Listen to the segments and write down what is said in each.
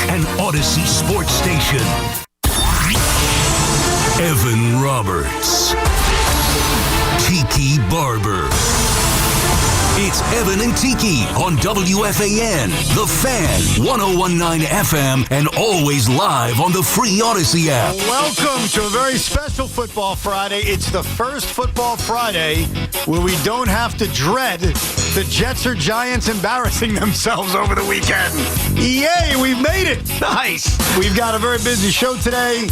an Odyssey sports station. Evan Roberts. Tiki Barber. It's Evan and Tiki on WFAN, The Fan, 101.9 FM, and always live on the free Odyssey app. Welcome to a very special Football Friday. It's the first Football Friday where we don't have to dread the Jets or Giants embarrassing themselves over the weekend. Yay, we've made it. Nice. We've got a very busy show today.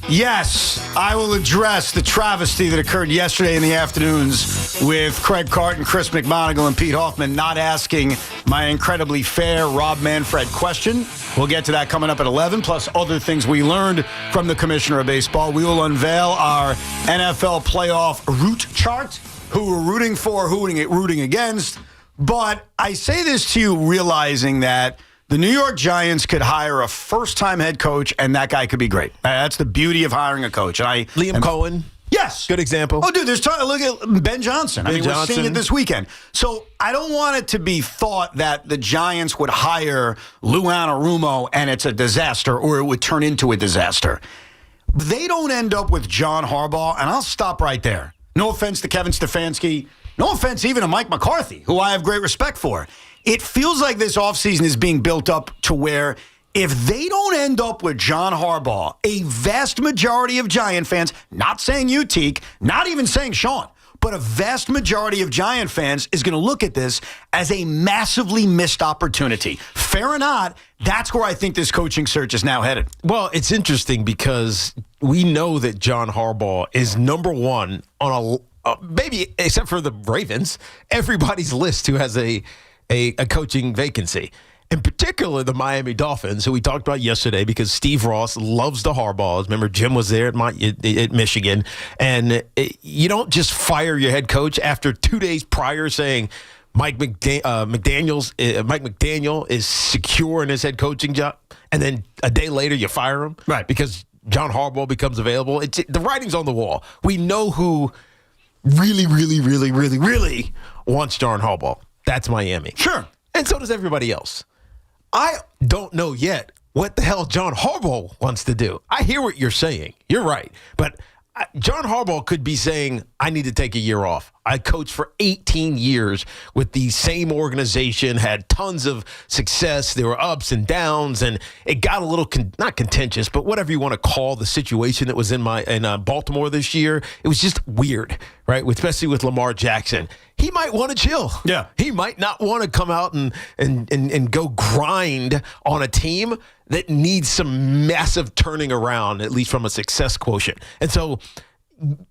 Yes, I will address the travesty that occurred yesterday in the afternoons with Craig Carton, Chris McMonigal, and Pete Hoffman not asking my incredibly fair Rob Manfred question. We'll get to that coming up at 11, plus other things we learned from the Commissioner of Baseball. We will unveil our NFL playoff route chart, who we're rooting for, rooting against. But I say this to you realizing that the New York Giants could hire a first-time head coach, and that guy could be great. That's the beauty of hiring a coach. And Liam Cohen. Yes. Good example. Oh, dude, look at Ben Johnson. We're seeing it this weekend. So I don't want it to be thought that the Giants would hire Lou Anarumo and it's a disaster, or it would turn into a disaster. They don't end up with John Harbaugh, and I'll stop right there. No offense to Kevin Stefanski. No offense even to Mike McCarthy, who I have great respect for. It feels like this offseason is being built up to where if they don't end up with John Harbaugh, a vast majority of Giant fans, not saying you, Teak, not even saying Sean, but a vast majority of Giant fans is going to look at this as a massively missed opportunity. Fair or not, that's where I think this coaching search is now headed. Well, it's interesting because we know that John Harbaugh is number one on maybe except for the Ravens, everybody's list who has a coaching vacancy. In particular, the Miami Dolphins, who we talked about yesterday, because Steve Ross loves the Harbaughs. Remember, Jim was there at Michigan. And you don't just fire your head coach after 2 days prior saying Mike McDaniel is secure in his head coaching job, and then a day later you fire him, right? Because John Harbaugh becomes available. The writing's on the wall. We know who really wants John Harbaugh. That's Miami. Sure. And so does everybody else. I don't know yet what the hell John Harbaugh wants to do. I hear what you're saying. You're right. But John Harbaugh could be saying, I need to take a year off. I coached for 18 years with the same organization, had tons of success. There were ups and downs, and it got a little, not contentious, but whatever you want to call the situation that was in Baltimore this year. It was just weird, right? Especially with Lamar Jackson. He might want to chill. Yeah. He might not want to come out and go grind on a team that needs some massive turning around, at least from a success quotient. And so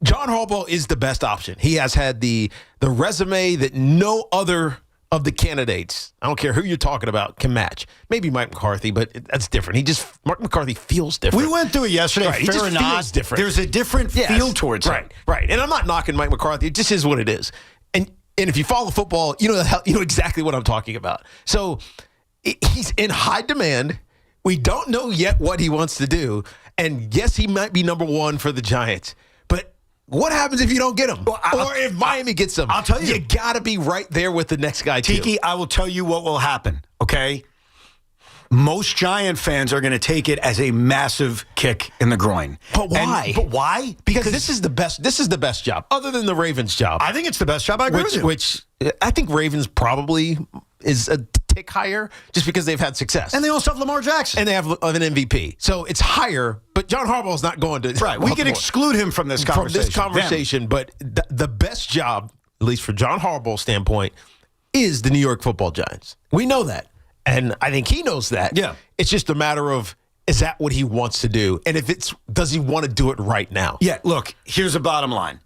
John Harbaugh is the best option. He has had the resume that no other of the candidates, I don't care who you're talking about, can match. Maybe Mike McCarthy, but that's different. Mark McCarthy feels different. We went through it yesterday. Right. Fair or not, feels different. There's a different feel towards him. Right. And I'm not knocking Mike McCarthy. It just is what it is. And if you follow football, you know exactly what I'm talking about. So he's in high demand. We don't know yet what he wants to do. And yes, he might be number one for the Giants. But what happens if you don't get him? Or if Miami gets him? I'll tell you. You got to be right there with the next guy, too. Tiki, I will tell you what will happen, okay? Most Giant fans are going to take it as a massive kick in the groin. But why? Why? Because this is the best job, other than the Ravens job. I think it's the best job. I agree with you. Which I think Ravens probably is a tick higher just because they've had success. And they also have Lamar Jackson. And they have an MVP. So it's higher, but John Harbaugh's not going to. Right. We can exclude him from this conversation. But the best job, at least for John Harbaugh's standpoint, is the New York Football Giants. We know that. And I think he knows that. Yeah. It's just a matter of, is that what he wants to do? And does he want to do it right now? Yeah, look, here's the bottom line.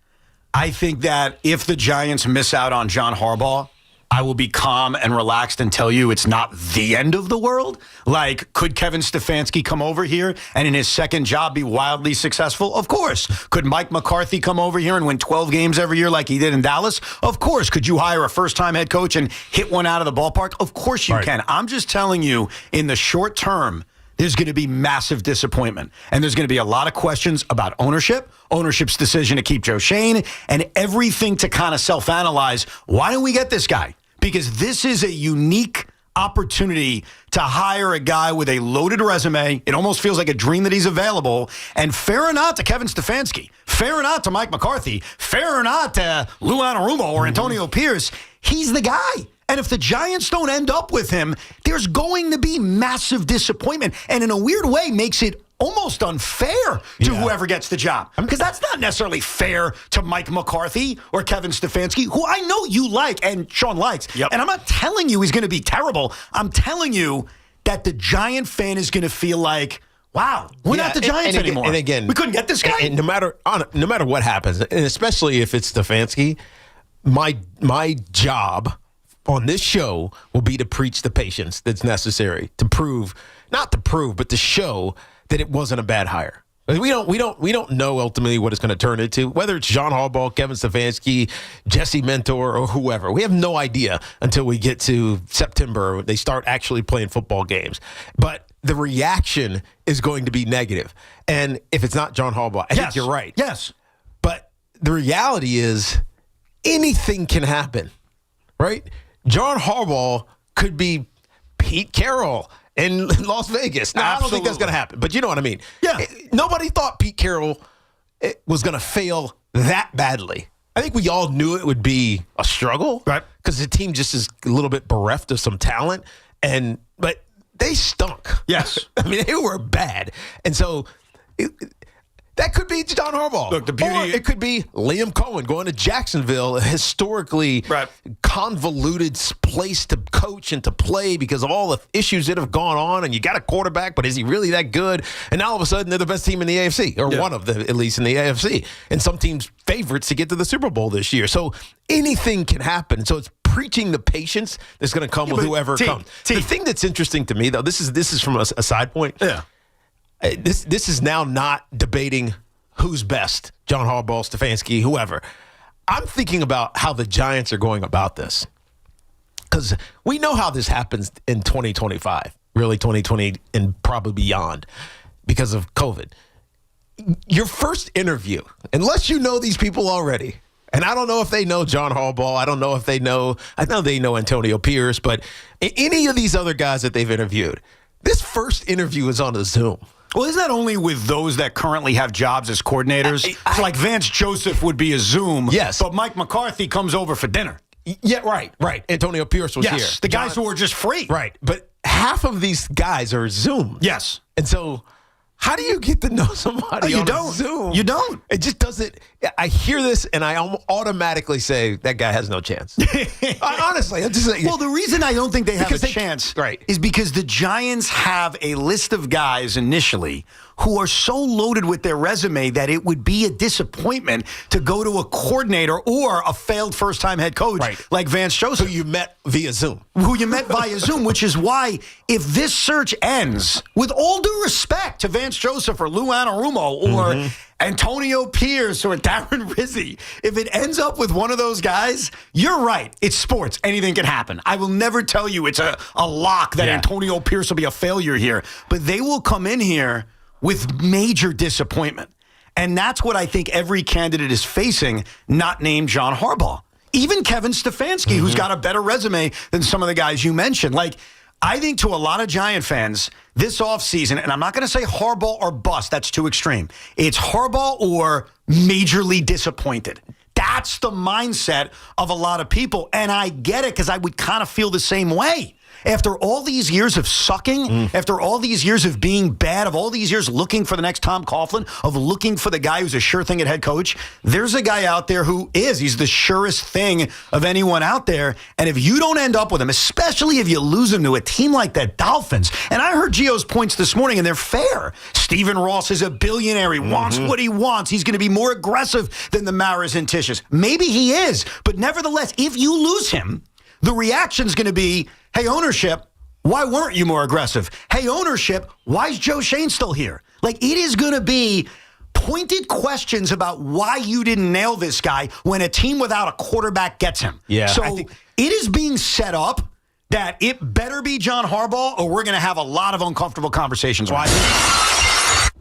I think that if the Giants miss out on John Harbaugh, I will be calm and relaxed and tell you it's not the end of the world. Like, could Kevin Stefanski come over here and in his second job be wildly successful? Of course. Could Mike McCarthy come over here and win 12 games every year like he did in Dallas? Of course. Could you hire a first-time head coach and hit one out of the ballpark? Of course you can. I'm just telling you, in the short term, there's going to be massive disappointment. And there's going to be a lot of questions about ownership's decision to keep Joe Schoen, and everything to kind of self-analyze. Why don't we get this guy? Because this is a unique opportunity to hire a guy with a loaded resume. It almost feels like a dream that he's available. And fair or not to Kevin Stefanski, fair or not to Mike McCarthy, fair or not to Lou Anarumo or Antonio Pierce, he's the guy. And if the Giants don't end up with him, there's going to be massive disappointment. And in a weird way, makes it almost unfair to whoever gets the job. Because that's not necessarily fair to Mike McCarthy or Kevin Stefanski, who I know you like and Sean likes. Yep. And I'm not telling you he's going to be terrible. I'm telling you that the Giant fan is going to feel like, wow, we're not the Giants anymore. And again, we couldn't get this guy. And no matter what happens, and especially if it's Stefanski, my job on this show will be to preach the patience that's necessary to prove, not to prove, but to show that it wasn't a bad hire. We don't know ultimately what it's going to turn into, whether it's John Harbaugh, Kevin Stefanski, Jesse Mentor, or whoever. We have no idea until we get to September. They start actually playing football games. But the reaction is going to be negative. And if it's not John Harbaugh, I think you're right. Yes. But the reality is anything can happen, right? John Harbaugh could be Pete Carroll in Las Vegas. Now, I don't think that's going to happen, but you know what I mean. Yeah. Nobody thought Pete Carroll was going to fail that badly. I think we all knew it would be a struggle, right? Because the team just is a little bit bereft of some talent, but they stunk. Yes. I mean, they were bad. And so that could be John Harbaugh. Look, the beauty, or it could be Liam Cohen going to Jacksonville, a historically convoluted place to coach and to play because of all the issues that have gone on. And you got a quarterback, but is he really that good? And now all of a sudden they're the best team in the AFC, or one of them at least in the AFC. And some teams' favorites to get to the Super Bowl this year. So anything can happen. So it's preaching the patience that's going to come with whoever comes. The thing that's interesting to me, though, this is from a side point. Yeah. This is now not debating who's best, John Harbaugh, Stefanski, whoever. I'm thinking about how the Giants are going about this. Because we know how this happens in 2025, really 2020 and probably beyond because of COVID. Your first interview, unless you know these people already, and I don't know if they know John Harbaugh. I know they know Antonio Pierce, but any of these other guys that they've interviewed, this first interview is on a Zoom. Well, isn't that only with those that currently have jobs as coordinators? So like Vance Joseph would be a Zoom. Yes. But Mike McCarthy comes over for dinner. Yeah, right. Antonio Pierce was here. The guys who are just free. Right. But half of these guys are Zoom. Yes. And so how do you get to know somebody on Zoom? You don't. It just doesn't. I hear this and I automatically say that guy has no chance. Honestly. I'm just like, well, the reason I don't think they have a chance is because the Giants have a list of guys initially who are so loaded with their resume that it would be a disappointment to go to a coordinator or a failed first-time head coach like Vance Joseph. Who you met via Zoom. Which is why if this search ends, with all due respect to Vance Joseph or Lou Anarumo or Antonio Pierce or Darren Rizzi, if it ends up with one of those guys, you're right. It's sports. Anything can happen. I will never tell you it's a lock that Antonio Pierce will be a failure here. But they will come in here with major disappointment. And that's what I think every candidate is facing, not named John Harbaugh. Even Kevin Stefanski, who's got a better resume than some of the guys you mentioned. Like, I think to a lot of Giant fans, this offseason, and I'm not going to say Harbaugh or bust, that's too extreme. It's Harbaugh or majorly disappointed. That's the mindset of a lot of people. And I get it because I would kind of feel the same way. After all these years of sucking, after all these years of being bad, of all these years looking for the next Tom Coughlin, of looking for the guy who's a sure thing at head coach, there's a guy out there he's the surest thing of anyone out there. And if you don't end up with him, especially if you lose him to a team like the Dolphins, and I heard Gio's points this morning, and they're fair. Stephen Ross is a billionaire. He wants what he wants. He's going to be more aggressive than the Maras and Tisches. Maybe he is. But nevertheless, if you lose him, the reaction's going to be, hey, ownership, why weren't you more aggressive? Hey, ownership, why is Joe Shane still here? Like, it is going to be pointed questions about why you didn't nail this guy when a team without a quarterback gets him. Yeah. So it is being set up that it better be John Harbaugh or we're going to have a lot of uncomfortable conversations. Why?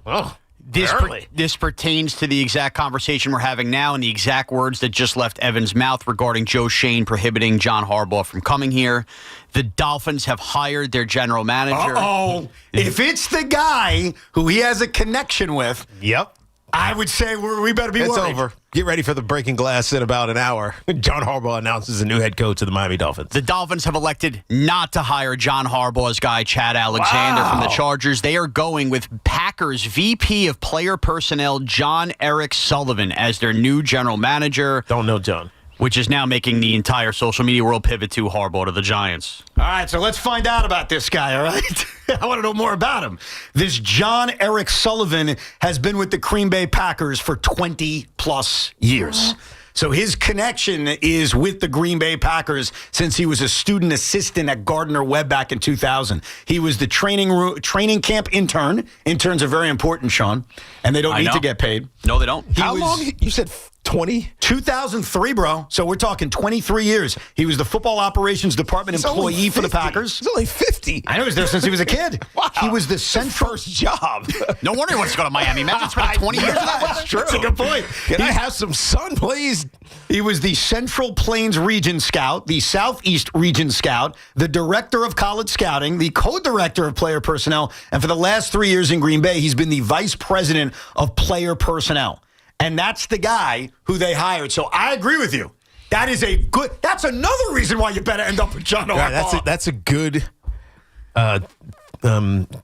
Oh. This pertains to the exact conversation we're having now and the exact words that just left Evan's mouth regarding Joe Shane prohibiting John Harbaugh from coming here. The Dolphins have hired their general manager. Uh-oh. If it's the guy who he has a connection with, Yep. I would say we better be It's worried. over. Get ready for the breaking glass in about an hour. John Harbaugh announces a new head coach of the Miami Dolphins. The Dolphins have elected not to hire John Harbaugh's guy, Chad Alexander, from the Chargers. They are going with Packers VP of Player Personnel, John Eric Sullivan, as their new general manager. Don't know John. Which is now making the entire social media world pivot to Harbaugh to the Giants. All right, so let's find out about this guy, all right? I want to know more about him. This John Eric Sullivan has been with the Green Bay Packers for 20-plus years. So his connection is with the Green Bay Packers since he was a student assistant at Gardner-Webb back in 2000. He was the training camp intern. Interns are very important, Sean, and they don't need to get paid. No, they don't. How long? You said 20? 2003, bro. So we're talking 23 years. He was the football operations department employee for the Packers. He's only 50. I know he was there since he was a kid. Wow. He was the central first job. No wonder he wants to go to Miami. Imagine spending 20 years in that. That's true. That's a good point. Can I have some sun, please? He was the Central Plains Region Scout, the Southeast Region Scout, the Director of College Scouting, the Co-Director of Player Personnel, and for the last 3 years in Green Bay, he's been the Vice President of Player Personnel. And that's the guy who they hired. So I agree with you. That's another reason why you better end up with John Harbaugh. Right, that's a good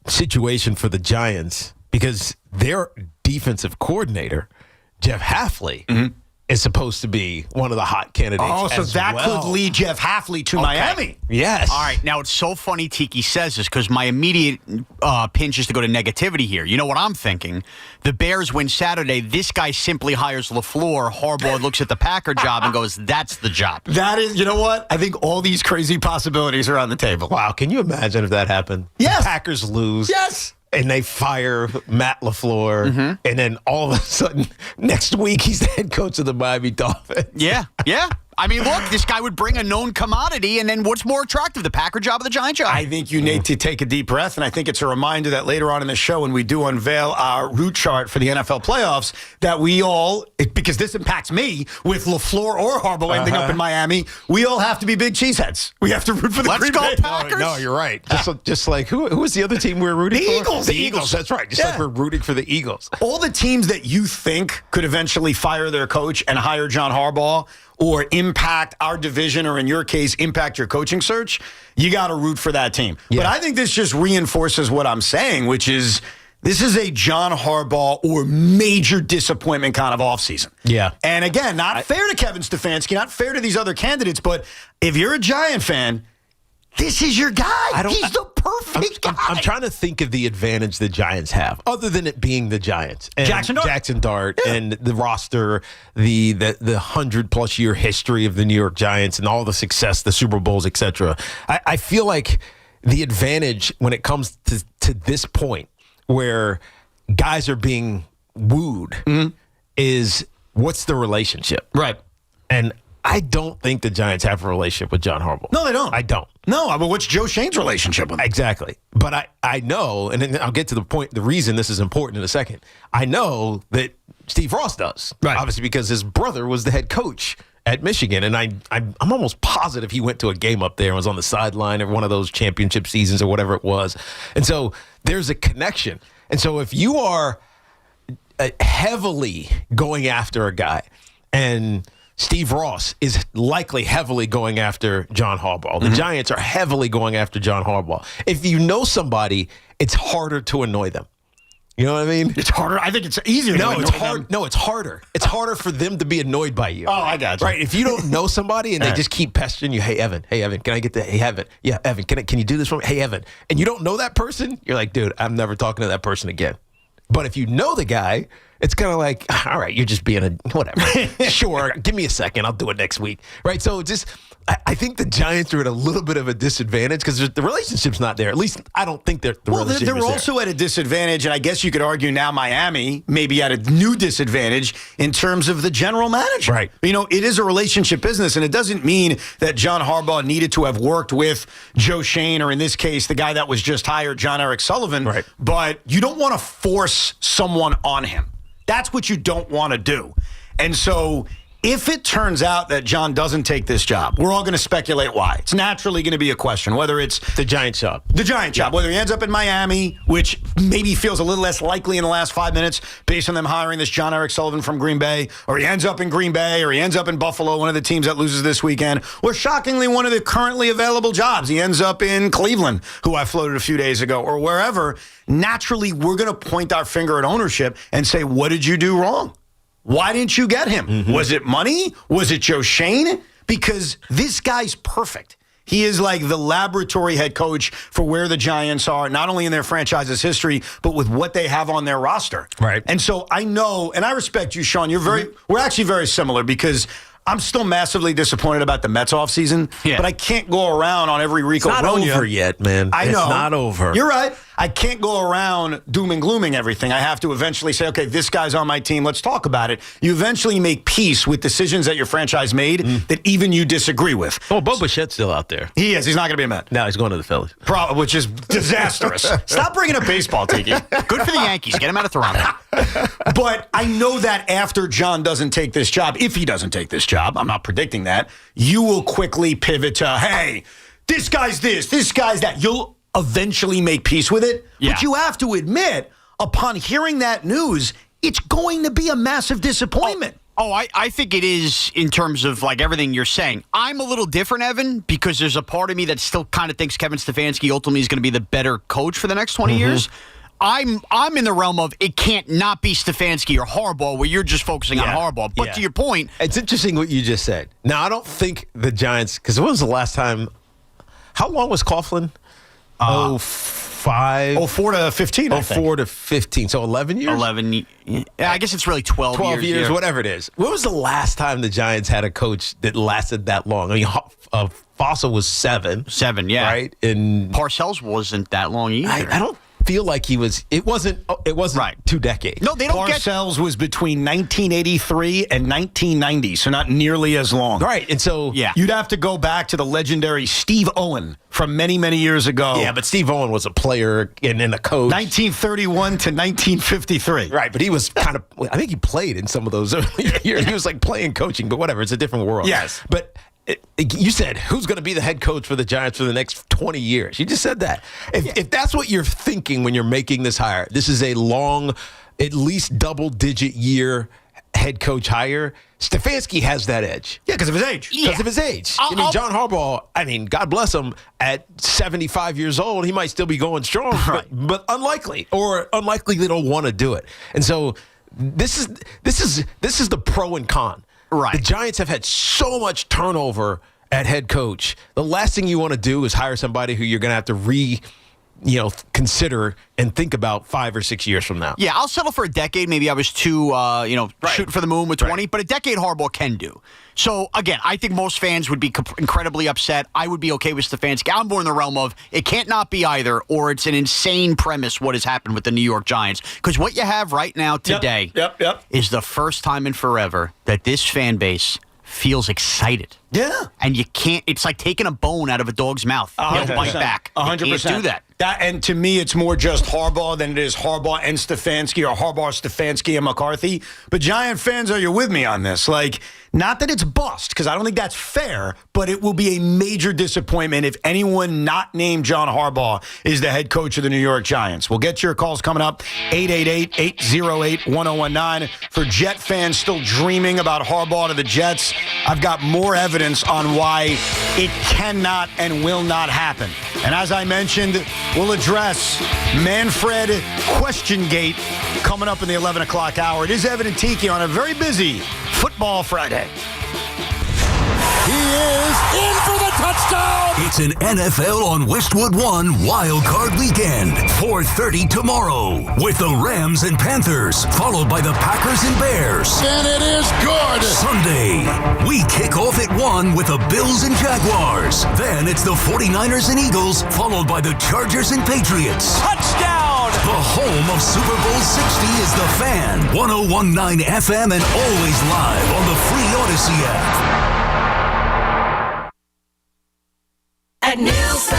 situation for the Giants because their defensive coordinator, Jeff Hafley, is supposed to be one of the hot candidates. Oh, so that could lead Jeff Hafley to Miami. Yes. All right. Now, it's so funny Tiki says this because my immediate pinch is to go to negativity here. You know what I'm thinking? The Bears win Saturday. This guy simply hires LaFleur. Harbaugh looks at the Packer job and goes, that's the job. That is, you know what? I think all these crazy possibilities are on the table. Wow. Can you imagine if that happened? Yes. The Packers lose. Yes. And they fire Matt LaFleur, and then all of a sudden, next week, he's the head coach of the Miami Dolphins. Yeah. I mean, look, this guy would bring a known commodity, and then what's more attractive, the Packer job or the Giant job? I think you need to take a deep breath, and I think it's a reminder that later on in the show, when we do unveil our route chart for the NFL playoffs, that we all, because this impacts me, with LaFleur or Harbaugh ending up in Miami, we all have to be big cheeseheads. We have to root for the Let's Green go Bay. Packers. No, you're right. Just like, who was the other team we were rooting for? Eagles. The Eagles, that's right. Just like we're rooting for the Eagles. All the teams that you think could eventually fire their coach and hire John Harbaugh or impact our division or, in your case, impact your coaching search, you got to root for that team. Yeah. But I think this just reinforces what I'm saying, which is this is a John Harbaugh or major disappointment kind of offseason. Yeah. And again, not fair to Kevin Stefanski, not fair to these other candidates, but if you're a Giant fan, this is your guy. He's the perfect guy. I'm trying to think of the advantage the Giants have, other than it being the Giants. And Jackson Dart. And the roster, the 100-plus year history of the New York Giants and all the success, the Super Bowls, etc. I feel like the advantage when it comes to this point where guys are being wooed is what's the relationship? Right. And I don't think the Giants have a relationship with John Harbaugh. No, they don't. I don't. No, but what's Joe Shane's relationship with him? Exactly. But I know, and then I'll get to the point, the reason this is important in a second. I know that Steve Ross does. Right. Obviously because his brother was the head coach at Michigan, and I'm almost positive he went to a game up there and was on the sideline of one of those championship seasons or whatever it was. And so there's a connection. And so if you are heavily going after a guy, and Steve Ross is likely heavily going after John Harbaugh. The Giants are heavily going after John Harbaugh. If you know somebody, it's harder to annoy them. You know what I mean? It's harder. I think it's easier. No, to it's annoy hard. them. No, it's harder. It's harder for them to be annoyed by you. Oh, I got you. Right. If you don't know somebody and they just keep pestering you, hey Evan, can I get that? Hey Evan, yeah, Evan, can you do this for me? Hey Evan, and you don't know that person, you're like, dude, I'm never talking to that person again. But if you know the guy, it's kind of like, all right, you're just being a whatever. Sure, give me a second, I'll do it next week. Right. So just I think the Giants are at a little bit of a disadvantage because the relationship's not there. At least I don't think the relationship they're is there. also at a disadvantage, and I guess you could argue now Miami may be at a new disadvantage in terms of the general manager. Right. It is a relationship business, and it doesn't mean that John Harbaugh needed to have worked with Joe Shane, or in this case, the guy that was just hired, John Eric Sullivan. Right. But you don't want to force someone on him. That's what you don't want to do. And so if it turns out that John doesn't take this job, we're all going to speculate why. It's naturally going to be a question, whether it's The Giants job. the Giant job, whether he ends up in Miami, which maybe feels a little less likely in the last 5 minutes based on them hiring this John Eric Sullivan from Green Bay, or he ends up in Green Bay, or he ends up in Buffalo, one of the teams that loses this weekend, or shockingly one of the currently available jobs. He ends up in Cleveland, who I floated a few days ago, or wherever. Naturally, we're going to point our finger at ownership and say, what did you do wrong? Why didn't you get him? Mm-hmm. Was it money? Was it Joe Shane? Because this guy's perfect. He is like the laboratory head coach for where the Giants are, not only in their franchise's history, but with what they have on their roster. Right. And so I know, and I respect you, Sean. We're actually very similar because I'm still massively disappointed about the Mets offseason, but I can't go around on every Rico It's not Ronya. over yet, man. I know. It's not over. You're right. I can't go around doom and glooming everything. I have to eventually say, okay, this guy's on my team. Let's talk about it. You eventually make peace with decisions that your franchise made that even you disagree with. Oh, Bo Bichette's still out there. He is. He's not going to be a Met. No, he's going to the Phillies. Which is disastrous. Stop bringing up baseball, Tiki. Good for the Yankees. Get him out of Toronto. But I know that after John doesn't take this job, if he doesn't take this job, I'm not predicting that, you will quickly pivot to, hey, this guy's this guy's that. You'll eventually make peace with it. Yeah. But you have to admit, upon hearing that news, it's going to be a massive disappointment. Oh, I think it is in terms of like everything you're saying. I'm a little different, Evan, because there's a part of me that still kind of thinks Kevin Stefanski ultimately is going to be the better coach for the next 20 years. I'm in the realm of it can't not be Stefanski or Harbaugh, where you're just focusing on Harbaugh. But to your point, it's interesting what you just said. Now, I don't think the Giants, because when was the last time? How long was Coughlin? 04 to 15, I think. 04 to 15. So 11 years? 11. Yeah, I guess it's really 12 years, yeah. whatever it is. When was the last time the Giants had a coach that lasted that long? I mean, Fossil was 7. 7, yeah. Right? And Parcells wasn't that long either. I don't feel like he was. It wasn't right. 2 decades. No, they don't Parcells was between 1983 and 1990, so not nearly as long. Right, and so you'd have to go back to the legendary Steve Owen from many, many years ago. Yeah, but Steve Owen was a player and a coach. 1931 to 1953. Right, but he was kind of, I think he played in some of those early years. He was like playing coaching, but whatever, it's a different world. Yes. But you said, who's going to be the head coach for the Giants for the next 20 years? You just said that. If that's what you're thinking when you're making this hire, this is a long, at least double-digit year head coach hire, Stefanski has that edge. Yeah, because of his age. Because of his age. John Harbaugh, God bless him, at 75 years old, he might still be going strong, but unlikely they don't want to do it. And so this is the pro and con. Right. The Giants have had so much turnover at head coach. The last thing you want to do is hire somebody who you're going to have to consider and think about 5 or 6 years from now. Yeah, I'll settle for a decade. Maybe I was too, shooting for the moon with 20, but a decade Harbaugh can do. So, again, I think most fans would be incredibly upset. I would be okay with Stefanski. I'm more in the realm of it can't not be either, or it's an insane premise what has happened with the New York Giants. Because what you have right now today is the first time in forever that this fan base feels excited. Yeah. And you can't, it's like taking a bone out of a dog's mouth. He'll bite back. 100%. You can't do that. And to me, it's more just Harbaugh than it is Harbaugh and Stefanski or Harbaugh, Stefanski, and McCarthy. But Giant fans, are you with me on this? Like, not that it's bust, because I don't think that's fair, but it will be a major disappointment if anyone not named John Harbaugh is the head coach of the New York Giants. We'll get to your calls coming up, 888-808-1019. For Jet fans still dreaming about Harbaugh to the Jets, I've got more evidence on why it cannot and will not happen. And as I mentioned, we'll address Manfred Question Gate coming up in the 11 o'clock hour. It is Evan and Tiki on a very busy Football Friday. is in for the touchdown. It's an NFL on Westwood One Wild Card Weekend. 4:30 tomorrow with the Rams and Panthers, followed by the Packers and Bears. And it is good. Sunday, we kick off at 1 with the Bills and Jaguars. Then it's the 49ers and Eagles, followed by the Chargers and Patriots. Touchdown! The home of Super Bowl 60 is The Fan, 101.9 FM, and always live on the free Odyssey app. At Nielsen,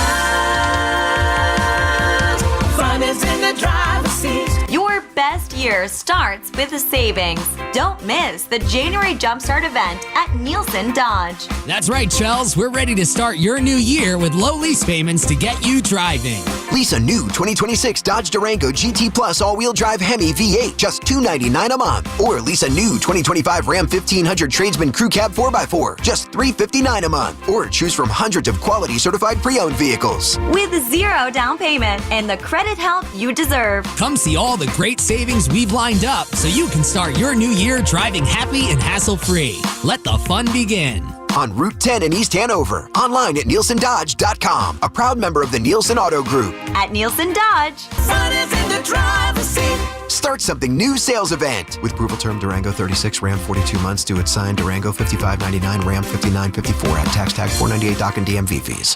fun is in the driver's seat. Your best year starts with a savings. Don't miss the January Jumpstart event at Nielsen Dodge. That's right, Chels. We're ready to start your new year with low lease payments to get you driving. Lease a new 2026 Dodge Durango GT Plus all-wheel drive Hemi V8, just $299 a month. Or lease a new 2025 Ram 1500 Tradesman Crew Cab 4x4, just $359 a month. Or choose from hundreds of quality certified pre-owned vehicles. With zero down payment and the credit help you deserve. Come see all the great savings we've lined up so you can start your new year driving happy and hassle-free. Let the fun begin. On Route 10 in East Hanover. Online at nielsendodge.com. A proud member of the Nielsen Auto Group. At Nielsen Dodge, Fun is in the driver's seat. Start something new sales event. With approval term Durango 36, Ram 42 months due at signed, Durango 55.99, Ram 59.54 at tax tag 498 dock and DMV fees.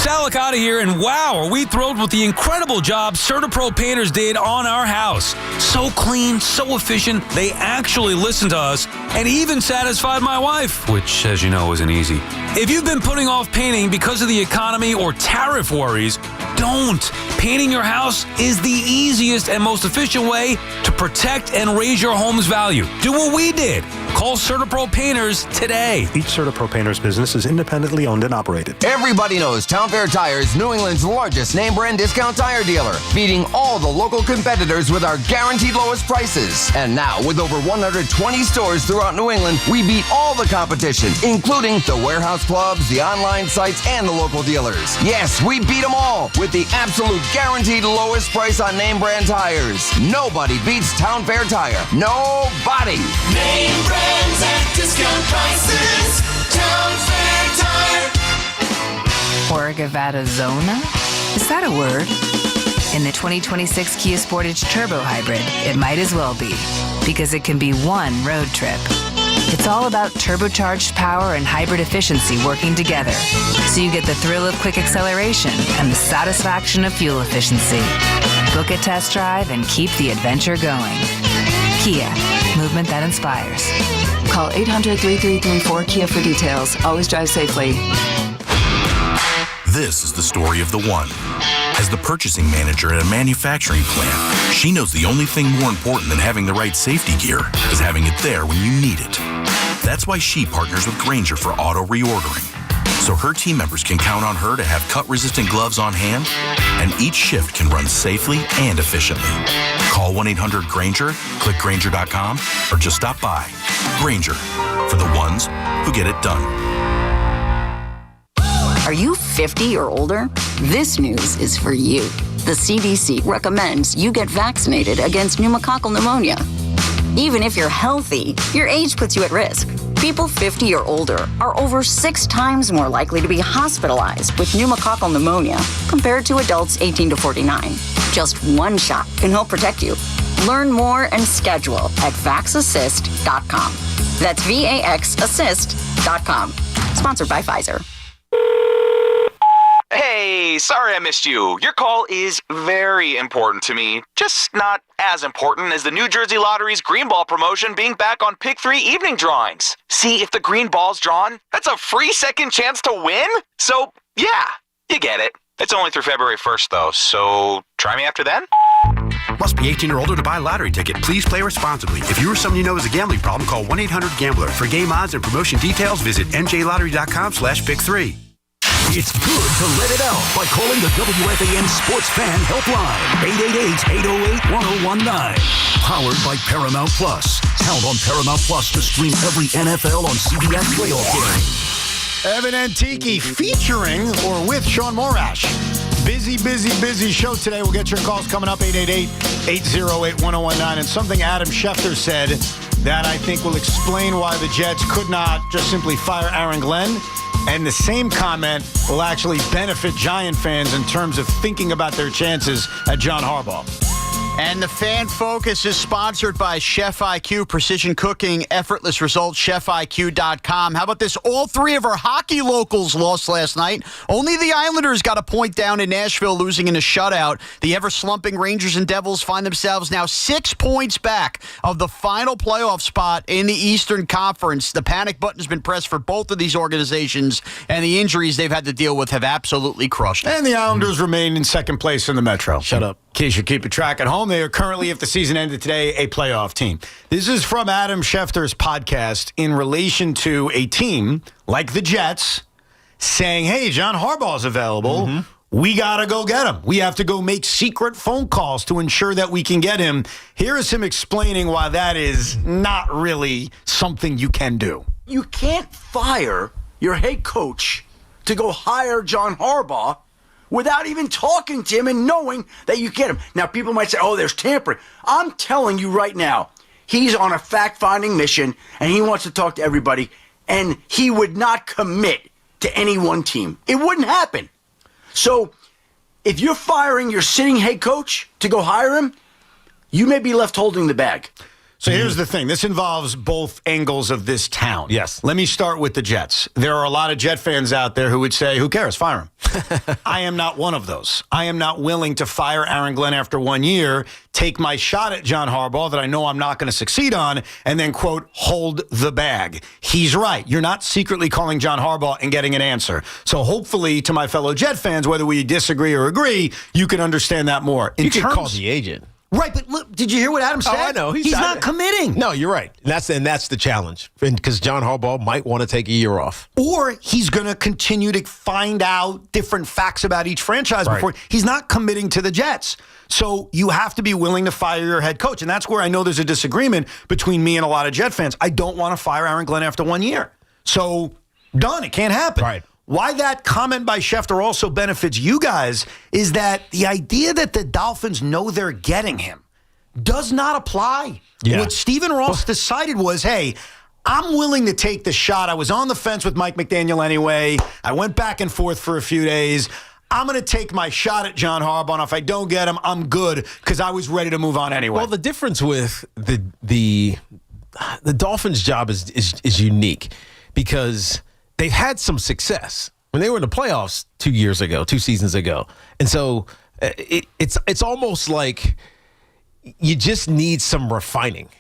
Sal Licata here, and wow, are we thrilled with the incredible job CertaPro Painters did on our house. So clean, so efficient, they actually listened to us and even satisfied my wife, which, as you know, isn't easy. If you've been putting off painting because of the economy or tariff worries, don't. Painting your house is the easiest and most efficient way to protect and raise your home's value. Do what we did. Call CertaPro Painters today. Each CertaPro Painters business is independently owned and operated. Everybody knows Town Fair Tire is New England's largest name brand discount tire dealer, beating all the local competitors with our guaranteed lowest prices. And now, with over 120 stores throughout New England, we beat all the competition, including the warehouse clubs, the online sites, and the local dealers. Yes, we beat them all with the absolute guaranteed lowest price on name brand tires. Nobody beats Town Fair Tire. Nobody. Name brands at discount prices. Town Fair Tire. Orgavada Zona? Is that a word? In the 2026 Kia Sportage Turbo Hybrid, it might as well be, because it can be one road trip. It's all about turbocharged power and hybrid efficiency working together, so you get the thrill of quick acceleration and the satisfaction of fuel efficiency. Book a test drive and keep the adventure going. Kia, movement that inspires. Call 800-3334-KIA for details. Always drive safely. This is the story of the one. As the purchasing manager at a manufacturing plant, she knows the only thing more important than having the right safety gear is having it there when you need it. That's why she partners with Grainger for auto reordering, so her team members can count on her to have cut-resistant gloves on hand, and each shift can run safely and efficiently. Call 1-800-GRAINGER, click Grainger.com, or just stop by. Grainger, for the ones who get it done. Are you 50 or older? This news is for you. The CDC recommends you get vaccinated against pneumococcal pneumonia. Even if you're healthy, your age puts you at risk. People 50 or older are over 6 times more likely to be hospitalized with pneumococcal pneumonia compared to adults 18 to 49. Just one shot can help protect you. Learn more and schedule at vaxassist.com. That's VAXassist.com. Sponsored by Pfizer. Hey, sorry I missed you. Your call is very important to me. Just not as important as the New Jersey Lottery's Green Ball promotion being back on Pick 3 evening drawings. See, if the green ball's drawn, that's a free second chance to win. So, yeah, you get it. It's only through February 1st, though, so try me after then. Must be 18 or older to buy a lottery ticket. Please play responsibly. If you or someone you know has a gambling problem, call 1-800-GAMBLER. For game odds and promotion details, visit njlottery.com/pick3. It's good to let it out by calling the WFAN Sports Fan Helpline. 888-808-1019. Powered by Paramount Plus. Count on Paramount Plus to stream every NFL on CBS playoff game. Evan and Tiki featuring or with Sean Morash. Busy show today. We'll get your calls coming up, 888-808-1019. And something Adam Schefter said that I think will explain why the Jets could not just simply fire Aaron Glenn. And the same comment will actually benefit Giant fans in terms of thinking about their chances at John Harbaugh. And the Fan Focus is sponsored by Chef IQ, precision cooking, effortless results, chefiq.com. How about this? All three of our hockey locals lost last night. Only the Islanders got a point down in Nashville, losing in a shutout. The ever-slumping Rangers and Devils find themselves now 6 points back of the final playoff spot in the Eastern Conference. The panic button has been pressed for both of these organizations, and the injuries they've had to deal with have absolutely crushed them. And the Islanders remain in second place in the Metro. Shut up. In case you're keeping track at home, they are currently, if the season ended today, a playoff team. This is from Adam Schefter's podcast in relation to a team like the Jets saying, hey, John Harbaugh's available. We got to go get him. We have to go make secret phone calls to ensure that we can get him. Here is him explaining why that is not really something you can do. You can't fire your head coach to go hire John Harbaugh without even talking to him and knowing that you get him. Now, people might say, oh, there's tampering. I'm telling you right now, he's on a fact-finding mission, and he wants to talk to everybody, and he would not commit to any one team. It wouldn't happen. So if you're firing your sitting head coach to go hire him, you may be left holding the bag. So here's the thing. This involves both angles of this town. Yes. Let me start with the Jets. There are a lot of Jet fans out there who would say, who cares? Fire him. I am not one of those. I am not willing to fire Aaron Glenn after 1 year, take my shot at John Harbaugh that I know I'm not going to succeed on, and then, quote, hold the bag. He's right. You're not secretly calling John Harbaugh and getting an answer. So hopefully, to my fellow Jet fans, whether we disagree or agree, you can understand that more. You can call the agent. Right, but look, did you hear what Adam said? Oh, I know. He's not committing. No, you're right. And that's the challenge. Because John Harbaugh might want to take a year off. Or he's going to continue to find out different facts about each franchise before. He's not committing to the Jets. So you have to be willing to fire your head coach. And that's where I know there's a disagreement between me and a lot of Jet fans. I don't want to fire Aaron Glenn after 1 year. So done. It can't happen. Right. Why that comment by Schefter also benefits you guys is that the idea that the Dolphins know they're getting him does not apply. Yeah. What Stephen Ross decided was, hey, I'm willing to take the shot. I was on the fence with Mike McDaniel anyway. I went back and forth for a few days. I'm going to take my shot at John Harbaugh, and if I don't get him, I'm good because I was ready to move on anyway. Well, the difference with the Dolphins' job is unique because they've had some success when they were in the playoffs 2 seasons ago. And so it's almost like you just need some refining.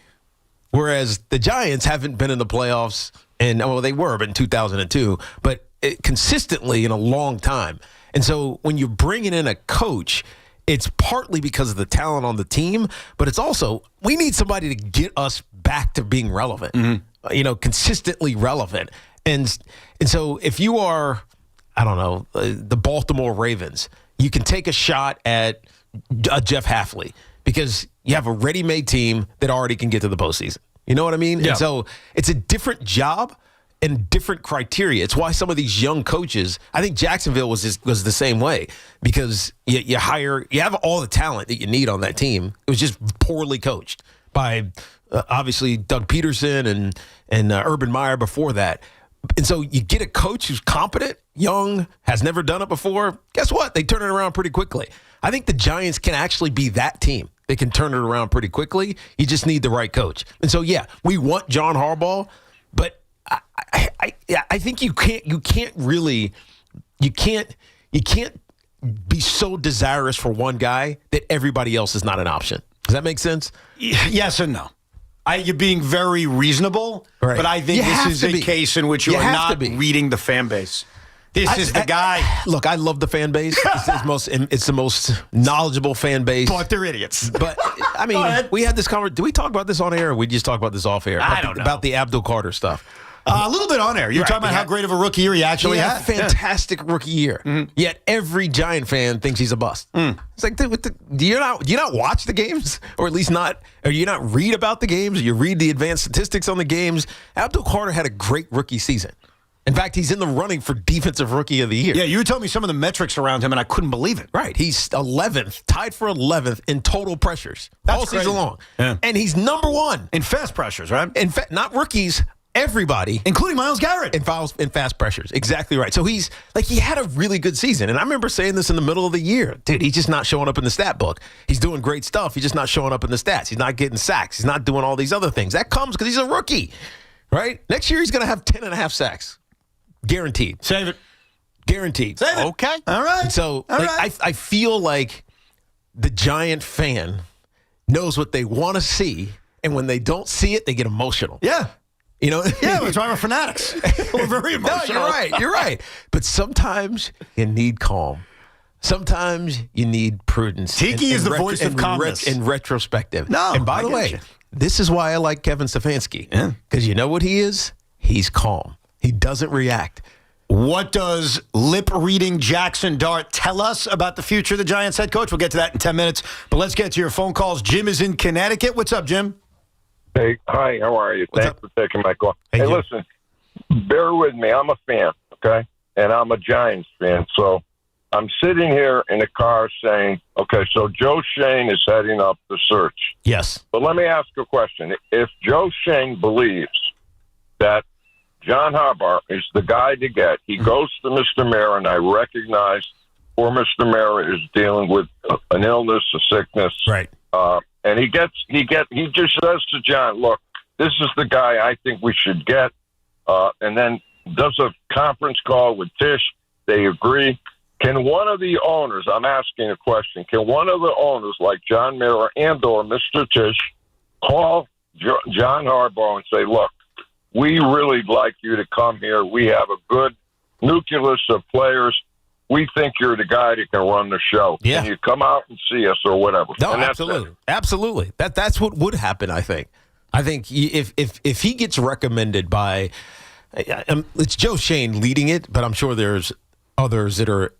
Whereas the Giants haven't been in the playoffs, and well, they were in 2002, but consistently in a long time. And so when you're bringing in a coach, it's partly because of the talent on the team, but it's also we need somebody to get us back to being relevant, consistently relevant. And so if you are, I don't know, the Baltimore Ravens, you can take a shot at Jeff Hafley because you have a ready-made team that already can get to the postseason. You know what I mean? Yeah. And so it's a different job and different criteria. It's why some of these young coaches, I think Jacksonville was the same way because you have all the talent that you need on that team. It was just poorly coached by obviously Doug Peterson and Urban Meyer before that. And so you get a coach who's competent, young, has never done it before. Guess what? They turn it around pretty quickly. I think the Giants can actually be that team. They can turn it around pretty quickly. You just need the right coach. And so, yeah, we want John Harbaugh, but I think you can't be so desirous for one guy that everybody else is not an option. Does that make sense? Yes and no. You're being very reasonable, right. But I think this is a case in which you are not reading the fan base. This is the guy. Look, I love the fan base. It's the most knowledgeable fan base. But they're idiots. But, I mean, we had this conversation. Did we talk about this on air or we just talk about this off air? I don't know. About the Abdul Carter stuff. A little bit on air. You're talking about how great of a rookie year he actually had. Fantastic rookie year. Mm-hmm. Yet every Giant fan thinks he's a bust. It's like, do you not watch the games, or at least not? Or you not read about the games? Or you read the advanced statistics on the games? Abdul Carter had a great rookie season, In fact, he's in the running for Defensive Rookie of the Year. Yeah, you were telling me some of the metrics around him, and I couldn't believe it. Right. He's 11th, tied for 11th in total pressures all season long. Yeah. And he's number 1. In fast pressures, right? In fact, not rookies, everybody. Including Myles Garrett. In fast pressures. Exactly right. So he had a really good season. And I remember saying this in the middle of the year. Dude, he's just not showing up in the stat book. He's doing great stuff. He's just not showing up in the stats. He's not getting sacks. He's not doing all these other things. That comes because he's a rookie, right? Next year, he's going to have 10.5 sacks. Guaranteed. Save it. Guaranteed. Save it. Okay. All right. And so I feel like the Giant fan knows what they want to see, and when they don't see it, they get emotional. Yeah. You know? Yeah, that's why we're fanatics. We're very emotional. No, you're right. But sometimes you need calm. Sometimes you need prudence. Tiki is the voice of calmness. In retrospective. No, and by the way, this is why I like Kevin Stefanski. Because you know what he is? He's calm. He doesn't react. What does lip-reading Jackson Dart tell us about the future of the Giants head coach? We'll get to that in 10 minutes. But let's get to your phone calls. Jim is in Connecticut. What's up, Jim? Hey, hi, how are you? Thanks for taking my call. Hey, listen, bear with me. I'm a fan, okay? And I'm a Giants fan. So I'm sitting here in the car saying, okay, so Joe Shane is heading up the search. Yes. But let me ask a question. If Joe Shane believes that John Harbaugh is the guy to get, he goes to Mr. Mayer, and I recognize poor Mr. Mayer is dealing with an illness, a sickness. Right. And he just says to John, look, this is the guy I think we should get. And then does a conference call with Tisch. They agree. Can one of the owners, I'm asking a question, can one of the owners like John Mayer and or Mr. Tisch call John Harbaugh and say, look, we really like you to come here. We have a good nucleus of players. We think you're the guy that can run the show. Yeah. Can you come out and see us or whatever? No, And that's absolutely. it. Absolutely. That's what would happen, I think. I think if he gets recommended by it's Joe Shane leading it, but I'm sure there's others that are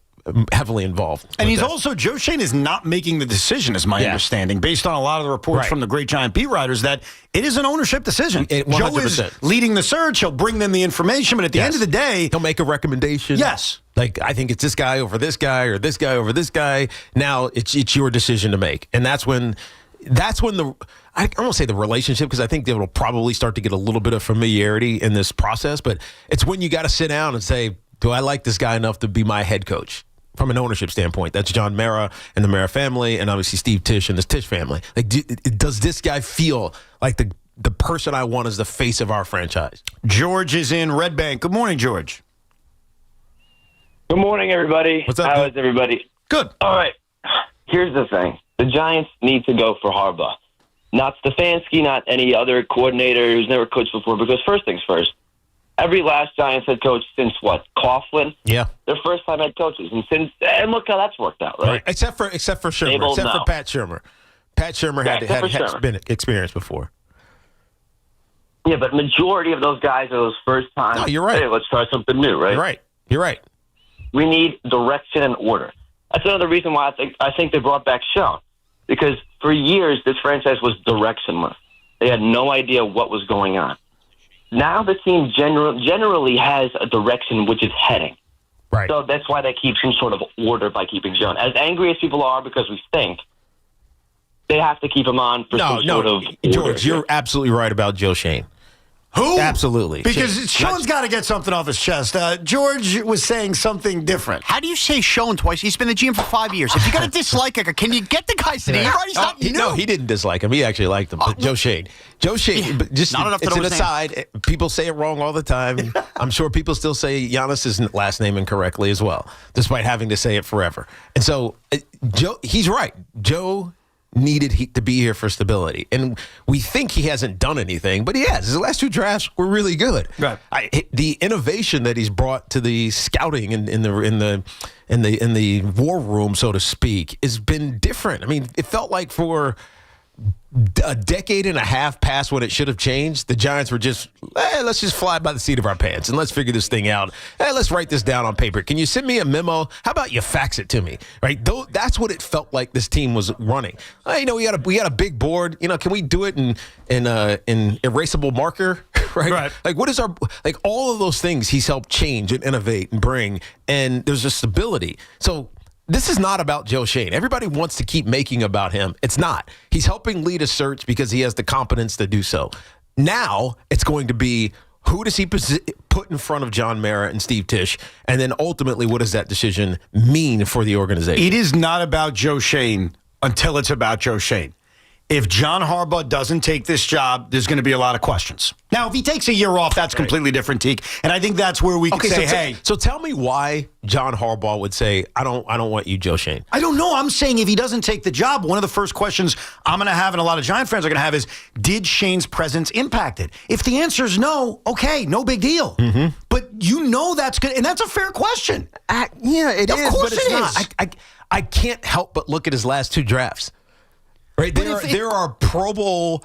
heavily involved. And he's also, Joe Shane is not making the decision, is my understanding, based on a lot of the reports from the great Giant beat writers, that it is an ownership decision. 100%. Joe is leading the search. He'll bring them the information, but at the end of the day, he'll make a recommendation. Yes. Like, I think it's this guy over this guy or this guy over this guy. Now it's your decision to make. And that's when I won't say the relationship, because I think they will probably start to get a little bit of familiarity in this process, but it's when you got to sit down and say, do I like this guy enough to be my head coach? From an ownership standpoint, that's John Mara and the Mara family, and obviously Steve Tisch and the Tisch family. Like, does this guy feel like the person I want as the face of our franchise? George is in Red Bank. Good morning, George. Good morning, everybody. What's up? How is everybody? Good. All right. Here's the thing. The Giants need to go for Harbaugh. Not Stefanski, not any other coordinator who's never coached before, because first things first, every last Giants head coach since what? Coughlin? Yeah. They're first-time head coaches. And look how that's worked out, right? Except for Shermer. For Pat Shermer. Pat Shermer had been experienced before. Yeah, but majority of those guys are those first-time. No, you're right. Hey, let's try something new, right? You're right. We need direction and order. That's another reason why I think they brought back Sean. Because for years, this franchise was directionless. They had no idea what was going on. Now the team generally has a direction which is heading. Right. So that's why they keep some sort of order by keeping Sean. As angry as people are because we stink, they have to keep him on for some sort of order. George, you're absolutely right about Joe Shane. Who? Absolutely. Because Sean's got to get something off his chest. George was saying something different. How do you say Sean twice? He's been the GM for 5 years. If you got to dislike it, can you get the guy's name right? He's not new. No, he didn't dislike him. He actually liked him. But Joe Shane. But just not enough to it's know an his name. aside. People say it wrong all the time. I'm sure people still say Giannis's last name incorrectly as well, despite having to say it forever. And so, Joe, he's right. Joe needed to be here for stability, and we think he hasn't done anything, but he has. His last 2 drafts were really good. Right. The innovation that he's brought to the scouting in the war room, so to speak, has been different. I mean, it felt like for a decade and a half past when it should have changed, the Giants were just, let's just fly by the seat of our pants and let's figure this thing out. Let's write this down on paper. Can you send me a memo? How about you fax it to me? Right? That's what it felt like this team was running. We got a big board. Can we do it in erasable marker? right? Like, what is all of those things he's helped change and innovate and bring, and there's a stability. So this is not about Joe Schoen. Everybody wants to keep making about him. It's not. He's helping lead a search because he has the competence to do so. Now it's going to be, who does he put in front of John Mara and Steve Tisch? And then ultimately, what does that decision mean for the organization? It is not about Joe Schoen until it's about Joe Schoen. If John Harbaugh doesn't take this job, there's going to be a lot of questions. Now, if he takes a year off, that's completely different, Teak. And I think that's where we can say, hey. So tell me why John Harbaugh would say, I don't want you, Joe Schoen. I don't know. I'm saying if he doesn't take the job, one of the first questions I'm going to have and a lot of Giant fans are going to have is, did Schoen's presence impact it? If the answer is no, okay, no big deal. Mm-hmm. But you know that's good, and that's a fair question. Yeah, it is, course but it's it not. is. I can't help but look at his last 2 drafts. Right, there are Pro Bowl,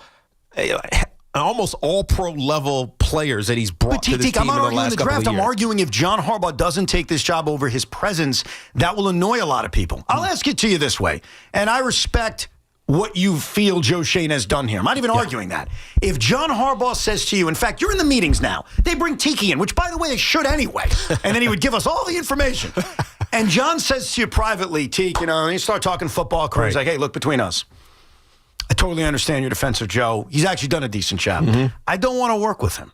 almost all pro level players that he's brought to this team I'm not in the arguing last the couple of draft. years. I'm arguing if John Harbaugh doesn't take this job over his presence, that will annoy a lot of people. I'll ask it to you this way, and I respect what you feel Joe Schoen has done here. I'm not even arguing that. If John Harbaugh says to you, in fact, you're in the meetings now, they bring Tiki in, which, by the way, they should anyway, and then he would give us all the information. And John says to you privately, Tiki, and you start talking football career, he's like, hey, look, between us, I totally understand your defense of Joe. He's actually done a decent job. Mm-hmm. I don't want to work with him.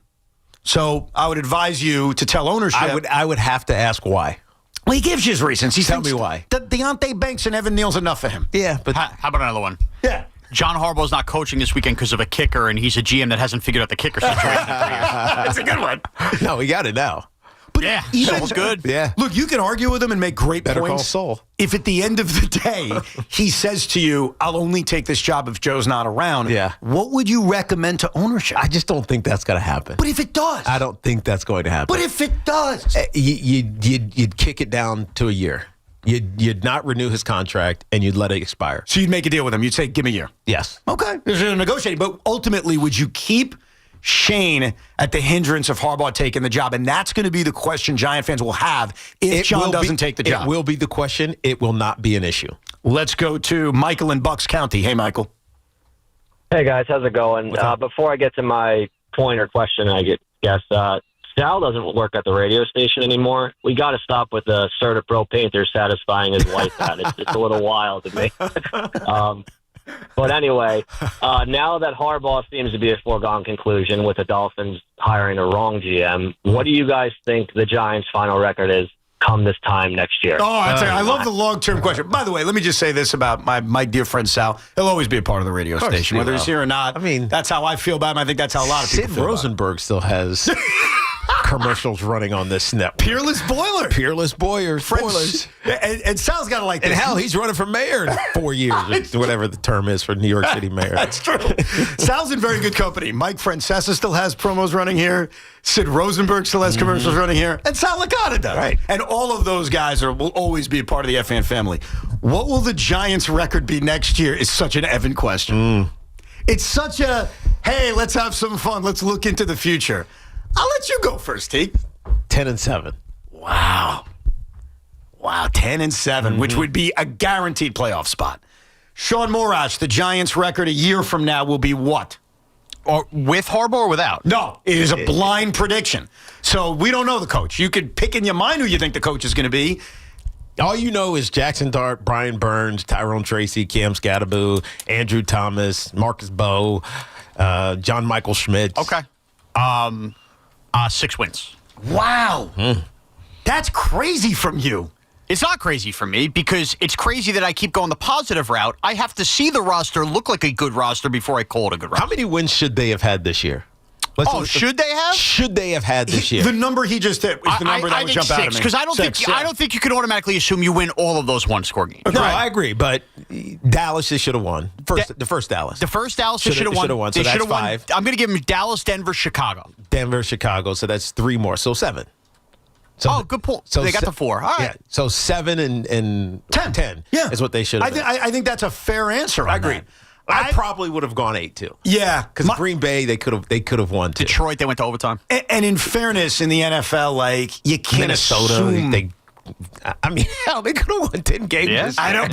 So I would advise you to tell ownership. I would have to ask why. Well, he gives you his reasons. Tell me why. Deontay Banks and Evan Neal's enough for him. Yeah, but how about another one? Yeah. John Harbaugh's not coaching this weekend because of a kicker, and he's a GM that hasn't figured out the kicker situation in 3 years. That's a good one. No, we got it now. But yeah, Soul's good. Yeah. Look, you can argue with him and make great Better points. call Soul. If at the end of the day, he says to you, I'll only take this job if Joe's not around, what would you recommend to ownership? I just don't think that's going to happen. But if it does? I don't think that's going to happen. But if it does? You'd kick it down to a year. You'd not renew his contract, and you'd let it expire. So you'd make a deal with him. You'd say, give me a year. Yes. Okay. There's a negotiating. But ultimately, would you keep Schoen at the hindrance of Harbaugh taking the job? And that's going to be the question Giant fans will have if John doesn't take the job. It will be the question. It will not be an issue. Let's go to Michael in Bucks County. Hey, Michael. Hey, guys. How's it going? Before I get to my point or question, guess Sal doesn't work at the radio station anymore. We got to stop with the Certapro painter satisfying his wife at. It's a little wild to me. But anyway, now that Harbaugh seems to be a foregone conclusion with the Dolphins hiring a wrong GM, what do you guys think the Giants' final record is come this time next year? I love the long-term question. By the way, let me just say this about my dear friend Sal. He'll always be a part of the radio station, whether he's here or not. I mean, that's how I feel about him. I think that's how a lot of people feel Sid Rosenberg still has commercials running on this network. Peerless Boilers. And Sal's got to like this. And hell, he's running for mayor in 4 years, or whatever the term is for New York City mayor. That's true. Sal's in very good company. Mike Francesa still has promos running here. Sid Rosenberg still has commercials running here. And Sal Licata does. Right. And all of those guys will always be a part of the FAN family. What will the Giants' record be next year is such an Evan question. It's such a, hey, let's have some fun. Let's look into the future. I'll let you go first, Teak. 10-7. Wow, 10-7, which would be a guaranteed playoff spot. Sean Morash, the Giants' record a year from now will be what? Or with Harbaugh or without? No, it is a blind prediction. So we don't know the coach. You could pick in your mind who you think the coach is going to be. All you know is Jackson Dart, Brian Burns, Tyrone Tracy, Cam Scattaboo, Andrew Thomas, Marcus Bowe, John Michael Schmidt. Okay. 6 wins. Wow. That's crazy from you. It's not crazy for me because it's crazy that I keep going the positive route. I have to see the roster look like a good roster before I call it a good roster. How many wins should they have had this year? Should they have? Should they have had this year? The number he just hit is the number that would jump out at me. Because I don't think you can automatically assume you win all of those one-score games. No, I agree, but Dallas, they should have won. The first Dallas. The first Dallas, they should have won. So that's 5. I'm going to give them Dallas, Denver, Chicago. Denver, Chicago, so that's 3 more. So 7. So good point. So they got the 4. All right. Yeah, so 7 and 10 is what they should have been. I think that's a fair answer. I agree. I probably would have gone 8 too. Yeah, because Green Bay they could have won too. Detroit they went to overtime. And in fairness, in the NFL, like you can't Minnesota assume they I mean, hell, they could have won 10 games. Yeah. this year. I know,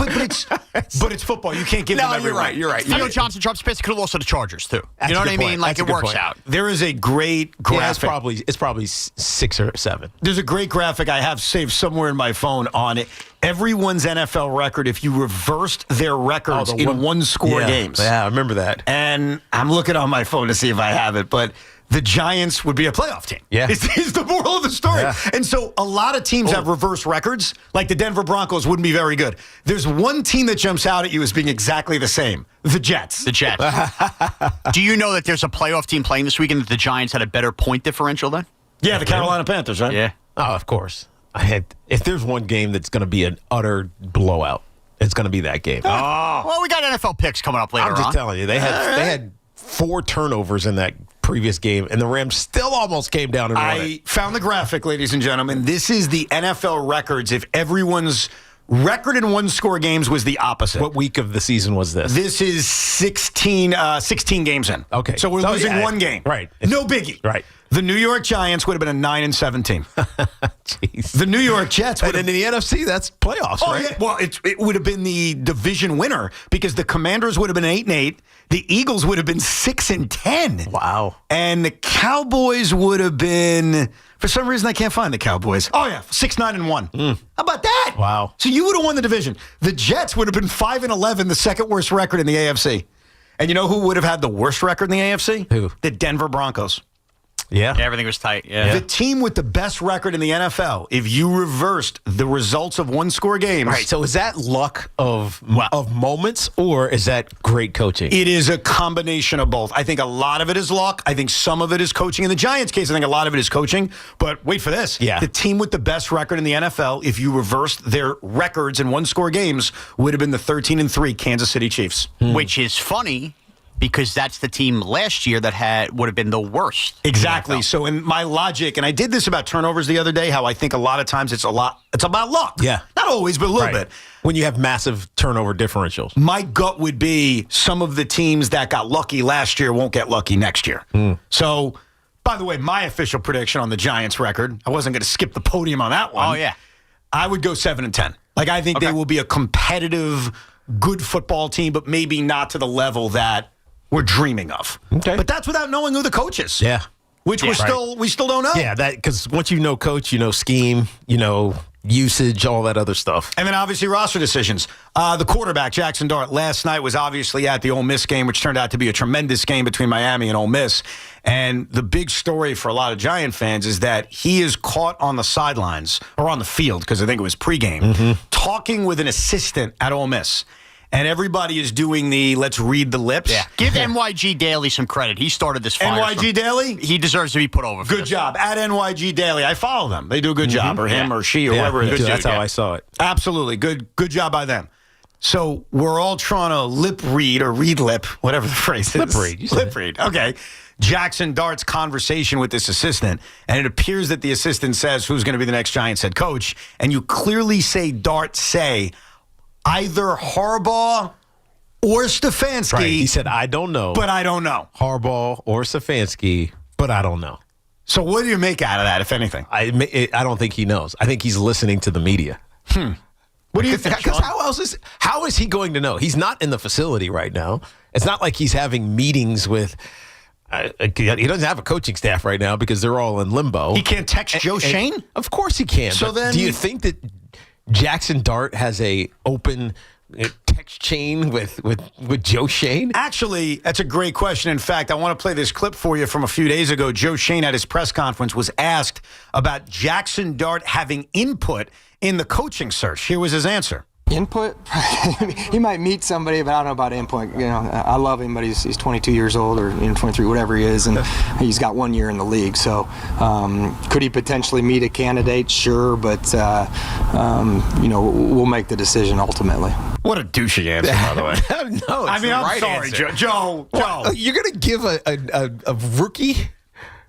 but it's football. You can't give them every win. You're right. Theo Johnson drops pits. Could have lost to the Chargers too. That's You know a what I good mean? point. Like That's a it good works point. out. There is a great graphic. Yeah, it's probably 6 or 7. There's a great graphic I have saved somewhere in my phone on it. Everyone's NFL record, if you reversed their records in one-score games. Yeah, I remember that. And I'm looking on my phone to see if I have it, but the Giants would be a playoff team. Yeah. Is the moral of the story. Yeah. And so a lot of teams have reverse records, like the Denver Broncos wouldn't be very good. There's one team that jumps out at you as being exactly the same, the Jets. The Jets. Do you know that there's a playoff team playing this weekend that the Giants had a better point differential than? Yeah, the Carolina Panthers, right? Yeah. Oh, of course. If there's one game that's going to be an utter blowout, it's going to be that game. Oh. Well, we got NFL picks coming up later on. I'm just telling you, they had 4 turnovers in that previous game, and the Rams still almost came down and won it. I found the graphic, ladies and gentlemen. This is the NFL records if everyone's record in one-score games was the opposite. What week of the season was this? This is 16 games in. Okay. So we're losing one game. Right. No biggie. Right. The New York Giants would have been a 9-17. Jeez. The New York Jets would And have in the NFC, that's playoffs, right? Yeah. Well, it would have been the division winner because the Commanders would have been 8-8. The Eagles would have been 6-10. Wow. And the Cowboys would have been, for some reason, I can't find the Cowboys. Oh, yeah, 6-9-1. How about that? Wow. So you would have won the division. The Jets would have been 5-11, the second worst record in the AFC. And you know who would have had the worst record in the AFC? Who? The Denver Broncos. Yeah. Everything was tight. Yeah. The team with the best record in the NFL, if you reversed the results of one-score games. Right. So is that luck of moments, or is that great coaching? It is a combination of both. I think a lot of it is luck. I think some of it is coaching. In the Giants' case, I think a lot of it is coaching. But wait for this. Yeah. The team with the best record in the NFL, if you reversed their records in one-score games, would have been the 13-3 Kansas City Chiefs. Which is funny because that's the team last year that would have been the worst. Exactly. So in my logic, and I did this about turnovers the other day, how I think a lot of times it's about luck. Yeah. Not always, but a little bit. When you have massive turnover differentials. My gut would be some of the teams that got lucky last year won't get lucky next year. So, by the way, my official prediction on the Giants record, I wasn't going to skip the podium on that one. Oh, yeah. I would go 7-10. Like, I think they will be a competitive, good football team, but maybe not to the level that we're dreaming of. Okay. But that's without knowing who the coach is. Yeah. Which we still don't know. Yeah, that because once you know coach, you know scheme, you know usage, all that other stuff. And then obviously roster decisions. The quarterback, Jackson Dart, last night was obviously at the Ole Miss game, which turned out to be a tremendous game between Miami and Ole Miss. And the big story for a lot of Giant fans is that he is caught on the sidelines, or on the field, because I think it was pregame, talking with an assistant at Ole Miss. And everybody is doing the let's read the lips. Yeah. Give NYG Daily some credit. He started this fire. NYG Daily? He deserves to be put over for Good this. job. At NYG Daily. I follow them. They do a good job, or him or she or whoever it is. That's how I saw it. Absolutely. Good job by them. So we're all trying to lip read or read lip, whatever the phrase is. Lip read. You said Lip read. Okay. Jackson Dart's conversation with this assistant, and it appears that the assistant says who's going to be the next Giants head coach, and you clearly say Dart say either Harbaugh or Stefanski. Right. He said, I don't know. But I don't know. Harbaugh or Stefanski, but I don't know. So what do you make out of that, if anything? I don't think he knows. I think he's listening to the media. What do you think, Because how is he going to know? He's not in the facility right now. It's not like he's having meetings with he doesn't have a coaching staff right now because they're all in limbo. He can't text Joe Shane? Of course he can. So but then, do you think that Jackson Dart has a open text chain with Joe Shane? Actually, that's a great question. In fact, I want to play this clip for you from a few days ago. Joe Shane at his press conference was asked about Jackson Dart having input in the coaching search. Here was his answer. Input? He might meet somebody, but I don't know about input. You know, I love him, but he's 22 years old or 23, whatever he is, and he's got 1 year in the league. So could he potentially meet a candidate? Sure, but we'll make the decision ultimately. What a douchey answer, by the way. No, it's I'm right sorry, answer. Joe. You're going to give a rookie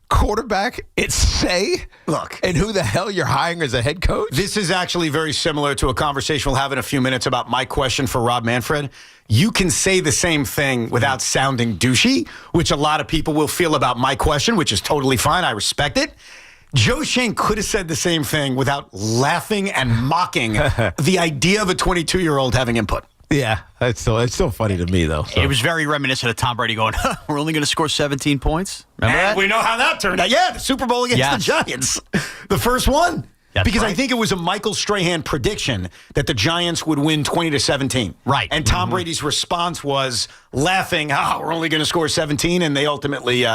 quarterback its say? Look. And who the hell you're hiring as a head coach? This is actually very similar to a conversation we'll have in a few minutes about my question for Rob Manfred. You can say the same thing without sounding douchey, which a lot of people will feel about my question, which is totally fine. I respect it. Joe Shane could have said the same thing without laughing and mocking the idea of a 22-year-old having input. Yeah, it's still funny to me, though. So. It was very reminiscent of Tom Brady going, we're only going to score 17 points. Remember that? We know how that turned out. Yeah, the Super Bowl against the Giants. The first one. Because I think it was a Michael Strahan prediction that the Giants would win 20-17. Right. And Tom Brady's response was laughing, we're only going to score 17, and they ultimately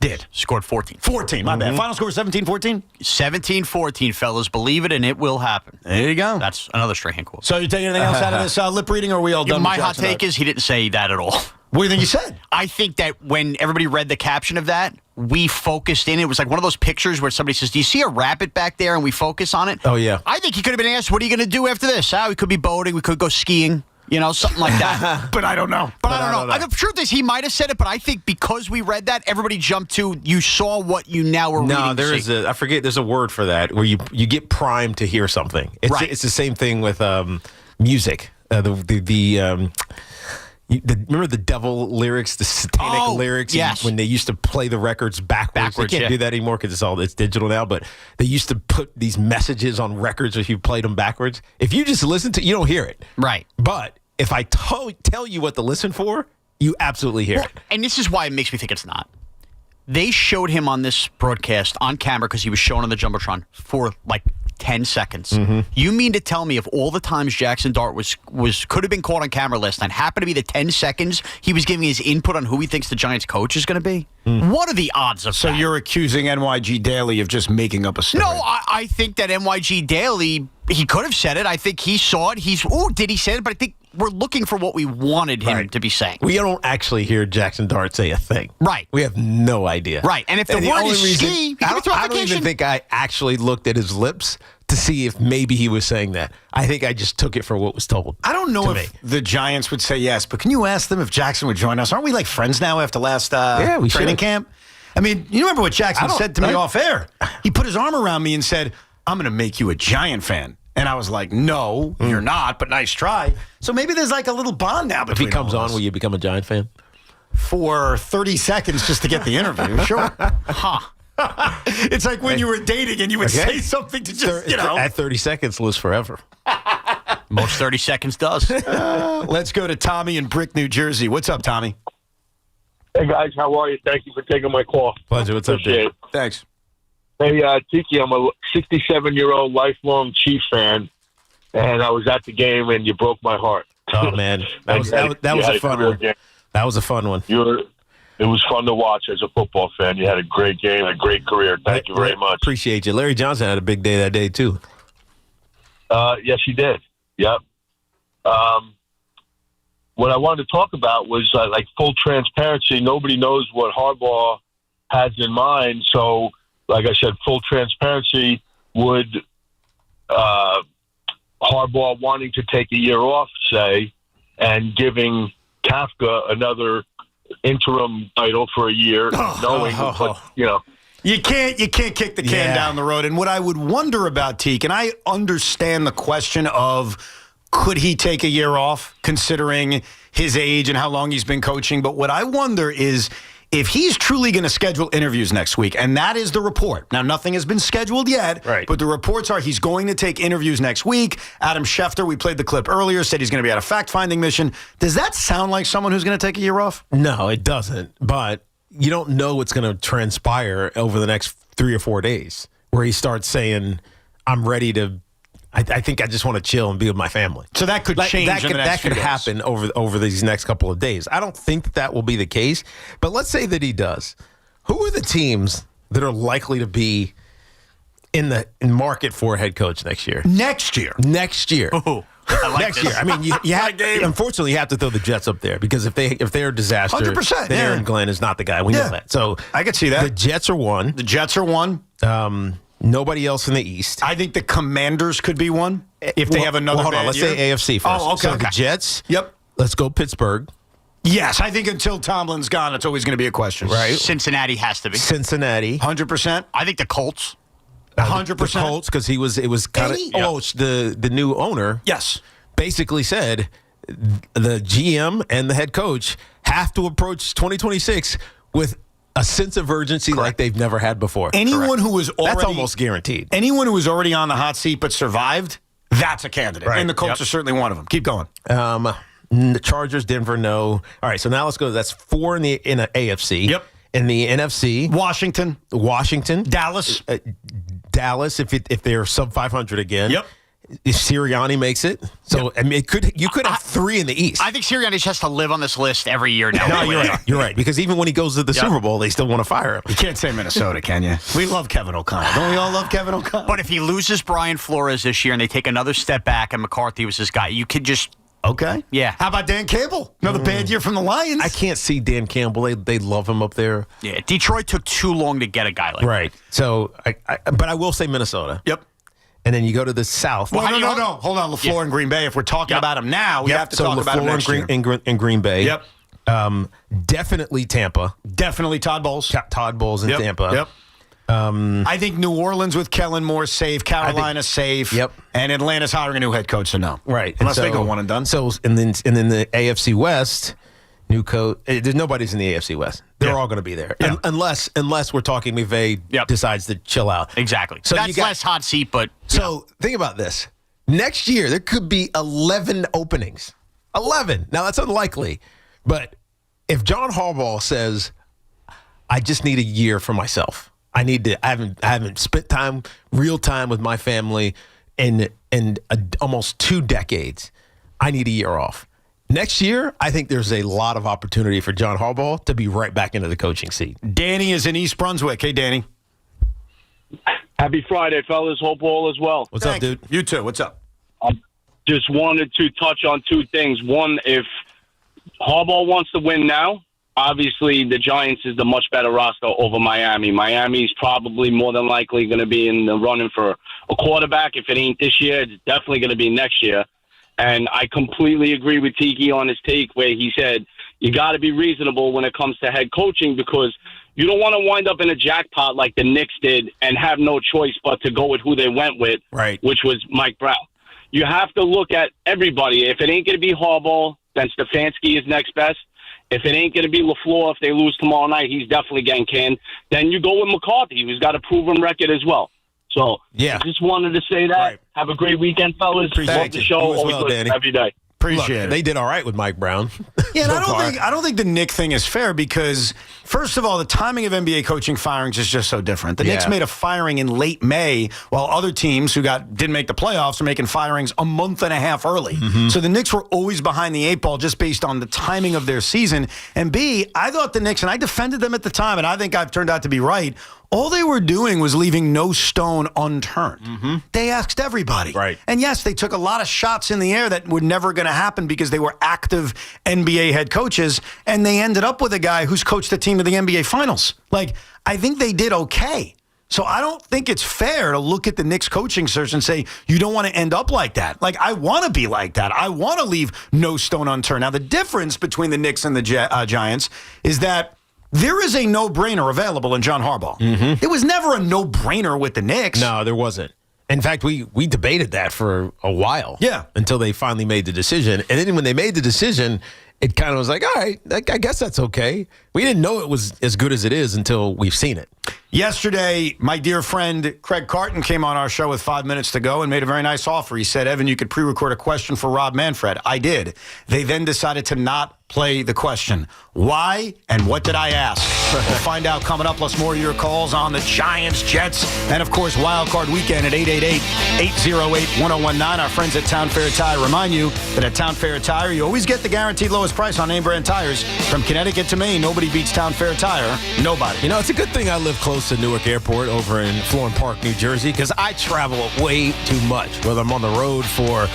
did. Scored 14. 14, my bad. Final score 17-14? 17-14, fellas. Believe it, and it will happen. There you go. That's another Strahan quote. So you take anything else out of this lip reading, or are we all done? My with hot Jackson take is he didn't say that at all. What do you think he said? I think that when everybody read the caption of that, we focused in. It was like one of those pictures where somebody says, do you see a rabbit back there? And we focus on it. Oh, yeah. I think he could have been asked, what are you going to do after this? We could be boating. We could go skiing. You know, something like that. But I don't know. But I don't know. The truth is, he might have said it, but I think because we read that, everybody jumped to, you saw what you now were reading. No, there is I forget, there's a word for that, where you get primed to hear something. It's the same thing with music. Remember the devil lyrics, the satanic lyrics? Yes. When they used to play the records backwards. They can't do that anymore because it's digital now, but they used to put these messages on records if you played them backwards. If you just listen to it, you don't hear it. Right. But if I tell you what to listen for, you absolutely hear it. And this is why it makes me think it's not. They showed him on this broadcast on camera because he was shown on the Jumbotron for like 10 seconds. Mm-hmm. You mean to tell me if all the times Jackson Dart could have been caught on camera last night happened to be the 10 seconds he was giving his input on who he thinks the Giants coach is going to be? What are the odds of that? So you're accusing NYG Daily of just making up a story? No, I think that NYG Daily, he could have said it. I think he saw it. Did he say it? But I think we're looking for what we wanted him to be saying. We don't actually hear Jackson Dart say a thing. Right. We have no idea. Right. And if the word is ski, I don't even think I actually looked at his lips to see if maybe he was saying that. I think I just took it for what was told. I don't know if the Giants would say yes, but can you ask them if Jackson would join us? Aren't we like friends now after last training camp? I mean, you remember what Jackson said to me off air? He put his arm around me and said, I'm going to make you a Giant fan. And I was like, no, you're not, but nice try. So maybe there's like a little bond now between If he comes on, will you become a Giant fan? For 30 seconds just to get the interview, sure. It's like when you were dating and you would say something to just, At 30 seconds lives forever. Most 30 seconds does. Let's go to Tommy in Brink, New Jersey. What's up, Tommy? Hey, guys. How are you? Thank you for taking my call. Pleasure. What's up, Dave? Thanks. Hey, Tiki, I'm a 67-year-old lifelong Chiefs fan, and I was at the game, and you broke my heart. Oh, man. That was a fun one. Game. That was a fun one. It was fun to watch as a football fan. You had a great game, a great career. Thank you very much. Appreciate you. Larry Johnson had a big day that day, too. Yes, he did. Yep. What I wanted to talk about was like full transparency. Nobody knows what Harbaugh has in mind. So, like I said, full transparency would Harbaugh wanting to take a year off, say, and giving Kafka another interim title for a year, knowing what, You can't kick the can down the road. And what I would wonder about Teak, and I understand the question of could he take a year off considering his age and how long he's been coaching, but what I wonder is if he's truly going to schedule interviews next week, and that is the report. Now, nothing has been scheduled yet, but the reports are he's going to take interviews next week. Adam Schefter, we played the clip earlier, said he's going to be on a fact-finding mission. Does that sound like someone who's going to take a year off? No, it doesn't. But you don't know what's going to transpire over the next 3 or 4 days where he starts saying, I'm ready to I think I just want to chill and be with my family. So that could change. That could happen over these next couple of days. I don't think that will be the case, but let's say that he does. Who are the teams that are likely to be in market for a head coach next year? Next year. Oh, next year. I mean, unfortunately, you have to throw the Jets up there because if they're a disaster, 100%, then Aaron Glenn is not the guy. We know that. So I could see that. The Jets are one. Nobody else in the East. I think the Commanders could be one if they have another. Hold on, let's say AFC first. Oh, okay. So the Jets. Yep. Let's go Pittsburgh. Yes, I think until Tomlin's gone, it's always going to be a question. Right. Cincinnati has to be. 100%. I think the Colts. 100%. The Colts, because it was kind of the new owner. Yes. Basically said the GM and the head coach have to approach 2026 with a sense of urgency like they've never had before. Anyone who was already... That's almost guaranteed. Anyone who was already on the hot seat but survived, that's a candidate. Right. And the Colts are certainly one of them. Keep going. The Chargers, Denver, no. All right, so now let's go. That's 4 in the AFC. Yep. In the NFC, Washington, Dallas, if they're sub 500 again. Yep. If Sirianni makes it, so I mean, you could have 3 in the East. I think Sirianni just has to live on this list every year now. No, you're right. You're right, because even when he goes to the Super Bowl, they still want to fire him. You can't say Minnesota, can you? We love Kevin O'Connell. Don't we all love Kevin O'Connell? But if he loses Brian Flores this year and they take another step back and McCarthy was his guy, you could just... Okay. Yeah. How about Dan Campbell? Another bad year from the Lions. I can't see Dan Campbell. They love him up there. Yeah. Detroit took too long to get a guy like that. Right. So, but I will say Minnesota. Yep. And then you go to the South. Well, no. Hold on. LaFleur and Green Bay. If we're talking about him now, we have to talk about him next year. in Green Bay. Yep. Definitely Tampa. Definitely Todd Bowles. Todd Bowles in Tampa. Yep. I think New Orleans with Kellen Moore safe, Carolina safe. Yep. And Atlanta's hiring a new head coach, so no. Right. Unless they go one and done. So and then the AFC West, new coach. There's nobody's in the AFC West. They're all going to be there, unless we're talking McVay decides to chill out. Exactly. So that's less hot seat, but so think about this. Next year there could be 11 openings. 11. Now that's unlikely, but if John Harbaugh says, "I just need a year for myself. I haven't spent real time with my family in almost 2 decades. I need a year off." Next year, I think there's a lot of opportunity for John Harbaugh to be right back into the coaching seat. Danny is in East Brunswick. Hey, Danny. Happy Friday, fellas. Hope all is well. What's up, dude? You too. What's up? Just wanted to touch on 2 things. One, if Harbaugh wants to win now, obviously the Giants is the much better roster over Miami. Miami's probably more than likely going to be in the running for a quarterback. If it ain't this year, it's definitely going to be next year. And I completely agree with Tiki on his take where he said you got to be reasonable when it comes to head coaching because you don't want to wind up in a jackpot like the Knicks did and have no choice but to go with who they went with, which was Mike Brown. You have to look at everybody. If it ain't going to be Harbaugh, then Stefanski is next best. If it ain't going to be LaFleur, if they lose tomorrow night, he's definitely getting canned. Then you go with McCarthy, who's got a proven record as well. So, I just wanted to say that. Right. Have a great weekend, fellas. Love the show. Always listen every day. Appreciate it. They did all right with Mike Brown. Yeah, and I don't think the Nick thing is fair because, first of all, the timing of NBA coaching firings is just so different. The Knicks made a firing in late May, while other teams who didn't make the playoffs are making firings a month and a half early. So the Knicks were always behind the 8 ball just based on the timing of their season. And B, I thought the Knicks, and I defended them at the time, and I think I've turned out to be right, all they were doing was leaving no stone unturned. They asked everybody. Right. And yes, they took a lot of shots in the air that were never going to happen because they were active NBA head coaches, and they ended up with a guy who's coached the team to the NBA Finals. Like, I think they did okay. So I don't think it's fair to look at the Knicks coaching search and say, you don't want to end up like that. Like, I want to be like that. I want to leave no stone unturned. Now, the difference between the Knicks and the Giants is that there is a no-brainer available in John Harbaugh. It was never a no-brainer with the Knicks. No, there wasn't. In fact, we debated that for a while. Yeah. Until they finally made the decision. And then when they made the decision, it kind of was like, all right, I guess that's okay. We didn't know it was as good as it is until we've seen it. Yesterday, my dear friend Craig Carton came on our show with 5 minutes to go and made a very nice offer. He said, Evan, you could pre-record a question for Rob Manfred. I did. They then decided to not play the question. Why and what did I ask? We'll find out coming up. Plus more of your calls on the Giants, Jets, and of course Wild Card Weekend at 888-808-1019. Our friends at Town Fair Tire remind you that at Town Fair Tire you always get the guaranteed lowest price on name brand tires. From Connecticut to Maine, nobody beats Town Fair Tire. Nobody. You know, it's a good thing I live close to Newark Airport over in Florham Park, New Jersey, because I travel way too much, whether I'm on the road for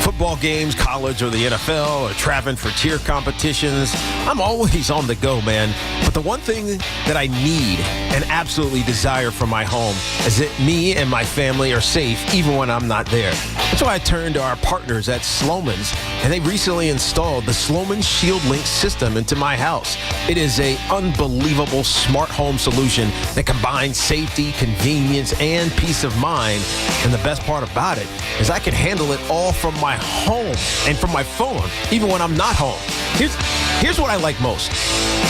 football games, college or the NFL, or traveling for cheer competitions. I'm always on the go, man. But the one thing that I need and absolutely desire from my home is that me and my family are safe even when I'm not there. That's why I turned to our partners at Sloman's, and they recently installed the Sloman Shield Link system into my house. It is a unbelievable smart home solution that combines safety, convenience, and peace of mind. And the best part about it is I can handle it all from my home and from my phone, even when I'm not home. Here's what I like most.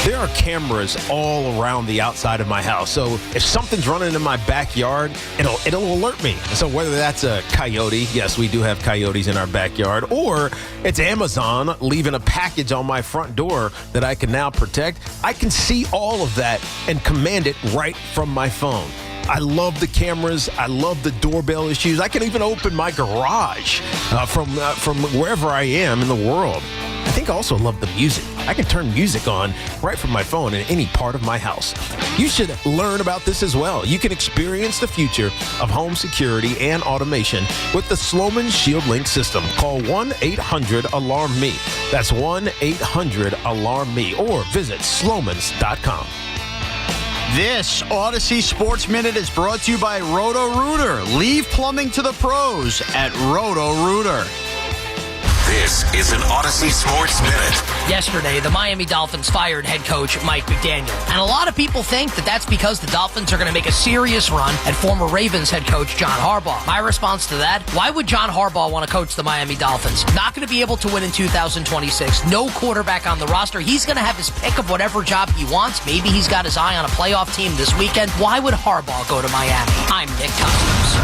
There are cameras all around the outside of my house. So if something's running in my backyard, it'll alert me. So whether that's a coyote, yes, we do have coyotes in our backyard, or it's Amazon leaving a package on my front door that I can now protect, I can see all of that and command it right from my phone. I love the cameras. I love the doorbell issues. I can even open my garage from wherever I am in the world. I think I also love the music. I can turn music on right from my phone in any part of my house. You should learn about this as well. You can experience the future of home security and automation with the Sloman Shield Link system. Call 1-800-ALARM-ME. That's 1-800-ALARM-ME or visit slomans.com. This Odyssey Sports Minute is brought to you by Roto-Rooter. Leave plumbing to the pros at Roto-Rooter. This is an Odyssey Sports Minute. Yesterday, the Miami Dolphins fired head coach Mike McDaniel. And a lot of people think that that's because the Dolphins are going to make a serious run at former Ravens head coach John Harbaugh. My response to that, why would John Harbaugh want to coach the Miami Dolphins? Not going to be able to win in 2026. No quarterback on the roster. He's going to have his pick of whatever job he wants. Maybe he's got his eye on a playoff team this weekend. Why would Harbaugh go to Miami? I'm Nick Costos.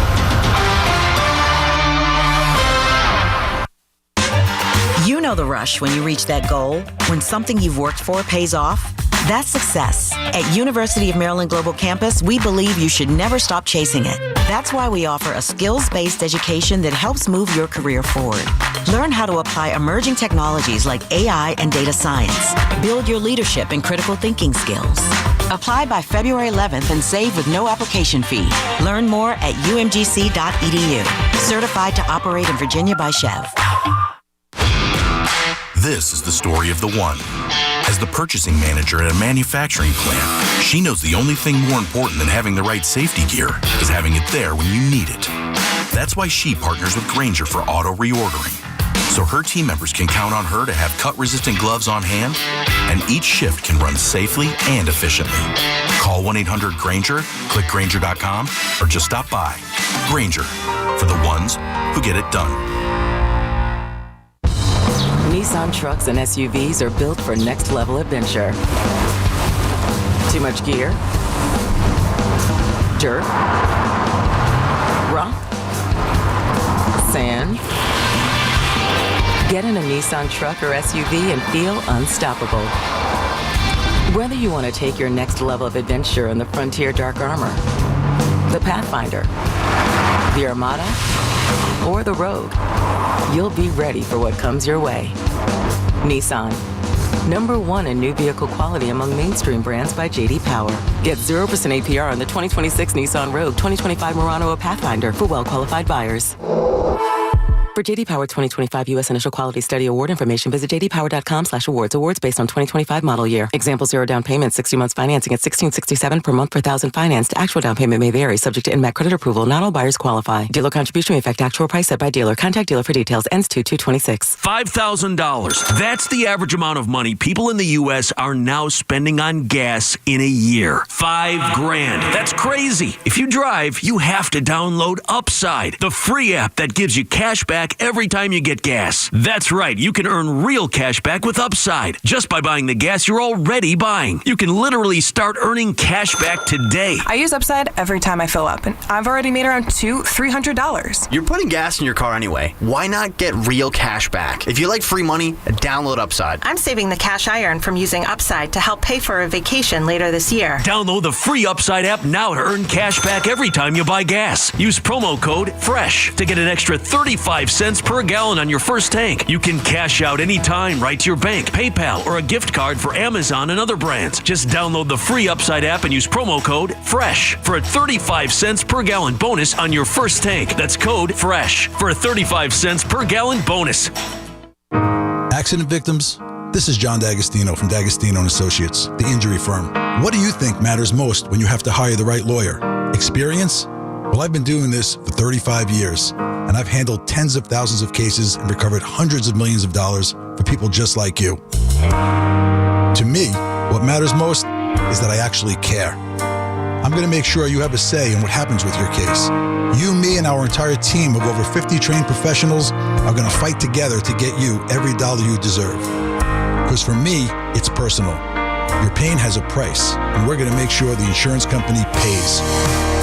You know the rush when you reach that goal, when something you've worked for pays off. That's success. At University of Maryland Global Campus, we believe you should never stop chasing it. That's why we offer a skills-based education that helps move your career forward. Learn how to apply emerging technologies like AI and data science. Build your leadership and critical thinking skills. Apply by February 11th and save with no application fee. Learn more at umgc.edu. Certified to operate in Virginia by Chev. This is the story of the one. As the purchasing manager at a manufacturing plant, she knows the only thing more important than having the right safety gear is having it there when you need it. That's why she partners with Grainger for auto reordering, so her team members can count on her to have cut-resistant gloves on hand, and each shift can run safely and efficiently. Call 1-800-GRAINGER, click Grainger.com, or just stop by. Grainger, for the ones who get it done. Nissan trucks and SUVs are built for next-level adventure. Too much gear? Dirt? Rock? Sand? Get in a Nissan truck or SUV and feel unstoppable. Whether you want to take your next level of adventure in the Frontier Dark Armor, the Pathfinder, the Armada, or the Rogue, you'll be ready for what comes your way. Nissan, #1 in new vehicle quality among mainstream brands by J.D. Power. Get 0% APR on the 2026 Nissan Rogue, 2025 Murano, or Pathfinder for well-qualified buyers. For J.D. Power 2025 U.S. Initial Quality Study Award information, visit jdpower.com/awards. Awards based on 2025 model year. Example, 0 down payment, 60 months financing at $1,667 per month per thousand financed. Actual down payment may vary, subject to INMAC credit approval. Not all buyers qualify. Dealer contribution may affect actual price set by dealer. Contact dealer for details. Ends 2/2/26. $5,000. That's the average amount of money people in the U.S. are now spending on gas in a year. $5,000. That's crazy. If you drive, you have to download Upside, the free app that gives you cash back every time you get gas. That's right. You can earn real cash back with Upside just by buying the gas you're already buying. You can literally start earning cash back today. I use Upside every time I fill up, and I've already made around $300. You're putting gas in your car anyway. Why not get real cash back? If you like free money, download Upside. I'm saving the cash I earn from using Upside to help pay for a vacation later this year. Download the free Upside app now to earn cash back every time you buy gas. Use promo code FRESH to get an extra 35 cents per gallon on your first tank. You can cash out anytime right to your bank, PayPal, or a gift card for Amazon and other brands. Just download the free Upside app and use promo code FRESH for a 35 cents per gallon bonus on your first tank. That's code FRESH for a 35 cents per gallon bonus. Accident victims, this is John D'Agostino from D'Agostino & Associates, the injury firm. What do you think matters most when you have to hire the right lawyer? Experience? Well, I've been doing this for 35 years, and I've handled tens of thousands of cases and recovered hundreds of millions of dollars for people just like you. To me, what matters most is that I actually care. I'm going to make sure you have a say in what happens with your case. You, me, and our entire team of over 50 trained professionals are going to fight together to get you every dollar you deserve. Because for me, it's personal. Your pain has a price, and we're going to make sure the insurance company pays.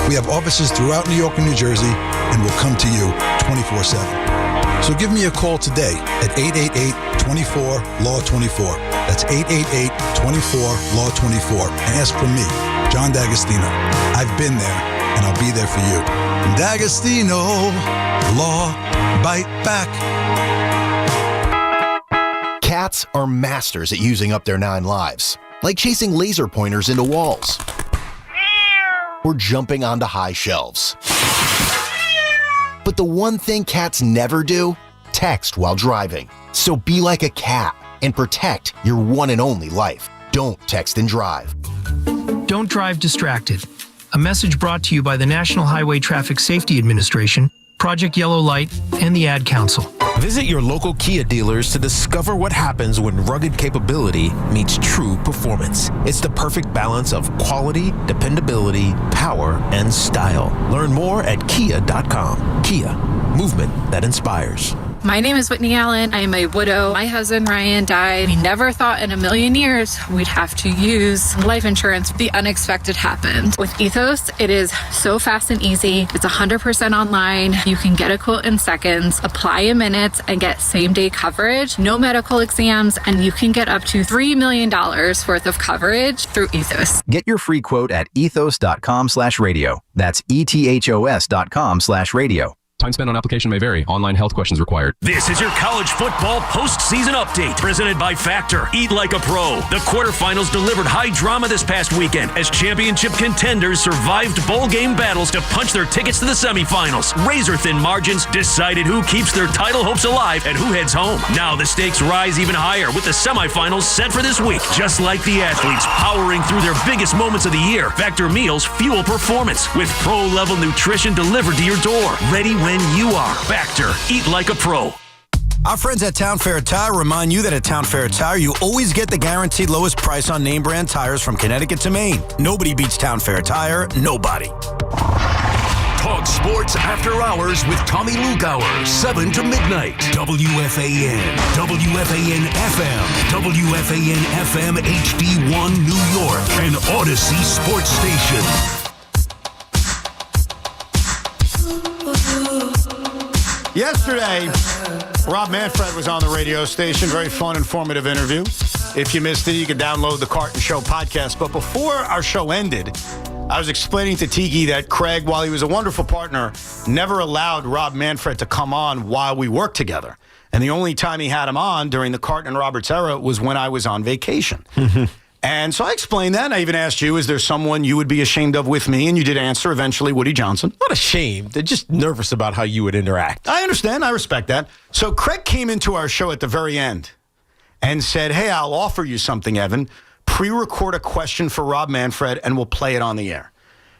We have offices throughout New York and New Jersey, and we'll come to you 24/7. So give me a call today at 888-24-LAW-24. That's 888-24-LAW-24. And ask for me, John D'Agostino. I've been there, and I'll be there for you. D'Agostino, Law, Bite Back. Cats are masters at using up their 9 lives, like chasing laser pointers into walls or jumping onto high shelves. But the one thing cats never do, text while driving. So be like a cat and protect your one and only life. Don't text and drive. Don't drive distracted. A message brought to you by the National Highway Traffic Safety Administration, Project Yellow Light, and the Ad Council. Visit your local Kia dealers to discover what happens when rugged capability meets true performance. It's the perfect balance of quality, dependability, power, and style. Learn more at kia.com. Kia, movement that inspires. My name is Whitney Allen. I am a widow. My husband, Ryan, died. We never thought in a million years we'd have to use life insurance. The unexpected happened. With Ethos, it is so fast and easy. It's 100% online. You can get a quote in seconds, apply in minutes, and get same-day coverage, no medical exams, and you can get up to $3 million worth of coverage through Ethos. Get your free quote at ethos.com/radio. That's ethos.com/radio. Time spent on application may vary. Online health questions required. This is your college football postseason update, presented by Factor. Eat like a pro. The quarterfinals delivered high drama this past weekend as championship contenders survived bowl game battles to punch their tickets to the semifinals. Razor-thin margins decided who keeps their title hopes alive and who heads home. Now the stakes rise even higher with the semifinals set for this week. Just like the athletes powering through their biggest moments of the year, Factor meals fuel performance with pro-level nutrition delivered to your door. Ready when you are. Factor. Eat like a pro. Our friends at Town Fair Tire remind you that at Town Fair Tire, you always get the guaranteed lowest price on name brand tires from Connecticut to Maine. Nobody beats Town Fair Tire. Nobody. Talk sports after hours with Tommy Lugauer, 7 to midnight. WFAN, WFAN FM, WFAN FM HD1 New York, and Odyssey Sports Station. Yesterday, Rob Manfred was on the radio station. Very fun, informative interview. If you missed it, you can download the Carton Show podcast. But before our show ended, I was explaining to Tiki that Craig, while he was a wonderful partner, never allowed Rob Manfred to come on while we worked together. And the only time he had him on during the Carton and Roberts era was when I was on vacation. And so I explained that. And I even asked you, is there someone you would be ashamed of with me? And you did answer eventually, Woody Johnson. Not ashamed. They're just nervous about how you would interact. I understand. I respect that. So Craig came into our show at the very end and said, hey, I'll offer you something, Evan. Pre-record a question for Rob Manfred and we'll play it on the air.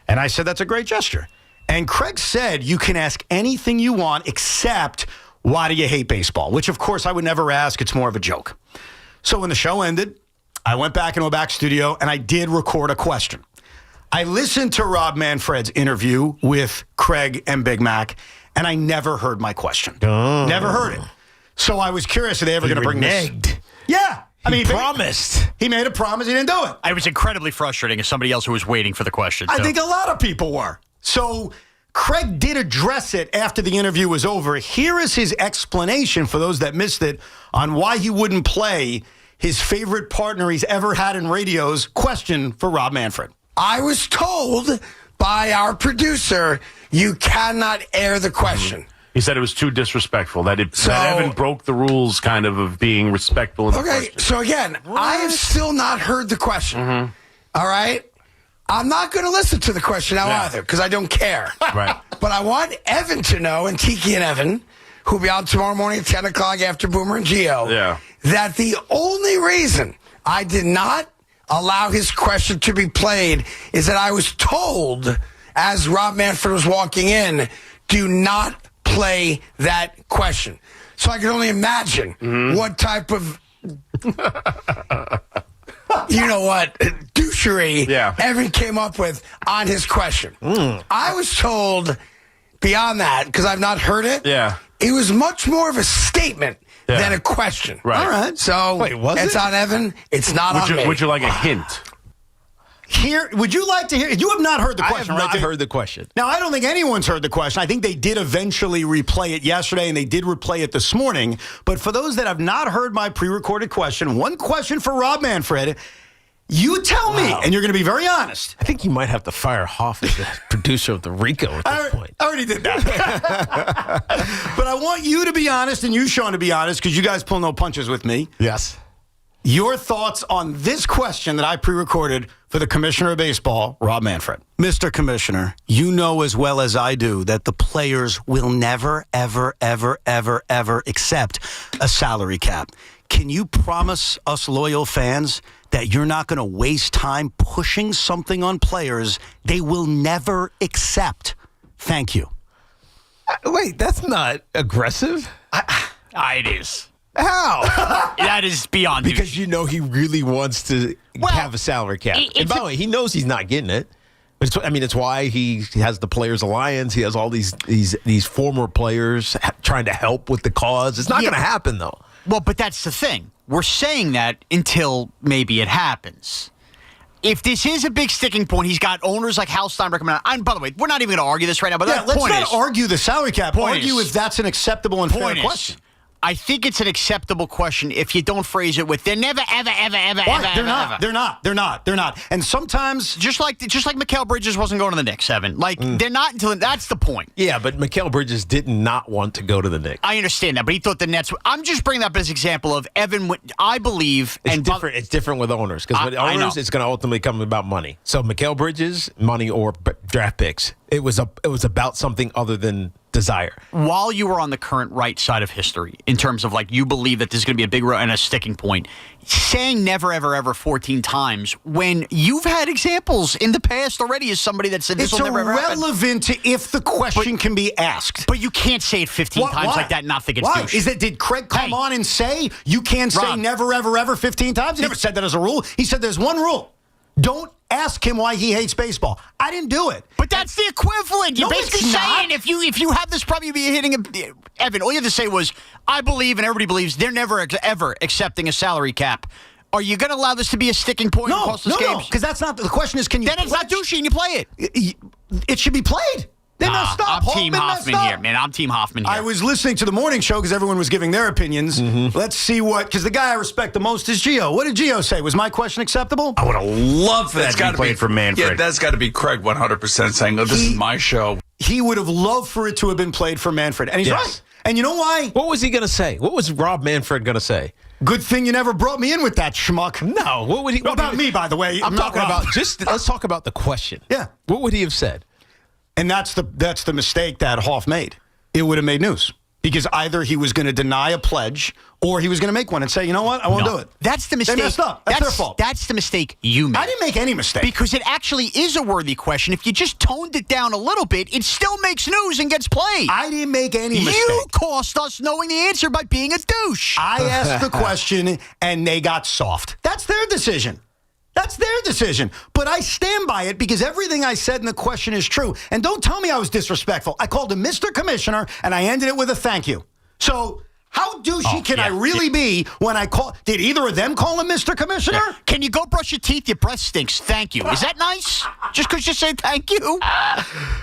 And I said, that's a great gesture. And Craig said, you can ask anything you want except, why do you hate baseball? Which, of course, I would never ask. It's more of a joke. So when the show ended, I went back into a back studio and I did record a question. I listened to Rob Manfred's interview with Craig and Big Mac, and I never heard my question. Oh. Never heard it. So I was curious, are they ever going to bring negged. this? Yeah. He promised. He made a promise. He didn't do it. I was incredibly frustrating as somebody else who was waiting for the question. I think a lot of people were. So Craig did address it after the interview was over. Here is his explanation for those that missed it on why he wouldn't play his favorite partner he's ever had in radio's question for Rob Manfred. I was told by our producer, you cannot air the question. He said it was too disrespectful, that Evan broke the rules kind of being respectful. In the question. So again, I have still not heard the question. All right? I'm not going to listen to the question now either because I don't care. Right. But I want Evan to know, and Tiki and Evan, who'll be on tomorrow morning at 10 o'clock after Boomer and Gio, that the only reason I did not allow his question to be played is that I was told, as Rob Manfred was walking in, do not play that question. So I can only imagine what type of, you know what, douche treachery Evan came up with on his question. I was told beyond that, because I've not heard it, it was much more of a statement than a question. Right. All right. So it's on Evan. It's not on me. Would you like a hint? Would you like to hear? You have not heard the question, I have right? not heard the question. Now, I don't think anyone's heard the question. I think they did eventually replay it yesterday, and they did replay it this morning. But for those that have not heard my pre-recorded question, one question for Rob Manfred. You tell me, and you're going to be very honest. I think you might have to fire Hoff as the producer of the Rico at this point. I already did that. But I want you to be honest, and you, Sean, to be honest, because you guys pull no punches with me. Yes. Your thoughts on this question that I pre-recorded for the Commissioner of Baseball, Rob Manfred. Mr. Commissioner, you know as well as I do that the players will never, ever, ever, ever, ever accept a salary cap. Can you promise us loyal fans that you're not going to waste time pushing something on players they will never accept? Thank you. Wait, that's not aggressive. It is. How? That is beyond because you know he really wants to have a salary cap. And by the way, he knows he's not getting it. But it's why he has the Players Alliance. He has all these former players trying to help with the cause. It's not going to happen, though. Well, but that's the thing. We're saying that until maybe it happens. If this is a big sticking point, he's got owners like Hal Steinbreck. By the way, we're not even going to argue this right now. But let's not argue the salary cap. Argue if that's an acceptable and fair question. I think it's an acceptable question if you don't phrase it with "they're never, ever, ever, ever, ever." They're not. And sometimes, just like Mikal Bridges wasn't going to the Knicks, Evan. They're not until that's the point. Yeah, but Mikal Bridges did not want to go to the Knicks. I understand that, but he thought the Nets. I'm just bringing that up as an example of Evan. I believe it's different with owners because with owners, it's going to ultimately come about money. So Mikal Bridges, money or draft picks. It was about something other than desire. While you were on the current right side of history, in terms of you believe that this is going to be a big and a sticking point, saying never, ever, ever 14 times when you've had examples in the past already as somebody that said this will never, ever happen. It's irrelevant to if the question can be asked. But you can't say it 15 times like that and not think it's douche. Did Craig come on and say you can't say never, ever, ever 15 times? He never said that as a rule. He said there's one rule. Don't ask him why he hates baseball. I didn't do it. But that's the equivalent. You're basically saying if you have this problem, you'd be hitting Evan. All you had to say was, I believe and everybody believes they're never ever accepting a salary cap. Are you going to allow this to be a sticking point in costless games? No, because that's not the question. Is can you? Then it's not douchey and you play it. It should be played. They messed up. I'm Team Hoffman here, man. I'm Team Hoffman here. I was listening to the morning show because everyone was giving their opinions. Let's see because the guy I respect the most is Gio. What did Gio say? Was my question acceptable? I would have loved for that to be played for Manfred. Yeah, that's got to be Craig 100% saying, this is my show. He would have loved for it to have been played for Manfred. And he's right. And you know why? What was he going to say? What was Rob Manfred going to say? Good thing you never brought me in with that schmuck. No. What would he? About me, by the way. I'm talking about let's talk about the question. Yeah. What would he have said? And that's the mistake that Hoff made. It would have made news. Because either he was going to deny a pledge or he was going to make one and say, you know what, I won't do it. That's the mistake. They messed up. That's their fault. That's the mistake you made. I didn't make any mistake. Because it actually is a worthy question. If you just toned it down a little bit, it still makes news and gets played. I didn't make any mistake. You cost us knowing the answer by being a douche. I asked the question and they got soft. That's their decision. That's their decision. But I stand by it because everything I said in the question is true. And don't tell me I was disrespectful. I called him Mr. Commissioner, and I ended it with a thank you. So how douchey can I really be when I call? Did either of them call him Mr. Commissioner? Yeah. Can you go brush your teeth? Your breath stinks. Thank you. Is that nice? Just because you say thank you?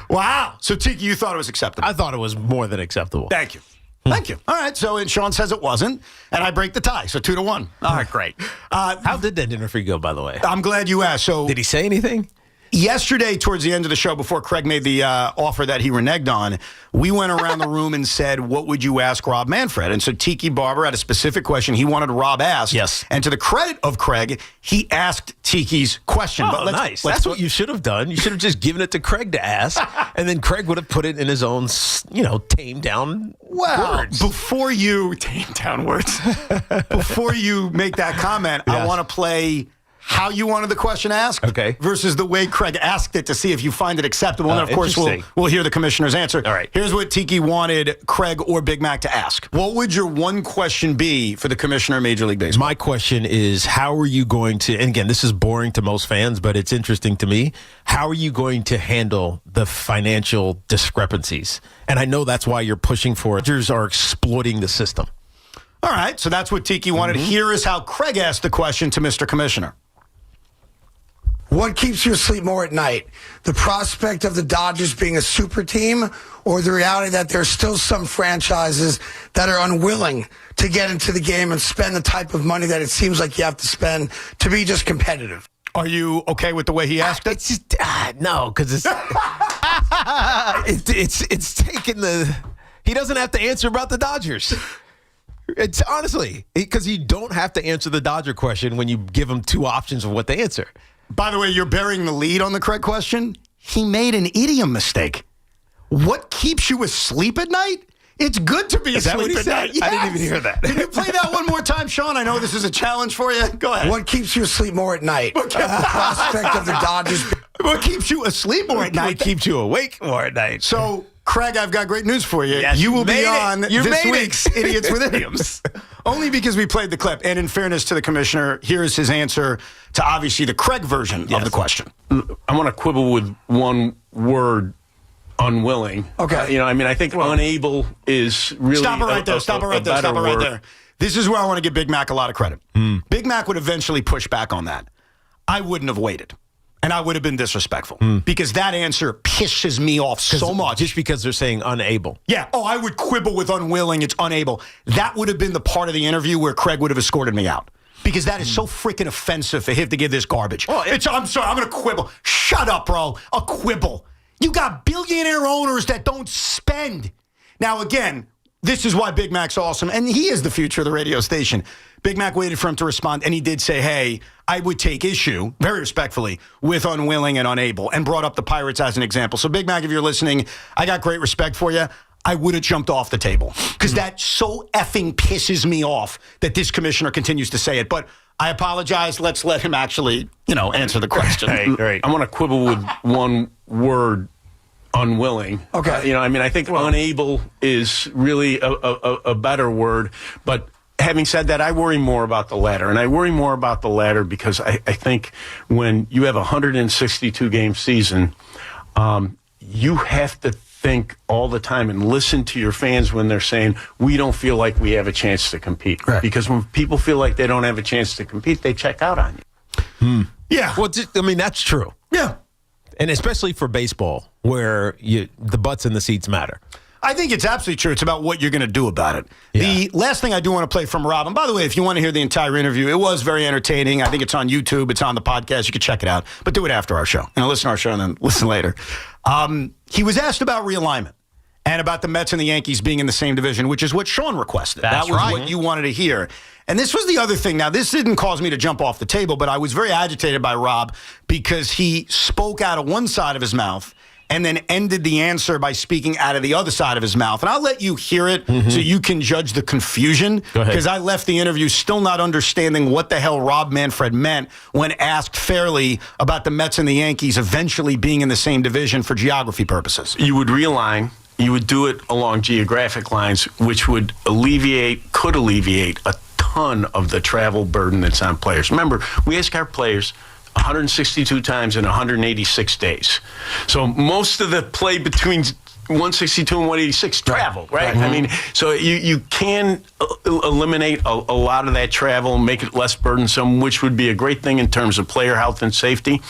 Wow. So, Tiki, you thought it was acceptable? I thought it was more than acceptable. Thank you. Thank you. All right. So, and Sean says it wasn't, and I break the tie. So 2-1. All right, great. How did that dinner for you go, by the way? I'm glad you asked. So, did he say anything? Yesterday, towards the end of the show, before Craig made the offer that he reneged on, we went around the room and said, what would you ask Rob Manfred? And so Tiki Barber had a specific question he wanted Rob asked. Yes. And to the credit of Craig, he asked Tiki's question. Oh, nice. That's what you should have done. You should have just given it to Craig to ask, and then Craig would have put it in his own, tamed down words. Before you make that comment, I want to play how you wanted the question asked versus the way Craig asked it to see if you find it acceptable. And then, of course, we'll hear the commissioner's answer. All right. Here's what Tiki wanted Craig or Big Mac to ask. What would your one question be for the commissioner of Major League Baseball? My question is, how are you going to, and again, this is boring to most fans, but it's interesting to me, how are you going to handle the financial discrepancies? And I know that's why you're pushing for it. Managers are exploiting the system. All right, so that's what Tiki wanted. Here is how Craig asked the question to Mr. Commissioner. What keeps you asleep more at night? The prospect of the Dodgers being a super team, or the reality that there's still some franchises that are unwilling to get into the game and spend the type of money that it seems like you have to spend to be just competitive? Are you okay with the way he asked it? It's just, no, because it's, it's taking the, he doesn't have to answer about the Dodgers. It's honestly, because you don't have to answer the Dodger question when you give him two options of what to answer. By the way, you're burying the lead on the correct question. He made an idiom mistake. What keeps you asleep at night? It's good to be asleep at night. Yes. I didn't even hear that. Can you play that one more time, Sean? I know this is a challenge for you. Go ahead. What keeps you asleep more at night? The prospect of the Dodgers. What keeps you asleep more at night? What keeps you awake more at night? So, Craig, I've got great news for you. Yes, you will be on this week's Idiots with Idioms. Only because we played the clip. And in fairness to the commissioner, here is his answer to obviously the Craig version of the question. I want to quibble with one word, unwilling. Okay. I think unable is really Stop it right there. Stop it right there. Stop it right there. This is where I want to give Big Mac a lot of credit. Big Mac would eventually push back on that. I wouldn't have waited. And I would have been disrespectful because that answer pisses me off so much. Just because they're saying unable. Yeah. Oh, I would quibble with unwilling. It's unable. That would have been the part of the interview where Craig would have escorted me out because that is so freaking offensive for him to give this garbage. I'm sorry. I'm going to quibble. Shut up, bro. A quibble. You got billionaire owners that don't spend. Now, again, this is why Big Mac's awesome, and he is the future of the radio station. Big Mac waited for him to respond, and he did say, hey, I would take issue, very respectfully, with unwilling and unable, and brought up the Pirates as an example. So, Big Mac, if you're listening, I got great respect for you. I would have jumped off the table because that so effing pisses me off that this commissioner continues to say it. But I apologize. Let's let him actually, answer the question. Great. I want to quibble with one word, unwilling. Okay. I think unable is really a better word. But having said that, I worry more about the latter. And I worry more about the latter because I think when you have a 162-game season, you have to think all the time and listen to your fans when they're saying, we don't feel like we have a chance to compete. Right. Because when people feel like they don't have a chance to compete, they check out on you. Yeah. Well, that's true. Yeah. And especially for baseball, where the butts in the seats matter. I think it's absolutely true. It's about what you're going to do about it. Yeah. The last thing I do want to play from Rob, and by the way, if you want to hear the entire interview, it was very entertaining. I think it's on YouTube. It's on the podcast. You can check it out. But do it after our show. Listen to our show and then listen later. He was asked about realignment and about the Mets and the Yankees being in the same division, which is what Sean requested. That's that was right. what you wanted to hear. And this was the other thing. Now, this didn't cause me to jump off the table, but I was very agitated by Rob because he spoke out of one side of his mouth and then ended the answer by speaking out of the other side of his mouth. And I'll let you hear it so you can judge the confusion. Because I left the interview still not understanding what the hell Rob Manfred meant when asked fairly about the Mets and the Yankees eventually being in the same division for geography purposes. You would realign. You would do it along geographic lines, which could alleviate a ton of the travel burden that's on players. Remember, we ask our players 162 times in 186 days. So most of the play between 162 and 186 travel, right? I mean, so you can eliminate a lot of that travel and make it less burdensome, which would be a great thing in terms of player health and safety.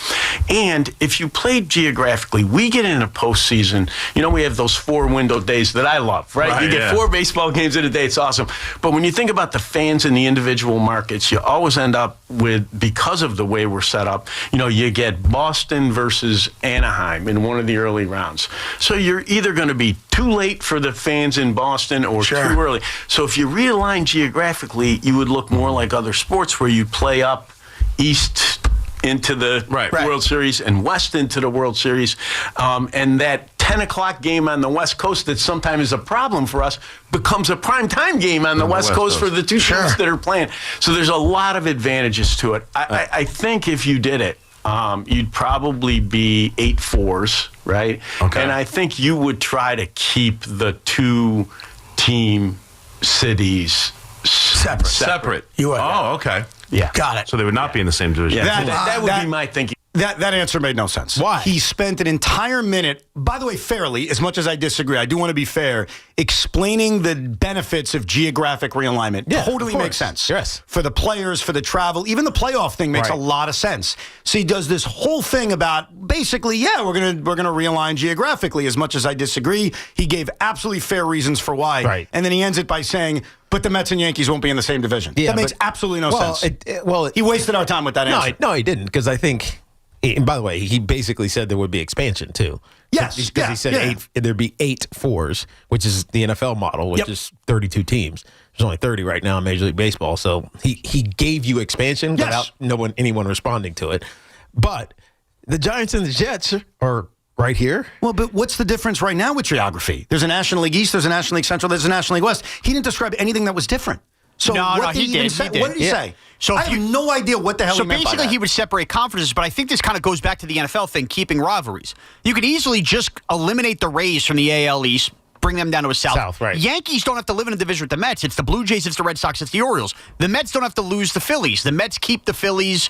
And if you played geographically, we get in a postseason, we have those 4 window days that I love, right? You get 4 baseball games in a day. It's awesome. But when you think about the fans in the individual markets, you always end up with, because of the way we're set up, you get Boston versus Anaheim in one of the early rounds. So you're either going to be too late for the fans in Boston or too early. So if you realign geographically, you would look more like other sports where you play up east into the World Series and west into the World Series. And that 10 o'clock game on the West Coast that sometimes is a problem for us becomes a primetime game on the West Coast for the two teams that are playing. So there's a lot of advantages to it. I think if you did it, you'd probably be 8-4s, right? Okay. And I think you would try to keep the two team cities separate. You would. Oh, okay. Yeah. Got it. So they would not be in the same division. Yeah. That would be my thinking. That answer made no sense. Why? He spent an entire minute, by the way, fairly, as much as I disagree, I do want to be fair, explaining the benefits of geographic realignment. Yeah, totally makes sense. Yes. For the players, for the travel, even the playoff thing makes a lot of sense. So he does this whole thing about basically, we're gonna realign geographically. As much as I disagree, he gave absolutely fair reasons for why. Right. And then he ends it by saying, but the Mets and Yankees won't be in the same division. Yeah, that makes absolutely no sense. He wasted our time with that answer. No, he didn't, because I think. And by the way, he basically said there would be expansion too. Yes, because he said there'd be 8-4s, which is the NFL model, which is 32 teams. There's only 30 right now in Major League Baseball, so he gave you expansion without anyone responding to it. But the Giants and the Jets are right here. Well, but what's the difference right now with geography? There's a National League East, there's a National League Central, there's a National League West. He didn't describe anything that was different. So he did. What did he say? So I have no idea what the hell he meant by that. So basically, he would separate conferences, but I think this kind of goes back to the NFL thing, keeping rivalries. You could easily just eliminate the Rays from the AL East, bring them down to a South. Right. Yankees don't have to live in a division with the Mets. It's the Blue Jays, it's the Red Sox, it's the Orioles. The Mets don't have to lose the Phillies. The Mets keep the Phillies,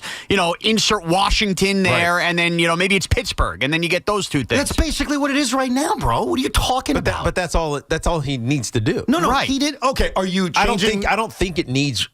insert Washington there, and then, maybe it's Pittsburgh, and then you get those two things. That's basically what it is right now, bro. What are you talking about? But that's all he needs to do. No, he did. Okay, are you changing? I don't think it needs.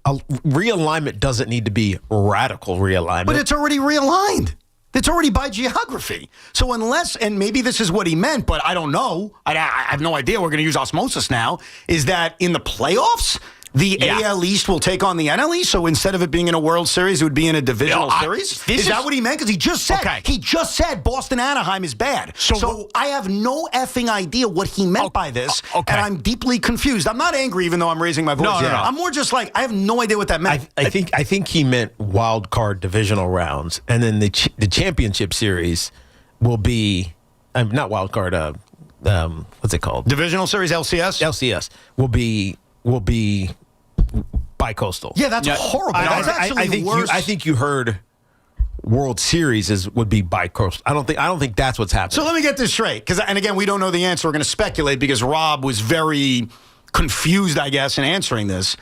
Realignment doesn't need to be radical realignment. But it's already realigned. It's already by geography. So unless, and maybe this is what he meant, but I don't know. I have no idea. We're going to use osmosis now. Is that in the playoffs, the AL East will take on the NL East? So instead of it being in a World Series, it would be in a divisional series? Is that what he meant? Because he just said Boston Anaheim is bad. So I have no effing idea what he meant by this, and I'm deeply confused. I'm not angry, even though I'm raising my voice. No. I'm more just like, I have no idea what that meant. I think he meant wild card divisional rounds, and then the championship series will be not wild card. What's it called? Divisional series, LCS. LCS will be bi-coastal. Yeah, that's horrible. That's actually worse. I think you heard World Series would be bi-coastal. I don't think that's what's happening. So let me get this straight, and again, we don't know the answer. We're going to speculate because Rob was very confused, I guess, in answering this.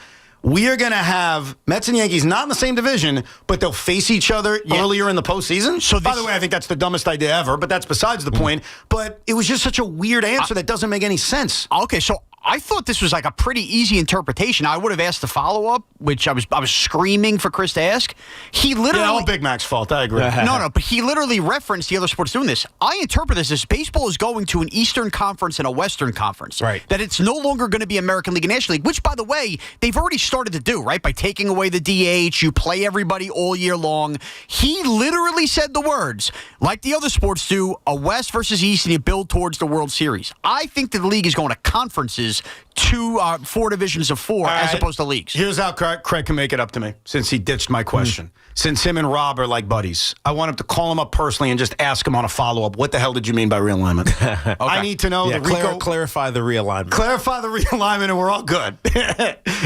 We are going to have Mets and Yankees not in the same division, but they'll face each other earlier in the postseason. So by the way, I think that's the dumbest idea ever, but that's besides the point. But it was just such a weird answer that doesn't make any sense. Okay, so I thought this was like a pretty easy interpretation. I would have asked the follow-up, which I was screaming for Chris to ask. He literally... all Big Mac's fault. I agree. No, but he literally referenced the other sports doing this. I interpret this as baseball is going to an Eastern Conference and a Western Conference. Right. That it's no longer going to be American League and National League, which, by the way, they've already started to do, right? By taking away the DH, you play everybody all year long. He literally said the words, like the other sports do, a West versus East, and you build towards the World Series. I think that the league is going to conferences, 4 divisions of 4 as opposed to leagues. Here's how Craig can make it up to me, since he ditched my question. Since him and Rob are like buddies, I want him to call him up personally and just ask him on a follow-up, what the hell did you mean by realignment? I need to know. Clarify the realignment. Clarify the realignment, and we're all good.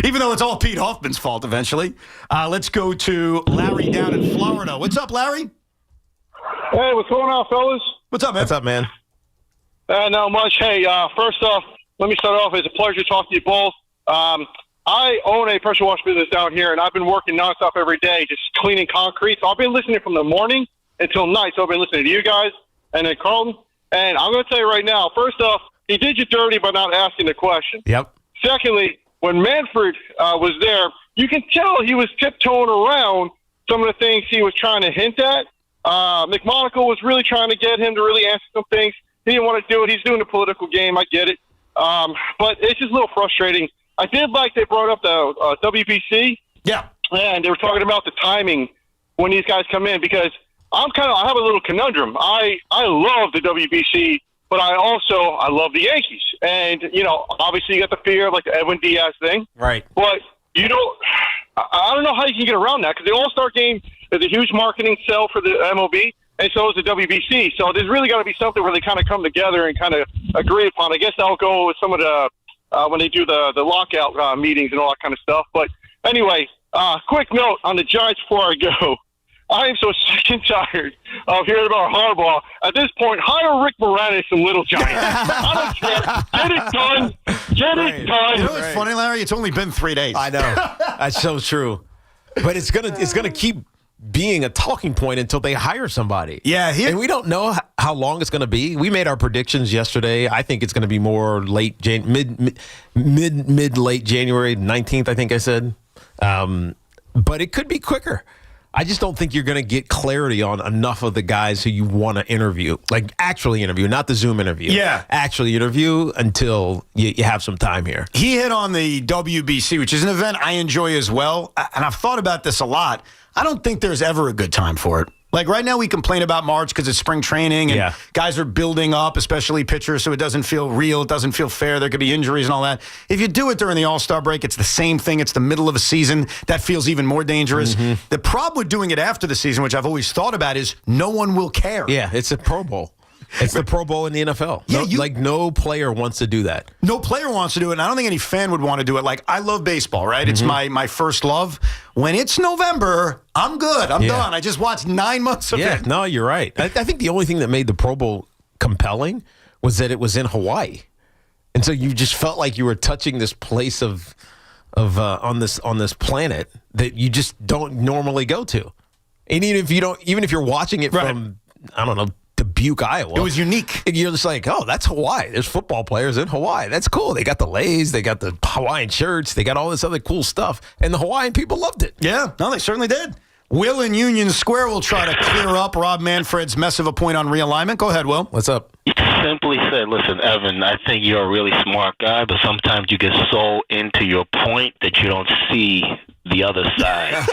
Even though it's all Pete Hoffman's fault eventually. Let's go to Larry down in Florida. What's up, Larry? Hey, what's going on, fellas? What's up, man? What's up, man? Not much. Hey, first off, let me start off. It's a pleasure to talk to you both. I own a pressure wash business down here, and I've been working nonstop every day, just cleaning concrete. So I've been listening from the morning until night. So I've been listening to you guys and then Carlton. And I'm going to tell you right now, first off, he did you dirty by not asking the question. Yep. Secondly, when Manfred was there, you can tell he was tiptoeing around some of the things he was trying to hint at. McMonagle was really trying to get him to really answer some things. He didn't want to do it. He's doing a political game. I get it. But it's just a little frustrating. I did like they brought up the WBC. Yeah. And they were talking about the timing when these guys come in, because I have a little conundrum. I love the WBC, but I love the Yankees. And, obviously you got the fear of like the Edwin Diaz thing. Right. But I don't know how you can get around that, because the All-Star game is a huge marketing sell for the MLB. and so is the WBC. So there's really got to be something where they kind of come together and kind of agree upon. I guess that'll go with some of the when they do the lockout meetings and all that kind of stuff. But anyway, quick note on the Giants before I go. I am so sick and tired of hearing about Harbaugh. At this point, hire Rick Moranis and Little Giants. I don't care. Get it done. Get it done. You know what's funny, Larry? It's only been 3 days. I know. That's so true. But it's gonna keep being a talking point until they hire somebody. Yeah, and we don't know how long it's going to be. We made our predictions yesterday. I think it's going to be more late mid late January 19th. I think I said, but it could be quicker. I just don't think you're going to get clarity on enough of the guys who you want to interview, like actually interview, not the Zoom interview. Yeah. Actually interview until you have some time here. He hit on the WBC, which is an event I enjoy as well. And I've thought about this a lot. I don't think there's ever a good time for it. Like right now we complain about March because it's spring training and guys are building up, especially pitchers, so it doesn't feel real. It doesn't feel fair. There could be injuries and all that. If you do it during the All-Star break, it's the same thing. It's the middle of a season. That feels even more dangerous. Mm-hmm. The problem with doing it after the season, which I've always thought about, is no one will care. Yeah, it's a Pro Bowl. It's the Pro Bowl in the NFL. Yeah, no player wants to do that. No player wants to do it, and I don't think any fan would want to do it. Like, I love baseball, right? It's my first love. When it's November, I'm good. I'm done. I just watched 9 months of it. No, you're right. I think the only thing that made the Pro Bowl compelling was that it was in Hawaii. And so you just felt like you were touching this place of on this planet that you just don't normally go to. And even if you're watching it from, I don't know, Dubuque, Iowa. It was unique. You're just like, oh, that's Hawaii. There's football players in Hawaii. That's cool. They got the Lays. They got the Hawaiian shirts. They got all this other cool stuff. And the Hawaiian people loved it. Yeah. No, they certainly did. Will in Union Square will try to clear up Rob Manfred's mess of a point on realignment. Go ahead, Will. What's up? Simply said, listen, Evan, I think you're a really smart guy, but sometimes you get so into your point that you don't see the other side.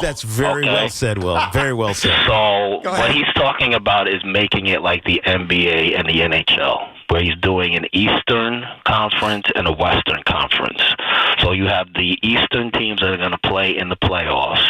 That's very well said, Will. Very well said. So what he's talking about is making it like the NBA and the NHL, where he's doing an Eastern Conference and a Western Conference. So you have the Eastern teams that are going to play in the playoffs,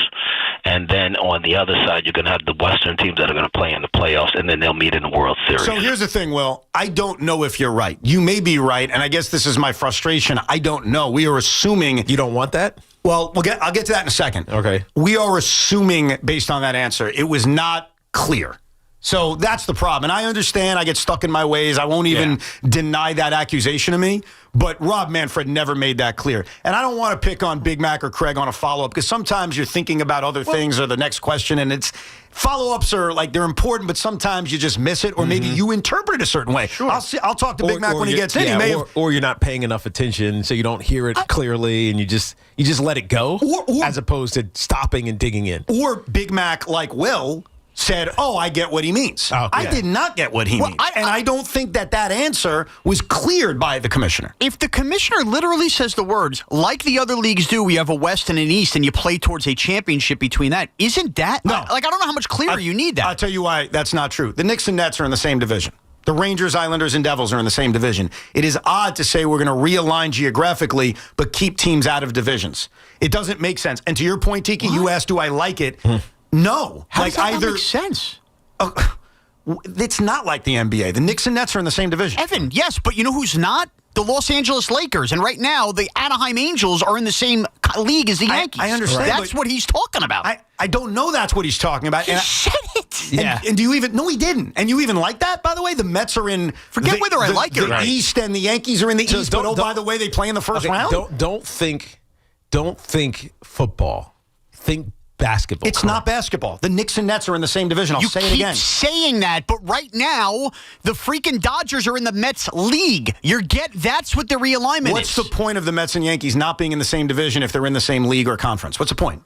and then on the other side, you're going to have the Western teams that are going to play in the playoffs, and then they'll meet in the World Series. So here's the thing, Will. I don't know if you're right. You may be right, and I guess this is my frustration. I don't know. We are assuming... You don't want that? Well, I'll get to that in a second. Okay. We are assuming, based on that answer, it was not clear. So that's the problem. And I understand I get stuck in my ways. I won't even deny that accusation of me. But Rob Manfred never made that clear. And I don't want to pick on Big Mac or Craig on a follow-up because sometimes you're thinking about other things or the next question, and it's follow-ups are like they're important, but sometimes you just miss it, or maybe you interpret it a certain way. Sure. I'll talk to Big Mac when he gets in. Or you're not paying enough attention, so you don't hear it clearly, and you just let it go, as opposed to stopping and digging in. Or Big Mac, like Will, said, oh, I get what he means. I did not get what he means. I don't think that answer was cleared by the commissioner. If the commissioner literally says the words, like the other leagues do, we have a West and an East, and you play towards a championship between that, isn't that? No. I don't know how much clearer you need that. I'll tell you why that's not true. The Knicks and Nets are in the same division. The Rangers, Islanders, and Devils are in the same division. It is odd to say we're going to realign geographically, but keep teams out of divisions. It doesn't make sense. And to your point, Tiki, you asked, do I like it? No. How does that not make sense? It's not like the NBA. The Knicks and Nets are in the same division. Evan, yes, but you know who's not? The Los Angeles Lakers. And right now, the Anaheim Angels are in the same league as the Yankees. I understand. That's what he's talking about. I don't know that's what he's talking about. He said it. Yeah. And do you even... No, he didn't. And you even like that, by the way? The Mets are in... Forget whether I like it. The East and the Yankees are in the East. But, by the way, they play in the first round? Don't think football. Think basketball. It's not basketball. The Knicks and Nets are in the same division. I'll say it again. You keep saying that, but right now, the freaking Dodgers are in the Mets league. That's what the realignment is. What's the point of the Mets and Yankees not being in the same division if they're in the same league or conference? What's the point?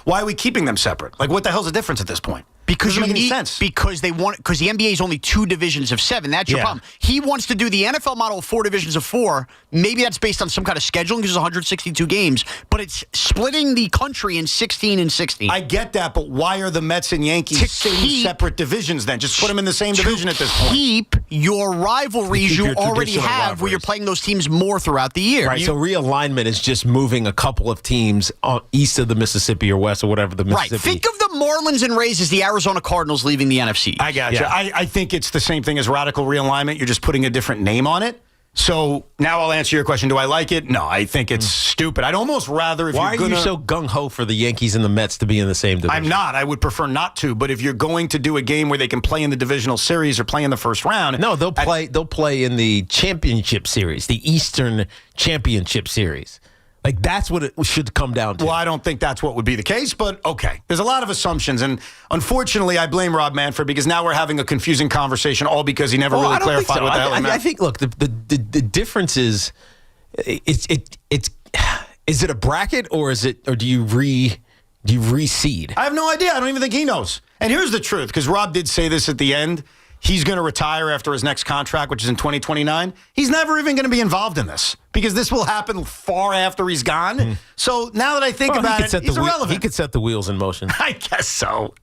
Why are we keeping them separate? Like, what the hell's the difference at this point? Because doesn't make any sense. Because the NBA is only 2 divisions of 7. That's your problem. He wants to do the NFL model of 4 divisions of 4. Maybe that's based on some kind of scheduling because it's 162 games, but it's splitting the country in 16 and 16. I get that, but why are the Mets and Yankees separate divisions then? Just put them in the same division at this point. Keep your rivalries keep you your already traditional have where you're rivalries. playing those teams more throughout the year. Right, so realignment is just moving a couple of teams east of the Mississippi or west or whatever the Mississippi. Right, think of the Marlins and Rays as the Arizona Cardinals leaving the NFC. I got you. I think it's the same thing as radical realignment. You're just putting a different name on it. So now I'll answer your question. Do I like it? No, I think it's stupid. I'd almost rather if Why you're are you so gung-ho for the Yankees and the Mets to be in the same division? I'm not. I would prefer not to. But if you're going to do a game where they can play in the divisional series or play in the first round. No, they'll play in the championship series, the Eastern Championship Series. Like, that's what it should come down to. Well, I don't think that's what would be the case, but okay. There's a lot of assumptions, and unfortunately, I blame Rob Manfred because now we're having a confusing conversation, all because he never really clarified what the hell he meant. I think, look, the difference is, is it a bracket or do you reseed? I have no idea. I don't even think he knows. And here's the truth, because Rob did say this at the end. He's going to retire after his next contract, which is in 2029. He's never even going to be involved in this because this will happen far after he's gone. So now that I think about it, he's irrelevant. He could set the wheels in motion. I guess so.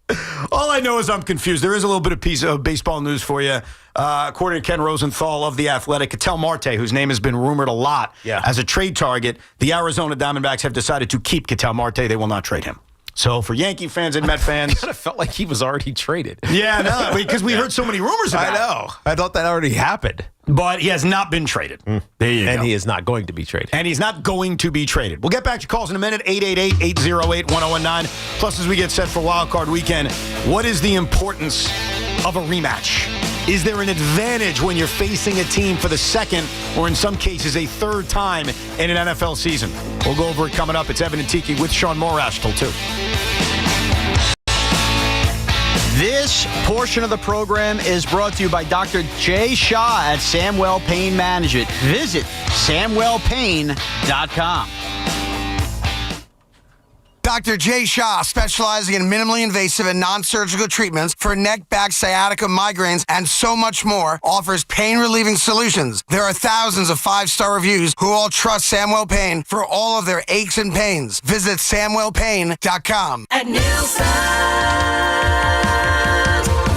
All I know is I'm confused. There is a little bit of piece of baseball news for you. According to Ken Rosenthal of The Athletic, Ketel Marte, whose name has been rumored a lot as a trade target, the Arizona Diamondbacks have decided to keep Ketel Marte. They will not trade him. So for Yankee fans and Met fans, it kind of felt like he was already traded. Yeah, no, because we heard so many rumors about it. I know. I thought that already happened. But he has not been traded. There you go. And he is not going to be traded. And he's not going to be traded. We'll get back to your calls in a minute, 888-808-1019. Plus, as we get set for Wild Card Weekend, what is the importance of a rematch? Is there an advantage when you're facing a team for the second or in some cases a third time in an NFL season? We'll go over it coming up. It's Evan and Tiki with Sean Morash till 2. This portion of the program is brought to you by Dr. Jay Shaw at Samwell Pain Management. Visit SamwellPain.com. Dr. Jay Shaw, specializing in minimally invasive and non-surgical treatments for neck, back, sciatica, migraines, and so much more, offers pain-relieving solutions. There are thousands of 5-star reviews who all trust Samwell Pain for all of their aches and pains. Visit SamwellPain.com. At Nielsen,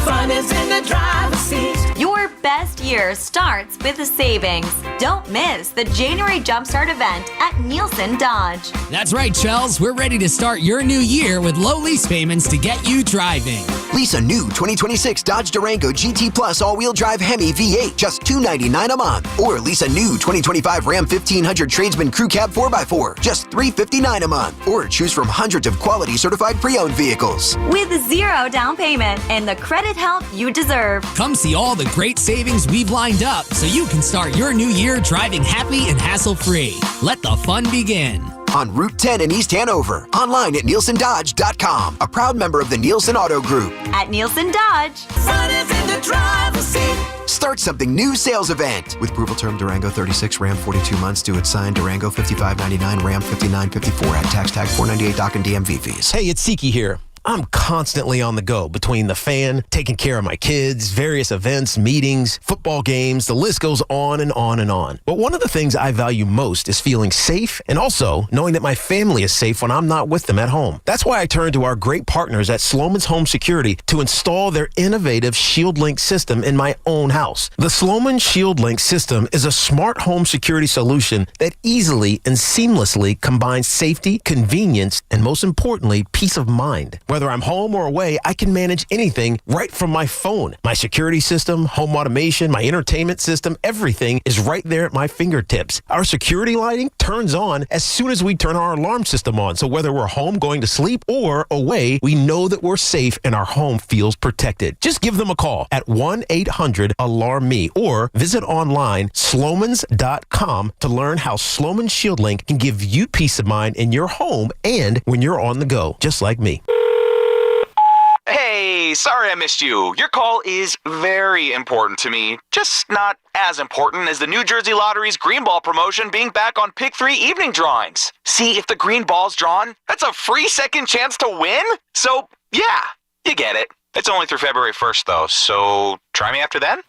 fun is in the driver's seat. Your best year starts with a savings. Don't miss the January Jumpstart event at Nielsen Dodge. That's right, Chels. We're ready to start your new year with low lease payments to get you driving. Lease a new 2026 Dodge Durango GT Plus all-wheel drive Hemi V8, just $299 a month. Or lease a new 2025 Ram 1500 Tradesman Crew Cab 4x4, just $359 a month. Or choose from hundreds of quality certified pre-owned vehicles. With zero down payment and the credit help you deserve. Come see all the great savings we've lined up so you can start your new year driving happy and hassle-free. Let the fun begin. On Route 10 in East Hanover. Online at NielsenDodge.com. A proud member of the Nielsen Auto Group. At Nielsen Dodge. Fun is in the driver's seat. Start something new sales event. With approval term Durango 36, Ram 42 months due at sign, Durango 55.99, Ram 59.54 at tax tag 498 doc and DMV fees. Hey, it's Tiki here. I'm constantly on the go between the fan, taking care of my kids, various events, meetings, football games. The list goes on and on and on. But one of the things I value most is feeling safe and also knowing that my family is safe when I'm not with them at home. That's why I turn to our great partners at Sloman's Home Security to install their innovative ShieldLink system in my own house. The Sloman ShieldLink system is a smart home security solution that easily and seamlessly combines safety, convenience, and most importantly, peace of mind. Whether I'm home or away, I can manage anything right from my phone. My security system, home automation, my entertainment system, everything is right there at my fingertips. Our security lighting turns on as soon as we turn our alarm system on. So whether we're home going to sleep or away, we know that we're safe and our home feels protected. Just give them a call at 1-800-ALARM-ME or visit online slomans.com to learn how Sloman ShieldLink can give you peace of mind in your home and when you're on the go, just like me. Hey, sorry I missed you. Your call is very important to me. Just not as important as the New Jersey Lottery's Green Ball promotion being back on Pick 3 evening drawings. See, if the green ball's drawn, that's a free second chance to win? So, yeah, you get it. It's only through February 1st, though, so try me after then.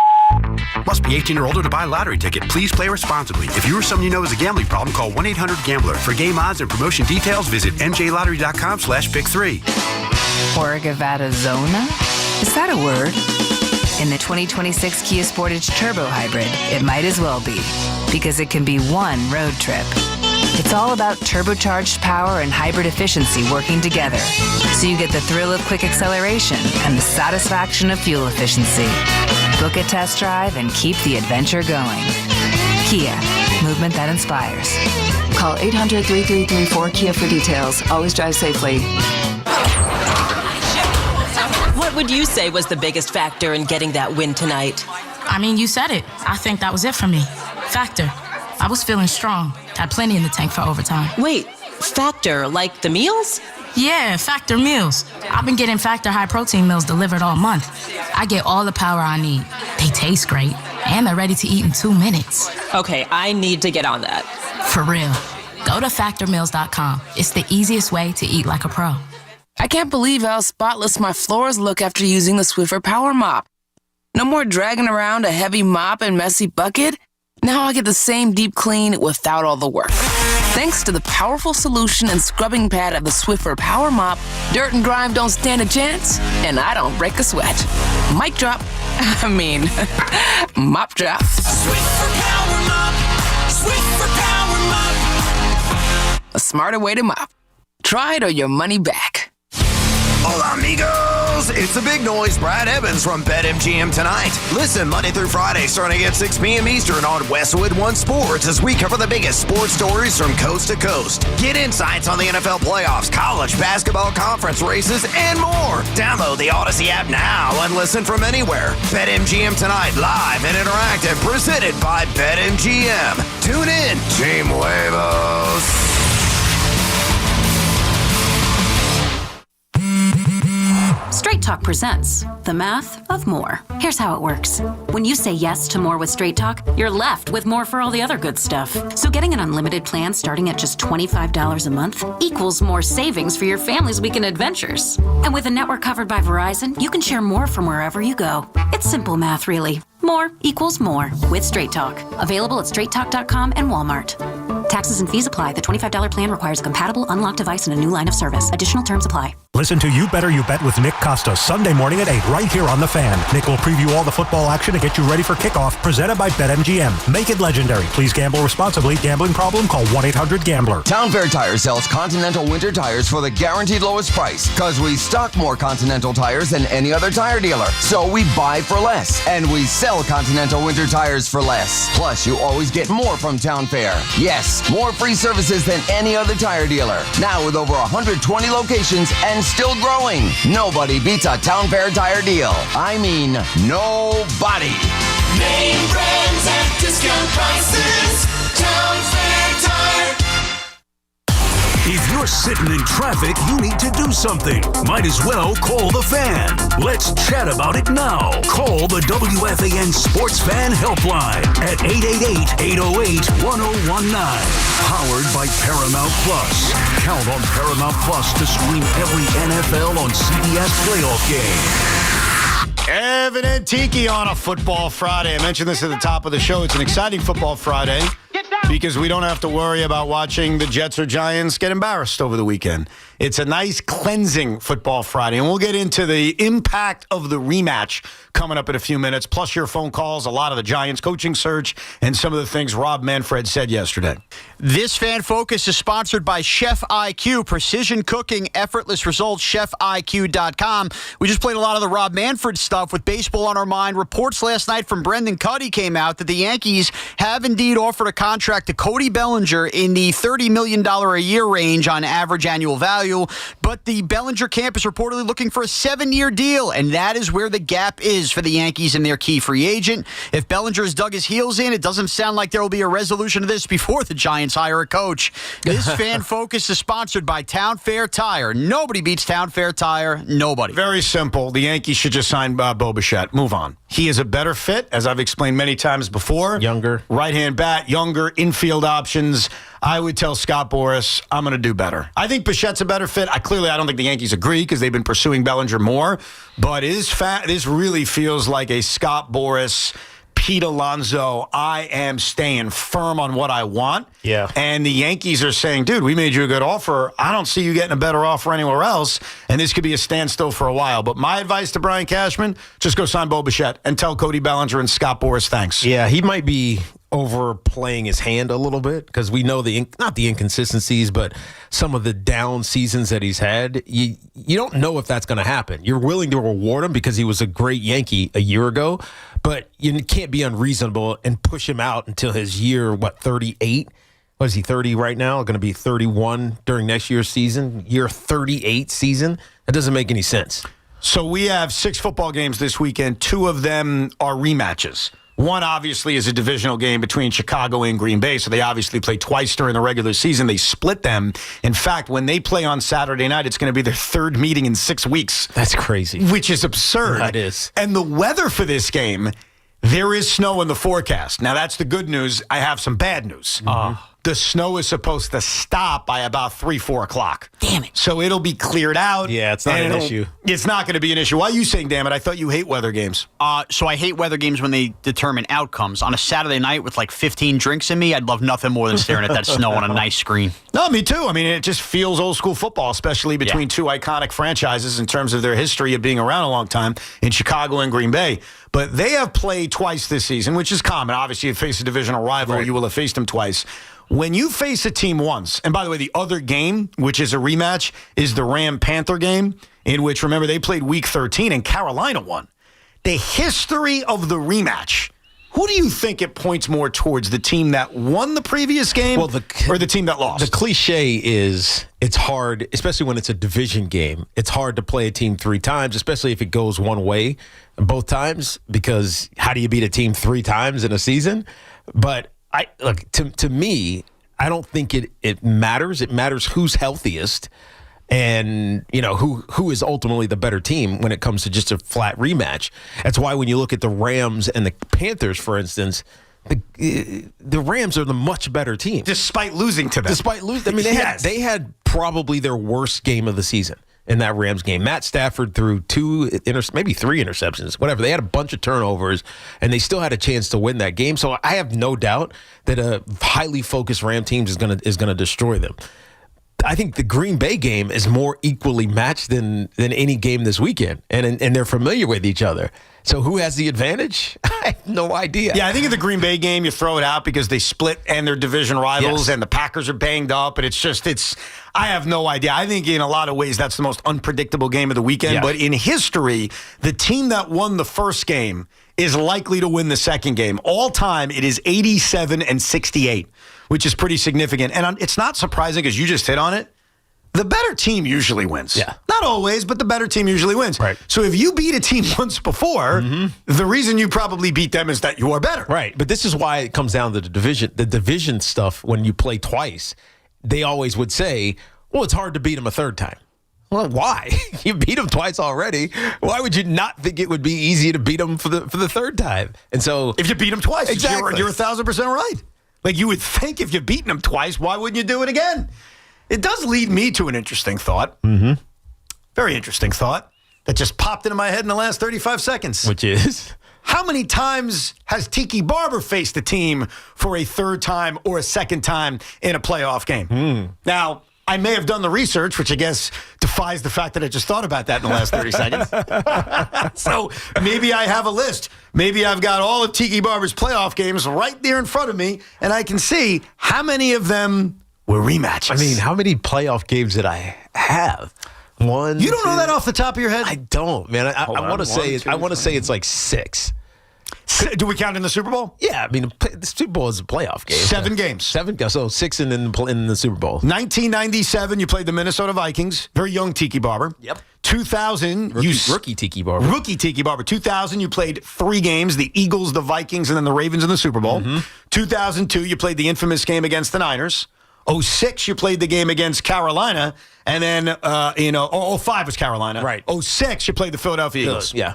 Must be 18 or older to buy a lottery ticket. Please play responsibly. If you or someone you know has a gambling problem, call 1-800-GAMBLER. For game odds and promotion details, visit njlottery.com/pick3. Orgavatazona? Is that a word? In the 2026 Kia Sportage Turbo Hybrid, it might as well be, because it can be one road trip. It's all about turbocharged power and hybrid efficiency working together, so you get the thrill of quick acceleration and the satisfaction of fuel efficiency. Book a test drive and keep the adventure going. Kia, movement that inspires. Call 800-3334-KIA for details. Always drive safely. What would you say was the biggest factor in getting that win tonight? I mean, you said it. I think that was it for me. Factor. I was feeling strong. Had plenty in the tank for overtime. Wait, Factor, like the meals? Yeah, Factor meals. I've been getting Factor high protein meals delivered all month. I get all the power I need. They taste great, and they're ready to eat in 2 minutes. Okay, I need to get on that. For real. Go to factormeals.com. It's the easiest way to eat like a pro. I can't believe how spotless my floors look after using the Swiffer Power Mop. No more dragging around a heavy mop and messy bucket. Now I get the same deep clean without all the work. Thanks to the powerful solution and scrubbing pad of the Swiffer Power Mop, dirt and grime don't stand a chance, and I don't break a sweat. Mic drop. Mop drop. Swiffer Power Mop. Swiffer Power Mop. A smarter way to mop. Try it or your money back. Hola, amigos! It's the big noise, Brad Evans from BetMGM tonight. Listen Monday through Friday starting at 6 p.m. Eastern on Westwood One Sports as we cover the biggest sports stories from coast to coast. Get insights on the NFL playoffs, college basketball conference races, and more. Download the Odyssey app now and listen from anywhere. BetMGM tonight, live and interactive, presented by BetMGM. Tune in, Team Huevos. Straight Talk presents The Math of More. Here's how it works. When you say yes to more with Straight Talk, you're left with more for all the other good stuff. So getting an unlimited plan starting at just $25 a month equals more savings for your family's weekend adventures. And with a network covered by Verizon, you can share more from wherever you go. It's simple math, really. More equals more with Straight Talk. Available at straighttalk.com and Walmart. Taxes and fees apply. The $25 plan requires a compatible unlocked device and a new line of service. Additional terms apply. Listen to You Better You Bet with Nick Costa Sunday morning at 8 right here on The Fan. Nick will preview all the football action and get you ready for kickoff, presented by BetMGM. Make it legendary. Please gamble responsibly. Gambling problem? Call 1-800-GAMBLER. Town Fair Tire sells Continental winter tires for the guaranteed lowest price because we stock more Continental tires than any other tire dealer. So we buy for less and we sell Continental winter tires for less. Plus, you always get more from Town Fair. Yes, more free services than any other tire dealer. Now with over 120 locations and still growing. Nobody beats a Town Fair tire deal. I mean, nobody. Name brands at discount prices. Town Fair Tire. If you're sitting in traffic, you need to do something. Might as well call the Fan. Let's chat about it now. Call the WFAN Sports Fan Helpline at 888-808-1019. Powered by Paramount Plus. Count on Paramount Plus to stream every NFL on CBS playoff game. Evan and Tiki on a football Friday. I mentioned this at the top of the show. It's an exciting football Friday because we don't have to worry about watching the Jets or Giants get embarrassed over the weekend. It's a nice cleansing football Friday, and we'll get into the impact of the rematch coming up in a few minutes, plus your phone calls, a lot of the Giants coaching search, and some of the things Rob Manfred said yesterday. This Fan Focus is sponsored by Chef IQ, precision cooking, effortless results, chefiq.com. We just played a lot of the Rob Manfred stuff with baseball on our mind. Reports last night from Brendan Cuddy came out that the Yankees have indeed offered a contract to Cody Bellinger in the $30 million a year range on average annual value. But the Bellinger camp is reportedly looking for a 7-year deal, and that is where the gap is for the Yankees and their key free agent. If Bellinger has dug his heels in, it doesn't sound like there will be a resolution to this before the Giants hire a coach. This Fan Focus is sponsored by Town Fair Tire. Nobody beats Town Fair Tire. Nobody. Very simple. The Yankees should just sign Bo Bichette. Move on. He is a better fit, as I've explained many times before. Younger. Right-hand bat, younger, infield options. I would tell Scott Boras, I'm going to do better. I think Bichette's a better fit. I don't think the Yankees agree because they've been pursuing Bellinger more. But this really feels like a Scott Boras Pete Alonso, I am staying firm on what I want. Yeah. And the Yankees are saying, dude, we made you a good offer. I don't see you getting a better offer anywhere else. And this could be a standstill for a while. But my advice to Brian Cashman, just go sign Bo Bichette and tell Cody Bellinger and Scott Boras thanks. Yeah, he might be overplaying his hand a little bit because we know not the inconsistencies, but some of the down seasons that he's had. You don't know if that's going to happen. You're willing to reward him because he was a great Yankee a year ago, but you can't be unreasonable and push him out until his year, 38? What is he, 30 right now? Going to be 31 during next year's season, year 38 season? That doesn't make any sense. So we have 6 football games this weekend. 2 of them are rematches. One, obviously, is a divisional game between Chicago and Green Bay, so they obviously play twice during the regular season. They split them. In fact, when they play on Saturday night, it's going to be their 3rd meeting in 6 weeks. That's crazy. Which is absurd. That is. And the weather for this game, there is snow in the forecast. Now, that's the good news. I have some bad news. The snow is supposed to stop by about 3-4 o'clock. Damn it. So it'll be cleared out. Yeah, it's not an issue. It's not going to be an issue. Why are you saying, damn it? I thought you hate weather games. So I hate weather games when they determine outcomes. On a Saturday night with like 15 drinks in me, I'd love nothing more than staring at that snow on a nice screen. No, me too. I mean, it just feels old school football, especially between 2 iconic franchises in terms of their history of being around a long time in Chicago and Green Bay. But they have played twice this season, which is common. Obviously, you face a divisional rival, right. You will have faced them twice. When you face a team once, and by the way, the other game, which is a rematch, is the Ram-Panther game, in which, remember, they played Week 13 and Carolina won. The history of the rematch, who do you think it points more towards, the team that won the previous game or the team that lost? The cliche is it's hard, especially when it's a division game. It's hard to play a team 3 times, especially if it goes one way both times, because how do you beat a team 3 times in a season? But to me, I don't think it matters. It matters who's healthiest and, who is ultimately the better team when it comes to just a flat rematch. That's why when you look at the Rams and the Panthers, for instance, the Rams are the much better team. Despite losing to them. I mean, they had probably their worst game of the season in that Rams game. Matt Stafford threw maybe 3 interceptions, whatever. They had a bunch of turnovers, and they still had a chance to win that game. So I have no doubt that a highly focused Ram team is gonna destroy them. I think the Green Bay game is more equally matched than any game this weekend, and they're familiar with each other. So who has the advantage? I have no idea. Yeah, I think in the Green Bay game, you throw it out because they split and they're division rivals, and the Packers are banged up, and I have no idea. I think in a lot of ways that's the most unpredictable game of the weekend. Yeah. But in history, the team that won the first game is likely to win the second game. All time, it is 87-68, which is pretty significant. And it's not surprising because you just hit on it. The better team usually wins. Yeah. Not always, but the better team usually wins. Right. So if you beat a team once before, the reason you probably beat them is that you are better. Right. But this is why it comes down to the division stuff. When you play twice, they always would say, well, it's hard to beat them a third time. Well, why? You beat them twice already. Why would you not think it would be easy to beat them for the third time? And so if you beat them twice, exactly. You're 1,000% right. Like you would think if you've beaten them twice, why wouldn't you do it again? It does lead me to an interesting thought. Mm-hmm. Very interesting thought that just popped into my head in the last 35 seconds. Which is? How many times has Tiki Barber faced a team for a third time or a second time in a playoff game? Now, I may have done the research, which I guess defies the fact that I just thought about that in the last 30 seconds. So maybe I have a list. Maybe I've got all of Tiki Barber's playoff games right there in front of me, and I can see how many of them were rematches. I mean, how many playoff games did I have? One. You don't know that off the top of your head? I don't, man. I want to say it's like 6. Do we count in the Super Bowl? Yeah, I mean, the Super Bowl is a playoff game. 7 games. 7 games. So 6 in the Super Bowl. 1997, you played the Minnesota Vikings. Very young Tiki Barber. Yep. 2000, rookie Tiki Barber. Rookie Tiki Barber. 2000, you played 3 games, the Eagles, the Vikings, and then the Ravens in the Super Bowl. 2002, you played the infamous game against the Niners. 2006, you played the game against Carolina. And then, 2005 was Carolina. Right. 2006, you played the Philadelphia Eagles. Yeah.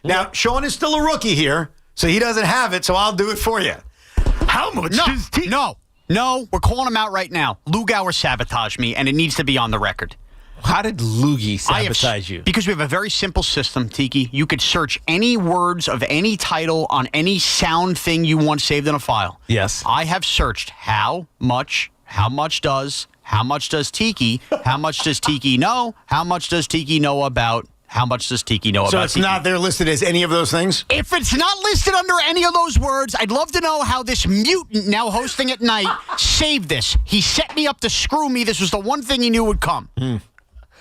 Now, Sean is still a rookie here, so he doesn't have it, so I'll do it for you. How much does Tiki... No, we're calling him out right now. Lugauer sabotaged me, and it needs to be on the record. How did Loogie sabotage you? Because we have a very simple system, Tiki. You could search any words of any title on any sound thing you want saved in a file. Yes. I have searched how much does Tiki, how much does Tiki know, how much does Tiki know about, how much does Tiki know about So it's Tiki? not there listed as any of those things? If it's not listed under any of those words, I'd love to know how this mutant now hosting at night saved this. He set me up to screw me. This was the one thing he knew would come.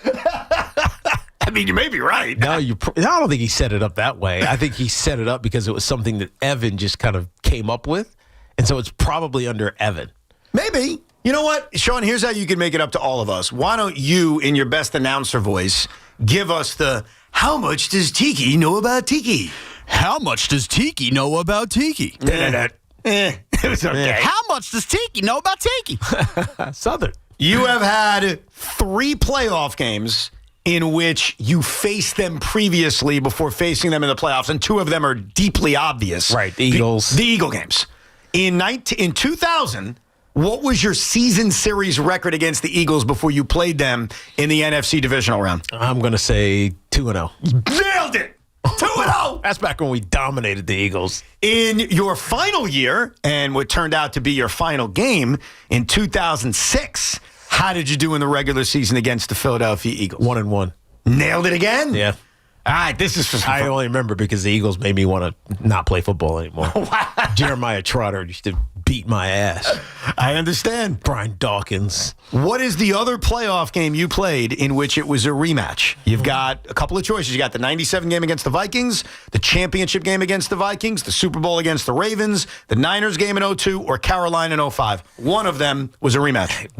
I mean, you may be right. No, I don't think he set it up that way. I think he set it up because it was something that Evan just kind of came up with. And so it's probably under Evan. Maybe. You know what, Sean, here's how you can make it up to all of us. Why don't you, in your best announcer voice, give us the, how much does Tiki know about Tiki? How much does Tiki know about Tiki? It was okay. How much does Tiki know about Tiki? Southern. You have had 3 playoff games in which you faced them previously before facing them in the playoffs, and 2 of them are deeply obvious. Right, the Eagles. The Eagle games. In 2000, what was your season series record against the Eagles before you played them in the NFC divisional round? I'm going to say 2-0. Nailed it! 2-0! That's back when we dominated the Eagles. In your final year, and what turned out to be your final game in 2006, how did you do in the regular season against the Philadelphia Eagles? 1-1. Nailed it again? Yeah. All right, this is for I only remember because the Eagles made me want to not play football anymore. Jeremiah Trotter used to beat my ass. I understand. Brian Dawkins. What is the other playoff game you played in which it was a rematch? You've got a couple of choices. You got the 97 game against the Vikings, the championship game against the Vikings, the Super Bowl against the Ravens, the Niners game in 2002, or Carolina in 2005. One of them was a rematch. It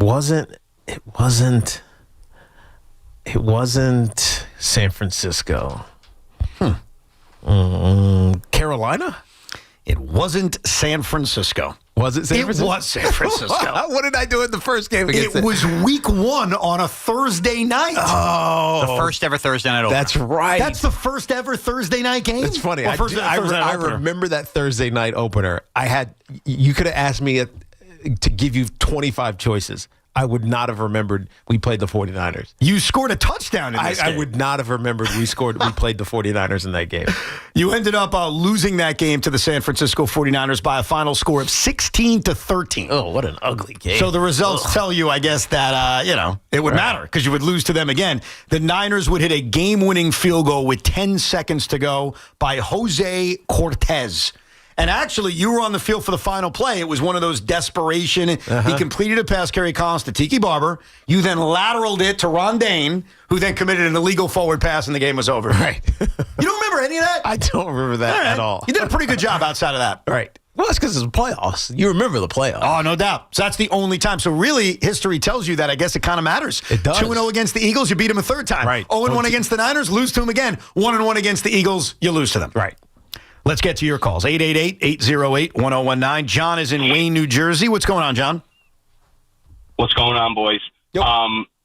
wasn't San Francisco. Carolina? It wasn't San Francisco. Was it San Francisco? It was San Francisco. What did I do in the first game against it? Was week 1 on a Thursday night. Oh. The first ever Thursday night opener. That's right. That's the first ever Thursday night game? It's funny. Well, I remember that Thursday night opener. You could have asked me to give you 25 choices. I would not have remembered we played the 49ers. You scored a touchdown in this game. I would not have remembered we played the 49ers in that game. You ended up losing that game to the San Francisco 49ers by a final score of 16-13. Oh, what an ugly game. So the results tell you, I guess, that, it would matter because you would lose to them again. The Niners would hit a game-winning field goal with 10 seconds to go by Jose Cortez. And actually, you were on the field for the final play. It was one of those desperation. He completed a pass carry Collins to Tiki Barber. You then lateraled it to Ron Dane, who then committed an illegal forward pass, and the game was over. Right. You don't remember any of that? I don't remember that at all. You did a pretty good job outside of that. Right. Well, that's because it's the playoffs. You remember the playoffs. Oh, no doubt. So that's the only time. So really, history tells you that I guess it kind of matters. It does. 2-0 against the Eagles, you beat them a third time. Right. 0-1 against the Niners, lose to them again. 1-1 against the Eagles, you lose to them. Right. Let's get to your calls. 888-808-1019. John is in Wayne, New Jersey. What's going on, John? What's going on, boys? Yep.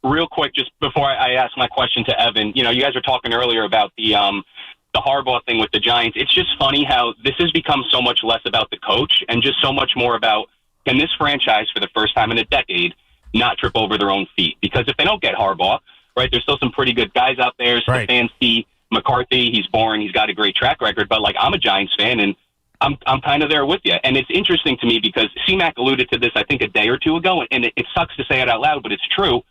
Real quick, just before I ask my question to Evan, you guys were talking earlier about the Harbaugh thing with the Giants. It's just funny how this has become so much less about the coach and just so much more about, can this franchise, for the first time in a decade, not trip over their own feet? Because if they don't get Harbaugh, right, there's still some pretty good guys out there. Stefanski, McCarthy, he's boring. He's got a great track record, but I'm a Giants fan, and I'm kind of there with you. And it's interesting to me because C-Mac alluded to this, I think, a day or two ago, and it sucks to say it out loud, but it's true.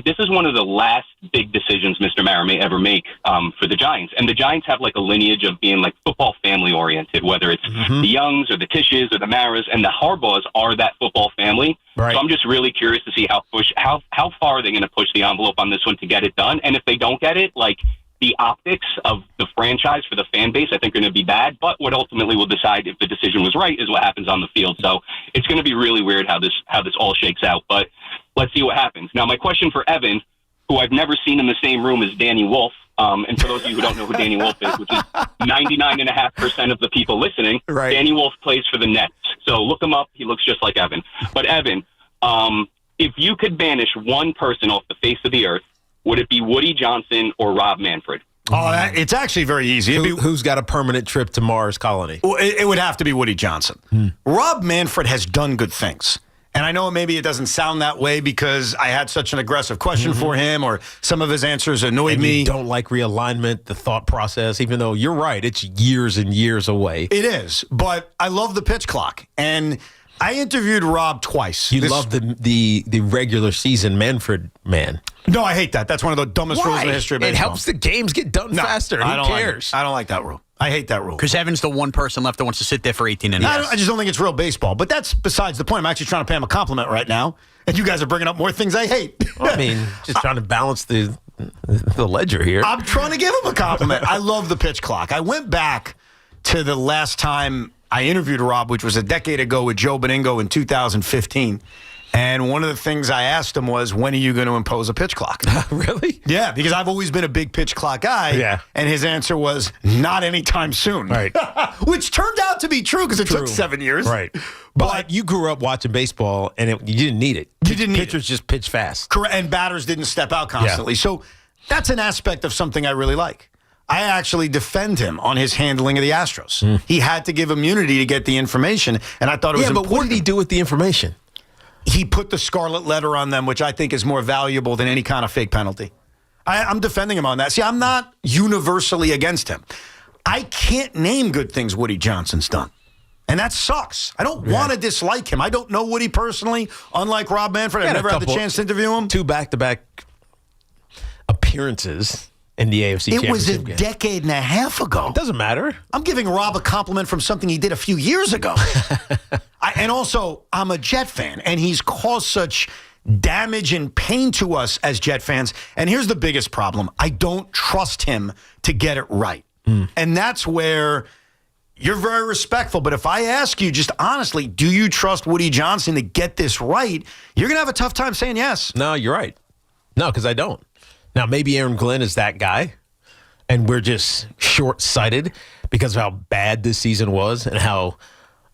This is one of the last big decisions Mr. Mara may ever make for the Giants. And the Giants have a lineage of being football family oriented, whether it's the Youngs or the Tishes or the Maras, and the Harbaughs are that football family. Right. So I'm just really curious to see how far are they going to push the envelope on this one to get it done. And if they don't get it, the optics of the franchise for the fan base, I think, are going to be bad. But what ultimately will decide if the decision was right is what happens on the field. So it's going to be really weird how this all shakes out. But let's see what happens. Now, my question for Evan, who I've never seen in the same room as Danny Wolf, and for those of you who don't know who Danny Wolf is, which is 99.5% of the people listening, Danny Wolf plays for the Nets. So look him up. He looks just like Evan. But Evan, if you could banish one person off the face of the earth, would it be Woody Johnson or Rob Manfred? Oh, it's actually very easy. Who's got a permanent trip to Mars Colony? Well, it would have to be Woody Johnson. Rob Manfred has done good things. And I know maybe it doesn't sound that way because I had such an aggressive question for him or some of his answers annoyed me. You don't like realignment, the thought process, even though you're right, it's years and years away. It is, but I love the pitch clock. And I interviewed Rob twice. You love the regular season Manfred man. No, I hate that. That's one of the dumbest rules in the history of baseball. It helps the games get done faster. Who cares? I don't like that rule. I hate that rule. Because Evan's the one person left that wants to sit there for 18 innings. I just don't think it's real baseball. But that's besides the point. I'm actually trying to pay him a compliment right now. And you guys are bringing up more things I hate. I mean, just trying to balance the ledger here. I'm trying to give him a compliment. I love the pitch clock. I went back to the last time I interviewed Rob, which was a decade ago with Joe Beningo in 2015. And one of the things I asked him was, when are you going to impose a pitch clock? Really? Yeah, because I've always been a big pitch clock guy. Yeah. And his answer was, not anytime soon. Right. Which turned out to be true because it took 7 years. Right. But you grew up watching baseball, and you didn't need it. You didn't need it. Pitchers just pitch fast. Correct. And batters didn't step out constantly. Yeah. So that's an aspect of something I really like. I actually defend him on his handling of the Astros. He had to give immunity to get the information, and I thought it was important. But what did he do with the information? He put the scarlet letter on them, which I think is more valuable than any kind of fake penalty. I'm defending him on that. See, I'm not universally against him. I can't name good things Woody Johnson's done. And that sucks. I don't want to dislike him. I don't know Woody personally, unlike Rob Manfred. I've never had the chance to interview him. 2 back-to-back appearances in the AFC Championship game. It was a game. decade and a half ago. It doesn't matter. I'm giving Rob a compliment from something he did a few years ago. And also, I'm a Jet fan, and he's caused such damage and pain to us as Jet fans. And here's the biggest problem. I don't trust him to get it right. And that's where you're very respectful. But if I ask you just honestly, do you trust Woody Johnson to get this right? You're going to have a tough time saying yes. No, you're right. No, because I don't. Now, maybe Aaron Glenn is that guy, and we're just short-sighted because of how bad this season was and how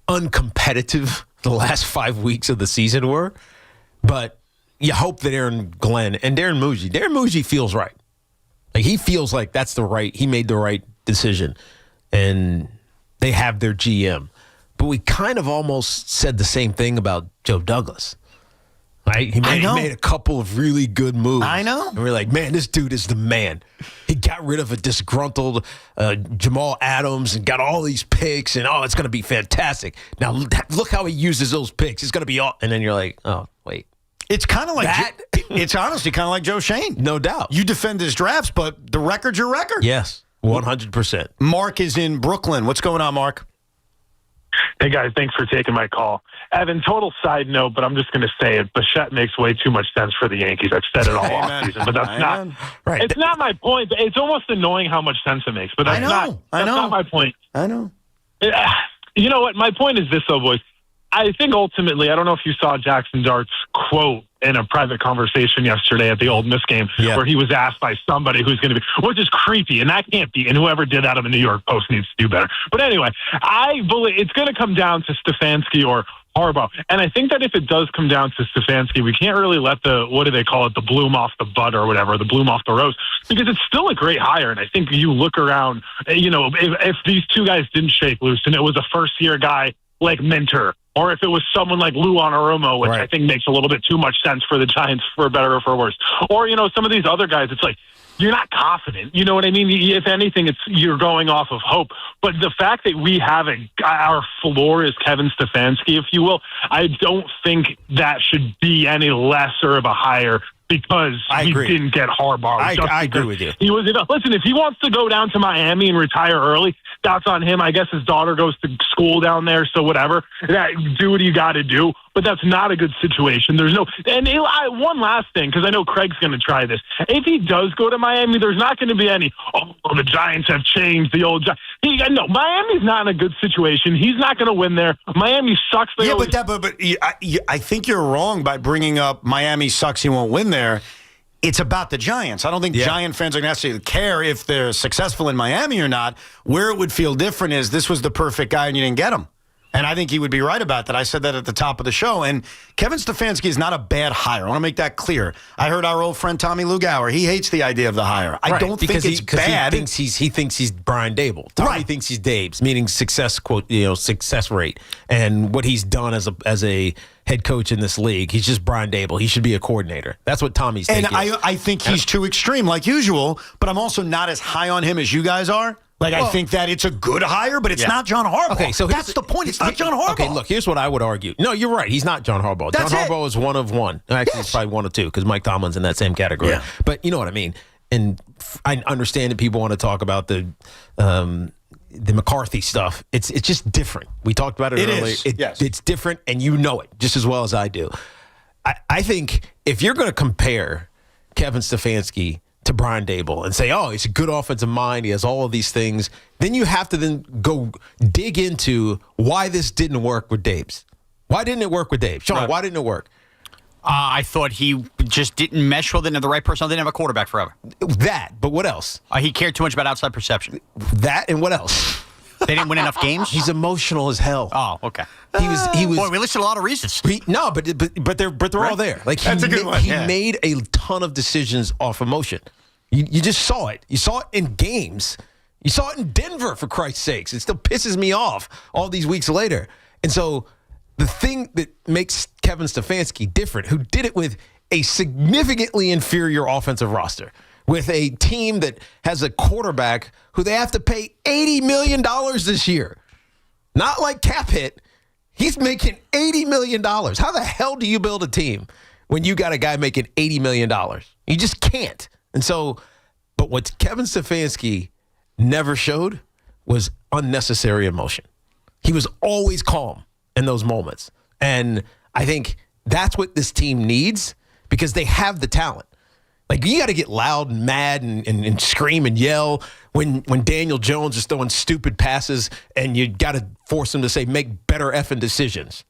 uncompetitive the last 5 weeks of the season were. But you hope that Aaron Glenn and Darren Muji feels right. Like, he feels like that's he made the right decision, and they have their GM. But we kind of almost said the same thing about Joe Douglas. Right? He made a couple of really good moves. I know. And we're like, man, this dude is the man. He got rid of a disgruntled Jamal Adams and got all these picks, and, it's going to be fantastic. Now, look how he uses those picks. It's going to be all. And then you're like, oh, wait. It's kind of like it's honestly kind of like Joe Shane. No doubt. You defend his drafts, but the record's your record. Yes, 100%. Mark is in Brooklyn. What's going on, Mark? Hey, guys, thanks for taking my call. Evan, total side note, but I'm just going to say it. Bichette makes way too much sense for the Yankees. I've said it all offseason, but that's not right. It's not my point. It's almost annoying how much sense it makes, but that's not my point. I know. You know what? My point is this, though, boys. I think ultimately, I don't know if you saw Jackson Dart's quote in a private conversation yesterday at the Ole Miss game where he was asked by somebody who's going to be, which is creepy, and that can't be, and whoever did that on the New York Post needs to do better. But anyway, I believe it's going to come down to Stefanski or Harbaugh. And I think that if it does come down to Stefanski, we can't really let what do they call it, the bloom off the bud or whatever, the bloom off the rose, because it's still a great hire. And I think you look around, if these two guys didn't shake loose and it was a first-year guy like Minter, or if it was someone like Lou Anarumo, which I think makes a little bit too much sense for the Giants, for better or for worse. Or, some of these other guys, it's like, you're not confident. You know what I mean? If anything, you're going off of hope. But the fact that we have our floor is Kevin Stefanski, if you will, I don't think that should be any lesser of a hire because we didn't get Harbaugh. I agree with you. He was, listen, if he wants to go down to Miami and retire early, that's on him. I guess his daughter goes to school down there, so whatever. Do what you got to do. But that's not a good situation. There's no. And one last thing, because I know Craig's going to try this. If he does go to Miami, there's not going to be any. The Giants have changed. The old Giants. No, Miami's not in a good situation. He's not going to win there. Miami sucks. But I think you're wrong by bringing up Miami sucks. He won't win there. It's about the Giants. I don't think Giant fans are going to necessarily care if they're successful in Miami or not. Where it would feel different is this was the perfect guy and you didn't get him. And I think he would be right about that. I said that at the top of the show. And Kevin Stefanski is not a bad hire. I want to make that clear. I heard our old friend Tommy Lugauer. He hates the idea of the hire. I don't think it's bad. He thinks he's Brian Dable. Tommy thinks he's Dave's, meaning success rate, and what he's done as a head coach in this league. He's just Brian Dable. He should be a coordinator. That's what Tommy's thinking. And I think he's too extreme, like usual. But I'm also not as high on him as you guys are. I think that it's a good hire, but it's not John Harbaugh. Okay, so that's the point. It's not John Harbaugh. Okay, look, here's what I would argue. No, you're right. He's not John Harbaugh. John Harbaugh is one of one. Actually, he's probably one of two because Mike Tomlin's in that same category. Yeah. But you know what I mean. And I understand that people want to talk about the McCarthy stuff. It's just different. We talked about it earlier. It's different, and you know it just as well as I do. I think if you're going to compare Kevin Stefanski to Brian Dable and say, oh, he's a good offensive mind, he has all of these things, then you have to then go dig into why this didn't work with Dave's. Why didn't it work with Dave? Sean, why didn't it work? I thought he just didn't mesh well, didn't have the right personnel, didn't have a quarterback forever. That, but what else? He cared too much about outside perception. That and what else? They didn't win enough games? He's emotional as hell. Oh, okay. He was. Boy, we listed a lot of reasons. But they're all there. Like That's a good one. He made a ton of decisions off emotion. You just saw it. You saw it in games. You saw it in Denver, for Christ's sakes. It still pisses me off all these weeks later. And so the thing that makes Kevin Stefanski different, who did it with a significantly inferior offensive roster, with a team that has a quarterback who they have to pay $80 million this year. Not like cap hit. He's making $80 million. How the hell do you build a team when you got a guy making $80 million? You just can't. And so, but what Kevin Stefanski never showed was unnecessary emotion. He was always calm in those moments. And I think that's what this team needs because they have the talent. Like, you got to get loud and mad and scream and yell when Daniel Jones is throwing stupid passes and you got to force him to say, make better effing decisions.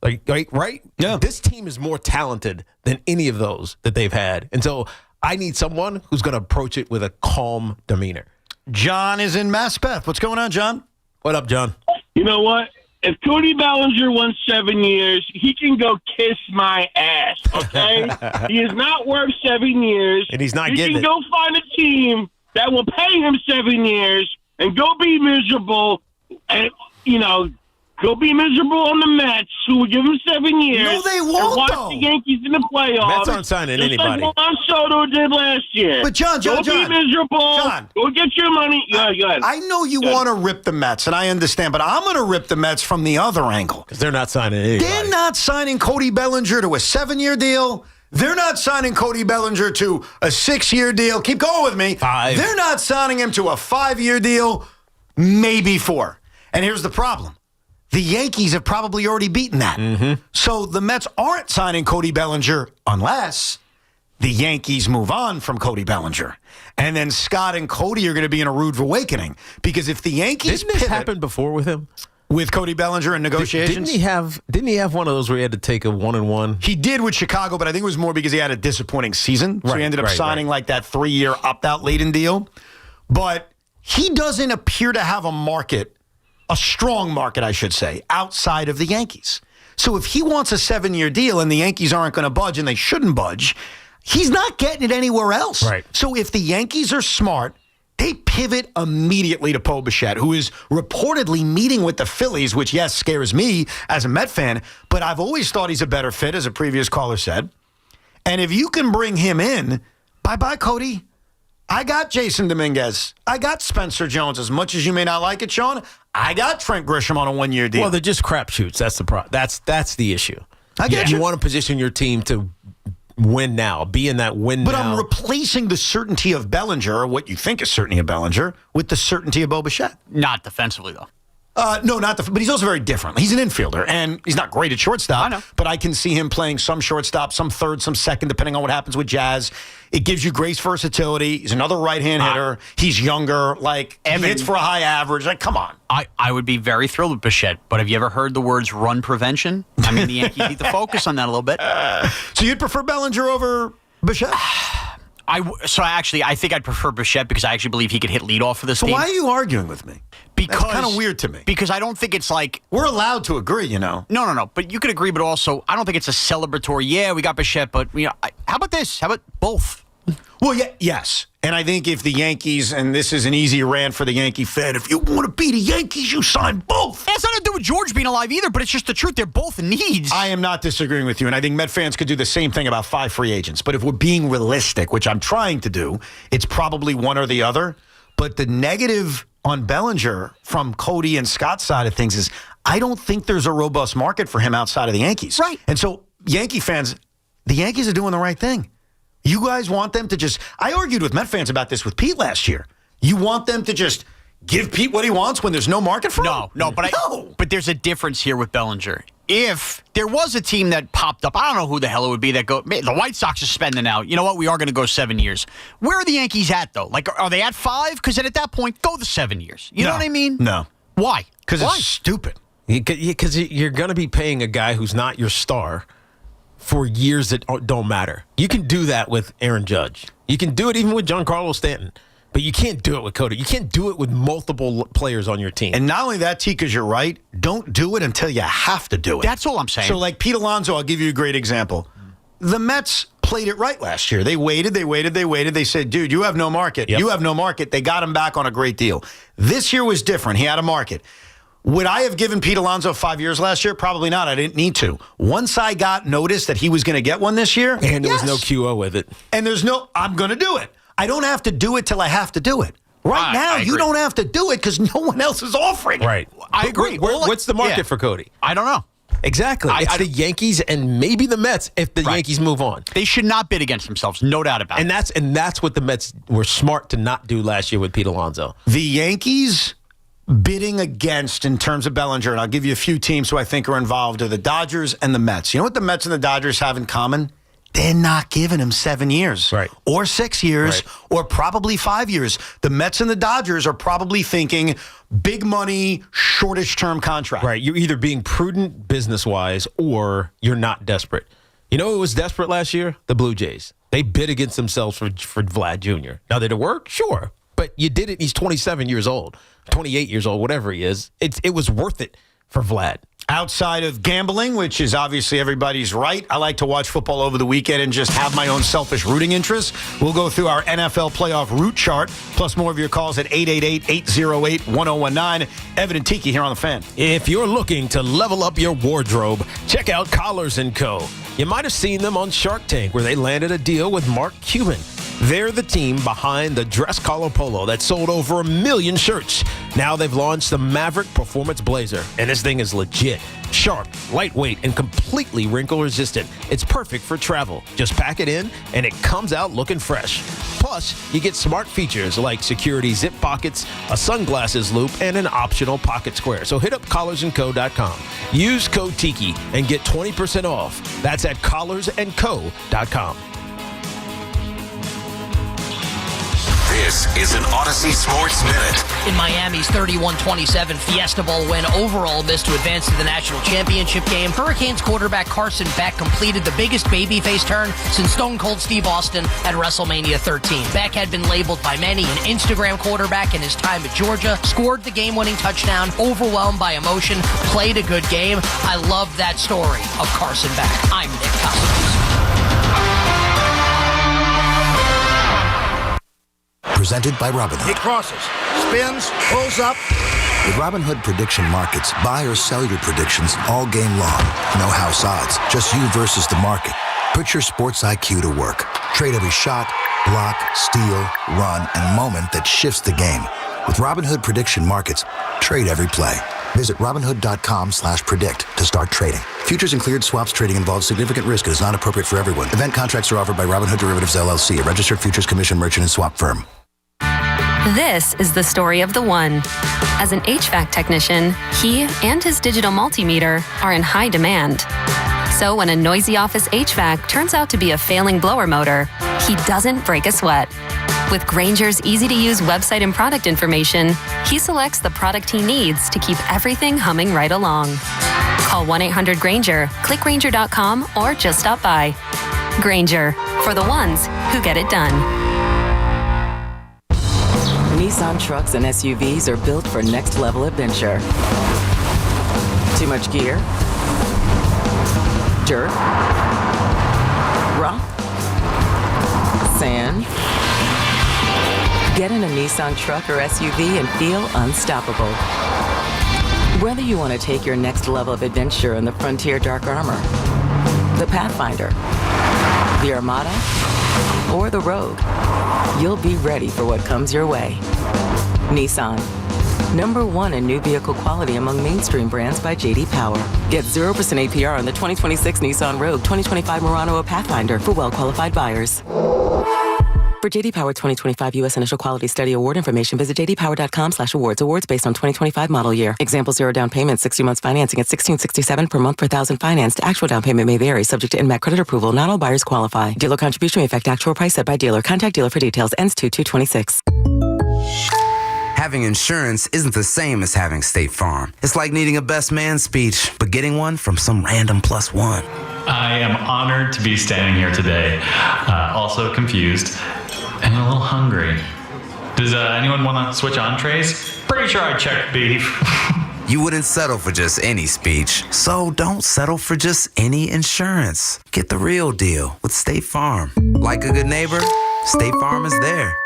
Like, right? Yeah. This team is more talented than any of those that they've had. And so I need someone who's going to approach it with a calm demeanor. John is in Maspeth. What's going on, John? What up, John? You know what? If Cody Bellinger won 7 years, he can go kiss my ass, okay? He is not worth 7 years. And he's not getting it. He can go find a team that will pay him 7 years and go be miserable and, go be miserable on the Mets, who will give him 7 years. No, they won't, and watch though. the Yankees in the playoffs. Mets aren't signing anybody. Like Juan Soto did last year. But John, Go be miserable. John. Go get your money. Go ahead. I know you want to rip the Mets, and I understand, but I'm going to rip the Mets from the other angle. Because they're not signing anybody. They're not signing Cody Bellinger to a 7-year deal. They're not signing Cody Bellinger to a 6-year deal. Keep going with me. 5. They're not signing him to a 5-year deal, maybe 4. And here's the problem. The Yankees have probably already beaten that. Mm-hmm. So the Mets aren't signing Cody Bellinger unless the Yankees move on from Cody Bellinger. And then Scott and Cody are going to be in a rude awakening. Because if the Yankees Didn't this happen before with him? With Cody Bellinger in negotiations? Didn't he have one of those where he had to take a 1-1? He did with Chicago, but I think it was more because he had a disappointing season. So he ended up signing like that 3-year opt-out laden deal. But he doesn't appear to have a market, a strong market, I should say, outside of the Yankees. So if he wants a 7-year deal and the Yankees aren't going to budge, and they shouldn't budge, he's not getting it anywhere else. Right. So if the Yankees are smart, they pivot immediately to Paul Bichette, who is reportedly meeting with the Phillies, which, yes, scares me as a Met fan, but I've always thought he's a better fit, as a previous caller said. And if you can bring him in, bye-bye, Cody. I got Jason Dominguez. I got Spencer Jones. As much as you may not like it, Sean, I got Trent Grisham on a 1-year deal. Well, they're just crapshoots. That's the problem. That's the issue. I get you. You want to position your team to win now, be in that win but now. But I'm replacing the certainty of Bellinger, or what you think is certainty of Bellinger, with the certainty of Bo Bichette. Not defensively, though. No, but he's also very different. He's an infielder, and he's not great at shortstop. I know. But I can see him playing some shortstop, some third, some second, depending on what happens with Jazz. It gives you great versatility. He's another right-hand hitter. He's younger. Like, Evan, he hits for a high average. Like, come on. I would be very thrilled with Bichette, but have you ever heard the words run prevention? I mean, the Yankees need to focus on that a little bit. So you'd prefer Bellinger over Bichette? I think I'd prefer Bichette because I actually believe he could hit leadoff for this team. So why are you arguing with me? That's kind of weird to me. Because I don't think it's like... We're allowed to agree, No. But you could agree, but also, I don't think it's a celebratory, yeah, we got Bichette, but how about this? How about both? Well, yes. And I think if the Yankees, and this is an easy rant for the Yankee fan, if you want to be the Yankees, you sign both. It has nothing to do with George being alive either, but it's just the truth. They're both needs. I am not disagreeing with you, and I think Met fans could do the same thing about 5 free agents. But if we're being realistic, which I'm trying to do, it's probably one or the other. But the negative on Bellinger from Cody and Scott's side of things is I don't think there's a robust market for him outside of the Yankees. Right. And so Yankee fans, the Yankees are doing the right thing. You guys want them to just... I argued with Met fans about this with Pete last year. You want them to just give Pete what he wants when there's no market for him? No, but there's a difference here with Bellinger. If there was a team that popped up, I don't know who the hell it would be that the White Sox are spending out. You know what? We are going to go 7 years. Where are the Yankees at, though? Like, are they at 5? Because at that point, go the 7 years. You know what I mean? No. Why? Because it's stupid. Because you're going to be paying a guy who's not your star for years that don't matter. You can do that with Aaron Judge. You can do it even with Giancarlo Stanton. But you can't do it with Cody. You can't do it with multiple players on your team. And not only that, T, because you're right, don't do it until you have to do it. That's all I'm saying. So like Pete Alonso, I'll give you a great example. The Mets played it right last year. They waited. They said, dude, you have no market. Yep. You have no market. They got him back on a great deal. This year was different. He had a market. Would I have given Pete Alonso 5 years last year? Probably not. I didn't need to. Once I got notice that he was going to get one this year. And there was no QO with it. And I'm going to do it. I don't have to do it till I have to do it. Right now, you don't have to do it because no one else is offering it. Right. I agree. What's the market for Cody? I don't know. Exactly. It's the Yankees and maybe the Mets if the Yankees move on. They should not bid against themselves, no doubt about it. And that's what the Mets were smart to not do last year with Pete Alonso. The Yankees bidding against in terms of Bellinger, and I'll give you a few teams who I think are involved, are the Dodgers and the Mets. You know what the Mets and the Dodgers have in common? They're not giving him 7 years. Right. Or 6 years. Right. Or probably 5 years. The Mets and the Dodgers are probably thinking big money, shortish-term contract. Right. You're either being prudent business-wise or you're not desperate. You know who was desperate last year? The Blue Jays. They bid against themselves for Vlad Jr. Now, did it work? Sure. But you did it. He's 27 years old, 28 years old, whatever he is. It was worth it for Vlad. Outside of gambling, which is obviously everybody's right, I like to watch football over the weekend and just have my own selfish rooting interests. We'll go through our NFL playoff route chart, plus more of your calls at 888-808-1019. Evan and Tiki here on The Fan. If you're looking to level up your wardrobe, check out Collars & Co. You might have seen them on Shark Tank, where they landed a deal with Mark Cuban. They're the team behind the dress collar polo that sold over 1 million shirts. Now they've launched the Maverick Performance Blazer, and this thing is legit. Sharp, lightweight, and completely wrinkle-resistant. It's perfect for travel. Just pack it in, and it comes out looking fresh. Plus, you get smart features like security zip pockets, a sunglasses loop, and an optional pocket square. So hit up collarsandco.com. Use code Tiki and get 20% off. That's at collarsandco.com. This is an Odyssey Sports Minute. In Miami's 31-27 Fiesta Bowl win, overall miss to advance to the national championship game, Hurricanes quarterback Carson Beck completed the biggest babyface turn since Stone Cold Steve Austin at WrestleMania 13. Beck had been labeled by many an Instagram quarterback in his time at Georgia, scored the game-winning touchdown, overwhelmed by emotion, played a good game. I love that story of Carson Beck. I'm Nick Cousins. Presented by Robinhood. He crosses, spins, pulls up. With Robinhood prediction markets, buy or sell your predictions all game long. No house odds, just you versus the market. Put your sports IQ to work. Trade every shot, block, steal, run, and moment that shifts the game. With Robinhood prediction markets, trade every play. Visit Robinhood.com/predict to start trading. Futures and cleared swaps trading involves significant risk and is not appropriate for everyone. Event contracts are offered by Robinhood Derivatives LLC, a registered futures commission merchant and swap firm. This is the story of the one. As an HVAC technician, he and his digital multimeter are in high demand. So when a noisy office HVAC turns out to be a failing blower motor, he doesn't break a sweat. With Grainger's easy-to-use website and product information, he selects the product he needs to keep everything humming right along. Call 1-800-GRAINGER, click Grainger.com, or just stop by. Grainger, for the ones who get it done. Nissan trucks and SUVs are built for next-level adventure. Too much gear? Dirt? Rock? Sand? Get in a Nissan truck or SUV and feel unstoppable. Whether you want to take your next level of adventure in the Frontier Dark Armor, the Pathfinder, the Armada, or the Rogue, you'll be ready for what comes your way. Nissan, #1 in new vehicle quality among mainstream brands by J.D. Power. Get 0% APR on the 2026 Nissan Rogue, 2025 Murano, or Pathfinder for well-qualified buyers. For J.D. Power 2025 U.S. Initial Quality Study Award information, visit jdpower.com/awards. Awards based on 2025 model year. Example, 0 down payment, 60 months financing at $1,667 per month per thousand financed. Actual down payment may vary, subject to INMAC credit approval. Not all buyers qualify. Dealer contribution may affect actual price set by dealer. Contact dealer for details. Ends 2/2/26. Having insurance isn't the same as having State Farm. It's like needing a best man speech, but getting one from some random +1. I am honored to be standing here today, also confused and a little hungry. Does anyone want to switch entrees? Pretty sure I checked beef. You wouldn't settle for just any speech, so don't settle for just any insurance. Get the real deal with State Farm. Like a good neighbor, State Farm is there.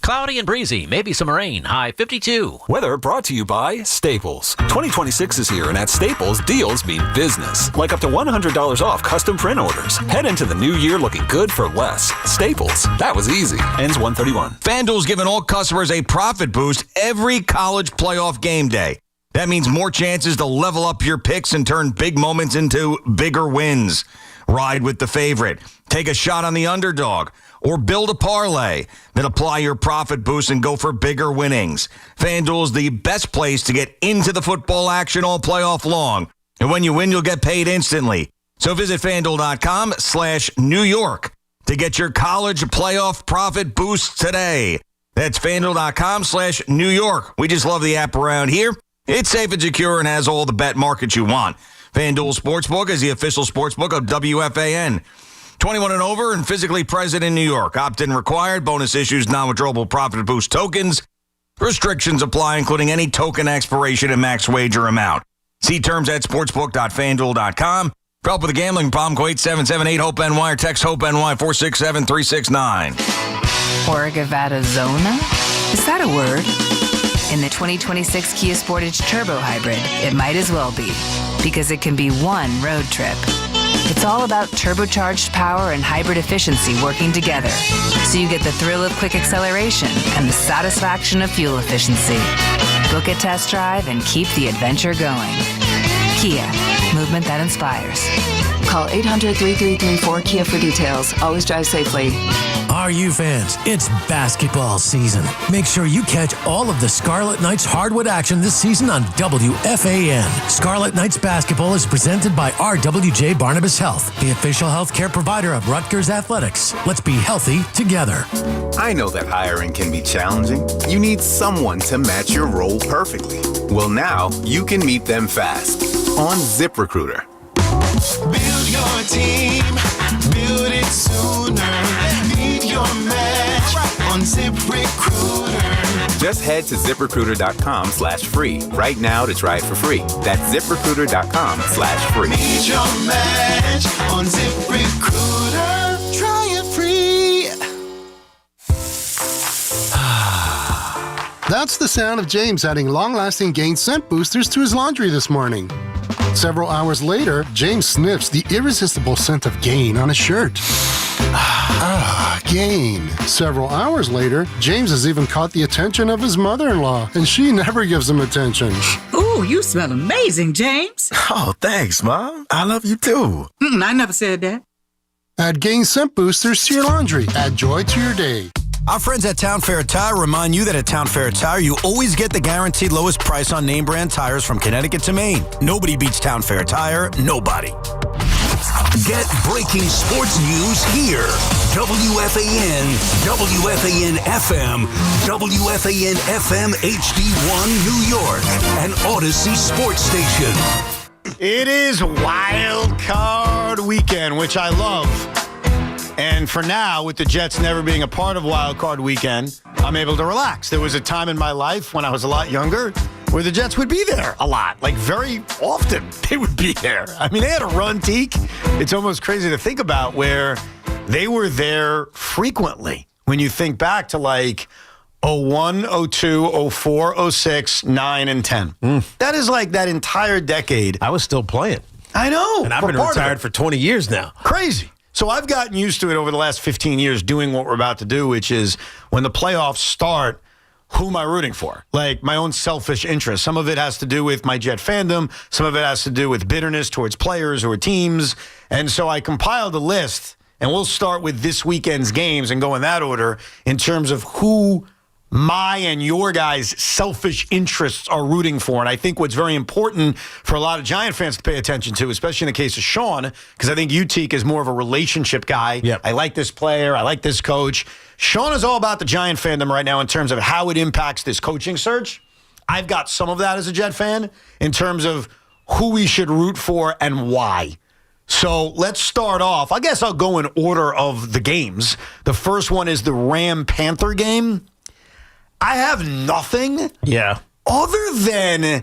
Cloudy and breezy, maybe some rain, high 52. Weather brought to you by Staples. 2026 is here, and at Staples, deals mean business. Like up to $100 off custom print orders. Head into the new year looking good for less. Staples. That was easy. Ends 1/31. FanDuel's giving all customers a profit boost every college playoff game day. That means more chances to level up your picks and turn big moments into bigger wins. Ride with the favorite. Take a shot on the underdog. Or build a parlay. Then apply your profit boost and go for bigger winnings. FanDuel's the best place to get into the football action all playoff long. And when you win, you'll get paid instantly. So visit FanDuel.com/New York to get your college playoff profit boost today. That's FanDuel.com/New York. We just love the app around here. It's safe and secure and has all the bet markets you want. FanDuel Sportsbook is the official sportsbook of WFAN. 21 and over and physically present in New York. Opt-in required. Bonus issues, non-withdrawable profit boost tokens. Restrictions apply, including any token expiration and max wager amount. See terms at sportsbook.fanduel.com. For help with a gambling problem, call 877-8-HOPE-NY or text HOPE-NY 467-369. Orgavadazona? Is that a word? In the 2026 Kia Sportage Turbo Hybrid, it might as well be, because it can be one road trip. It's all about turbocharged power and hybrid efficiency working together, so you get the thrill of quick acceleration and the satisfaction of fuel efficiency. Book a test drive and keep the adventure going. Kia, movement that inspires. Call 800-3334-KIA for details. Always drive safely. RU fans, it's basketball season. Make sure you catch all of the Scarlet Knights hardwood action this season on WFAN. Scarlet Knights basketball is presented by RWJ Barnabas Health, the official healthcare provider of Rutgers Athletics. Let's be healthy together. I know that hiring can be challenging. You need someone to match your role perfectly. Well, now you can meet them fast on ZipRecruiter. Build your team, build it sooner. Meet your match on ZipRecruiter. Just head to ZipRecruiter.com/free right now to try it for free. That's ZipRecruiter.com/free. Meet your match on ZipRecruiter. Try it free. That's the sound of James adding long-lasting Gain scent boosters to his laundry this morning. Several hours later, James sniffs the irresistible scent of Gain on his shirt. Gain. Several hours later, James has even caught the attention of his mother-in-law, and she never gives him attention. Ooh, you smell amazing, James. Oh, thanks, Mom. I love you too. I never said that. Add Gain scent boosters to your laundry. Add joy to your day. Our friends at Town Fair Tire remind you that at Town Fair Tire, you always get the guaranteed lowest price on name brand tires from Connecticut to Maine. Nobody beats Town Fair Tire. Nobody. Get breaking sports news here. WFAN, WFAN FM, WFAN FM HD1 New York, and Odyssey Sports Station. It is Wild Card Weekend, which I love. And for now, with the Jets never being a part of Wild Card Weekend, I'm able to relax. There was a time in my life when I was a lot younger where the Jets would be there a lot. Like, very often they would be there. I mean, they had a run, Teak. It's almost crazy to think about where they were there frequently. When you think back to like 01, 02, 04, 06, 9, and 10. That is like that entire decade. I was still playing. I know. And I've been retired for 20 years now. Crazy. So I've gotten used to it over the last 15 years doing what we're about to do, which is when the playoffs start, who am I rooting for? Like my own selfish interest. Some of it has to do with my Jet fandom. Some of it has to do with bitterness towards players or teams. And so I compiled a list, and we'll start with this weekend's games and go in that order in terms of who my and your guys' selfish interests are rooting for. And I think what's very important for a lot of Giant fans to pay attention to, especially in the case of Sean, because I think Utique is more of a relationship guy. Yep. I like this player. I like this coach. Sean is all about the Giant fandom right now in terms of how it impacts this coaching search. I've got some of that as a Jet fan in terms of who we should root for and why. So let's start off. I guess I'll go in order of the games. The first one is the Ram-Panther game. I have nothing other than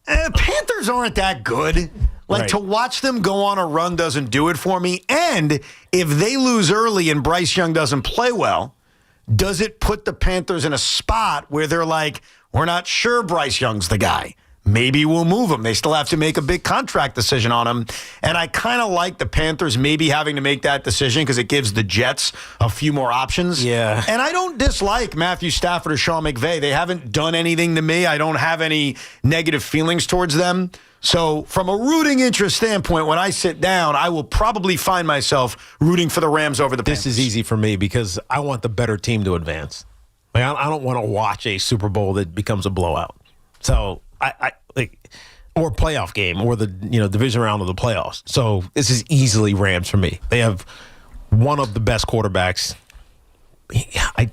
Panthers aren't that good. Like, to watch them go on a run doesn't do it for me. And if they lose early and Bryce Young doesn't play well, does it put the Panthers in a spot where they're like, we're not sure Bryce Young's the guy? Maybe we'll move him. They still have to make a big contract decision on him. And I kind of like the Panthers maybe having to make that decision because it gives the Jets a few more options. Yeah. And I don't dislike Matthew Stafford or Sean McVay. They haven't done anything to me. I don't have any negative feelings towards them. So from a rooting interest standpoint, when I sit down, I will probably find myself rooting for the Rams over the Panthers. This is easy for me because I want the better team to advance. Like, I don't want to watch a Super Bowl that becomes a blowout. So I like, or a playoff game, or the division round of the playoffs. So this is easily Rams for me. They have one of the best quarterbacks. I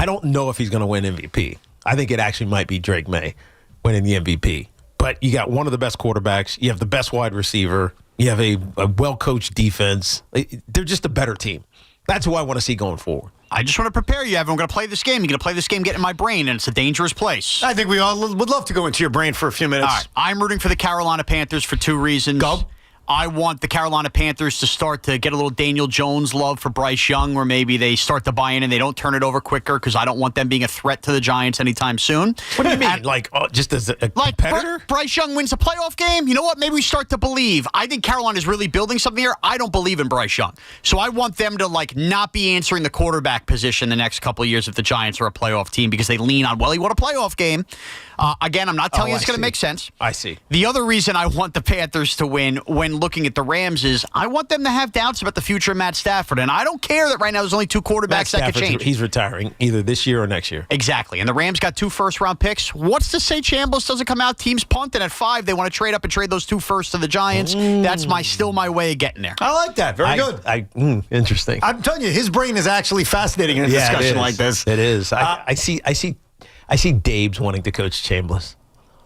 don't know if he's going to win MVP. I think it actually might be Drake May winning the MVP. But you got one of the best quarterbacks. You have the best wide receiver. You have a well-coached defense. They're just a better team. That's who I want to see going forward. I just want to prepare you, Evan. I'm going to play this game. You're going to play this game, get in my brain, and it's a dangerous place. I think we all would love to go into your brain for a few minutes. All right. I'm rooting for the Carolina Panthers for two reasons. Go. I want the Carolina Panthers to start to get a little Daniel Jones love for Bryce Young, or maybe they start to buy in and they don't turn it over quicker because I don't want them being a threat to the Giants anytime soon. What do you mean? Just as a competitor? Bryce Young wins a playoff game? You know what? Maybe we start to believe. I think Carolina is really building something here. I don't believe in Bryce Young. So I want them to not be answering the quarterback position the next couple of years if the Giants are a playoff team because they lean on, he won a playoff game. Again, I'm not telling you it's going to make sense. I see. The other reason I want the Panthers to win when looking at the Rams is I want them to have doubts about the future of Matt Stafford. And I don't care that right now there's only two quarterbacks that could change. He's retiring either this year or next year. Exactly. And the Rams got 2 first-round picks. What's to say Chambliss doesn't come out? Teams punted at 5. They want to trade up and trade those 2 firsts to the Giants. That's still my way of getting there. I like that. Very good. Interesting. I'm telling you, his brain is actually fascinating in a discussion like this. It is. I see Dabes wanting to coach Chambliss.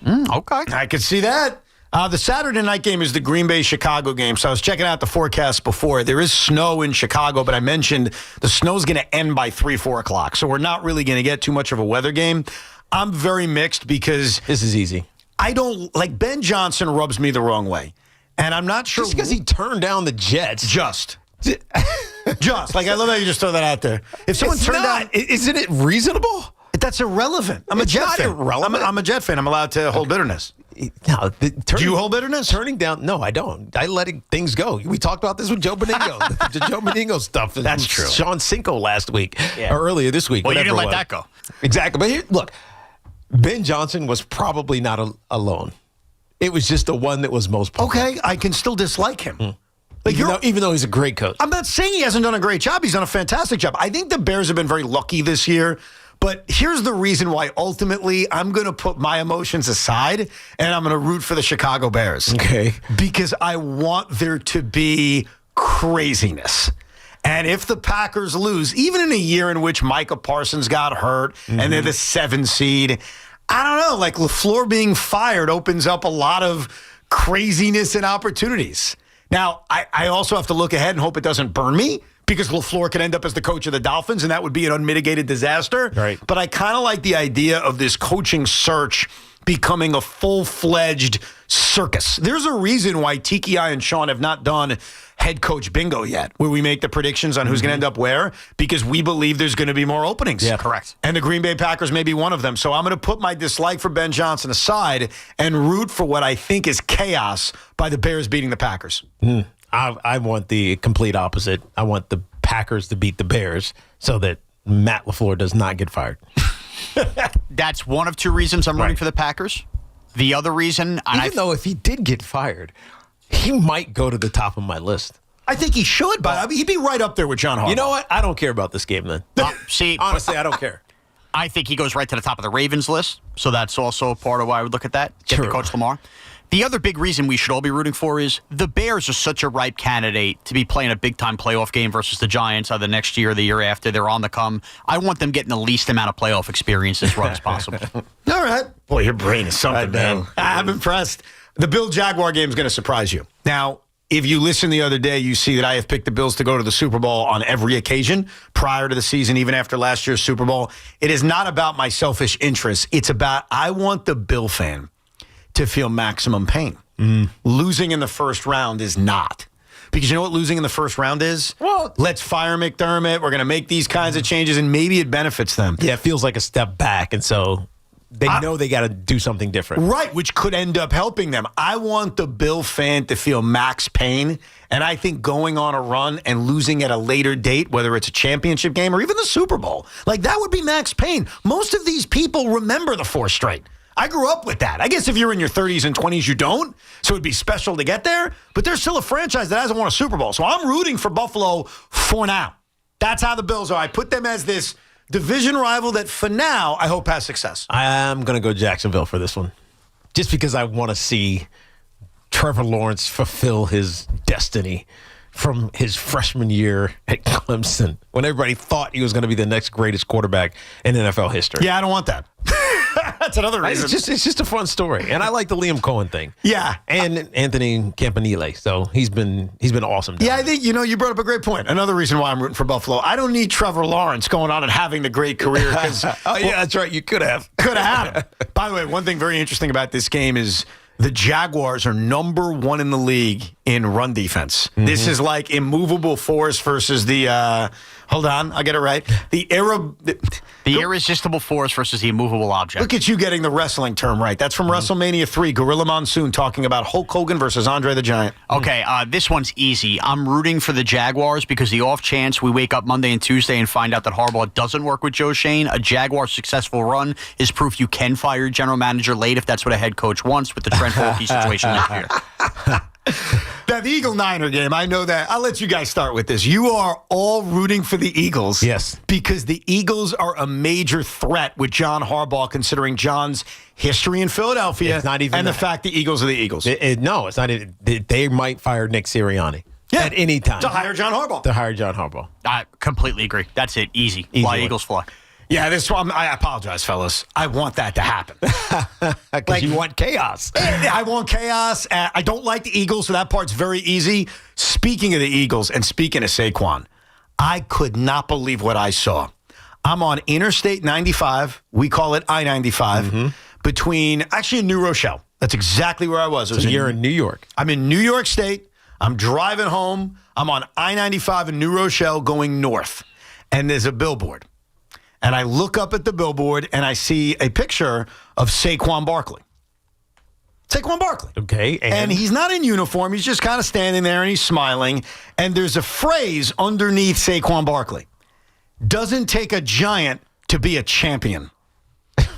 Okay. I could see that. The Saturday night game is the Green Bay-Chicago game. So I was checking out the forecast before. There is snow in Chicago, but I mentioned the snow's going to end by 3, 4 o'clock. So we're not really going to get too much of a weather game. I'm very mixed because this is easy. I don't like Ben Johnson rubs me the wrong way. And I'm not sure. Just because he turned down the Jets. Just. I love how you just throw that out there. If someone turned down. Isn't it reasonable? That's irrelevant. I'm a Jet fan. I'm a Jet fan. I'm allowed to hold bitterness. No, do you hold bitterness? Turning down? No, I don't. I let things go. We talked about this with Joe Beningo, the Joe Beningo stuff. That's true. Sean Cinco last week or earlier this week. Well, you didn't let that that go. Exactly. But here, look, Ben Johnson was probably not alone. It was just the one that was most popular. Okay, I can still dislike him. Even though he's a great coach. I'm not saying he hasn't done a great job. He's done a fantastic job. I think the Bears have been very lucky this year. But here's the reason why ultimately I'm going to put my emotions aside and I'm going to root for the Chicago Bears. Okay. Because I want there to be craziness. And if the Packers lose, even in a year in which Micah Parsons got hurt and they're the 7 seed, I don't know, LaFleur being fired opens up a lot of craziness and opportunities. Now, I also have to look ahead and hope it doesn't burn me. because LaFleur could end up as the coach of the Dolphins, and that would be an unmitigated disaster. Right. But I kind of like the idea of this coaching search becoming a full-fledged circus. There's a reason why Tiki, I, and Sean have not done head coach bingo yet, where we make the predictions on who's going to end up where, because we believe there's going to be more openings. Yeah, correct. And the Green Bay Packers may be one of them. So I'm going to put my dislike for Ben Johnson aside and root for what I think is chaos by the Bears beating the Packers. I want the complete opposite. I want the Packers to beat the Bears so that Matt LaFleur does not get fired. That's one of two reasons I'm rooting for the Packers. The other reason... Even though if he did get fired, he might go to the top of my list. I think he should, but I mean, he'd be right up there with John Harbaugh. You know what? I don't care about this game then. See, honestly, I don't care. I think he goes right to the top of the Ravens list, so that's also part of why I would look at that. Get the Coach Lamar. The other big reason we should all be rooting for is the Bears are such a ripe candidate to be playing a big-time playoff game versus the Giants either next year or the year after. They're on the come. I want them getting the least amount of playoff experience as well as possible. All right. Boy, your brain is something, man. I'm impressed. The Bill-Jaguar game is going to surprise you. Now, if you listen the other day, you see that I have picked the Bills to go to the Super Bowl on every occasion prior to the season, even after last year's Super Bowl. It is not about my selfish interests. It's about I want the Bill fan to feel maximum pain. Losing in the first round is not. Because you know what losing in the first round is? Well, let's fire McDermott. We're going to make these kinds of changes, and maybe it benefits them. Yeah, it feels like a step back, and so they know they got to do something different. Right, which could end up helping them. I want the Bill fan to feel max pain, and I think going on a run and losing at a later date, whether it's a championship game or even the Super Bowl, like that would be max pain. Most of these people remember the 4 straight. I grew up with that. I guess if you're in your 30s and 20s, you don't. So it'd be special to get there. But there's still a franchise that hasn't won a Super Bowl. So I'm rooting for Buffalo for now. That's how the Bills are. I put them as this division rival that for now I hope has success. I'm going to go Jacksonville for this one. Just because I want to see Trevor Lawrence fulfill his destiny from his freshman year at Clemson when everybody thought he was going to be the next greatest quarterback in NFL history. Yeah, I don't want that. That's another reason. It's just a fun story, and I like the Liam Cohen thing. Yeah, and Anthony Campanile. So he's been awesome. Yeah, I think you brought up a great point. Another reason why I'm rooting for Buffalo. I don't need Trevor Lawrence going on and having the great career. That's right. You could have had him. By the way, one thing very interesting about this game is the Jaguars are number 1 in the league in run defense. Mm-hmm. This is like immovable force versus the. Hold on, I'll get it right. The irresistible force versus the immovable object. Look at you getting the wrestling term right. That's from WrestleMania 3, Gorilla Monsoon talking about Hulk Hogan versus Andre the Giant. Okay, this one's easy. I'm rooting for the Jaguars because the off chance we wake up Monday and Tuesday and find out that Harbaugh doesn't work with Joe Shane, a Jaguars successful run is proof you can fire your general manager late if that's what a head coach wants with the Trent Baalke situation this year. Now, the Eagle-Niner game, I know that. I'll let you guys start with this. You are all rooting for the Eagles. Yes. Because the Eagles are a major threat with John Harbaugh, considering John's history in Philadelphia it's not even and that. the fact the Eagles are the Eagles. No, it's not. They might fire Nick Sirianni at any time. To hire John Harbaugh. I completely agree. That's it. Easy. Fly, Eagles, fly. Yeah, this one, I apologize, fellas. I want that to happen. Because you want chaos. I want chaos. I don't like the Eagles, so that part's very easy. Speaking of the Eagles and speaking of Saquon, I could not believe what I saw. I'm on Interstate 95. We call it I-95. Between, actually in New Rochelle. That's exactly where I was. So you're in New York. I'm in New York State. I'm driving home. I'm on I-95 in New Rochelle going north. And there's a billboard. And I look up at the billboard, and I see a picture of Saquon Barkley. Saquon Barkley. Okay. And he's not in uniform. He's just kind of standing there, and he's smiling. And there's a phrase underneath Saquon Barkley. Doesn't take a giant to be a champion.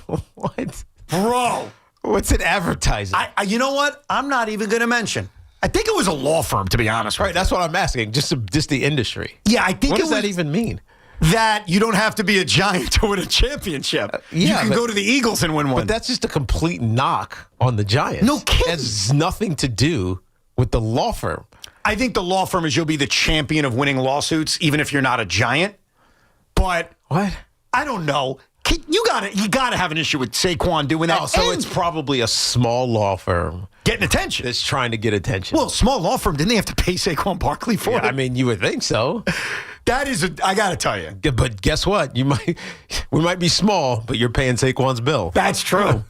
What? Bro. What's it advertising? You know what? I'm not even going to mention. I think it was a law firm, to be honest. Right, that's what I'm asking. Just the industry. Yeah, I think what does that even mean? That you don't have to be a giant to win a championship. You can go to the Eagles and win one. But that's just a complete knock on the Giants. No kidding. It has nothing to do with the law firm. I think the law firm is you'll be the champion of winning lawsuits, even if you're not a giant. But what? I don't know. You gotta have an issue with Saquon doing that. Oh, so it's probably a small law firm getting attention. That's trying to get attention. Well, small law firm, didn't they have to pay Saquon Barkley for it? I mean, you would think so. That is, I got to tell you. But guess what? We might be small, but you're paying Saquon's bill. That's true.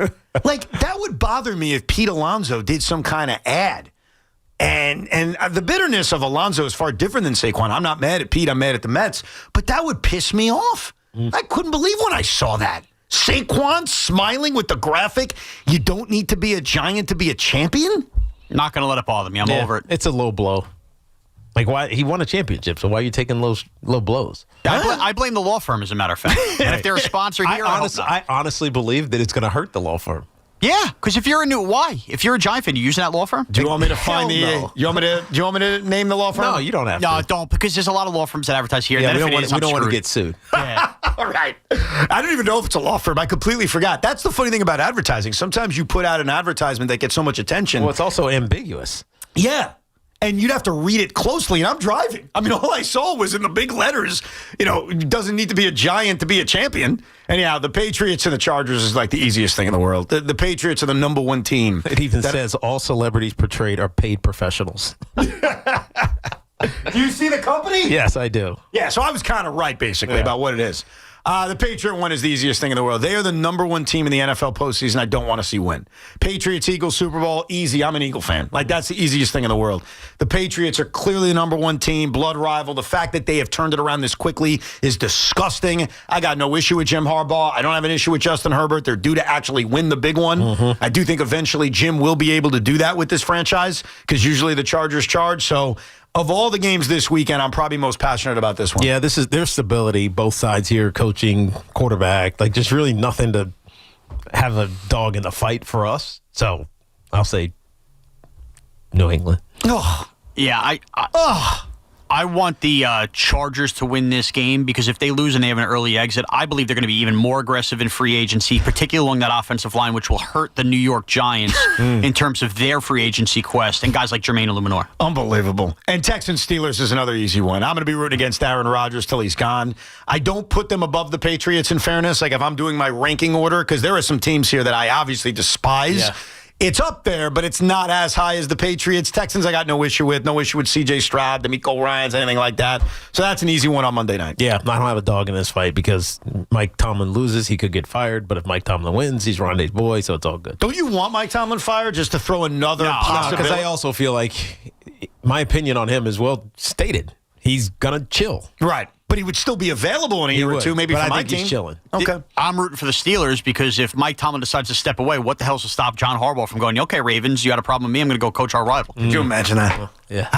Like, that would bother me if Pete Alonso did some kind of ad. And the bitterness of Alonso is far different than Saquon. I'm not mad at Pete. I'm mad at the Mets. But that would piss me off. I couldn't believe when I saw that. Saquon smiling with the graphic, you don't need to be a Giant to be a champion? Not going to let it bother me. I'm over it. It's a low blow. Like, why he won a championship, so why are you taking low blows? I blame the law firm, as a matter of fact. And if they're a sponsor here, I honestly believe that it's going to hurt the law firm. Yeah, because if you're if you're a Giant fan, you using that law firm? Do you want me to find no. Do you want me to name the law firm? No, you don't have to. No, don't, because there's a lot of law firms that advertise here. Yeah, we don't want to get sued. Yeah. All right. I don't even know if it's a law firm. I completely forgot. That's the funny thing about advertising. Sometimes you put out an advertisement that gets so much attention. Well, it's also ambiguous. Yeah. And you'd have to read it closely, and I'm driving. I mean, all I saw was in the big letters, doesn't need to be a Giant to be a champion. Anyhow, the Patriots and the Chargers is like the easiest thing in the world. The Patriots are the number one team. It even says all celebrities portrayed are paid professionals. Do you see the company? Yes, I do. Yeah, so I was kind of right, basically, about what it is. The Patriot one is the easiest thing in the world. They are the number one team in the NFL postseason I don't want to see win. Patriots, Eagles, Super Bowl, easy. I'm an Eagle fan. Like, that's the easiest thing in the world. The Patriots are clearly the number one team, blood rival. The fact that they have turned it around this quickly is disgusting. I got no issue with Jim Harbaugh. I don't have an issue with Justin Herbert. They're due to actually win the big one. Mm-hmm. I do think eventually Jim will be able to do that with this franchise because usually the Chargers charge. So, of all the games this weekend, I'm probably most passionate about this one. Yeah, this is their stability, both sides here, coaching, quarterback, like just really nothing to have a dog in the fight for us. So I'll say New England. Oh, yeah, I want the Chargers to win this game because if they lose and they have an early exit, I believe they're going to be even more aggressive in free agency, particularly along that offensive line, which will hurt the New York Giants in terms of their free agency quest and guys like Jermaine Illuminor. Unbelievable. And Texans Steelers is another easy one. I'm going to be rooting against Aaron Rodgers till he's gone. I don't put them above the Patriots in fairness. Like if I'm doing my ranking order, because there are some teams here that I obviously despise. Yeah. It's up there, but it's not as high as the Patriots. Texans I got no issue with. No issue with C.J. Stroud, D'Amico Ryans, anything like that. So that's an easy one on Monday night. Yeah, I don't have a dog in this fight because Mike Tomlin loses, he could get fired. But if Mike Tomlin wins, he's Rondé's boy, so it's all good. Don't you want Mike Tomlin fired just to throw another possibility? Because I also feel like my opinion on him is well stated. He's going to chill. Right. But he would still be available in a year or two, maybe for my team. He's chilling. Okay. I'm rooting for the Steelers because if Mike Tomlin decides to step away, what the hell's to stop John Harbaugh from going, okay, Ravens, you had a problem with me, I'm going to go coach our rival. Could you imagine that? Yeah.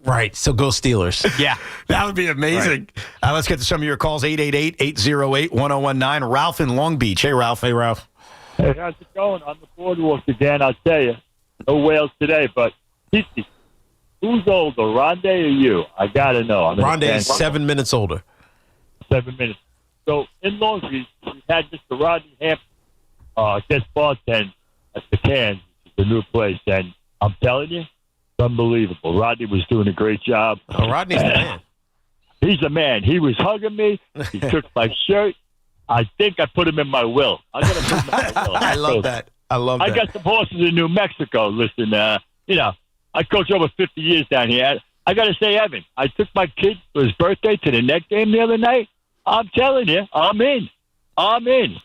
Right. So go Steelers. Yeah. That would be amazing. Right. Let's get to some of your calls. 888-808-1019. Ralph in Long Beach. Hey, Ralph. Hey, Ralph. Hey, how's it going? On the boardwalk again, I'll tell you. No whales today, but Tiki. Who's older, Rondé or you? I got to know. Rondé is 7 minutes older. 7 minutes. So, in Long Beach, we had Mr. Rodney Hampton guest bartend at the Cans, the new place, and I'm telling you, it's unbelievable. Rodney was doing a great job. Oh, Rodney's the man. He's the man. He was hugging me. He took my shirt. I think I put him in my will. I'm going to put him in my will. I love that. I got some horses in New Mexico. Listen, I coach over 50 years down here. I got to say, Evan, I took my kid for his birthday to the Net game the other night. I'm telling you, I'm in.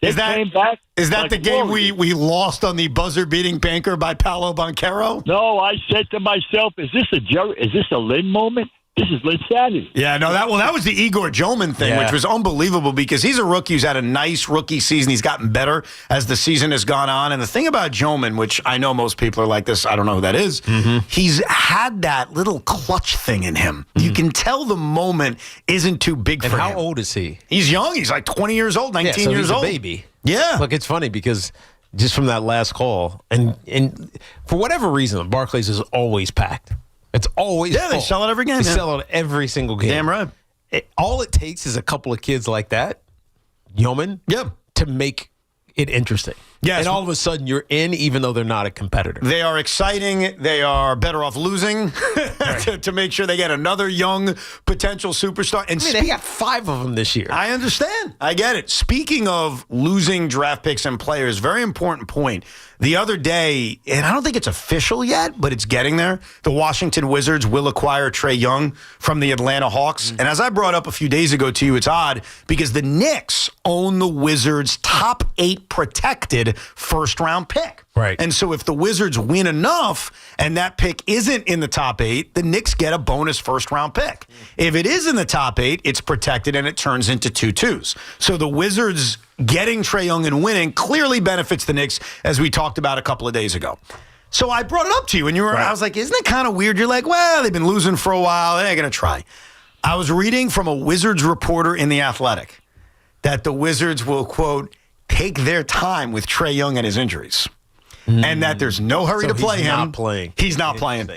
They came back. Is that like the game warriors. we lost on the buzzer-beating banker by Paolo Banchero? No, I said to myself, is this a Lynn moment? This is Lynn Saturday. Yeah, no, that was the Igor Joman thing, which was unbelievable because he's a rookie who's had a nice rookie season. He's gotten better as the season has gone on. And the thing about Joman, which I know most people are like this, I don't know who that is, he's had that little clutch thing in him. You can tell the moment isn't too big for him. And how old is he? He's young. He's like 20 years old, 19 years old. He's a baby. Yeah. Look, it's funny because just from that last call, and for whatever reason, Barclays is always packed. It's always full. They sell it every game. They sell it every single game. Damn right. All it takes is a couple of kids like that, Yeoman, to make it interesting. Yes. And all of a sudden you're in, even though they're not a competitor. They are exciting. They are better off losing to make sure they get another young potential superstar. And they got 5 of them this year. I understand. I get it. Speaking of losing draft picks and players, very important point. The other day, and I don't think it's official yet, but it's getting there, the Washington Wizards will acquire Trae Young from the Atlanta Hawks. And as I brought up a few days ago to you, it's odd because the Knicks own the Wizards' top 8 protected first-round pick. Right. And so if the Wizards win enough and that pick isn't in the top 8, the Knicks get a bonus first-round pick. If it is in the top 8, it's protected and it turns into 2-2s. So the Wizards getting Trae Young and winning clearly benefits the Knicks, as we talked about a couple of days ago. So I brought it up to you, and I was like, isn't it kind of weird? You're like, well, they've been losing for a while. They're going to try. I was reading from a Wizards reporter in The Athletic that the Wizards will, quote, take their time with Trae Young and his injuries, and that there's no hurry to play him. He's not playing. He's not playing.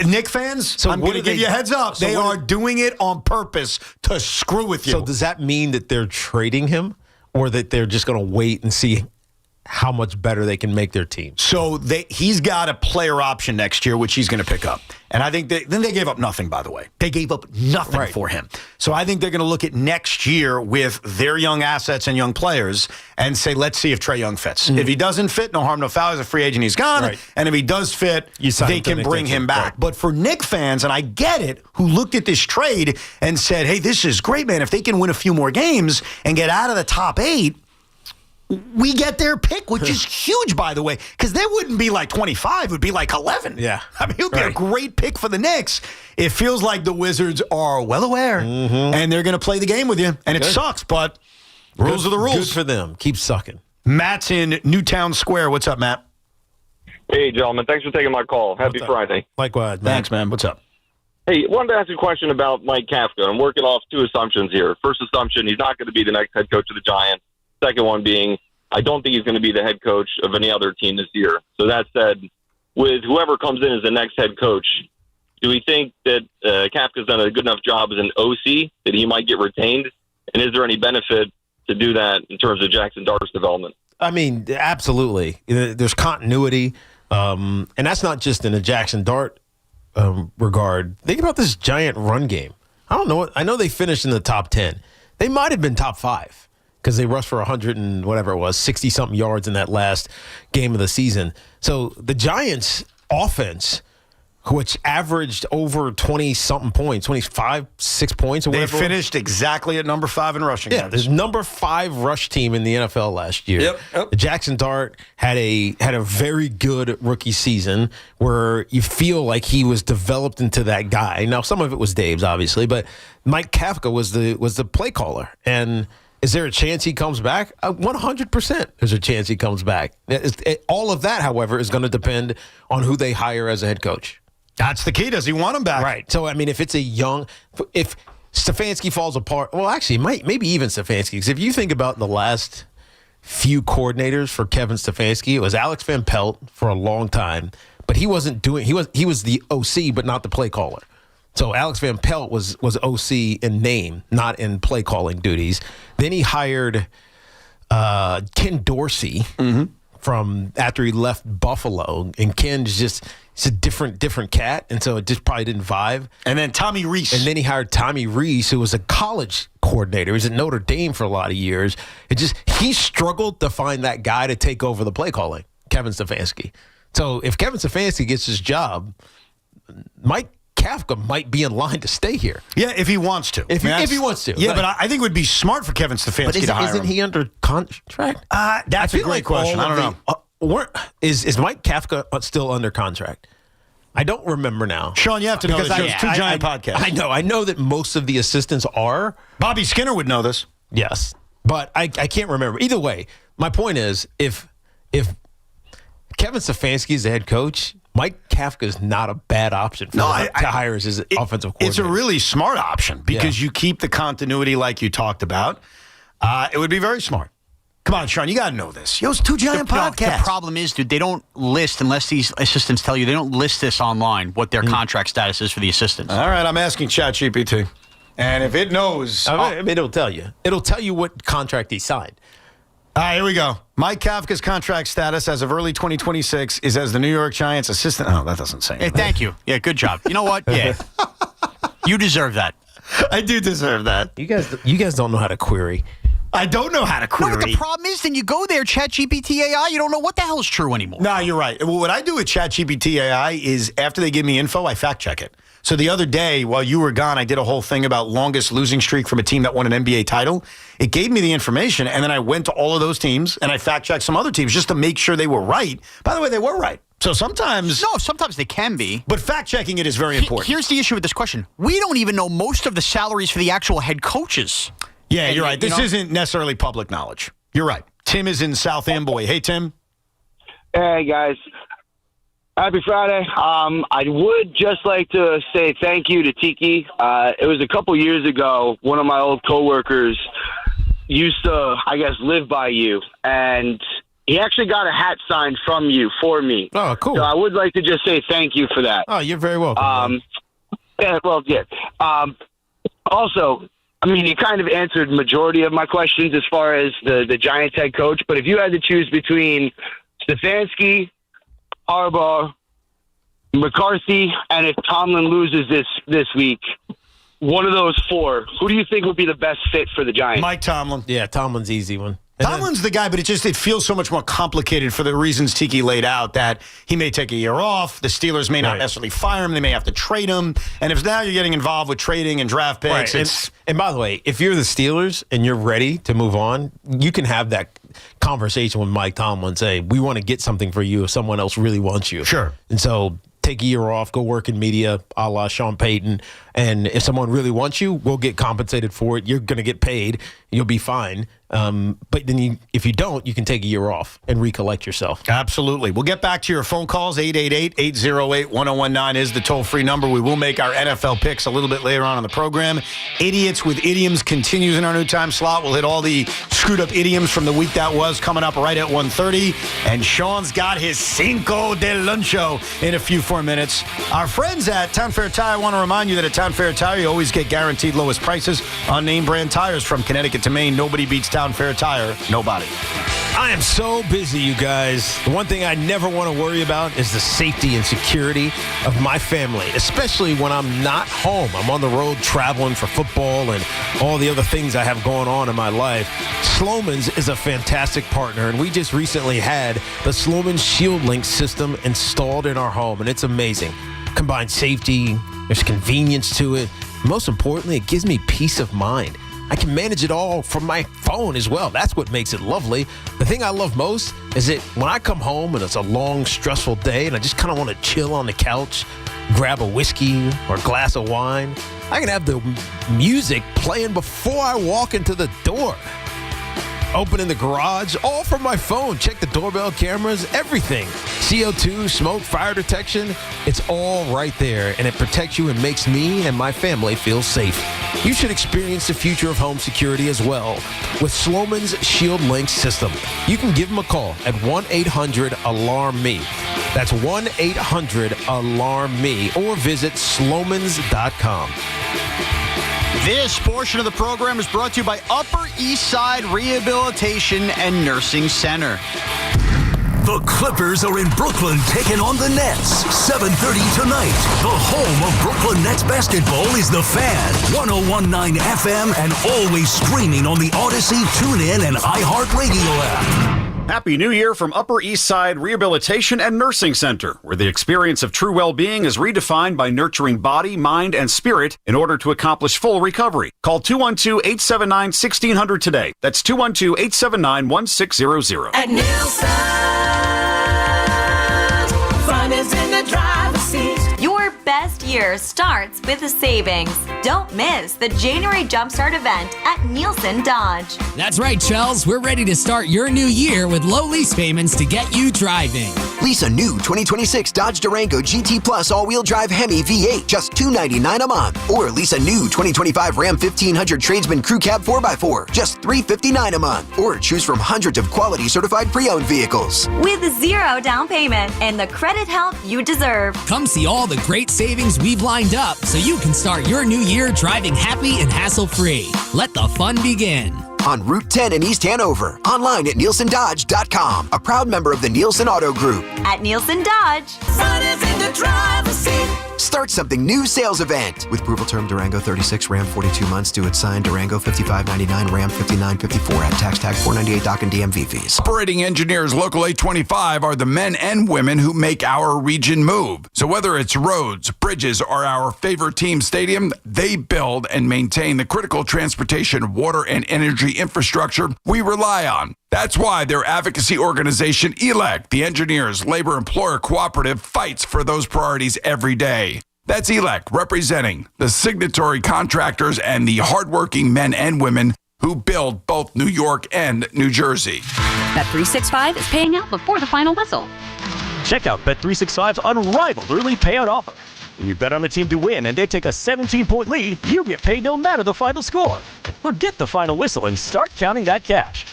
Knick fans, I'm going to give you a heads up. They are doing it on purpose to screw with you. So does that mean that they're trading him or that they're just going to wait and see how much better they can make their team? So he's got a player option next year, which he's going to pick up. And I think then they gave up nothing, by the way. They gave up nothing for him. So I think they're going to look at next year with their young assets and young players and say, let's see if Trae Young fits. If he doesn't fit, no harm, no foul. He's a free agent. He's gone. And if he does fit, they can bring him back. But for Knick fans, and I get it, who looked at this trade and said, hey, this is great, man. If they can win a few more games and get out of the top 8, we get their pick, which is huge, by the way, because there wouldn't be like 25. It would be like 11. Yeah. I mean, it would be a great pick for the Knicks. It feels like the Wizards are well aware, and they're going to play the game with you. And it sucks, but rules are the rules. Good for them. Keep sucking. Matt's in Newtown Square. What's up, Matt? Hey, gentlemen. Thanks for taking my call. Happy Friday. Likewise, Matt. Thanks, man. What's up? Hey, wanted to ask a question about Mike Kafka. I'm working off 2 assumptions here. First assumption, he's not going to be the next head coach of the Giants. Second one being, I don't think he's going to be the head coach of any other team this year. So that said, with whoever comes in as the next head coach, do we think that Kafka's done a good enough job as an OC that he might get retained? And is there any benefit to do that in terms of Jackson Dart's development? I mean, absolutely. There's continuity, and that's not just in a Jackson Dart regard. Think about this Giant run game. I don't know. I know they finished in the top 10. They might have been top 5. Because they rushed for 100 and whatever it was, 60-something yards in that last game of the season. So the Giants' offense, which averaged over 20-something points, 25, 6 points or whatever. They finished exactly at number 5 in rushing. Yeah, there's number 5 rush team in the NFL last year. Yep. Jackson Dart had a very good rookie season where you feel like he was developed into that guy. Now, some of it was Dave's, obviously, but Mike Kafka was the play caller. And is there a chance he comes back? 100% there's a chance he comes back. All of that, however, is going to depend on who they hire as a head coach. That's the key. Does he want him back? Right. So, I mean, if Stefanski falls apart, well, actually, maybe even Stefanski, because if you think about the last few coordinators for Kevin Stefanski, it was Alex Van Pelt for a long time, but he wasn't doing, he was the OC, but not the play caller. So Alex Van Pelt was OC in name, not in play calling duties. Then he hired Ken Dorsey from after he left Buffalo, and Ken's just a different cat, and so it just probably didn't vibe. And then Tommy Rees. And then he hired Tommy Rees, who was a college coordinator. He was at Notre Dame for a lot of years. He struggled to find that guy to take over the play calling, Kevin Stefanski. So if Kevin Stefanski gets his job, Mike Kafka might be in line to stay here. Yeah, if he wants to. If he wants to. Yeah, right. but I think it would be smart for Kevin Stefanski to hire him. Isn't he under contract? That's a great question. I don't know. Is Mike Kafka still under contract? I don't remember now. Sean, you have to know this. There's 2 Giant podcasts. I know that most of the assistants are. Bobby Skinner would know this. Yes, but I can't remember. Either way, my point is, if Kevin Stefanski is the head coach, Mike Kafka is not a bad option to hire as his offensive coordinator. It's a really smart option because you keep the continuity like you talked about. It would be very smart. Come on, Sean, you got to know this. It's 2 Giant podcasts. The problem is, dude, they don't list, unless these assistants tell you, they don't list this online, what their contract status is for the assistants. All right, I'm asking ChatGPT. And if it knows... I mean, it'll tell you. It'll tell you what contract he signed. All right, here we go. Mike Kafka's contract status as of early 2026 is as the New York Giants assistant. Oh, that doesn't say anything. Hey, thank you. Yeah, good job. You know what? Yeah. You deserve that. I do deserve that. You guys don't know how to query. I don't know how to query. No, but the problem is, then you go there, ChatGPT AI, you don't know what the hell is true anymore. No, you're right. Well, what I do with ChatGPT AI is after they give me info, I fact check it. So the other day, while you were gone, I did a whole thing about longest losing streak from a team that won an NBA title. It gave me the information, and then I went to all of those teams, and I fact-checked some other teams just to make sure they were right. By the way, they were right. So sometimes... No, sometimes they can be. But fact-checking it is very important. Here's the issue with this question. We don't even know most of the salaries for the actual head coaches. Yeah, you're right. This isn't necessarily public knowledge. You're right. Tim is in South Amboy. Hey, Tim. Hey, guys. Happy Friday. I would just like to say thank you to Tiki. It was a couple years ago, one of my old coworkers used to, I guess, live by you, and he actually got a hat signed from you for me. Oh, cool. So I would like to just say thank you for that. Oh, you're very welcome. Yeah, well, yeah. Also, I mean, you kind of answered majority of my questions as far as the Giants head coach, but if you had to choose between Stefanski, Harbaugh, McCarthy, and if Tomlin loses this week, one of those four, who do you think would be the best fit for the Giants? Mike Tomlin. Yeah, Tomlin's easy one. Tomlin's the guy, but it feels so much more complicated for the reasons Tiki laid out, that he may take a year off. The Steelers may not necessarily fire him. They may have to trade him. And if now you're getting involved with trading and draft picks. Right. And by the way, if you're the Steelers and you're ready to move on, you can have that conversation with Mike Tomlin and say, we want to get something for you if someone else really wants you. Sure. And so take a year off, go work in media, a la Sean Payton. And if someone really wants you, we'll get compensated for it. You're going to get paid. You'll be fine. But then if you don't, you can take a year off and recollect yourself. Absolutely. We'll get back to your phone calls. 888-808-1019 is the toll-free number. We will make our NFL picks a little bit later on in the program. Idiots with Idioms continues in our new time slot. We'll hit all the screwed-up idioms from the week that was coming up right at 1:30. And Sean's got his Cinco de Luncho in a few minutes. Our friends at Town Fair Tire want to remind you that at Town Fair Tire, you always get guaranteed lowest prices on name brand tires from Connecticut to Maine. Nobody beats Town Fair Tire. Nobody. I am so busy, you guys. The one thing I never want to worry about is the safety and security of my family, especially when I'm not home. I'm on the road traveling for football and all the other things I have going on in my life. Sloman's is a fantastic partner, and we just recently had the Sloman's Shield Link system installed in our home, and it's amazing. Combined safety, there's convenience to it. Most importantly, it gives me peace of mind. I can manage it all from my phone as well. That's what makes it lovely. The thing I love most is that when I come home and it's a long, stressful day and I just kind of want to chill on the couch, grab a whiskey or a glass of wine, I can have the music playing before I walk into the door. Opening the garage, all from my phone. Check the doorbell cameras, everything. CO2, smoke, fire detection, it's all right there, and it protects you and makes me and my family feel safe. You should experience the future of home security as well with Sloman's Shield Link system. You can give them a call at 1-800-ALARM-ME. That's 1-800-ALARM-ME, or visit slomans.com. This portion of the program is brought to you by Upper East Side Rehabilitation and Nursing Center. The Clippers are in Brooklyn taking on the Nets. 7:30 tonight. The home of Brooklyn Nets basketball is The Fan. 101.9 FM and always streaming on the Odyssey, TuneIn, and iHeartRadio app. Happy New Year from Upper East Side Rehabilitation and Nursing Center, where the experience of true well-being is redefined by nurturing body, mind, and spirit in order to accomplish full recovery. Call 212-879-1600 today. That's 212-879-1600. At Nielsen, fun is in the driver's seat. Your best year starts with a savings. Don't miss the January Jumpstart event at Nielsen Dodge. That's right, Chels. We're ready to start your new year with low lease payments to get you driving. Lease a new 2026 Dodge Durango GT Plus all-wheel drive Hemi V8, just $299 a month. Or lease a new 2025 Ram 1500 Tradesman Crew Cab 4x4, just $359 a month. Or choose from hundreds of quality certified pre-owned vehicles. With zero down payment and the credit help you deserve. Come see all the great savings we've lined up so you can start your new year driving happy and hassle-free. Let the fun begin. on Route 10 in East Hanover. Online at NielsenDodge.com. A proud member of the Nielsen Auto Group. At Nielsen Dodge. in the driver's seat. Start something new sales event. With approval term Durango 36, Ram 42 months due at signed Durango 55.99, Ram 59.54 at tax tag 498 doc and DMV fees. Operating engineers Local 825 are the men and women who make our region move. So whether it's roads, bridges, or our favorite team stadium, they build and maintain the critical transportation, water, and energy infrastructure we rely on. That's why their advocacy organization, ELEC, the Engineers Labor Employer Cooperative, fights for those priorities every day. That's ELEC, representing the signatory contractors and the hardworking men and women who build both New York and New Jersey. Bet365 is paying out before the final whistle. Check out Bet365's unrivaled early payout offer. When you bet on the team to win and they take a 17-point lead, you get paid no matter the final score. Forget the final whistle and start counting that cash.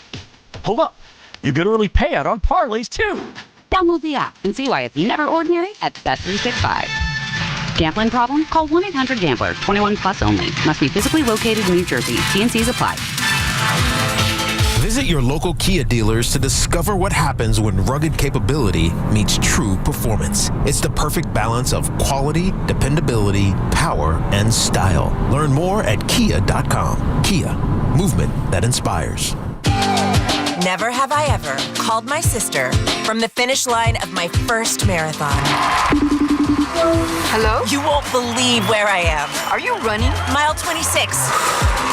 Hold up. You get early payout on parlays, too. Download the app and see why it's never ordinary at Bet365. Gambling problem? Call 1-800-GAMBLER. 21 plus only. Must be physically located in New Jersey. T&Cs apply. Visit your local Kia dealers to discover what happens when rugged capability meets true performance. It's the perfect balance of quality, dependability, power, and style. Learn more at kia.com. Kia, movement that inspires. Never have I ever called my sister from the finish line of my first marathon. Hello? You won't believe where I am. Are you running? Mile 26.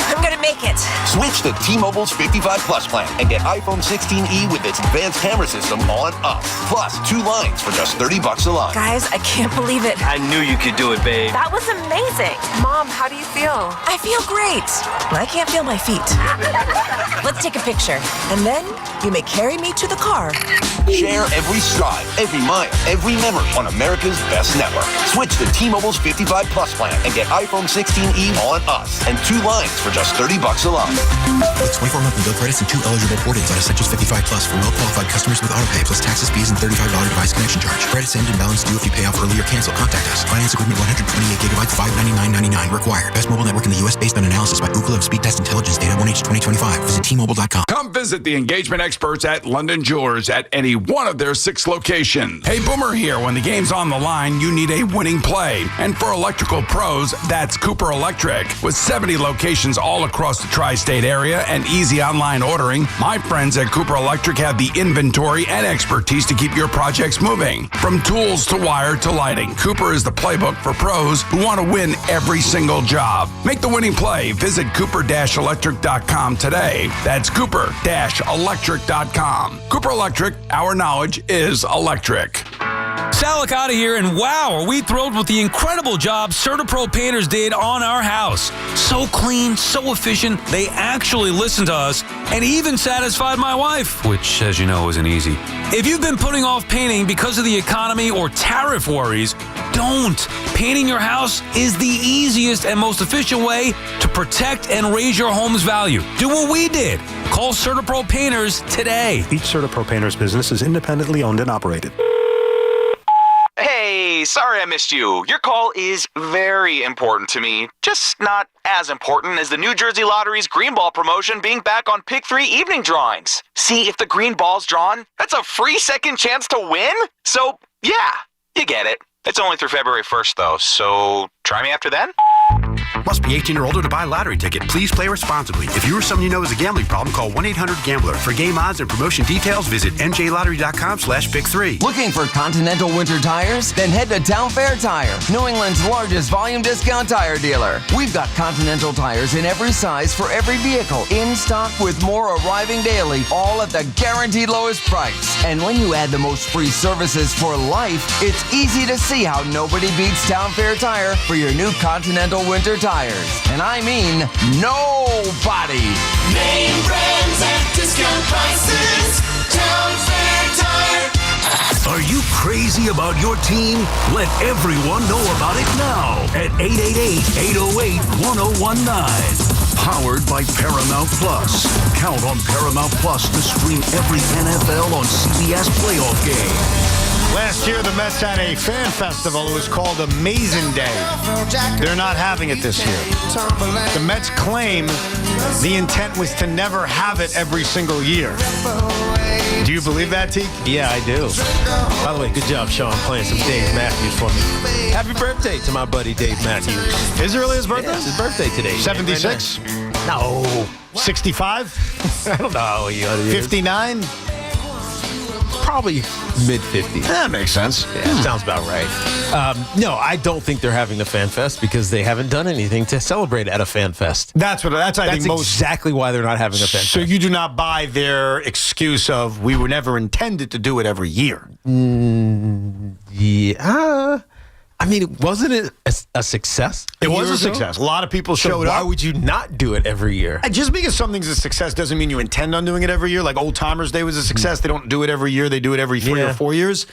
I'm gonna make it. Switch to T-Mobile's 55 Plus plan and get iPhone 16e with its advanced camera system on us. Plus 2 lines for just $30 a line. Guys, I can't believe it. I knew you could do it, babe. That was amazing. Mom, how do you feel? I feel great. I can't feel my feet. Let's take a picture. And then you may carry me to the car. Share every stride, every mile, every memory on America's best network. Switch to T-Mobile's 55 Plus plan and get iPhone 16e on us and 2 lines for just $30 a line. With 24 monthly bill credits and 2 eligible port-ins on Essentials 55 Plus for well-qualified customers with autopay plus taxes, fees, and $35 device connection charge. Credits end and balance due if you pay off early or cancel. Contact us. Finance agreement 128 gigabytes, $599.99 required. Best mobile network in the U.S. based on analysis by Ookla of Speed Test Intelligence data 1H 2025. Visit T-Mobile.com. Come visit the engagement experts at London Jewelers at any one of their 6 locations. Hey, Boomer here. When the game's on the line, you need a winning play. And for electrical pros, that's Cooper Electric. With 70 locations all across the tri-state area and easy online ordering, my friends at Cooper Electric have the inventory and expertise to keep your projects moving. From tools to wire to lighting, Cooper is the playbook for pros who want to win every single job. Make the winning play. Visit Cooper-Electric.com today. That's Cooper-Electric.com. Cooper Electric, our knowledge is electric. Sal Licata here, and wow, are we thrilled with the incredible job CertaPro Painters did on our house. So clean, so efficient, they actually listened to us and even satisfied my wife, which, as you know, isn't easy. If you've been putting off painting because of the economy or tariff worries, don't. Painting your house is the easiest and most efficient way to protect and raise your home's value. Do what we did. Call CertaPro Painters today. Each CertaPro Painters business is independently owned and operated. Hey, sorry I missed you. Your call is very important to me. Just not as important as the New Jersey Lottery's Green Ball promotion being back on Pick 3 evening drawings. See, if the green ball's drawn, that's a free second chance to win. So, yeah, you get it. It's only through February 1st, though, so try me after then. Must be 18 or older to buy a lottery ticket. Please play responsibly. If you or someone you know has a gambling problem, call 1-800-GAMBLER. For game odds and promotion details, visit njlottery.com/pick3. Looking for Continental winter tires? Then head to Town Fair Tire, New England's largest volume discount tire dealer. We've got Continental tires in every size for every vehicle, in stock with more arriving daily, all at the guaranteed lowest price. And when you add the most free services for life, it's easy to see how nobody beats Town Fair Tire for your new Continental winter tires. And I mean nobody. Name brands at discount prices. Town Fair Tire. Are you crazy about your team? Let everyone know about it now at 888-808-1019. Powered by Paramount Plus. Count on Paramount Plus to stream every NFL on CBS playoff game. Last year, the Mets had a fan festival. It was called Amazing Day. They're not having it this year. The Mets claim the intent was to never have it every single year. Do you believe that, Teak? Yeah, I do. By the way, good job, Sean, playing some Dave Matthews for me. Happy birthday to my buddy Dave Matthews. Is it really his birthday? Yeah, it's his birthday today. 76? No. 65? I don't know how he is. 59? Probably mid-50s. That makes sense. Yeah, sounds about right. No, I don't think they're having the Fan Fest because they haven't done anything to celebrate at a Fan Fest. That's exactly why they're not having a Fan Fest. So you do not buy their excuse of we were never intended to do it every year. Yeah. I mean, wasn't it a success? It was a success. A lot of people showed up. Why would you not do it every year? Just because something's a success doesn't mean you intend on doing it every year. Like Old Timers Day was a success. They don't do it every year. They do it every 3 or 4 years.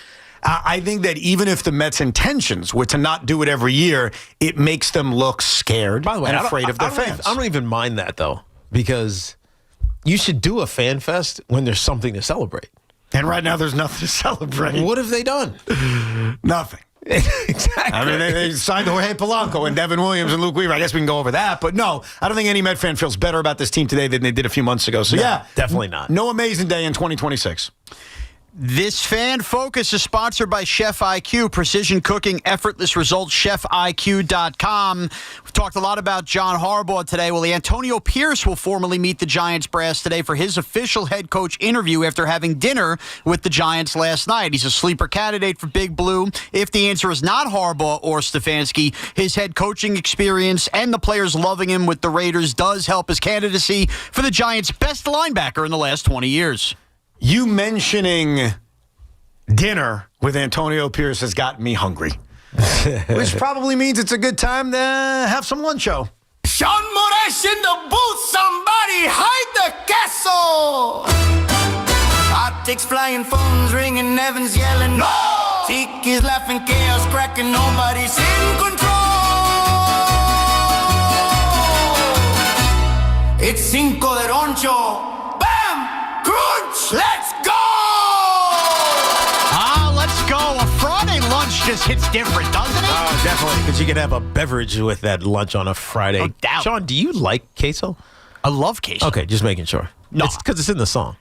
I think that even if the Mets' intentions were to not do it every year, it makes them look scared and afraid of their fans. I don't even mind that, though, because you should do a Fan Fest when there's something to celebrate. And right now, there's nothing to celebrate. What have they done? Nothing. Exactly. I mean, they signed Jorge Polanco and Devin Williams and Luke Weaver. I guess we can go over that. But no, I don't think any Met fan feels better about this team today than they did a few months ago. So, yeah. Definitely not. No Amazing Day in 2026. This Fan Focus is sponsored by Chef IQ, precision cooking, effortless results, chefiq.com. We've talked a lot about John Harbaugh today. Well, Antonio Pierce will formally meet the Giants brass today for his official head coach interview after having dinner with the Giants last night. He's a sleeper candidate for Big Blue. If the answer is not Harbaugh or Stefanski, his head coaching experience and the players loving him with the Raiders does help his candidacy for the Giants' best linebacker in the last 20 years. You mentioning dinner with Antonio Pierce has gotten me hungry. Which probably means it's a good time to have some luncho. Sean Moraes in the booth, somebody hide the castle. Optics flying, phones ringing, Evans yelling, no! Tiki's laughing, chaos cracking, nobody's in control. It's Cinco de Roncho. Crunch! Let's go! Let's go. A Friday lunch just hits different, doesn't it? Oh, definitely. Because you can have a beverage with that lunch on a Friday. No doubt. Sean, do you like queso? I love queso. Okay, just making sure. No. It's because it's in the song.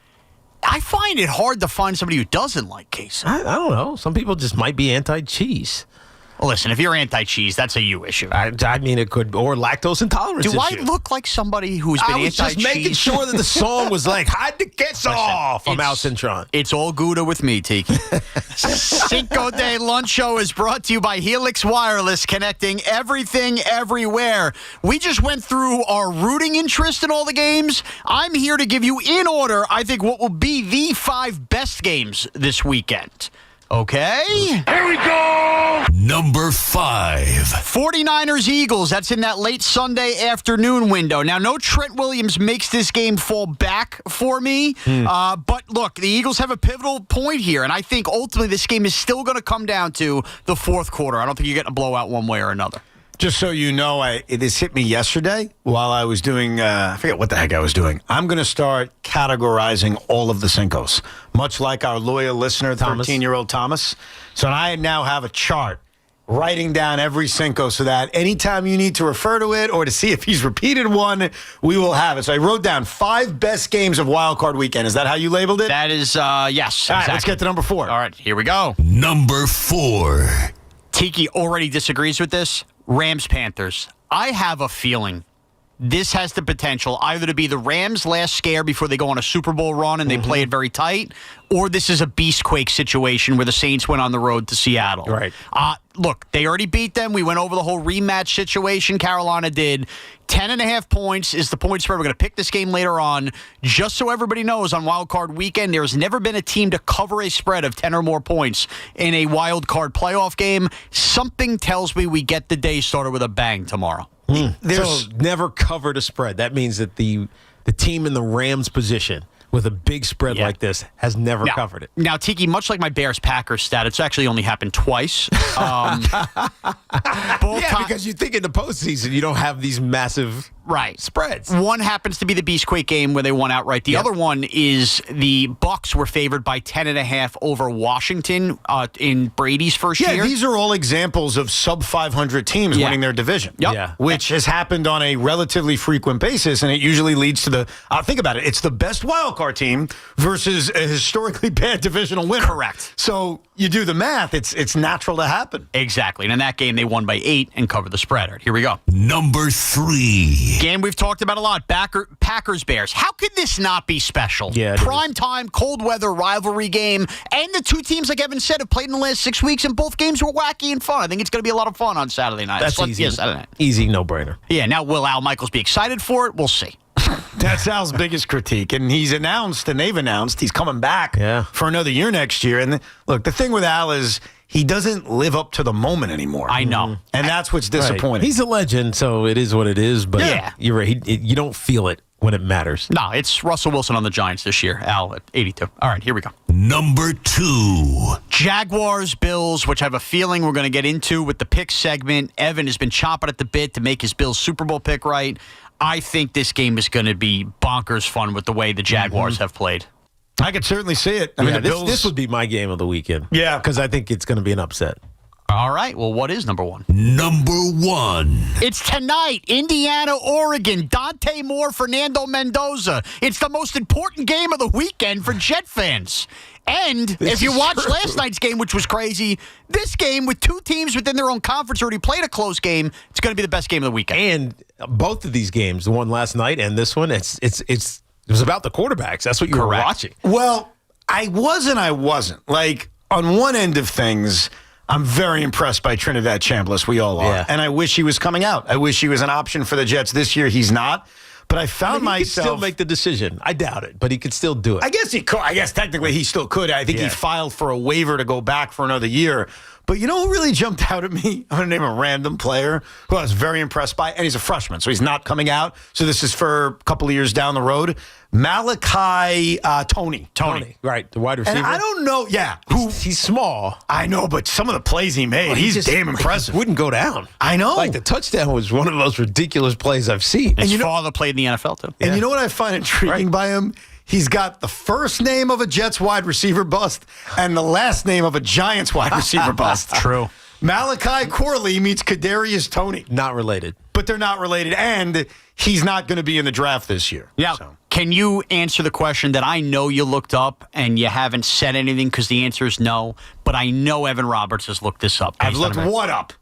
I find it hard to find somebody who doesn't like queso. I don't know. Some people just might be anti-cheese. Well, listen, if you're anti-cheese, that's a you issue. I mean, it could, or lactose intolerance Do issue. I look like somebody who's been I was anti-cheese? just making sure that the song was like, hide the queso from Al Cintron. It's all Gouda with me, Tiki. Cinco de Luncho is brought to you by Helix Wireless, connecting everything everywhere. We just went through our rooting interest in all the games. I'm here to give you, in order, I think what will be the 5 best games this weekend. Okay? Here we go! Number 5. 49ers Eagles. That's in that late Sunday afternoon window. Now, no Trent Williams makes this game fall back for me. But look, the Eagles have a pivotal point here, and I think ultimately this game is still going to come down to the fourth quarter. I don't think you're getting a blowout one way or another. Just so you know, it has hit me yesterday while I was doing, I forget what the heck I was doing. I'm going to start categorizing all of the Cincos, much like our loyal listener, 13-year-old Thomas. So I now have a chart writing down every Cinco so that anytime you need to refer to it or to see if he's repeated one, we will have it. So I wrote down 5 best games of Wild Card Weekend. Is that how you labeled it? That is, yes. All Exactly. right, let's get to number 4. All right, here we go. Number 4. Tiki already disagrees with this. Rams-Panthers. I have a feeling this has the potential either to be the Rams' last scare before they go on a Super Bowl run and they play it very tight, or this is a Beastquake situation where the Saints went on the road to Seattle. Right. Look, they already beat them. We went over the whole rematch situation. Carolina did. 10.5 points is the point spread. We're going to pick this game later on. Just so everybody knows, on Wild Card Weekend, there's never been a team to cover a spread of 10 or more points in a Wild Card playoff game. Something tells me we get the day started with a bang tomorrow. So never covered a spread. That means that the team in the Rams position with a big spread like this has never covered it. Now, Tiki, much like my Bears-Packers stat, it's actually only happened twice. Because you think in the postseason you don't have these massive Right. Spreads. One happens to be the Beastquake game where they won outright. The other one is the Bucks were favored by 10.5 over Washington in Brady's first year. Yeah, these are all examples of sub-500 teams winning their division. Yep. Yeah. Which has happened on a relatively frequent basis, and it usually leads to the, think about it, it's the best wildcard team versus a historically bad divisional winner. Correct. So you do the math, it's natural to happen. Exactly. And in that game, they won by 8 and covered the spread. All right, here we go. Number 3. Game we've talked about a lot. Packers-Bears. How could this not be special? Yeah, Prime time, cold weather rivalry game. And the two teams, like Evan said, have played in the last 6 weeks, and both games were wacky and fun. I think it's going to be a lot of fun on Saturday night. That's easy. Yeah, Saturday night. Easy, no-brainer. Yeah, now will Al Michaels be excited for it? We'll see. That's Al's biggest critique, and he's announced, and they've announced, he's coming back for another year next year. And look, the thing with Al is he doesn't live up to the moment anymore. I know. And that's what's disappointing. Right. He's a legend, so it is what it is, but you're right. You don't feel it when it matters. No, it's Russell Wilson on the Giants this year, Al at 82. All right, here we go. Number 2. Jaguars, Bills, which I have a feeling we're going to get into with the pick segment. Evan has been chomping at the bit to make his Bills Super Bowl pick right. I think this game is going to be bonkers fun with the way the Jaguars have played. I could certainly see it. I mean, the Bills, this would be my game of the weekend. Yeah. Because I think it's going to be an upset. All right. Well, what is number 1? Number 1. It's tonight, Indiana, Oregon. Dante Moore, Fernando Mendoza. It's the most important game of the weekend for Jet fans. And if you watched last night's game, which was crazy, this game with two teams within their own conference already played a close game, it's going to be the best game of the weekend. And both of these games, the one last night and this one, it was about the quarterbacks. That's what you were watching. Well, I wasn't. Like, on one end of things, I'm very impressed by Trinidad Chambliss. We all are. Yeah. And I wish he was coming out. I wish he was an option for the Jets this year. He's not. But I found myself... He could still make the decision. I doubt it, but he could still do it. I guess he could. I guess technically he still could. I think he filed for a waiver to go back for another year. But you know who really jumped out at me? I'm going to name a random player who I was very impressed by, and he's a freshman, so he's not coming out. So this is for a couple of years down the road. Malachi Tony. Right, the wide receiver. And I don't know, he's small. I know, but some of the plays he made, he's damn impressive. He wouldn't go down. I know. Like, the touchdown was one of the most ridiculous plays I've seen. His father played in the NFL, too. And you know what I find intriguing by him? He's got the first name of a Jets wide receiver bust and the last name of a Giants wide receiver bust. True. Malachi Corley meets Kadarius Toney. Not related. But they're not related, and he's not going to be in the draft this year. Yeah. So. Can you answer the question that I know you looked up and you haven't said anything because the answer is no, but I know Evan Roberts has looked this up. I've looked what up?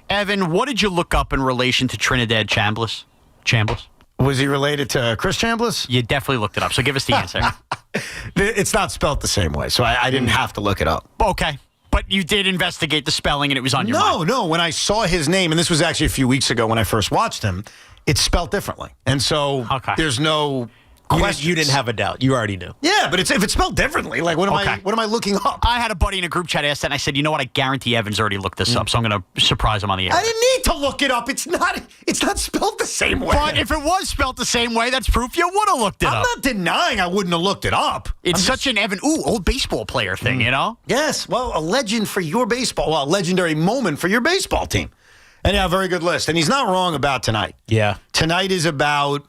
Evan, what did you look up in relation to Trinidad Chambliss? Was he related to Chris Chambliss? You definitely looked it up, so give us the answer. It's not spelled the same way, so I didn't have to look it up. Okay. But you did investigate the spelling, and it was on your mind. No. When I saw his name, and this was actually a few weeks ago when I first watched him, it's spelled differently. And so there's no question. You didn't have a doubt. You already knew. Yeah, but if it's spelled differently, like what am I looking up? I had a buddy in a group chat ask that, and I said, you know what? I guarantee Evan's already looked this up, so I'm going to surprise him on the air. I didn't need to look it up. It's not spelled the same way. But if it was spelled the same way, that's proof you would have looked it up. I'm not denying I wouldn't have looked it up. It's such an Evan, old baseball player thing, you know? Yes. Well, a legend for your baseball. Well, a legendary moment for your baseball team. And yeah, very good list. And he's not wrong about tonight. Yeah. Tonight is about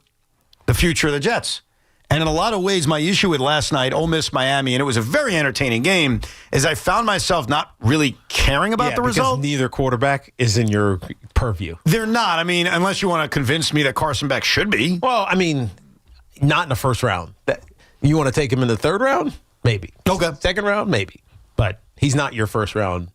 the future of the Jets. And in a lot of ways, my issue with last night, Ole Miss, Miami, and it was a very entertaining game, is I found myself not really caring about the result. Because neither quarterback is in your purview. They're not. I mean, unless you want to convince me that Carson Beck should be. Well, I mean, not in the first round. You want to take him in the third round? Maybe. Okay. Second round? Maybe. But he's not your first round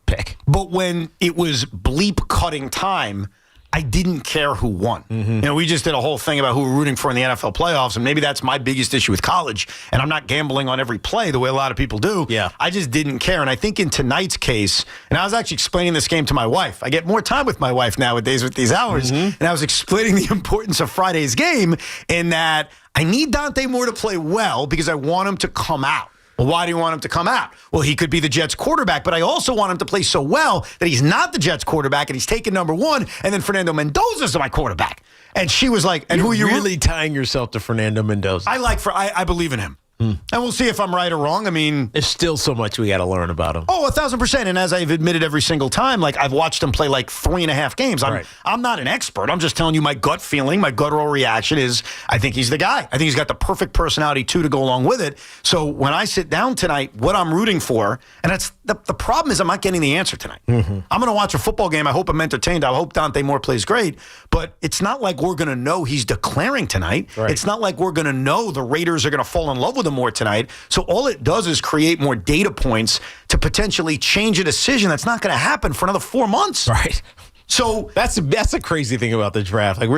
pick. But when it was bleep cutting time, I didn't care who won. Mm-hmm. You know, we just did a whole thing about who we're rooting for in the NFL playoffs, and maybe that's my biggest issue with college. And I'm not gambling on every play the way a lot of people do. Yeah. I just didn't care. And I think in tonight's case, and I was actually explaining this game to my wife. I get more time with my wife nowadays with these hours. Mm-hmm. And I was explaining the importance of Friday's game in that I need Dante Moore to play well because I want him to come out. Well, why do you want him to come out? Well, he could be the Jets quarterback, but I also want him to play so well that he's not the Jets quarterback and he's taken number one, and then Fernando Mendoza's my quarterback. And she was like, and You're who are you really tying yourself to Fernando Mendoza? I believe in him. And we'll see if I'm right or wrong. I mean, there's still so much we got to learn about him. Oh, 1,000%. And as I've admitted every single time, like I've watched him play like 3.5 games. I'm not an expert. I'm just telling you my gut feeling, my guttural reaction is I think he's the guy. I think he's got the perfect personality too to go along with it. So when I sit down tonight, what I'm rooting for, and that's the problem is I'm not getting the answer tonight. I'm going to watch a football game. I hope I'm entertained. I hope Dante Moore plays great. But it's not like we're going to know he's declaring tonight. Right. It's not like we're going to know the Raiders are going to fall in love with him more tonight. So all it does is create more data points to potentially change a decision that's not going to happen for another 4 months. Right. So that's a crazy thing about the draft. Like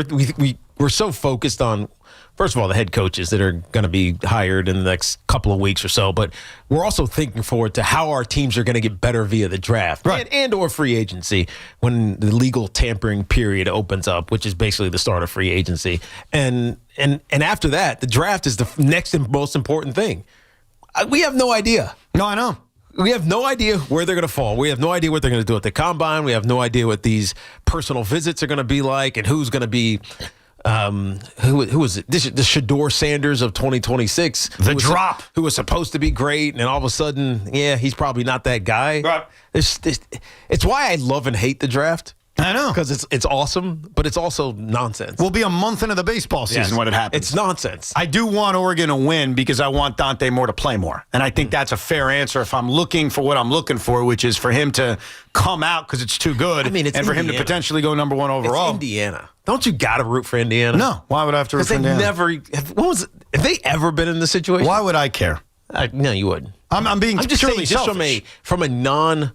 we're so focused on, first of all, the head coaches that are going to be hired in the next couple of weeks or so, but we're also thinking forward to how our teams are going to get better via the draft and or free agency when the legal tampering period opens up, which is basically the start of free agency. And after that, the draft is the next and most important thing. We have no idea. No, I know. We have no idea where they're going to fall. We have no idea what they're going to do at the combine. We have no idea what these personal visits are going to be like and who's going to be who is it? The Shador Sanders of 2026. Who was supposed to be great, and all of a sudden, he's probably not that guy. Right. It's why I love and hate the draft. I know. Because it's awesome, but it's also nonsense. We'll be a month into the baseball season when it happens. It's nonsense. I do want Oregon to win because I want Dante Moore to play more. And I think that's a fair answer if I'm looking for what I'm looking for, which is for him to come out because it's too good and for him to potentially go number 1 overall. It's Indiana. Don't you got to root for Indiana? No. Why would I have to root for Indiana? Have they ever been in this situation? Why would I care? No, you wouldn't. I'm being just purely saying, selfish. from a non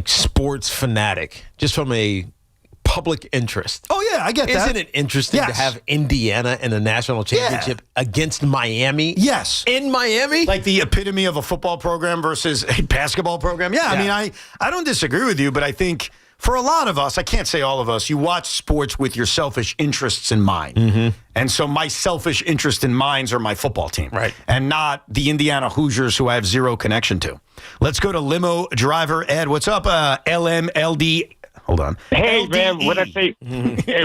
sports fanatic, just from a public interest. Oh, yeah, I get that. Isn't it interesting to have Indiana in the national championship against Miami? Yes. In Miami? Like the epitome of a football program versus a basketball program? Yeah, I mean, I don't disagree with you, but I think for a lot of us, I can't say all of us, you watch sports with your selfish interests in mind. And so my selfish interest in minds are my football team. Right. And not the Indiana Hoosiers who I have zero connection to. Let's go to limo driver Ed. What's up, LMLD? Hold on. Hey, LDE. man,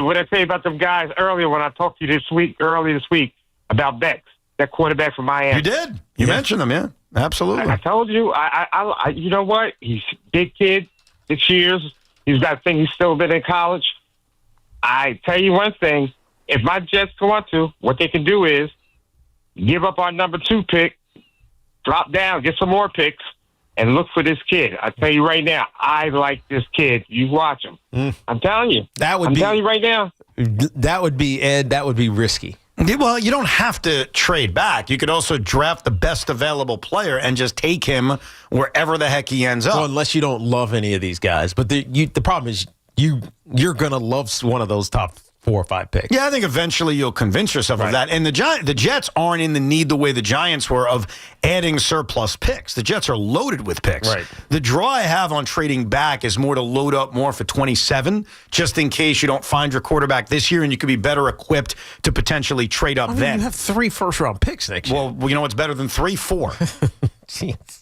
what I say about them guys earlier when I talked to you earlier this week about Bex, that quarterback from Miami. You did. You mentioned him, yeah. Absolutely. I told you. I you know what? He's a big kid, 6 years. He's got a thing. He's still been in college. I tell you one thing. If my Jets want to, what they can do is give up our number 2 pick, drop down, get some more picks, and look for this kid. I tell you right now, I like this kid. You watch him. I'm telling you. I'm telling you right now. That would be, Ed, that would be risky. Well, you don't have to trade back. You could also draft the best available player and just take him wherever the heck he ends up. Well, unless you don't love any of these guys. But the problem is you're going to love one of those top 4 or 5 picks. Yeah, I think eventually you'll convince yourself of that. And the Jets aren't in the need the way the Giants were of adding surplus picks. The Jets are loaded with picks. Right. The draw I have on trading back is more to load up more for 27, just in case you don't find your quarterback this year and you could be better equipped to potentially trade up then. You have 3 first-round picks next year. Well, you know what's better than 3? 4.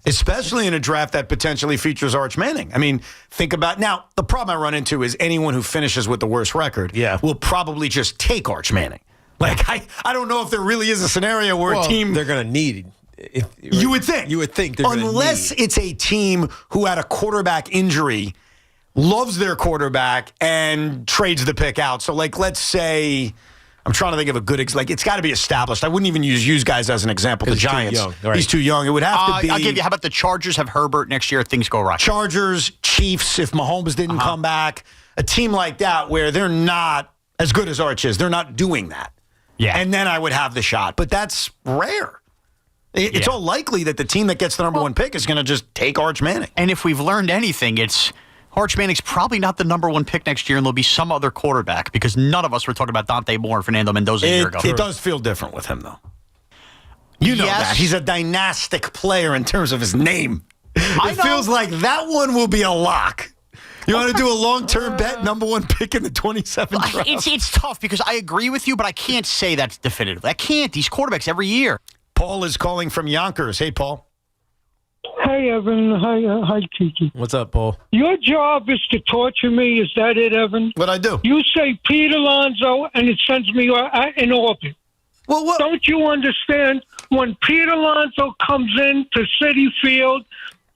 Especially in a draft that potentially features Arch Manning. I mean, think about now. The problem I run into is anyone who finishes with the worst record will probably just take Arch Manning. Like I don't know if there really is a scenario where a team they're going to need. You would think. You would think they're unless it's a team who had a quarterback injury, loves their quarterback, and trades the pick out. So, like, let's say. I'm trying to think of a good it's got to be established. I wouldn't even use guys as an example. The Giants. He's too young. It would have to be. I'll give you. How about the Chargers have Herbert next year if things go right? Chargers, Chiefs, if Mahomes didn't come back. A team like that where they're not as good as Arch is. They're not doing that. Yeah. And then I would have the shot. But that's rare. It's all likely that the team that gets the number 1 pick is going to just take Arch Manning. And if we've learned anything, it's Arch Manning's probably not the number 1 pick next year, and there'll be some other quarterback because none of us were talking about Dante Moore and Fernando Mendoza a year ago. It does feel different with him, though. You know that. He's a dynastic player in terms of his name. It feels like that one will be a lock. You want to do a long-term bet, number 1 pick in the 27th draft? It's tough because I agree with you, but I can't say that's definitive. I can't. These quarterbacks every year. Paul is calling from Yonkers. Hey, Paul. Hey, Evan. Hi, Tiki. What's up, Paul? Your job is to torture me. Is that it, Evan? What I do? You say Pete Alonso, and it sends me in orbit. Well, what? Don't you understand? when Pete Alonso comes in to Citi Field,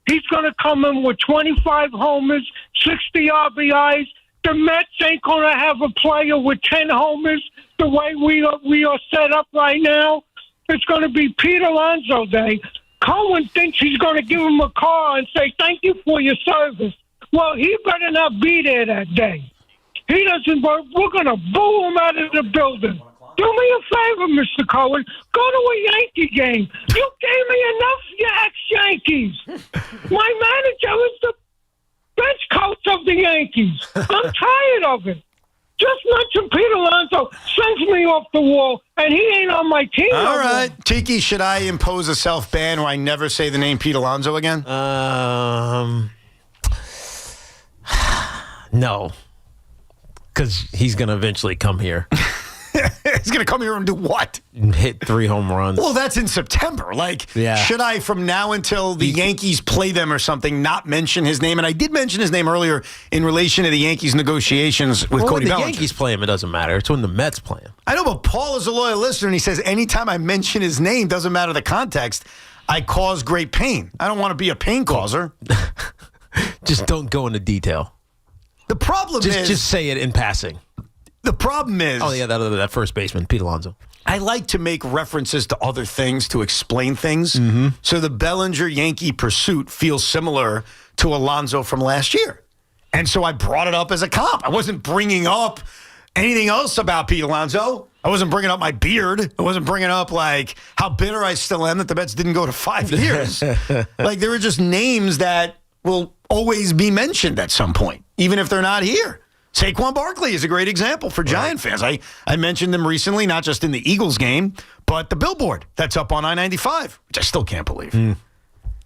he's going to come in with 25 homers, 60 RBIs. The Mets ain't going to have a player with 10 homers the way we are set up right now. It's going to be Pete Alonso Day. Cohen thinks he's going to give him a call and say, thank you for your service. Well, he better not be there that day. He doesn't work. We're going to boo him out of the building. Do me a favor, Mr. Cohen. Go to a Yankee game. You gave me enough, you ex-Yankees. My manager is the bench coach of the Yankees. I'm tired of it. Just mention Pete Alonso sends me off the wall, and he ain't on my team. All right. Tiki, should I impose a self-ban where I never say the name Pete Alonso again? No. Because he's going to eventually come here. He's going to come here and do what? Hit 3 home runs. Well, that's in September. Should I, from now until the Yankees play them or something, not mention his name? And I did mention his name earlier in relation to the Yankees' negotiations with Cody Bellinger. When the Yankees play him, it doesn't matter. It's when the Mets play him. I know, but Paul is a loyal listener, and he says anytime I mention his name, doesn't matter the context, I cause great pain. I don't want to be a pain causer. Just don't go into detail. The problem is... Just say it in passing. The problem is... Oh, yeah, that first baseman, Pete Alonso. I like to make references to other things to explain things. Mm-hmm. So the Bellinger Yankee pursuit feels similar to Alonso from last year. And so I brought it up as a comp. I wasn't bringing up anything else about Pete Alonso. I wasn't bringing up my beard. I wasn't bringing up, how bitter I still am that the Mets didn't go to 5 years. There were just names that will always be mentioned at some point, even if they're not here. Saquon Barkley is a great example for Giant fans. I mentioned them recently, not just in the Eagles game, but the billboard that's up on I-95, which I still can't believe.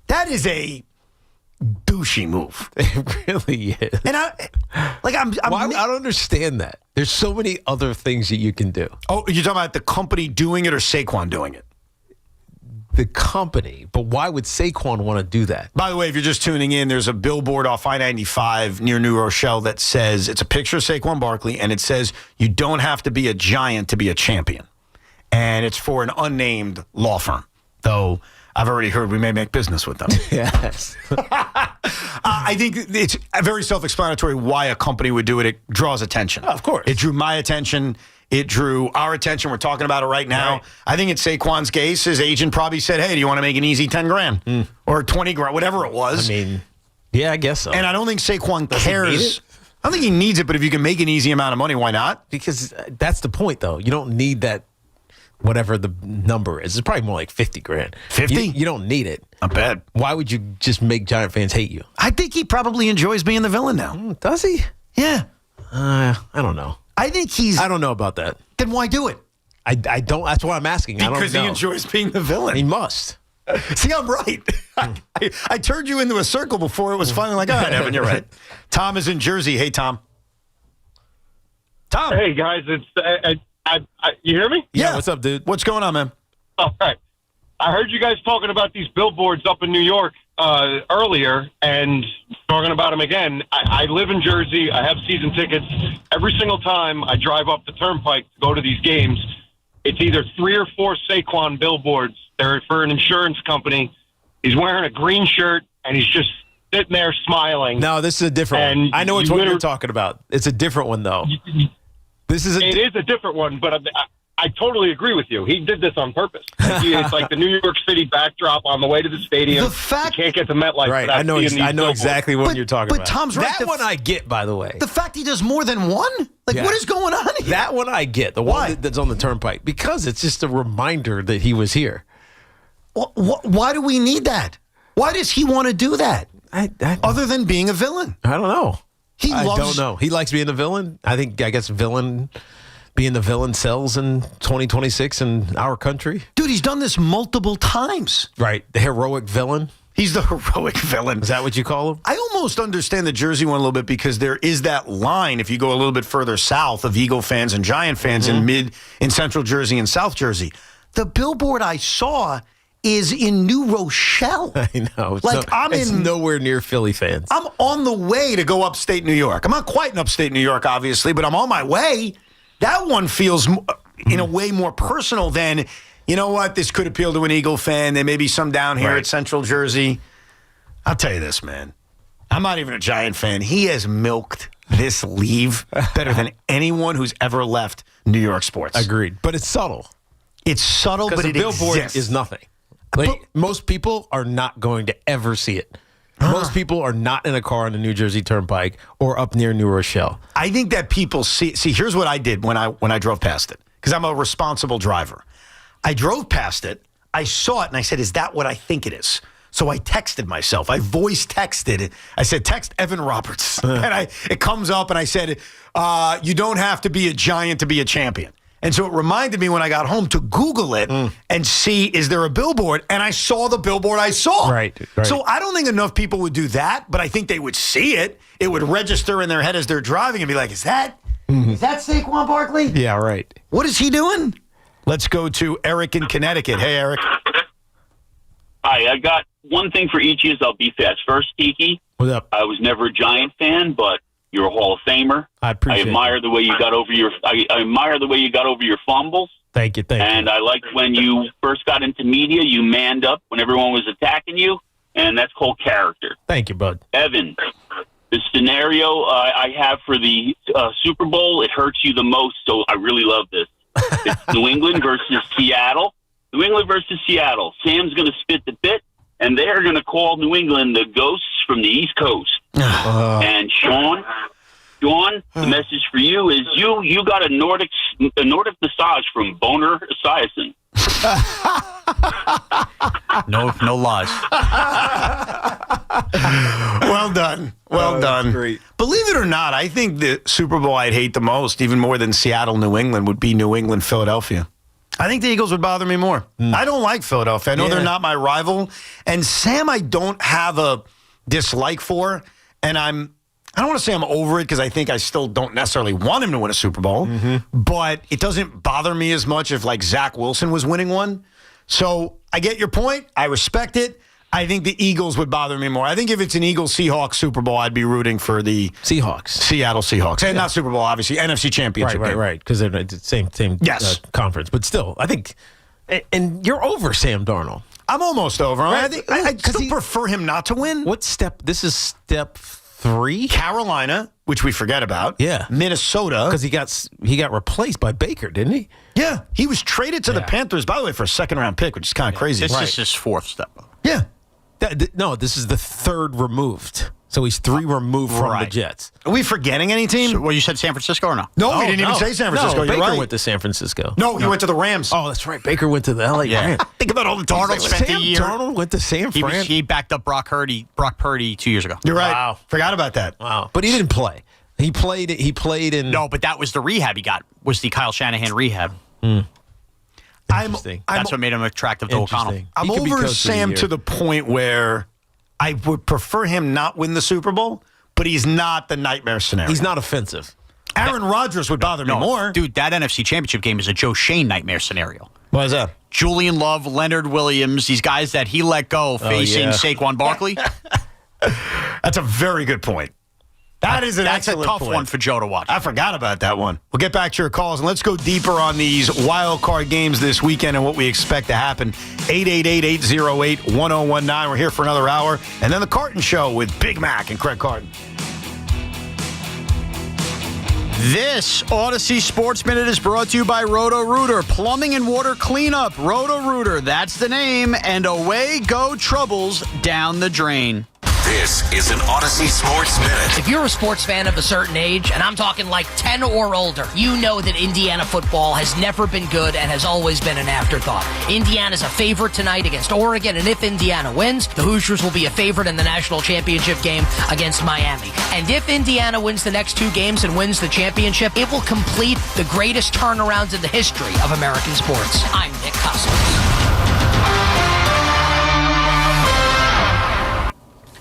That is a douchey move. It really is. And I don't understand that. There's so many other things that you can do. Oh, you're talking about the company doing it or Saquon doing it? The company, but why would Saquon want to do that? By the way, if you're just tuning in, there's a billboard off I-95 near New Rochelle that says, it's a picture of Saquon Barkley, and it says, you don't have to be a Giant to be a champion. And it's for an unnamed law firm, though I've already heard we may make business with them. Yes. I think it's very self-explanatory why a company would do it. It draws attention. Oh, of course. It drew my attention. It drew our attention. We're talking about it right now. Right. I think in Saquon's case, his agent probably said, hey, do you want to make an easy 10 grand or 20 grand, whatever it was? I mean, yeah, I guess so. And I don't think Saquon cares. I don't think he needs it, but if you can make an easy amount of money, why not? Because that's the point, though. You don't need that, whatever the number is. It's probably more like 50 grand. 50? You don't need it. Not bad. Why would you just make Giant fans hate you? I think he probably enjoys being the villain now. Does he? Yeah. I don't know. I don't know about that. Then why do it? I don't. That's why I'm asking. Because he enjoys being the villain. He must. See, I'm right. I turned you into a circle before it was finally like, all right, Evan, you're right. Tom is in Jersey. Hey, Tom. Tom. Hey, guys. It's you hear me? Yeah. What's up, dude? What's going on, man? All right. I heard you guys talking about these billboards up in New York earlier and talking about them again. I live in Jersey. I have season tickets. Every single time I drive up the turnpike to go to these games, it's either 3 or 4 Saquon billboards. They're for an insurance company. He's wearing a green shirt, and he's just sitting there smiling. No, this is a different one. I know which one you're talking about. It's a different one, though. It is a different one, but I totally agree with you. He did this on purpose. It's like the New York City backdrop on the way to the stadium. The fact you can't get to MetLife. Right, I know exactly what you're talking about. But Tom's right. That one I get, by the way. The fact he does more than one? What is going on here? That one I get. The one that's on the turnpike. Because it's just a reminder that he was here. Why do we need that? Why does he want to do that? Other than being a villain? I don't know. I don't know. He likes being a villain. I guess being the villain sells in 2026 in our country. Dude, he's done this multiple times. Right. The heroic villain. He's the heroic villain. Is that what you call him? I almost understand the Jersey one a little bit because there is that line, if you go a little bit further south, of Eagle fans and Giant fans in Central Jersey and South Jersey. The billboard I saw is in New Rochelle. I know. It's nowhere near Philly fans. I'm on the way to go upstate New York. I'm not quite in upstate New York, obviously, but I'm on my way. That one feels, in a way, more personal than, you know what, this could appeal to an Eagle fan. There may be some down here at Central Jersey. I'll tell you this, man. I'm not even a Giant fan. He has milked this leave better than anyone who's ever left New York sports. Agreed. But it's subtle. It's subtle, but the it billboard exists. is nothing. Like, most people are not going to ever see it. Most people are not in a car on the New Jersey Turnpike or up near New Rochelle. I think that people see, here's what I did when I drove past it, because I'm a responsible driver. I drove past it, I saw it, and I said, is that what I think it is? So I texted myself. I voice texted it. I said, text Evan Roberts. And it comes up, and I said, you don't have to be a Giant to be a champion. And so it reminded me when I got home to Google it and see, is there a billboard? And I saw the billboard I saw. Right. So I don't think enough people would do that, but I think they would see it. It would register in their head as they're driving and be like, is that Saquon Barkley? Yeah, right. What is he doing? Let's go to Eric in Connecticut. Hey, Eric. Hi, I got one thing for each of you. I'll be fast. First, Tiki. What's up? I was never a Giant fan, but you're a Hall of Famer. I appreciate admire the way you got over your. I admire the way you got over your fumbles. Thank you. And I liked when you first got into media, you manned up when everyone was attacking you, and that's called character. Thank you, bud. Evan, the scenario I have for the Super Bowl, it hurts you the most, so I really love this. It's New England versus Seattle. New England versus Seattle. Sam's going to spit the bit, and they're going to call New England the ghosts from the East Coast. And Sean, the message for you is you got a Nordic massage from Boner Esiason. No lies. Well done. Well done. Great. Believe it or not, I think the Super Bowl I'd hate the most, even more than Seattle, New England, would be New England, Philadelphia. I think the Eagles would bother me more. I don't like Philadelphia. I know they're not my rival. And Sam, I don't have a dislike for. And I don't want to say I'm over it because I think I still don't necessarily want him to win a Super Bowl. But it doesn't bother me as much if, like, Zach Wilson was winning one. So I get your point. I respect it. I think the Eagles would bother me more. I think if it's an Eagles-Seahawks Super Bowl, I'd be rooting for the Seahawks. Seattle Seahawks. And not Super Bowl, obviously. NFC Championship game. Right. Because they're the same conference. But still, I think, and you're over Sam Darnold. I'm almost over him. Right. I think I still prefer him not to win. What step? This is step 3? Carolina, which we forget about. Yeah. Minnesota. Because he got replaced by Baker, didn't he? Yeah. He was traded to the Panthers, by the way, for a second-round pick, which is kind of crazy. This is his 4th step. Yeah. No, this is the 3rd removed. So he's 3 removed from the Jets. Are we forgetting any team? So, well, you said San Francisco or no? No, we didn't even say San Francisco. No, You're Baker right. went to San Francisco. No, he went to the Rams. Oh, that's right. Baker went to the LA Rams. Think about all the teams. Darnold spent a year. Darnold went to San Fran. He backed up Brock Purdy 2 years ago. You're right. Wow. Forgot about that. Wow. But he didn't play. He played in... No, but that was the rehab he got, was the Kyle Shanahan rehab. That's what made him attractive to O'Connell. I'm over Sam to the point where I would prefer him not win the Super Bowl, but he's not the nightmare scenario. He's not offensive. Aaron Rodgers would bother me more. Dude, that NFC Championship game is a Joe Shane nightmare scenario. Why is that? Julian Love, Leonard Williams, these guys that he let go facing Saquon Barkley. That's a very good point. That's a tough one for Joe to watch. I forgot about that one. We'll get back to your calls, and let's go deeper on these wild card games this weekend and what we expect to happen. 888-808-1019. We're here for another hour. And then the Carton Show with Big Mac and Craig Carton. This Odyssey Sports Minute is brought to you by Roto-Rooter. Plumbing and water cleanup. Roto-Rooter, that's the name. And away go troubles down the drain. This is an Odyssey Sports Minute. If you're a sports fan of a certain age, and I'm talking like 10 or older, you know that Indiana football has never been good and has always been an afterthought. Indiana's a favorite tonight against Oregon, and if Indiana wins, the Hoosiers will be a favorite in the national championship game against Miami. And if Indiana wins the next 2 games and wins the championship, it will complete the greatest turnarounds in the history of American sports. I'm Nick Cousins.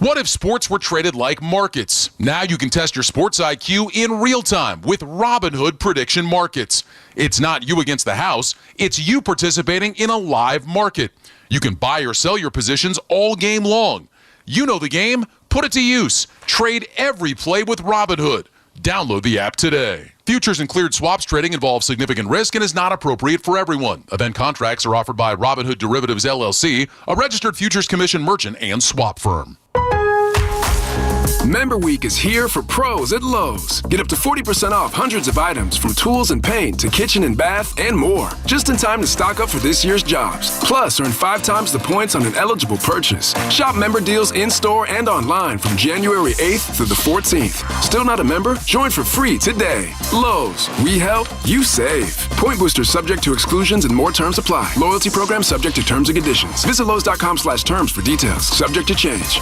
What if sports were traded like markets? Now you can test your sports IQ in real time with Robinhood Prediction Markets. It's not you against the house, it's you participating in a live market. You can buy or sell your positions all game long. You know the game, put it to use. Trade every play with Robinhood. Download the app today. Futures and cleared swaps trading involves significant risk and is not appropriate for everyone. Event contracts are offered by Robinhood Derivatives LLC, a registered Futures Commission merchant and swap firm. Member Week is here for pros at Lowe's. Get up to 40% off hundreds of items from tools and paint to kitchen and bath and more. Just in time to stock up for this year's jobs. Plus, earn 5 times the points on an eligible purchase. Shop member deals in-store and online from January 8th through the 14th. Still not a member? Join for free today. Lowe's. We help, you save. Point boosters subject to exclusions and more terms apply. Loyalty program subject to terms and conditions. Visit Lowe's.com/terms for details. Subject to change.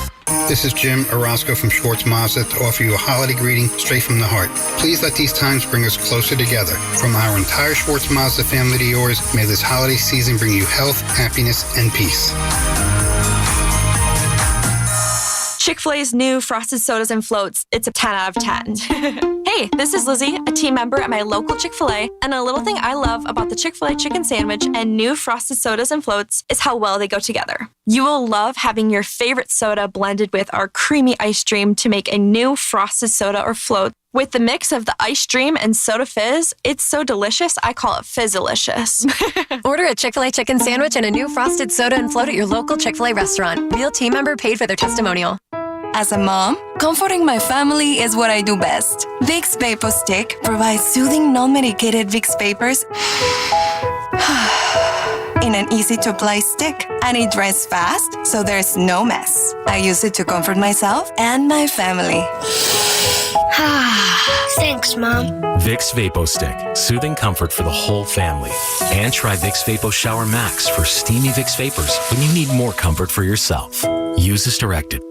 This is Jim Orozco from Schwartz Mazda to offer you a holiday greeting straight from the heart. Please let these times bring us closer together. From our entire Schwartz Mazda family to yours, may this holiday season bring you health, happiness, and peace. Chick-fil-A's new Frosted Sodas and Floats, it's a 10 out of 10. Hey, this is Lizzie, a team member at my local Chick-fil-A, and a little thing I love about the Chick-fil-A chicken sandwich and new Frosted Sodas and Floats is how well they go together. You will love having your favorite soda blended with our creamy ice stream to make a new Frosted Soda or Float. With the mix of the ice stream and soda fizz, it's so delicious, I call it Fizzalicious. Order a Chick-fil-A chicken sandwich and a new Frosted Soda and Float at your local Chick-fil-A restaurant. Real team member paid for their testimonial. As a mom, comforting my family is what I do best. Vicks Vapor Stick provides soothing, non-medicated Vicks Vapors in an easy-to-apply stick, and it dries fast, so there's no mess. I use it to comfort myself and my family. Thanks, Mom. Vicks Vapo Stick, soothing comfort for the whole family. And try Vicks Vapo Shower Max for steamy Vicks Vapors when you need more comfort for yourself. Use as directed.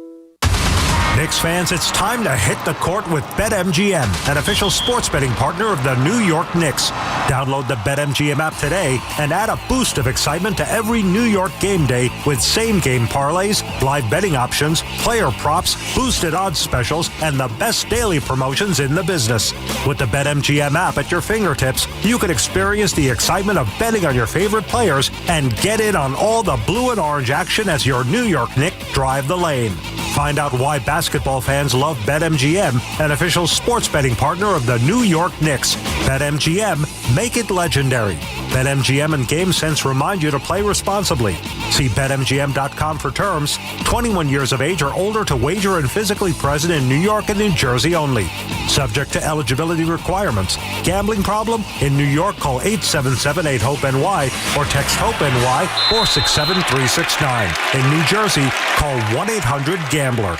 Knicks fans, it's time to hit the court with BetMGM, an official sports betting partner of the New York Knicks. Download the BetMGM app today and add a boost of excitement to every New York game day with same-game parlays, live betting options, player props, boosted odds specials, and the best daily promotions in the business. With the BetMGM app at your fingertips, you can experience the excitement of betting on your favorite players and get in on all the blue and orange action as your New York Knicks drive the lane. Find out why basketball fans love BetMGM, an official sports betting partner of the New York Knicks. BetMGM, make it legendary. BetMGM and GameSense remind you to play responsibly. See BetMGM.com for terms. 21 years of age or older to wager and physically present in New York and New Jersey only. Subject to eligibility requirements. Gambling problem? In New York, call 877-8-HOPE-NY or text HOPE-NY 467-369. In New Jersey, call 1-800-GAMBLER.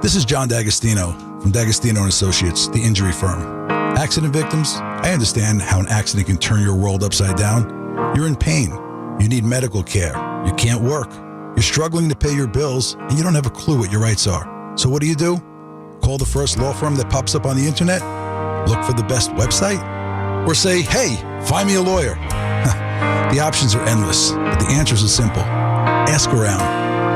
This is John D'Agostino from D'Agostino & Associates, the injury firm. Accident victims, I understand how an accident can turn your world upside down. You're in pain. You need medical care. You can't work. You're struggling to pay your bills, and you don't have a clue what your rights are. So what do? Call the first law firm that pops up on the internet? Look for the best website? Or say, hey, find me a lawyer. The options are endless, but the answers are simple. Ask around,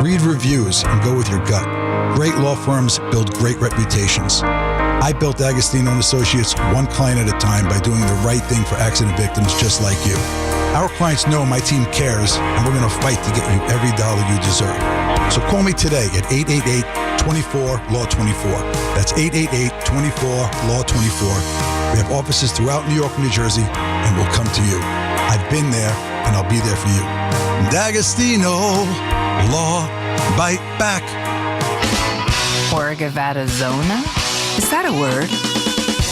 read reviews, and go with your gut. Great law firms build great reputations. I built D'Agostino & Associates one client at a time by doing the right thing for accident victims just like you. Our clients know my team cares, and we're going to fight to get you every dollar you deserve. So call me today at 888-24-LAW-24. That's 888-24-LAW-24. We have offices throughout New York and New Jersey, and we'll come to you. I've been there, and I'll be there for you. D'Agostino Law, bite back. Orgavatazona? Is that a word?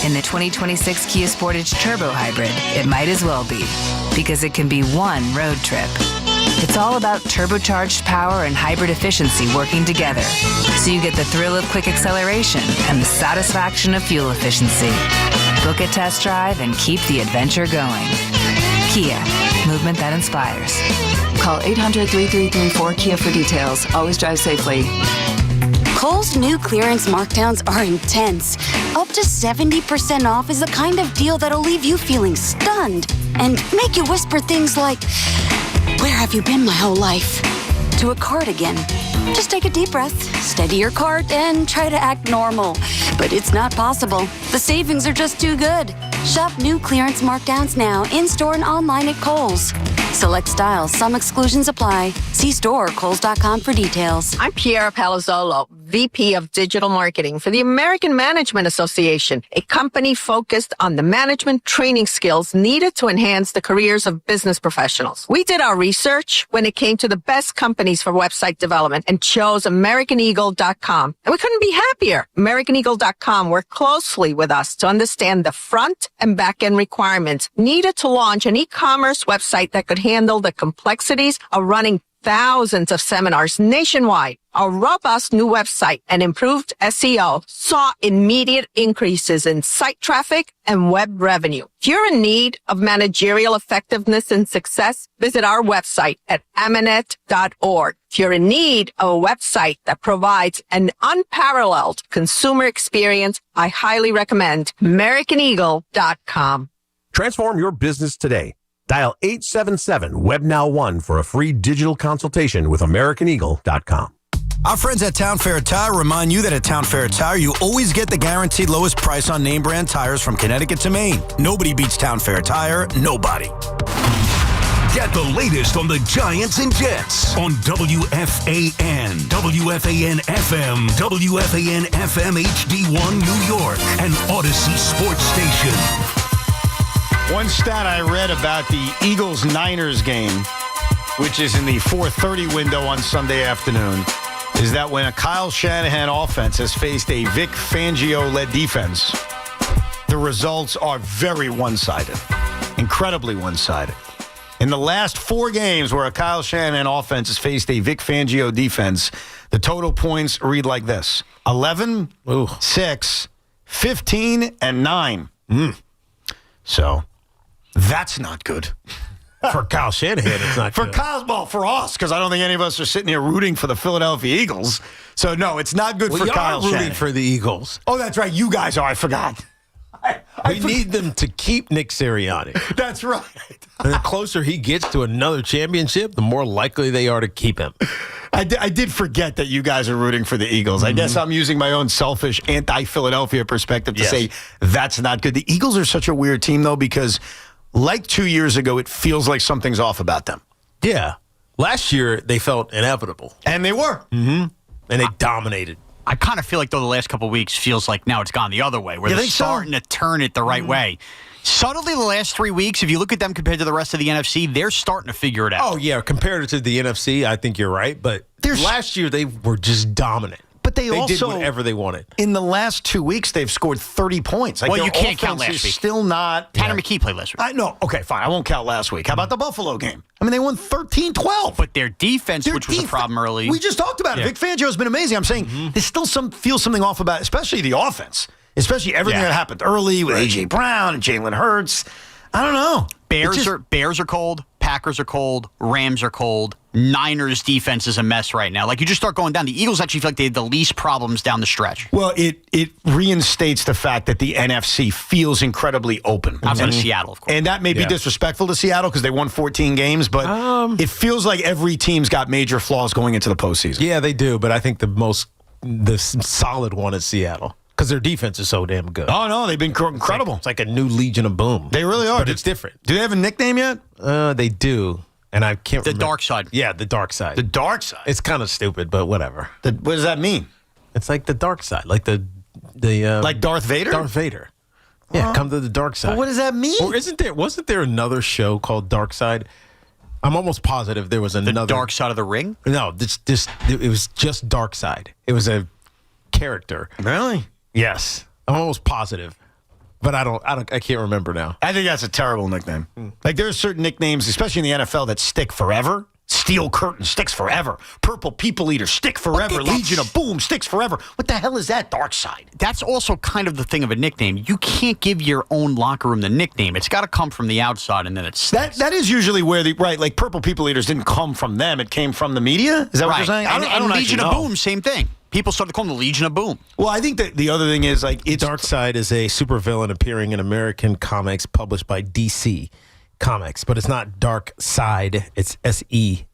In the 2026 Kia Sportage Turbo Hybrid, it might as well be, because it can be one road trip. It's all about turbocharged power and hybrid efficiency working together, so you get the thrill of quick acceleration and the satisfaction of fuel efficiency. Book a test drive and keep the adventure going. Kia, movement that inspires. Call 800-3334-KIA for details. Always drive safely. Kohl's new clearance markdowns are intense. Up to 70% off is the kind of deal that'll leave you feeling stunned and make you whisper things like, "Where have you been my whole life?" to a cardigan. Just take a deep breath, steady your cart, and try to act normal. But it's not possible. The savings are just too good. Shop new clearance markdowns now, in-store and online at Kohl's. Select styles, some exclusions apply. See store or Kohls.com for details. I'm Kiara Palazzolo, VP of Digital Marketing for the American Management Association, a company focused on the management training skills needed to enhance the careers of business professionals. We did our research when it came to the best companies for website development and chose AmericanEagle.com. And we couldn't be happier. AmericanEagle.com worked closely with us to understand the front and back end requirements needed to launch an e-commerce website that could handle the complexities of running thousands of seminars nationwide. Our robust new website and improved SEO saw immediate increases in site traffic and web revenue. If you're in need of managerial effectiveness and success, visit our website at amanet.org. If you're in need of a website that provides an unparalleled consumer experience, I highly recommend AmericanEagle.com. Transform your business today. Dial 877-WebNow1 for a free digital consultation with AmericanEagle.com. Our friends at Town Fair Tire remind you that at Town Fair Tire, you always get the guaranteed lowest price on name brand tires from Connecticut to Maine. Nobody beats Town Fair Tire. Nobody. Get the latest on the Giants and Jets on WFAN, WFAN FM, WFAN FM HD1 New York, and Odyssey Sports Station. One stat I read about the Eagles-Niners game, which is in the 4:30 window on Sunday afternoon, is that when a Kyle Shanahan offense has faced a Vic Fangio-led defense, the results are very one-sided, incredibly one-sided. In the last 4 games where a Kyle Shanahan offense has faced a Vic Fangio defense, the total points read like this: 11, 6, 15, and 9. So that's not good. For Kyle Shanahan, it's not for good. For us, because I don't think any of us are sitting here rooting for the Philadelphia Eagles. So, no, it's not good for Kyle Shanahan. Rooting for the Eagles. Oh, that's right. You guys are. I forgot. We need them to keep Nick Sirianni. That's right. And the closer he gets to another championship, the more likely they are to keep him. I did forget that you guys are rooting for the Eagles. I guess I'm using my own selfish anti-Philadelphia perspective to say that's not good. The Eagles are such a weird team, though, because like 2 years ago, it feels like something's off about them. Yeah. Last year, they felt inevitable. And they were. Mm-hmm. And they dominated. I kind of feel like, though, the last couple of weeks feels like now it's gone the other way, where they're starting to turn it the right way. Subtly, the last 3 weeks, if you look at them compared to the rest of the NFC, they're starting to figure it out. Oh, yeah. Compared to the NFC, I think you're right. But last year, they were just dominant. But they also did whatever they wanted. In the last 2 weeks, they've scored 30 points. Like, well, you can't count last week. Still not. Tanner McKee played last week. No, okay, fine. I won't count last week. How about the Buffalo game? I mean, they won 13-12. But their defense, which was a problem early. We just talked about it. Vic Fangio has been amazing. I'm saying there's still feels something off about, especially the offense, especially everything that happened early with A.J. Brown and Jalen Hurts. I don't know. Bears are cold. Packers are cold. Rams are cold. Niners defense is a mess right now. Like, you just start going down. The Eagles actually feel like they had the least problems down the stretch. Well, it reinstates the fact that the NFC feels incredibly open. Outside of Seattle, of course. And that may be disrespectful to Seattle because they won 14 games, but it feels like every team's got major flaws going into the postseason. Yeah, they do, but I think the solid one is Seattle. Because their defense is so damn good. Oh, no, they've been incredible. It's like a new Legion of Boom. They really are. But it's different. Do they have a nickname yet? They do. And I can't remember. The Dark Side. Yeah, the Dark Side. The Dark Side? It's kind of stupid, but whatever. What does that mean? It's like the Dark Side. Like the like Darth Vader? Darth Vader. Yeah, come to the Dark Side. Well, what does that mean? Or wasn't there another show called Dark Side? I'm almost positive there was another. The Dark Side of the Ring? No, it was just Dark Side. It was a character. Really? Yes. I'm almost positive, but I can't remember now. I think that's a terrible nickname. Like, there are certain nicknames, especially in the NFL, that stick forever. Steel Curtain sticks forever. Purple People Eater stick forever. Legion of Boom sticks forever. What the hell is that, Dark Side? That's also kind of the thing of a nickname. You can't give your own locker room the nickname. It's got to come from the outside, and then it sticks. That is usually where like Purple People Eaters didn't come from them. It came from the media? Is that what you're saying? I don't Legion know. of Boom, same thing. People started calling the Legion of Boom. Well, I think that the other thing is, like, it's Darkseid is a supervillain appearing in American comics published by DC Comics, but it's not Dark Side. It's SEID.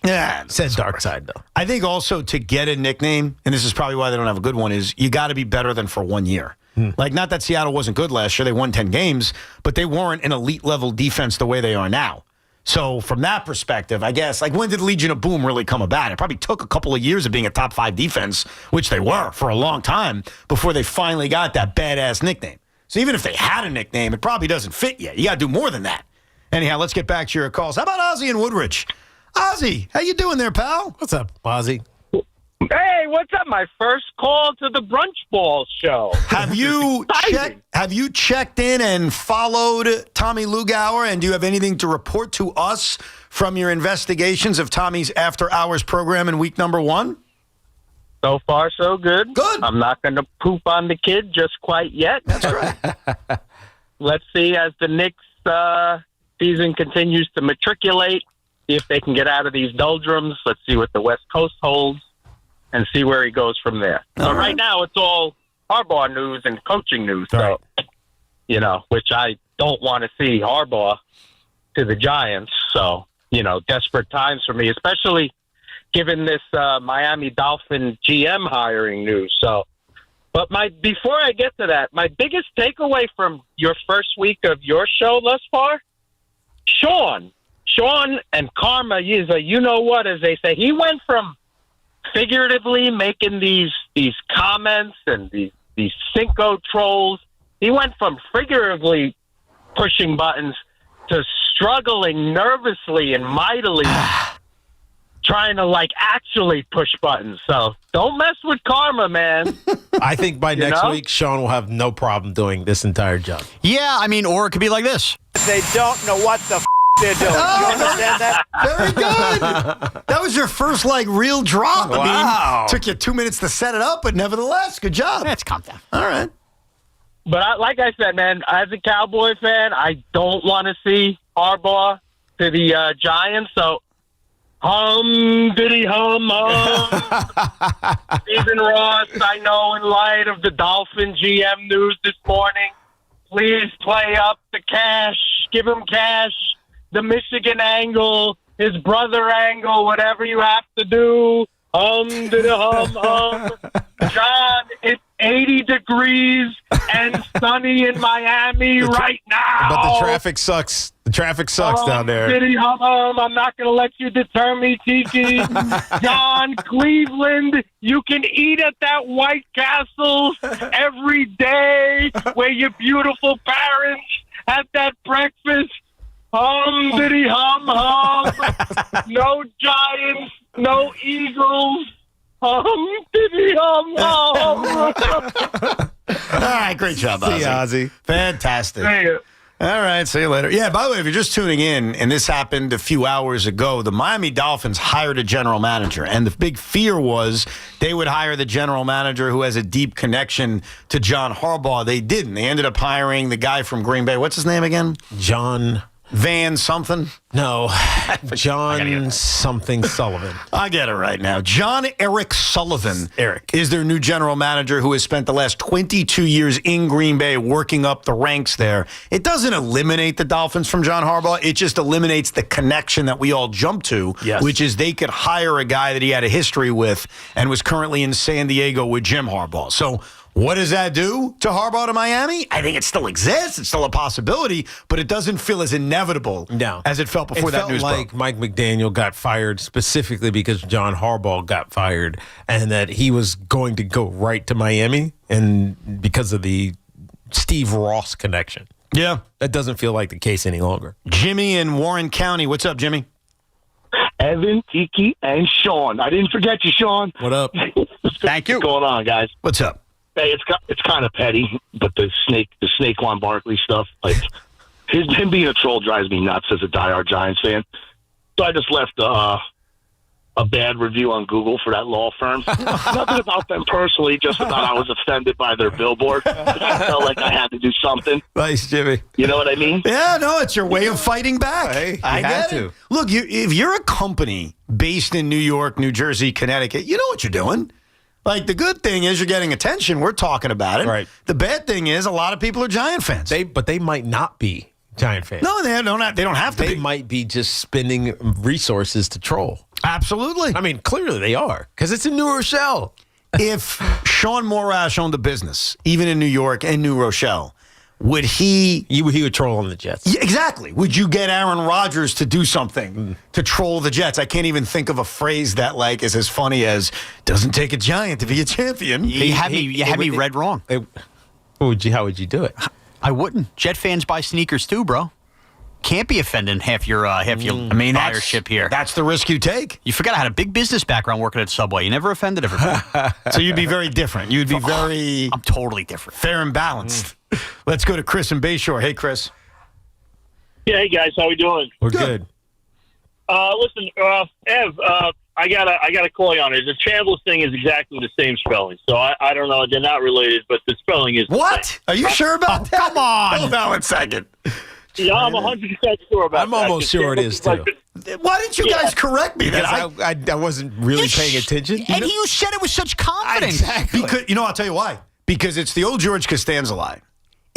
Yeah, it says Darkseid though. I think also to get a nickname, and this is probably why they don't have a good one, is you got to be better than for 1 year. Like, not that Seattle wasn't good last year; they won 10 games, but they weren't an elite level defense the way they are now. So from that perspective, I guess, like when did Legion of Boom really come about? It probably took a couple of years of being a top 5 defense, which they were for a long time, before they finally got that badass nickname. So even if they had a nickname, it probably doesn't fit yet. You got to do more than that. Anyhow, let's get back to your calls. How about Ozzy and Woodridge? Ozzy, how you doing there, pal? What's up, Ozzy? Hey, what's up? My first call to the Brunch Ball show. Have you checked in and followed Tommy Lugauer, and do you have anything to report to us from your investigations of Tommy's After Hours program in week number 1? So far, so good. Good. I'm not going to poop on the kid just quite yet. That's right. Let's see as the Knicks season continues to matriculate, see if they can get out of these doldrums. Let's see what the West Coast holds and see where he goes from there. But right now, it's all Harbaugh news and coaching news. So, which I don't want to see Harbaugh to the Giants. So, desperate times for me, especially given this Miami Dolphins GM hiring news. So, but before I get to that, my biggest takeaway from your first week of your show thus far, Sean and Karma is a you-know-what, as they say. He went from figuratively making these comments and these Cinco trolls. He went from figuratively pushing buttons to struggling nervously and mightily trying to actually push buttons. So don't mess with Karma, man. I think by next week, Sean will have no problem doing this entire job. Yeah, or it could be like this. They don't know what the they're doing. You understand that? Very good. That was your first real drop. Wow. Took you 2 minutes to set it up, but nevertheless, good job. Let's calm down. All right. But like I said, man, as a Cowboy fan, I don't want to see Harbaugh to the Giants. So, diddy hum. Stephen Ross, I know in light of the Dolphins GM news this morning, please play up the cash. Give him cash. The Michigan angle, his brother angle, whatever you have to do. Diddy hum. John, it's 80 degrees and sunny in Miami right now. But the traffic sucks. The traffic sucks down there. Diddy hum. I'm not going to let you deter me, Tiki. John, Cleveland, you can eat at that White Castle every day where your beautiful parents had that breakfast. Diddy hum. No Giants, no Eagles. Diddy hum. All right, great job, Ozzy. See you, Ozzy. Fantastic. See you. All right, see you later. Yeah, by the way, if you're just tuning in, and this happened a few hours ago, the Miami Dolphins hired a general manager, and the big fear was they would hire the general manager who has a deep connection to John Harbaugh. They didn't. They ended up hiring the guy from Green Bay. What's his name again? John Van something? No, John something Sullivan. I get it right now. John Eric Sullivan is their new general manager who has spent the last 22 years in Green Bay working up the ranks there. It doesn't eliminate the Dolphins from John Harbaugh. It just eliminates the connection that we all jump to, which is they could hire a guy that he had a history with and was currently in San Diego with Jim Harbaugh. So what does that do to Harbaugh to Miami? I think it still exists. It's still a possibility, but it doesn't feel as inevitable as it felt before that news broke. It felt like Mike McDaniel got fired specifically because John Harbaugh got fired and that he was going to go right to Miami and because of the Steve Ross connection. Yeah. That doesn't feel like the case any longer. Jimmy in Warren County. What's up, Jimmy? Evan, Tiki, and Sean. I didn't forget you, Sean. What up? Thank you. What's going on, guys? What's up? Hey, it's kind of petty, but the Saquon Barkley stuff, him being a troll drives me nuts as a diehard Giants fan. So I just left a bad review on Google for that law firm. Nothing about them personally, just about I was offended by their billboard. I felt like I had to do something. Nice, Jimmy. You know what I mean? Yeah, no, it's your way of fighting back. Hey, I had get it. Look, if you're a company based in New York, New Jersey, Connecticut, you know what you're doing. The good thing is you're getting attention. We're talking about it. Right. The bad thing is a lot of people are Giant fans. But they might not be Giant fans. No, they don't have to be. They might be just spending resources to troll. Absolutely. I mean, clearly they are, because it's in New Rochelle. If Sean Morash owned a business, even in New York and New Rochelle, would he would troll on the Jets. Yeah, exactly. Would you get Aaron Rodgers to do something to troll the Jets? I can't even think of a phrase that like is as funny as "doesn't take a giant to be a champion." You had me read wrong. How would you do it? I wouldn't. Jet fans buy sneakers too, bro. Can't be offending half your buyership here. That's the risk you take. You forgot I had a big business background working at Subway. You never offended everybody. So you'd be very different. You'd be very... I'm totally different. Fair and balanced. Let's go to Chris in Bayshore. Hey, Chris. Yeah, hey guys, how we doing? We're good. Listen, Ev, I gotta call you on it. The Chambliss thing is exactly the same spelling, so I don't know. They're not related, but the spelling is what? Are you sure about that? Come on. Hold on 1 second. Yeah, I'm 100% sure about that. I'm almost sure it is too. Why didn't you guys correct me? Because I wasn't really paying attention. And you said it with such confidence. Exactly. Because, I'll tell you why. Because it's the old George Costanza lie.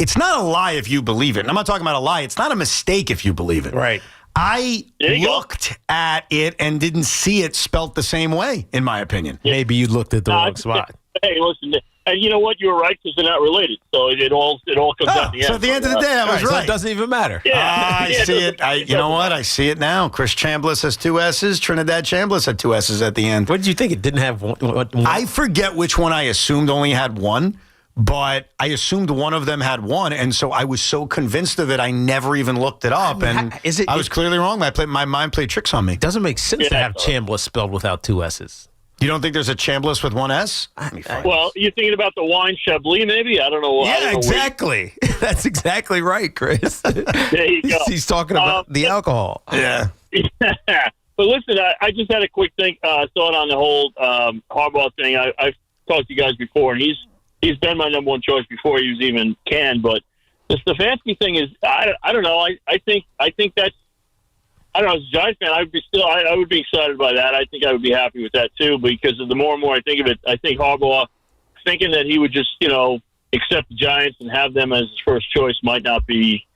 It's not a lie if you believe it. And I'm not talking about a lie. It's not a mistake if you believe it. Right. I looked at it and didn't see it spelt the same way, in my opinion. Maybe you looked at the wrong spot. Hey, listen, and you know what? You were right because they're not related. So it all comes out the end. So at the end of the day, I was right. So it doesn't even matter. Yeah. I see it. You know what? I see it now. Chris Chambliss has 2 S's. Trinidad Chambliss had 2 S's at the end. What did you think? It didn't have one? I forget which one I assumed only had 1. But I assumed one of them had 1, and so I was so convinced of it, I never even looked it up. I was clearly wrong. My mind played tricks on me. It doesn't make sense to have Chambliss spelled without 2 S's. You don't think there's a Chambliss with 1 S? Well, you're thinking about the wine Chablis, maybe? I don't know. Yeah, exactly. That's exactly right, Chris. There you go. He's talking about the alcohol. Yeah. But listen, I just had a quick thought on the whole Harbaugh thing. I've talked to you guys before, and he's been my number 1 choice before he was even canned. But the Stefanski thing is, I don't know. I think that's, I don't know. As a Giants fan, I would be excited by that. I think I would be happy with that too, because of the more and more I think of it, I think Harbaugh thinking that he would just accept the Giants and have them as his first choice might not be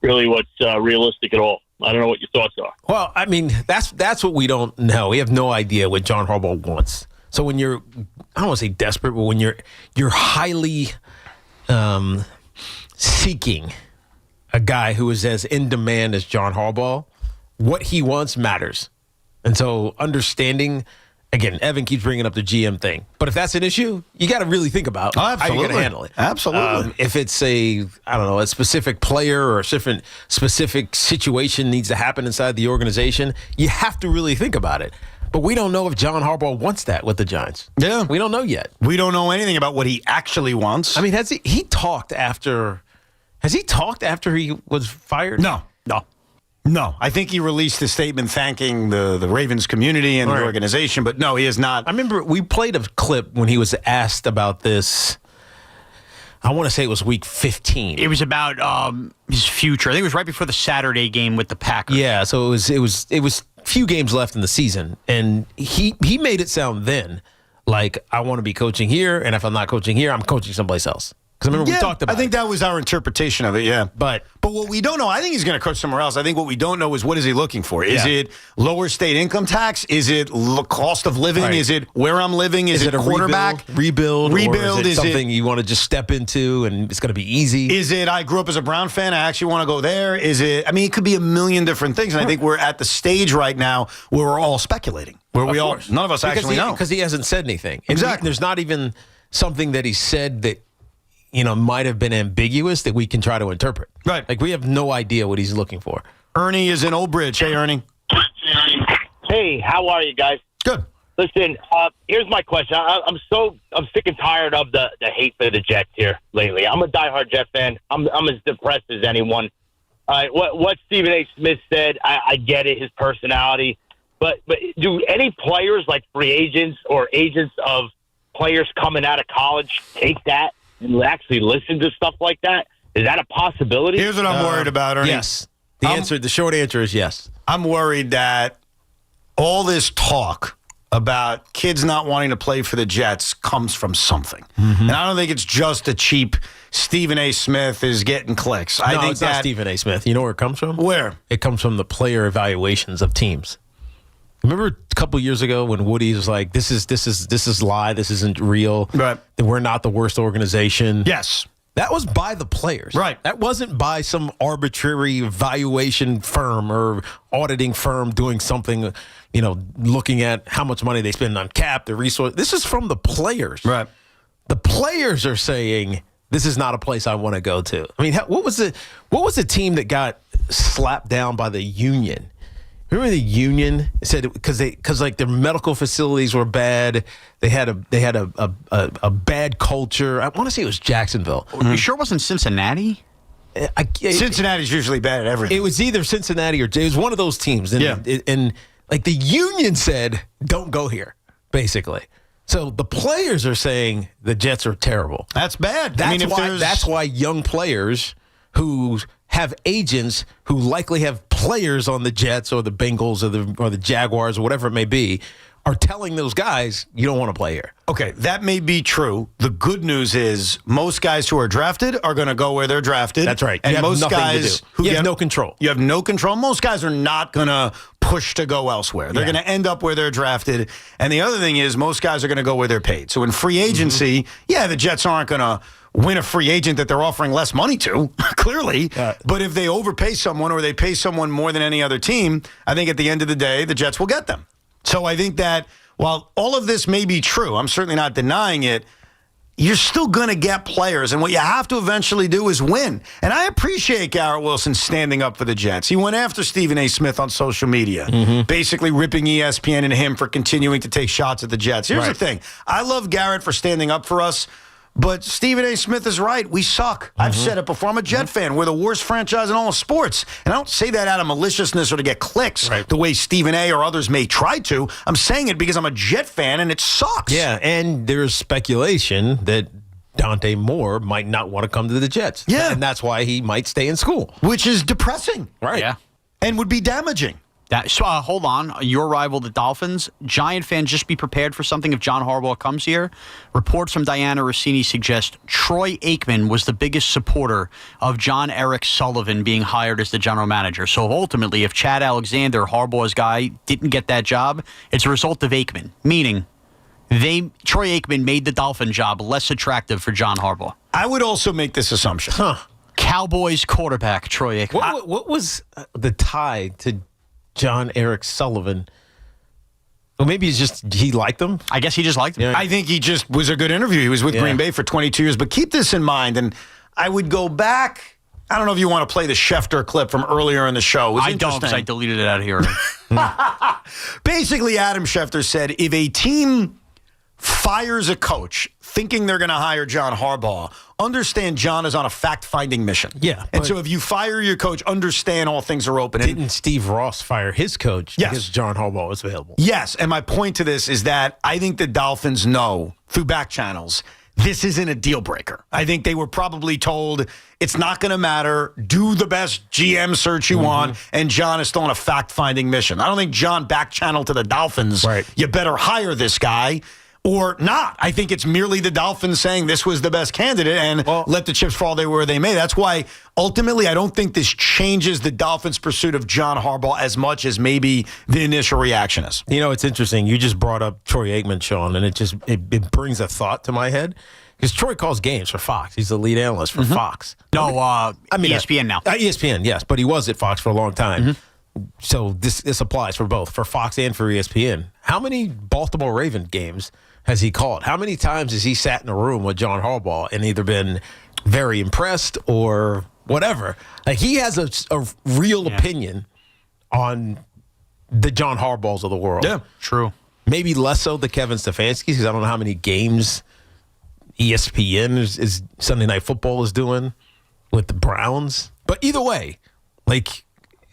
really what's realistic at all. I don't know what your thoughts are. Well, I mean, that's what we don't know. We have no idea what John Harbaugh wants. So when you're, I don't want to say desperate, but when you're highly seeking a guy who is as in demand as John Harbaugh, what he wants matters. And so understanding, again, Evan keeps bringing up the GM thing. But if that's an issue, you got to really think about how you're going to handle it. Absolutely. If it's a specific player or a specific situation needs to happen inside the organization, you have to really think about it. But we don't know if John Harbaugh wants that with the Giants. Yeah. We don't know yet. We don't know anything about what he actually wants. I mean, has he talked after he was fired? No. I think he released a statement thanking the Ravens community and the organization, but no, he has not. I remember we played a clip when he was asked about this. I want to say it was week 15. It was about his future. I think it was right before the Saturday game with the Packers. Yeah, so it was few games left in the season, and he made it sound then like, I want to be coaching here, and if I'm not coaching here, I'm coaching someplace else. Because I remember we talked about it. I think that was our interpretation of it, yeah. But what we don't know, I think he's going to coach somewhere else. I think what we don't know is what is he looking for? Is it lower state income tax? Is it cost of living? Right. Is it where I'm living? Is it a quarterback? Rebuild? Or is it something you you want to just step into and it's going to be easy? Is it I grew up as a Brown fan, I actually want to go there? Is it, it could be a million different things. And I think we're at the stage right now where we're all speculating. Where none of us actually know. Because he hasn't said anything. Exactly. There's not even something that he said that might have been ambiguous that we can try to interpret. Right. Like, we have no idea what he's looking for. Ernie is in Old Bridge. Hey, Ernie. Hey, how are you guys? Good. Listen, here's my question. I'm sick and tired of the hate for the Jets here lately. I'm a diehard Jet fan. I'm as depressed as anyone. What Stephen A. Smith said, I get it, his personality. But do any players, like free agents or agents of players coming out of college, take that and actually listen to stuff like that? Is that a possibility? Here's what I'm worried about, Ernie. Yes. The short answer is yes. I'm worried that all this talk about kids not wanting to play for the Jets comes from something. Mm-hmm. And I don't think it's just a cheap Stephen A. Smith is getting clicks. I think it's not Stephen A. Smith. You know where it comes from? Where? It comes from the player evaluations of teams. Remember a couple years ago when Woody was like, "This is lie. This isn't real. Right? We're not the worst organization." Yes. That was by the players. Right. That wasn't by some arbitrary valuation firm or auditing firm doing something, looking at how much money they spend on cap, the resource. This is from the players. Right. The players are saying, this is not a place I want to go to. I mean, what was the team that got slapped down by the union? Remember the union said because their medical facilities were bad. They had a bad culture. I want to say it was Jacksonville. You sure it wasn't Cincinnati? Cincinnati's usually bad at everything. It was either Cincinnati or it was one of those teams. And, and the union said, don't go here, basically. So the players are saying the Jets are terrible. That's bad. That's why young players who have agents who likely have players on the Jets or the Bengals or the Jaguars or whatever it may be are telling those guys, you don't want to play here. Okay, that may be true. The good news is most guys who are drafted are going to go where they're drafted. That's right. And you have most nothing guys to do. who you have no control. You have no control. Most guys are not going to push to go elsewhere. They're going to end up where they're drafted. And the other thing is most guys are going to go where they're paid. So in free agency, the Jets aren't going to win a free agent that they're offering less money to, clearly. But if they overpay someone or they pay someone more than any other team, I think at the end of the day, the Jets will get them. So I think that while all of this may be true, I'm certainly not denying it, you're still going to get players. And what you have to eventually do is win. And I appreciate Garrett Wilson standing up for the Jets. He went after Stephen A. Smith on social media, basically ripping ESPN and him for continuing to take shots at the Jets. Here's the thing. I love Garrett for standing up for us. But Stephen A. Smith is right. We suck. I've said it before. I'm a Jet fan. We're the worst franchise in all of sports. And I don't say that out of maliciousness or to get clicks the way Stephen A. or others may try to. I'm saying it because I'm a Jet fan and it sucks. Yeah, and there's speculation that Dante Moore might not want to come to the Jets. Yeah. And that's why he might stay in school. Which is depressing. Right. Yeah. And would be damaging. Hold on. Your rival, the Dolphins. Giant fans, just be prepared for something if John Harbaugh comes here. Reports from Diana Rossini suggest Troy Aikman was the biggest supporter of John Eric Sullivan being hired as the general manager. So ultimately, if Chad Alexander, Harbaugh's guy, didn't get that job, it's a result of Aikman. Meaning, Troy Aikman made the Dolphin job less attractive for John Harbaugh. I would also make this assumption. Cowboys quarterback, Troy Aikman. What was the tie to John Eric Sullivan? Well, maybe he liked him. I guess he just liked him. Yeah. I think he just was a good interview. He was with Green Bay for 22 years. But keep this in mind, and I would go back. I don't know if you want to play the Schefter clip from earlier in the show. I don't, because I deleted it out of here. Basically, Adam Schefter said, if a team fires a coach thinking they're going to hire John Harbaugh, understand John is on a fact-finding mission. Yeah. And so if you fire your coach, understand all things are open. Didn't Steve Ross fire his coach because John Harbaugh was available? Yes, and my point to this is that I think the Dolphins know through back channels this isn't a deal breaker. I think they were probably told it's not going to matter. Do the best GM search you want, and John is still on a fact-finding mission. I don't think John back channeled to the Dolphins, you better hire this guy. Or not. I think it's merely the Dolphins saying this was the best candidate and let the chips fall where they may. That's why, ultimately, I don't think this changes the Dolphins' pursuit of John Harbaugh as much as maybe the initial reaction is. You know, it's interesting. You just brought up Troy Aikman, Sean, and it brings a thought to my head. Because Troy calls games for Fox. He's the lead analyst for Fox. No, ESPN now. ESPN, yes. But he was at Fox for a long time. So this applies for both, for Fox and for ESPN. How many Baltimore Ravens games has he called? How many times has he sat in a room with John Harbaugh and either been very impressed or whatever? Like, he has a real opinion on the John Harbaughs of the world. Yeah, true. Maybe less so the Kevin Stefanskis, because I don't know how many games ESPN is Sunday Night Football is doing with the Browns. But either way, like,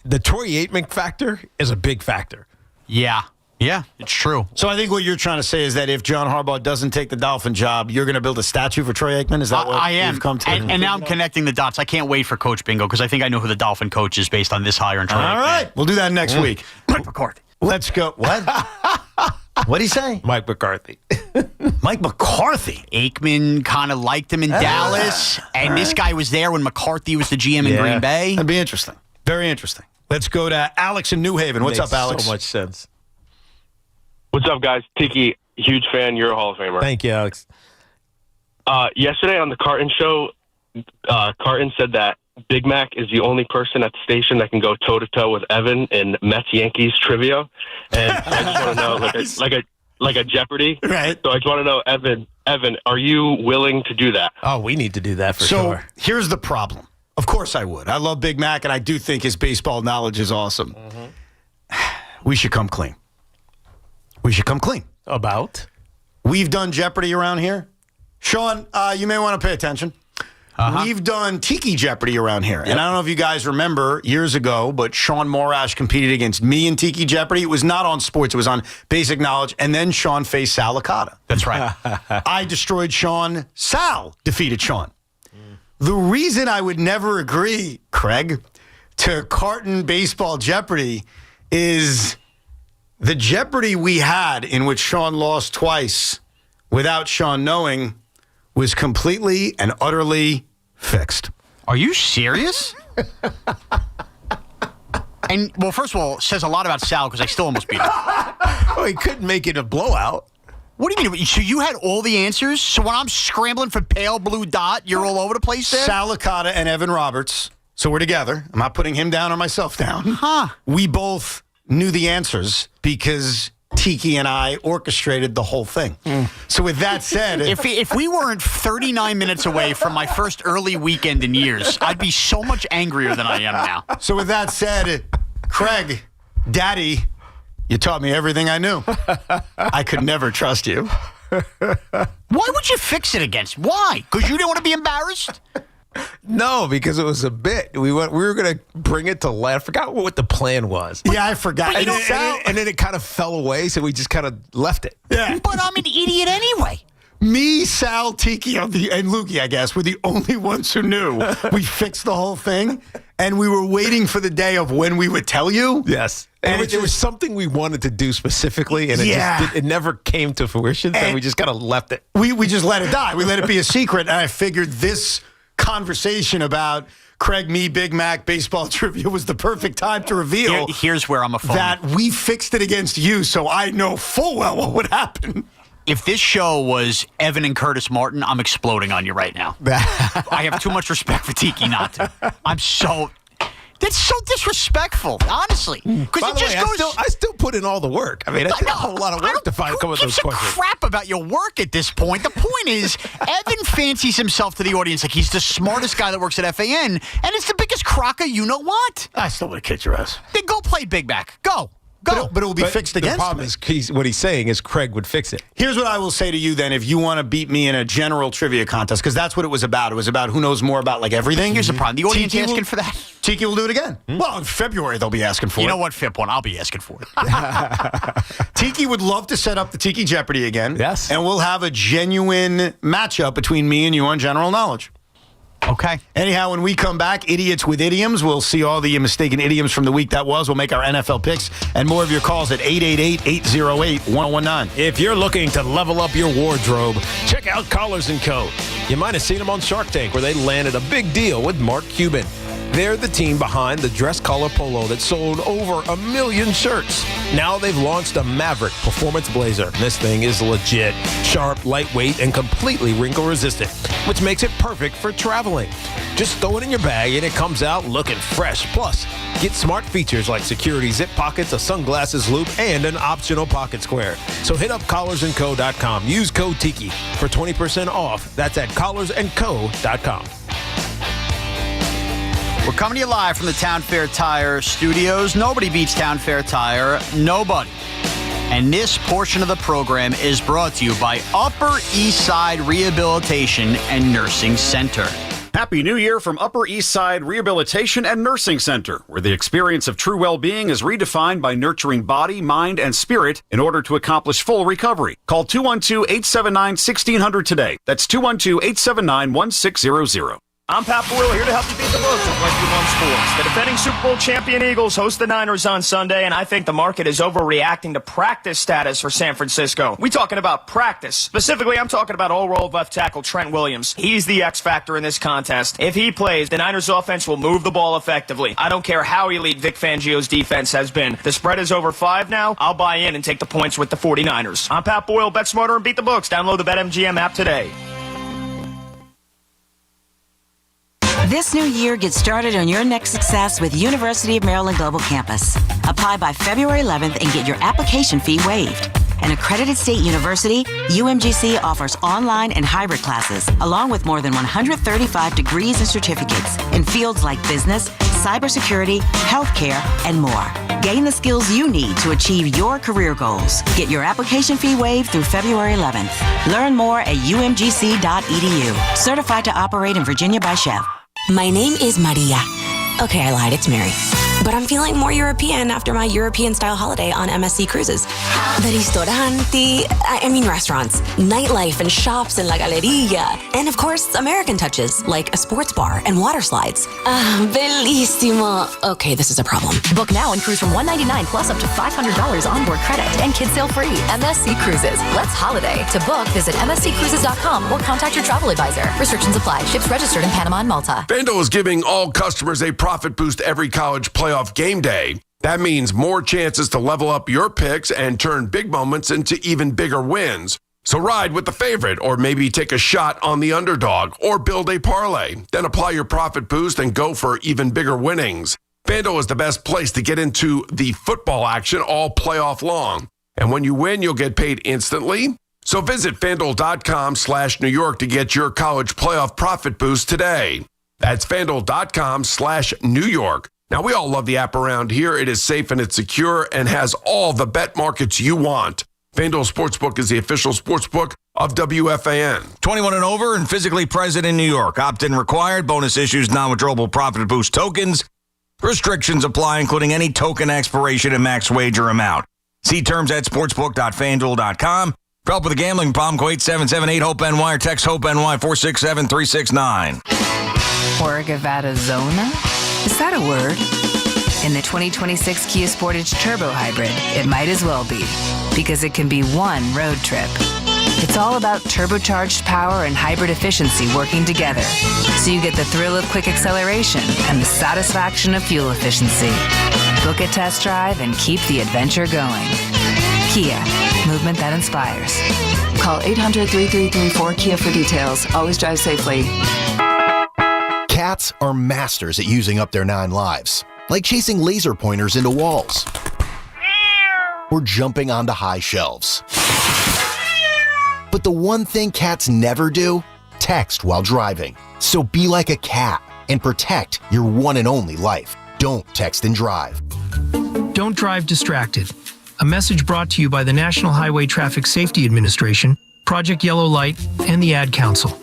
the Troy Aikman factor is a big factor. Yeah. Yeah, it's true. So I think what you're trying to say is that if John Harbaugh doesn't take the Dolphin job, you're going to build a statue for Troy Aikman? Is that what I am. You've come to? And now I'm connecting the dots. I can't wait for Coach Bingo because I think I know who the Dolphin coach is based on this hire and Troy Aikman. All right. We'll do that next week. Mike McCarthy. Let's go. What? What'd he say? Mike McCarthy. Mike McCarthy. Aikman kind of liked him in Dallas, and this guy was there when McCarthy was the GM in Green Bay. That'd be interesting. Very interesting. Let's go to Alex in New Haven. What's up, Alex? So much sense. What's up, guys? Tiki, huge fan. You're a Hall of Famer. Thank you, Alex. Yesterday on the Carton Show, Carton said that Big Mac is the only person at the station that can go toe-to-toe with Evan in Mets-Yankees trivia. And I just want to know, like a Jeopardy. Right. So I just want to know, Evan, are you willing to do that? Oh, we need to do that for sure. So here's the problem. Of course I would. I love Big Mac, and I do think his baseball knowledge is awesome. We should come clean. About? We've done Jeopardy around here. Sean, you may want to pay attention. We've done Tiki Jeopardy around here. And I don't know if you guys remember years ago, but Sean Morash competed against me in Tiki Jeopardy. It was not on sports. It was on basic knowledge. And then Sean faced Sal Licata. That's right. I destroyed Sean. Sal defeated Sean. The reason I would never agree, Craig, to Carton Baseball Jeopardy is the Jeopardy we had in which Sean lost twice without Sean knowing was completely and utterly fixed. Are you serious? And, well, first of all, it says a lot about Sal because I still almost beat him. Oh, he couldn't make it a blowout. What do you mean? So you had all the answers? So when I'm scrambling for pale blue dot, you're all over the place there? Sal Licata and Evan Roberts. So we're together. I'm not putting him down or myself down. Huh. We both knew the answers because Tiki and I orchestrated the whole thing. So with that said... if we weren't 39 minutes away from my first early weekend in years, I'd be so much angrier than I am now. So with that said, Craig, Daddy, you taught me everything I knew. I could never trust you. Why would you fix it against? Why? Because you didn't want to be embarrassed? No, because it was a bit. We were going to bring it to life. I forgot what the plan was. Yeah, I forgot. And then it kind of fell away, so we just kind of left it. Yeah. But I'm an idiot anyway. Me, Sal, Tiki, and Lukey, I guess, were the only ones who knew. We fixed the whole thing, and we were waiting for the day of when we would tell you. Yes. And it was something we wanted to do specifically, and it never came to fruition, so we just kind of left it. We just let it die. We let it be a secret, and I figured this conversation about Craig, me, Big Mac, baseball trivia was the perfect time to reveal. Here's where I'm a phony. That we fixed it against you, so I know full well what would happen. If this show was Evan and Curtis Martin, I'm exploding on you right now. I have too much respect for Tiki not to. That's so disrespectful, honestly. By the way, I still put in all the work. I mean, I did a whole lot of work to come up with those questions. Crap about your work at this point. The point is, Evan fancies himself to the audience like he's the smartest guy that works at FAN, and it's the biggest crock of you-know-what. I still would have kicked your ass. Then go play Big Mac. Go. But it will be fixed against the problem is what he's saying is Craig would fix it. Here's what I will say to you then if you want to beat me in a general trivia contest, because that's what it was about. It was about who knows more about like everything. Here's the problem. The audience Tiki asking for that. Tiki will do it again. Well, in February they'll be asking for it. You know what, Fip one? I'll be asking for it. Tiki would love to set up the Tiki Jeopardy again. Yes. And we'll have a genuine matchup between me and you on general knowledge. Okay. Anyhow, when we come back, Idiots with Idioms. We'll see all the mistaken idioms from the week that was. We'll make our NFL picks and more of your calls at 888-808-1019. If you're looking to level up your wardrobe, check out Collars & Co. You might have seen them on Shark Tank where they landed a big deal with Mark Cuban. They're the team behind the dress collar polo that sold over 1 million shirts. Now they've launched a Maverick performance blazer. This thing is legit, sharp, lightweight, and completely wrinkle resistant, which makes it perfect for traveling. Just throw it in your bag and it comes out looking fresh. Plus, get smart features like security zip pockets, a sunglasses loop, and an optional pocket square. So hit up collarsandco.com. Use code Tiki for 20% off. That's at collarsandco.com. We're coming to you live from the Town Fair Tire studios. Nobody beats Town Fair Tire. Nobody. And this portion of the program is brought to you by Upper East Side Rehabilitation and Nursing Center. Happy New Year from Upper East Side Rehabilitation and Nursing Center, where the experience of true well-being is redefined by nurturing body, mind, and spirit in order to accomplish full recovery. Call 212-879-1600 today. That's 212-879-1600. I'm Pat Boyle, here to help you beat the books with Westwood One Sports. The defending Super Bowl champion Eagles host the Niners on Sunday, and I think the market is overreacting to practice status for San Francisco. We're talking about practice. Specifically, I'm talking about all-world left tackle Trent Williams. He's the X factor in this contest. If he plays, the Niners offense will move the ball effectively. I don't care how elite Vic Fangio's defense has been. The spread is over 5 now. I'll buy in and take the points with the 49ers. I'm Pat Boyle. Bet smarter and beat the books. Download the BetMGM app today. This new year, get started on your next success with University of Maryland Global Campus. Apply by February 11th and get your application fee waived. An accredited state university, UMGC offers online and hybrid classes, along with more than 135 degrees and certificates in fields like business, cybersecurity, healthcare, and more. Gain the skills you need to achieve your career goals. Get your application fee waived through February 11th. Learn more at umgc.edu. Certified to operate in Virginia by Chev. My name is Maria. Okay, I lied. It's Mary. But I'm feeling more European after my European-style holiday on MSC Cruises. The restaurants, nightlife and shops in La Galleria. And of course, American touches, like a sports bar and water slides. Bellissimo. Okay, this is a problem. Book now and cruise from $199 plus up to $500 onboard credit and kids sail free. MSC Cruises. Let's holiday. To book, visit msccruises.com or contact your travel advisor. Restrictions apply. Ships registered in Panama and Malta. FanDuel is giving all customers a profit boost every college playoff game day. That means more chances to level up your picks and turn big moments into even bigger wins. So ride with the favorite, or maybe take a shot on the underdog, or build a parlay. Then apply your profit boost and go for even bigger winnings. FanDuel is the best place to get into the football action all playoff long. And when you win, you'll get paid instantly. So visit FanDuel.com/New York to get your college playoff profit boost today. That's FanDuel.com/New York. Now, we all love the app around here. It is safe and it's secure and has all the bet markets you want. FanDuel Sportsbook is the official sportsbook of WFAN. 21 and over and physically present in New York. Opt-in required. Bonus issues, non-withdrawable profit boost tokens. Restrictions apply, including any token expiration and max wager amount. See terms at sportsbook.fanduel.com. For help with a gambling problem, call 877-8-HOPE-NY or text HOPE-NY 467-369. Orgavattazona? Is that a word? In the 2026 Kia Sportage Turbo Hybrid, it might as well be, because it can be one road trip. It's all about turbocharged power and hybrid efficiency working together, so you get the thrill of quick acceleration and the satisfaction of fuel efficiency. Book a test drive and keep the adventure going. Kia, movement that inspires. Call 800-3334-KIA for details. Always drive safely. Cats are masters at using up their 9 lives, like chasing laser pointers into walls or jumping onto high shelves. But the one thing cats never do, text while driving. So be like a cat and protect your one and only life. Don't text and drive. Don't drive distracted. A message brought to you by the National Highway Traffic Safety Administration, Project Yellow Light, and the Ad Council.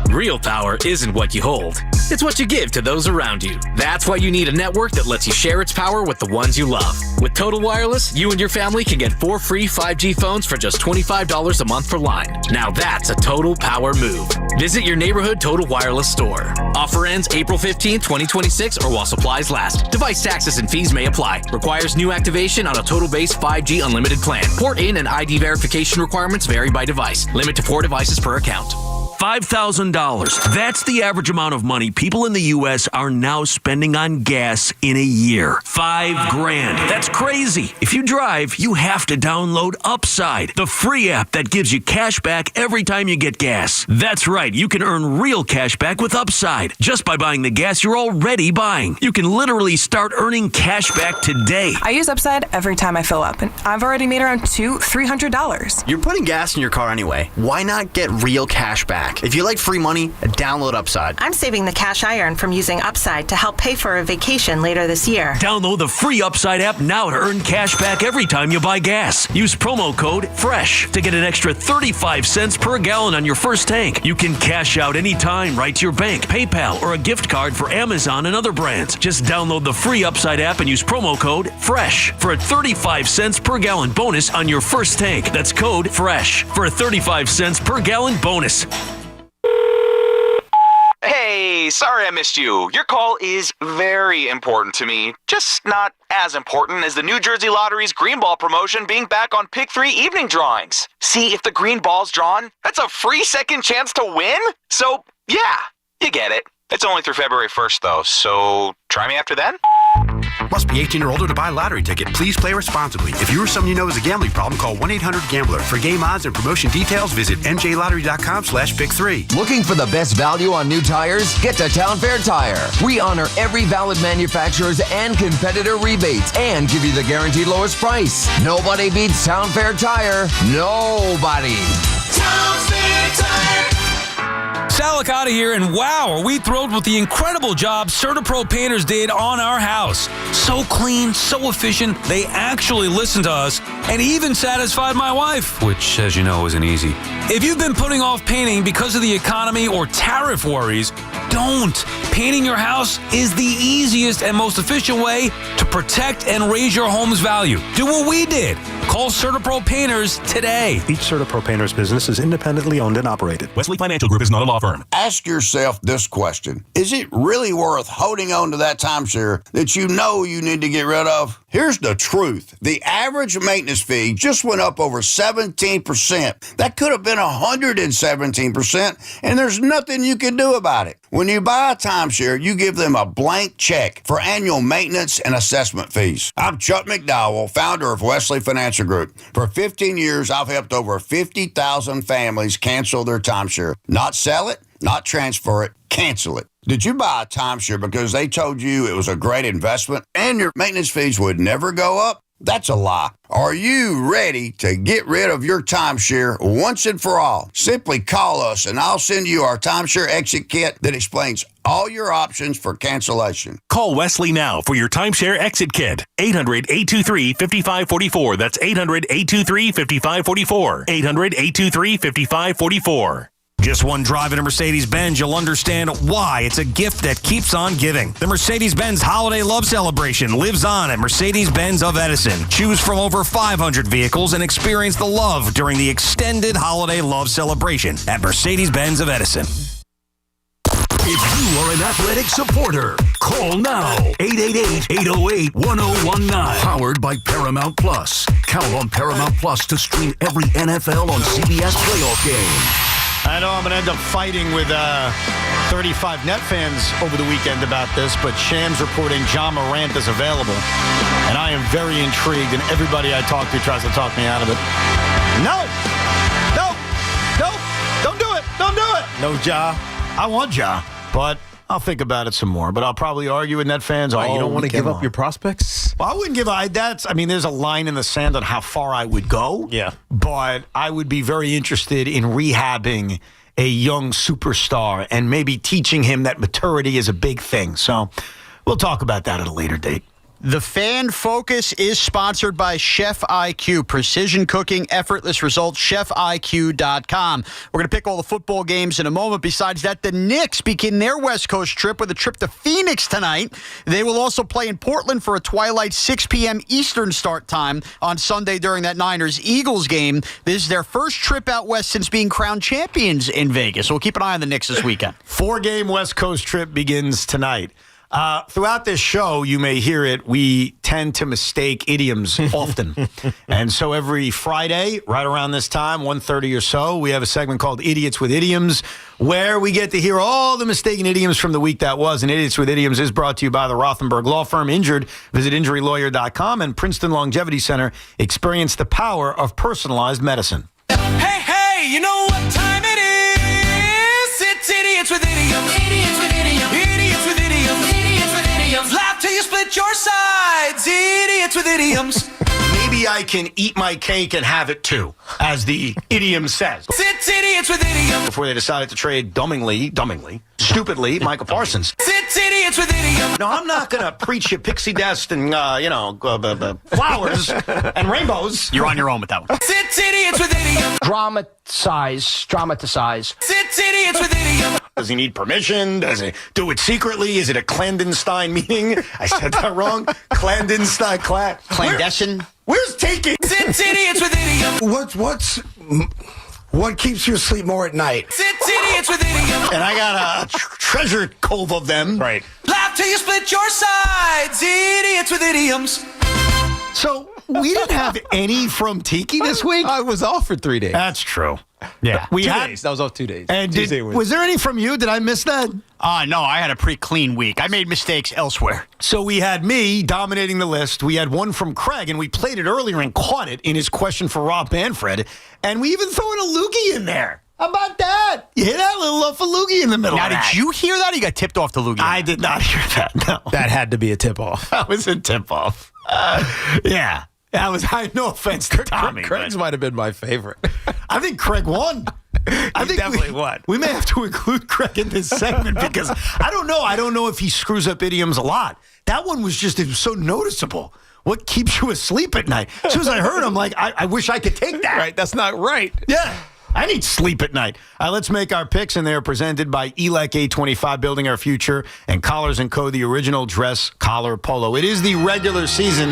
Real power isn't what you hold. It's what you give to those around you. That's why you need a network that lets you share its power with the ones you love. With Total Wireless, you and your family can get 4 free 5G phones for just $25 a month per line. Now that's a total power move. Visit your neighborhood Total Wireless store. Offer ends April 15, 2026 or while supplies last. Device taxes and fees may apply. Requires new activation on a Total Base 5G unlimited plan. Port in and ID verification requirements vary by device. Limit to 4 devices per account. $5,000. That's the average amount of money people in the U.S. are now spending on gas in a year. $5,000. That's crazy. If you drive, you have to download Upside, the free app that gives you cash back every time you get gas. That's right. You can earn real cash back with Upside just by buying the gas you're already buying. You can literally start earning cash back today. I use Upside every time I fill up, and I've already made around $200-$300. You're putting gas in your car anyway. Why not get real cash back? If you like free money, download Upside. I'm saving the cash I earn from using Upside to help pay for a vacation later this year. Download the free Upside app now to earn cash back every time you buy gas. Use promo code FRESH to get an extra 35 cents per gallon on your first tank. You can cash out anytime right to your bank, PayPal, or a gift card for Amazon and other brands. Just download the free Upside app and use promo code FRESH for a 35 cents per gallon bonus on your first tank. That's code FRESH for a 35 cents per gallon bonus. Hey, sorry I missed you. Your call is very important to me. Just not as important as the New Jersey Lottery's Green Ball promotion being back on Pick 3 evening drawings. See, if the green ball's drawn, that's a free second chance to win? So, yeah, you get it. It's only through February 1st, though, so try me after then. Must be 18 or older to buy a lottery ticket. Please play responsibly. If you or someone you know has a gambling problem, call 1-800-GAMBLER. For game odds and promotion details, visit njlottery.com/pick3. Looking for the best value on new tires? Get to Town Fair Tire. We honor every valid manufacturer's and competitor rebates and give you the guaranteed lowest price. Nobody beats Town Fair Tire. Nobody. Town Fair Tire. Sal Licata here, and wow, are we thrilled with the incredible job CertaPro Painters did on our house. So clean, so efficient, they actually listened to us and even satisfied my wife, which, as you know, isn't easy. If you've been putting off painting because of the economy or tariff worries, don't. Painting your house is the easiest and most efficient way to protect and raise your home's value. Do what we did. Call CertaPro Painters today. Each CertaPro Painters business is independently owned and operated. Wesley Financial Group is not a law firm. Ask yourself this question. Is it really worth holding on to that timeshare that you know you need to get rid of? Here's the truth. The average maintenance fee just went up over 17%. That could have been 117%, and there's nothing you can do about it. When you buy a timeshare, you give them a blank check for annual maintenance and assessment fees. I'm Chuck McDowell, founder of Wesley Financial Group. For 15 years, I've helped over 50,000 families cancel their timeshare. Not sell it, not transfer it, cancel it. Did you buy a timeshare because they told you it was a great investment and your maintenance fees would never go up? That's a lie. Are you ready to get rid of your timeshare once and for all? Simply call us and I'll send you our timeshare exit kit that explains all your options for cancellation. Call Wesley now for your timeshare exit kit. 800-823-5544. That's 800-823-5544. 800-823-5544. Just one drive in a Mercedes-Benz, you'll understand why it's a gift that keeps on giving. The Mercedes-Benz Holiday Love Celebration lives on at Mercedes-Benz of Edison. Choose from over 500 vehicles and experience the love during the extended Holiday Love Celebration at Mercedes-Benz of Edison. If you are an Athletic supporter, call now. 888-808-1019. Powered by Paramount Plus. Count on Paramount Plus to stream every NFL on CBS playoff game. I know I'm going to end up fighting with 35 Net fans over the weekend about this, but Shams reporting John Morant is available. And I am very intrigued, and everybody I talk to tries to talk me out of it. No! Don't do it! Don't do it! No Ja. I want Ja, but I'll think about it some more. But I'll probably argue with Net fans all You don't want to give up your prospects? Well, I wouldn't give there's a line in the sand on how far I would go. Yeah. But I would be very interested in rehabbing a young superstar and maybe teaching him that maturity is a big thing. So we'll talk about that at a later date. The Fan Focus is sponsored by Chef IQ. Precision cooking, effortless results, chefiq.com. We're going to pick all the football games in a moment. Besides that, the Knicks begin their West Coast trip with a trip to Phoenix tonight. They will also play in Portland for a twilight 6 p.m. Eastern start time on Sunday during that Niners-Eagles game. This is their first trip out west since being crowned champions in Vegas. So we'll keep an eye on the Knicks this weekend. 4-game West Coast trip begins tonight. Throughout this show, you may hear it, we tend to mistake idioms often. And so every Friday, right around this time, 1:30 or so, we have a segment called Idiots with Idioms, where we get to hear all the mistaken idioms from the week that was. And Idiots with Idioms is brought to you by the Rothenberg Law Firm. Injured, visit injurylawyer.com, and Princeton Longevity Center. Experience the power of personalized medicine. Hey, you know what time it is? It's Idiots with Idioms. Idiots with Idioms. Idiots with Idioms. Idiots with Idioms. Laugh till you split your sides. Idiots with Idioms. Maybe I can eat my cake and have it too, as the idiom says. It's Idiots with Idioms. Before they decided to trade stupidly, Michael Parsons. It's Idiots with Idioms. No, I'm not going to preach you pixie dust and, flowers and rainbows. You're on your own with that one. It's Idiots with Idioms. Dramatize. It's Idiots with Idioms. Does he need permission? Does he do it secretly? Is it a clandestine meeting? I said that wrong. Clandestine. Clandestine. Where's taking? It's Idiots with Idioms. What keeps you asleep more at night? It's Idiots with Idioms. And I got a treasure cove of them. Right. Laugh till you split your sides. Idiots with Idioms. So we didn't have any from Tiki this week? I was off for 3 days. That's true. Yeah. That was off 2 days. And was there any from you? Did I miss that? No, I had a pretty clean week. I made mistakes elsewhere. So we had me dominating the list. We had one from Craig, and we played it earlier and caught it in his question for Rob Manfred. And we even threw in a loogie in there. How about that? You hear that little love for loogie in the middle Now, of that. did you hear that? Or you got tipped off the loogie? I did not hear that, no. That had to be a tip-off. That was a tip-off. Yeah. That was, no offense to Tommy. Craig's might have been my favorite. I think Craig won. I think definitely won. We may have to include Craig in this segment because I don't know. I don't know if he screws up idioms a lot. That one was just so noticeable. What keeps you asleep at night? As soon as I heard him, like, I wish I could take that. Right, that's not right. Yeah. I need sleep at night. Let's make our picks, and they are presented by ELEC A25, Building Our Future, and Collars & Co., the original dress collar polo. It is the regular season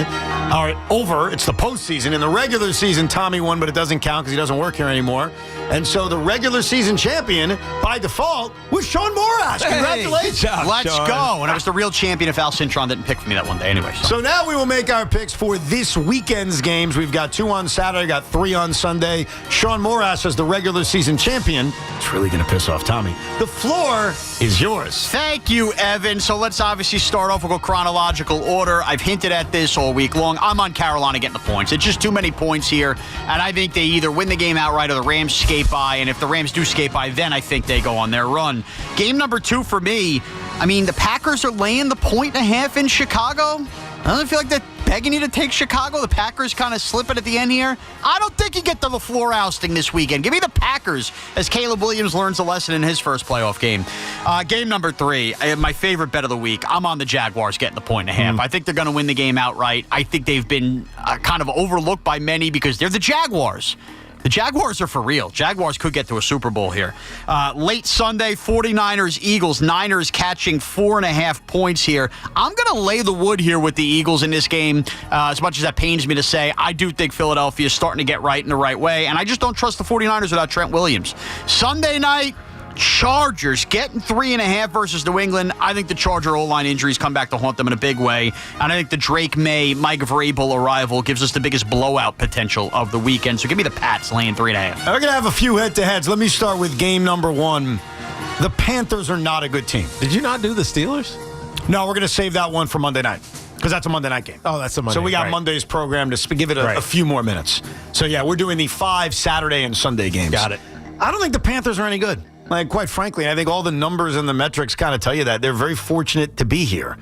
over. It's the postseason. In the regular season, Tommy won, but it doesn't count because he doesn't work here anymore. And so the regular season champion, by default, was Sean Morash. Congratulations. Let's go. And I was the real champion if Al Cintron didn't pick for me that one day anyway. So now we will make our picks for this weekend's games. We've got 2 on Saturday, got 3 on Sunday. Sean Morash as the regular season champion. It's really going to piss off Tommy. The floor is yours. Thank you, Evan. So let's obviously start off. We'll go chronological order. I've hinted at this all week long. I'm on Carolina getting the points. It's just too many points here, and I think they either win the game outright or the Rams skate by, and if the Rams do skate by, then I think they go on their run. Game number 2 for me, I mean, the Packers are laying the 1.5 in Chicago. I don't feel like they're begging you to take Chicago. The Packers kind of slipping at the end here. I don't think you get the LaFleur ousting this weekend. Give me the Packers as Caleb Williams learns a lesson in his first playoff game. Game number 3, my favorite bet of the week. I'm on the Jaguars getting the 1.5. I think they're going to win the game outright. I think they've been kind of overlooked by many because they're the Jaguars. The Jaguars are for real. Jaguars could get to a Super Bowl here. Late Sunday, 49ers, Eagles. Niners catching 4.5 points here. I'm going to lay the wood here with the Eagles in this game. As much as that pains me to say, I do think Philadelphia is starting to get right in the right way, and I just don't trust the 49ers without Trent Williams. Sunday night, Chargers getting 3.5 versus New England. I think the Charger O-line injuries come back to haunt them in a big way. And I think the Drake May, Mike Vrabel arrival gives us the biggest blowout potential of the weekend. So give me the Pats laying 3.5. We're going to have a few head-to-heads. Let me start with game number 1. The Panthers are not a good team. Did you not do the Steelers? No, we're going to save that one for Monday night. Because that's a Monday night game. Oh, that's a Monday. So we got right. Monday's program to give it a few more minutes. So, yeah, we're doing the 5 Saturday and Sunday games. Got it. I don't think the Panthers are any good. Like, quite frankly, I think all the numbers and the metrics kind of tell you that. They're very fortunate to be here.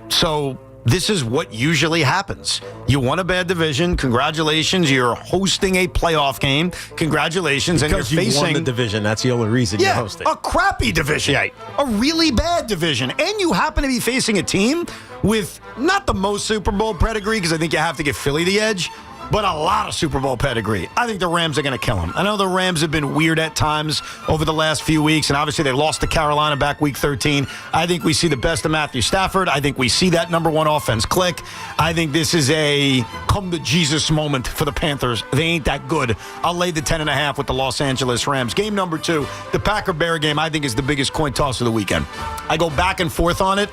So this is what usually happens. You won a bad division. Congratulations. You're hosting a playoff game. Congratulations. Because and you're you won the division. That's the only reason you're hosting. A crappy division. Right. A really bad division. And you happen to be facing a team with not the most Super Bowl pedigree, because I think you have to give Philly the edge, but a lot of Super Bowl pedigree. I think the Rams are going to kill them. I know the Rams have been weird at times over the last few weeks, and obviously they lost to Carolina back week 13. I think we see the best of Matthew Stafford. I think we see that number 1 offense click. I think this is a come-to-Jesus moment for the Panthers. They ain't that good. I'll lay the 10.5 with the Los Angeles Rams. Game number 2, the Packer-Bear game, I think is the biggest coin toss of the weekend. I go back and forth on it,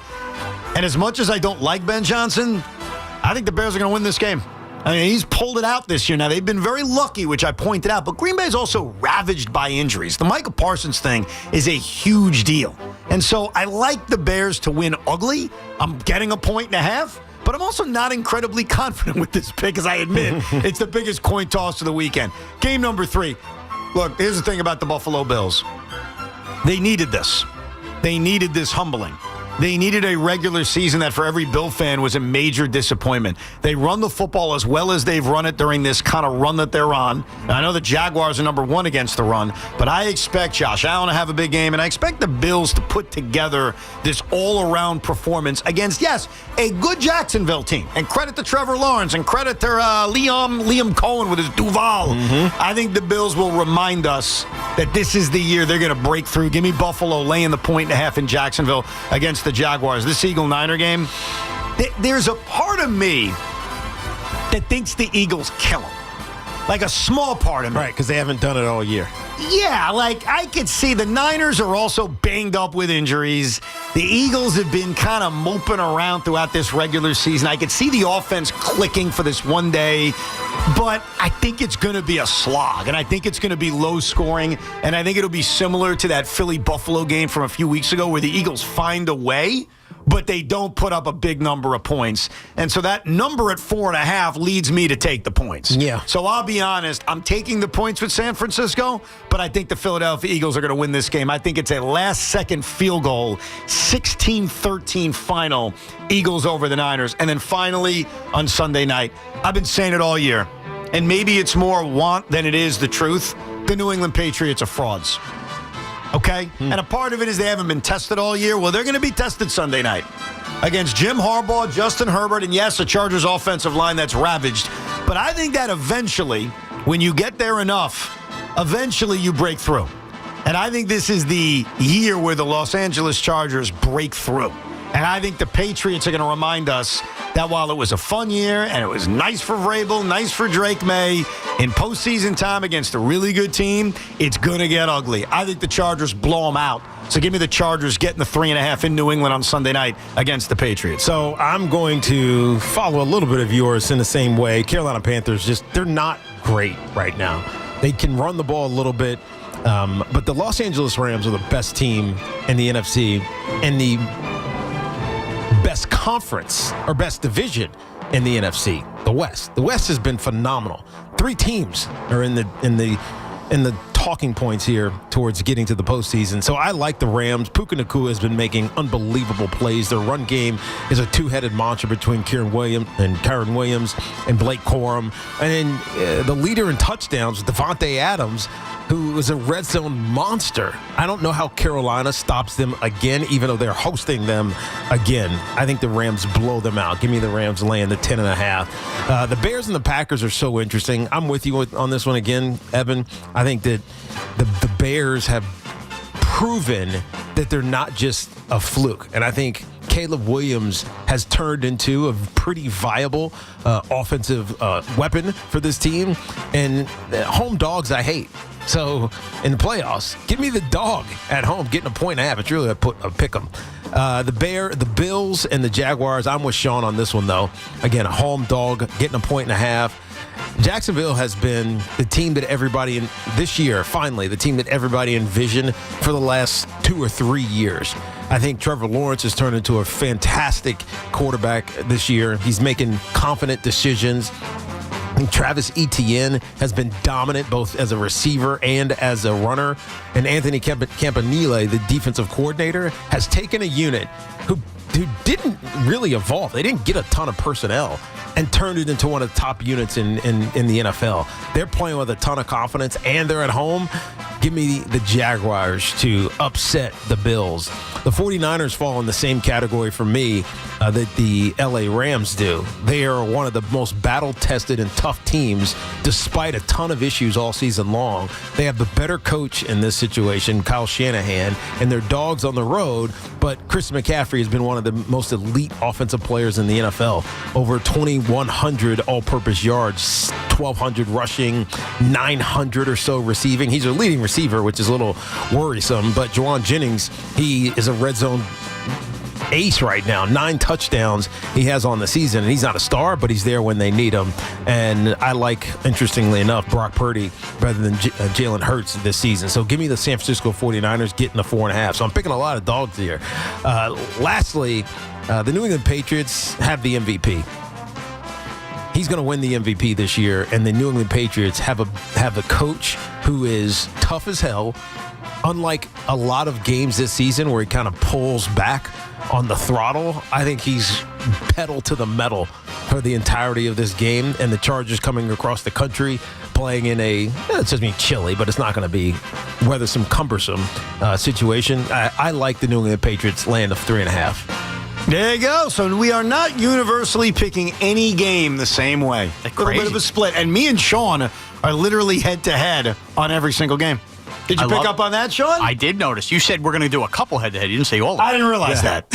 and as much as I don't like Ben Johnson, I think the Bears are going to win this game. I mean, he's pulled it out this year. Now, they've been very lucky, which I pointed out, but Green Bay is also ravaged by injuries. The Micah Parsons thing is a huge deal. And so I like the Bears to win ugly. I'm getting 1.5, but I'm also not incredibly confident with this pick, as I admit it's the biggest coin toss of the weekend. Game number 3. Look, here's the thing about the Buffalo Bills. They needed this. They needed this humbling. They needed a regular season that for every Bill fan was a major disappointment. They run the football as well as they've run it during this kind of run that they're on. Now, I know the Jaguars are number 1 against the run, but I expect Josh Allen to have a big game, and I expect the Bills to put together this all-around performance against, yes, a good Jacksonville team. And credit to Trevor Lawrence, and credit to Liam Cohen with his Duval. I think the Bills will remind us that this is the year they're going to break through. Give me Buffalo laying the 1.5 in Jacksonville against the Jaguars. This Eagle-Niner game, there's a part of me that thinks the Eagles kill them. Like a small part of me. Right, because they haven't done it all year. Yeah, like I could see the Niners are also banged up with injuries. The Eagles have been kind of moping around throughout this regular season. I could see the offense clicking for this one day, but I think it's going to be a slog, and I think it's going to be low scoring, and I think it'll be similar to that Philly-Buffalo game from a few weeks ago where the Eagles find a way, but they don't put up a big number of points. And so that number at 4.5 leads me to take the points. Yeah. So I'll be honest, I'm taking the points with San Francisco, but I think the Philadelphia Eagles are going to win this game. I think it's a last-second field goal, 16-13 final, Eagles over the Niners. And then finally, on Sunday night, I've been saying it all year, and maybe it's more want than it is the truth, the New England Patriots are frauds. Okay? And a part of it is they haven't been tested all year. Well, they're going to be tested Sunday night against Jim Harbaugh, Justin Herbert, and yes, the Chargers offensive line that's ravaged. But I think that eventually, when you get there enough, eventually you break through. And I think this is the year where the Los Angeles Chargers break through. And I think the Patriots are going to remind us that while it was a fun year and it was nice for Vrabel, nice for Drake May, in postseason time against a really good team, it's going to get ugly. I think the Chargers blow them out. So give me the Chargers getting the 3.5 in New England on Sunday night against the Patriots. So I'm going to follow a little bit of yours in the same way. Carolina Panthers, they're not great right now. They can run the ball a little bit, but the Los Angeles Rams are the best team in the NFC and the best conference or best division in the NFC, the West. The West has been phenomenal. 3 teams are in the talking points here towards getting to the postseason. So I like the Rams. Puka Nacua has been making unbelievable plays. Their run game is a two-headed monster between Kyren Williams and Blake Corum. And then the leader in touchdowns, Devontae Adams, who is a red zone monster. I don't know how Carolina stops them again, even though they're hosting them again. I think the Rams blow them out. Give me the Rams laying the 10.5. The Bears and the Packers are so interesting. I'm with you on this one again, Evan. I think that the Bears have proven that they're not just a fluke. And I think Caleb Williams has turned into a pretty viable offensive weapon for this team. And home dogs I hate. So in the playoffs, give me the dog at home, getting a 1.5. It's really a pick 'em. The Bills and the Jaguars. I'm with Sean on this one though. Again, a home dog, getting a 1.5. Jacksonville has been the team that everybody this year, finally, the team that everybody envisioned for the last 2 or 3 years. I think Trevor Lawrence has turned into a fantastic quarterback this year. He's making confident decisions. Travis Etienne has been dominant both as a receiver and as a runner. And Anthony Campanile, the defensive coordinator, has taken a unit who didn't really evolve. They didn't get a ton of personnel and turned it into one of the top units in the NFL. They're playing with a ton of confidence, and they're at home. Give me the Jaguars to upset the Bills. The 49ers fall in the same category for me that the LA Rams do. They are one of the most battle-tested and tough teams despite a ton of issues all season long. They have the better coach in this situation, Kyle Shanahan, and they're dogs on the road, but Chris McCaffrey has been one of the most elite offensive players in the NFL. Over 2,100 all-purpose yards, 1,200 rushing, 900 or so receiving. He's a leading receiver, which is a little worrisome, but Juwan Jennings, he is a red zone ace right now. 9 touchdowns he has on the season, and he's not a star, but he's there when they need him. And I like, interestingly enough, Brock Purdy rather than Jalen Hurts this season. So give me the San Francisco 49ers getting the 4.5. So I'm picking a lot of dogs here. Lastly, the New England Patriots have the MVP. He's going to win the MVP this year, and the New England Patriots have a coach who is tough as hell. Unlike a lot of games this season where he kind of pulls back on the throttle, I think he's pedal to the metal for the entirety of this game. And the Chargers coming across the country, playing in it's just being chilly, but it's not going to be weathersome, cumbersome situation. I like the New England Patriots laying of 3.5. There you go. So we are not universally picking any game the same way. A little bit of a split. And me and Sean are literally head-to-head on every single game. Did you pick up on that, Sean? I did notice. You said we're going to do a couple head-to-head. You didn't say all of them. I didn't realize that.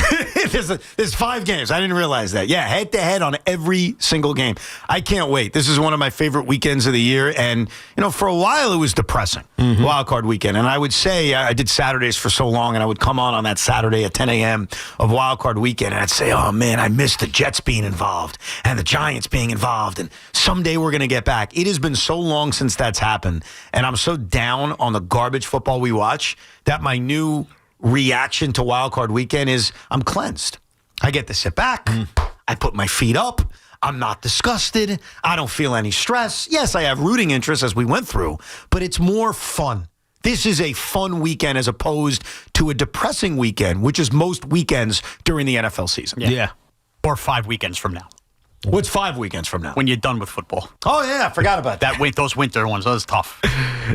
There's 5 games. I didn't realize that. Yeah, head-to-head on every single game. I can't wait. This is one of my favorite weekends of the year. And, for a while it was depressing, Wild Card Weekend. And I would say I did Saturdays for so long, and I would come on that Saturday at 10 a.m. of Wild Card Weekend, and I'd say, oh, man, I miss the Jets being involved and the Giants being involved, and someday we're going to get back. It has been so long since that's happened, and I'm so down on the garbage football we watch that my new reaction to Wild Card Weekend is I'm cleansed. I get to sit back. I put my feet up. I'm not disgusted. I don't feel any stress. Yes, I have rooting interest as we went through, but it's more fun. This is a fun weekend as opposed to a depressing weekend, which is most weekends during the NFL season. Yeah. Or 5 weekends from now. What's 5 weekends from now? When you're done with football. Oh, yeah, I forgot about that. Those winter ones, those tough.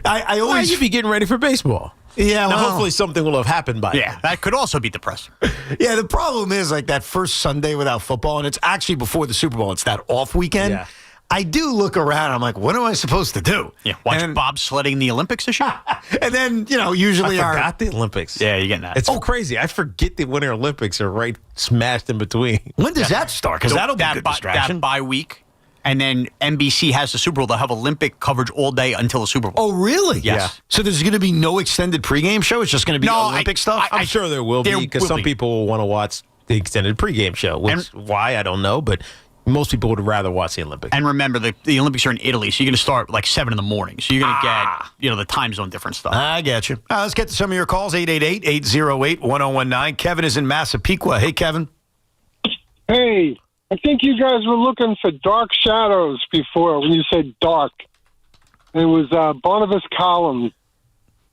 I always... you'd be getting ready for baseball. Yeah, now, hopefully something will have happened by then. That could also be depressing. Yeah, the problem is that first Sunday without football, and it's actually before the Super Bowl. It's that off weekend. Yeah. I do look around. I'm like, what am I supposed to do? Yeah, watch bobsledding the Olympics this year. And then, usually I forgot the Olympics. Yeah, you're getting that. It's crazy. I forget the Winter Olympics are right smashed in between. When does that start? Because that'll be a good distraction. That bye week. And then NBC has the Super Bowl. They'll have Olympic coverage all day until the Super Bowl. Oh, really? Yes. Yeah. So there's going to be no extended pregame show? It's just going to be Olympic stuff? I'm sure there will be, because some people will want to watch the extended pregame show. Why, I don't know, but most people would rather watch the Olympics. And remember, the Olympics are in Italy, so you're going to start 7 in the morning. So you're going to get, the time zone different stuff. I get you. Let's get to some of your calls, 888-808-1019. Kevin is in Massapequa. Hey, Kevin. Hey. I think you guys were looking for Dark Shadows before when you said dark. It was Barnabas Collins.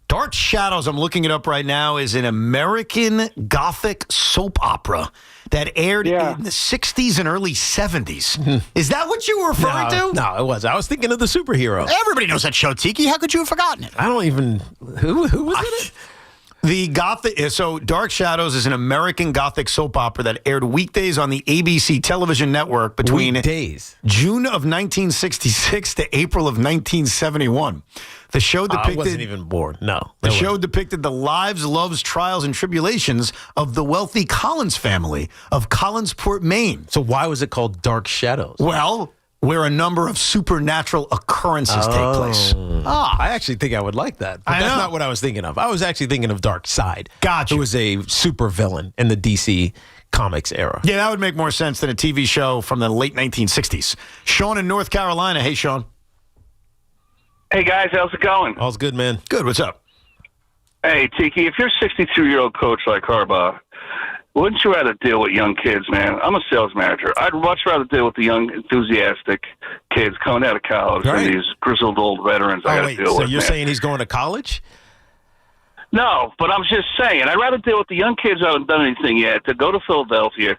Dark Shadows, I'm looking it up right now, is an American Gothic soap opera that aired in the 60s and early 70s. Is that what you were referring to? No, it was. I was thinking of the superhero. Everybody knows that show, Tiki. How could you have forgotten it? I don't even... Who was in it? So Dark Shadows is an American Gothic soap opera that aired weekdays on the ABC television network between June of 1966 to April of 1971. The show depicted... I wasn't even born. No. The show depicted the lives, loves, trials, and tribulations of the wealthy Collins family of Collinsport, Maine. So why was it called Dark Shadows? Well, where a number of supernatural occurrences take place. I actually think I would like that. But that's not what I was thinking of. I was actually thinking of Dark Side. Gotcha. Who was a super villain in the DC Comics era. Yeah, that would make more sense than a TV show from the late 1960s. Sean in North Carolina. Hey, Sean. Hey, guys. How's it going? All's good, man. Good. What's up? Hey, Tiki, if you're a 62-year-old coach like Harbaugh, wouldn't you rather deal with young kids, man? I'm a sales manager. I'd much rather deal with the young, enthusiastic kids coming out of college than these grizzled old veterans I got to deal with. So you're saying he's going to college? No, but I'm just saying, I'd rather deal with the young kids who haven't done anything yet to go to Philadelphia,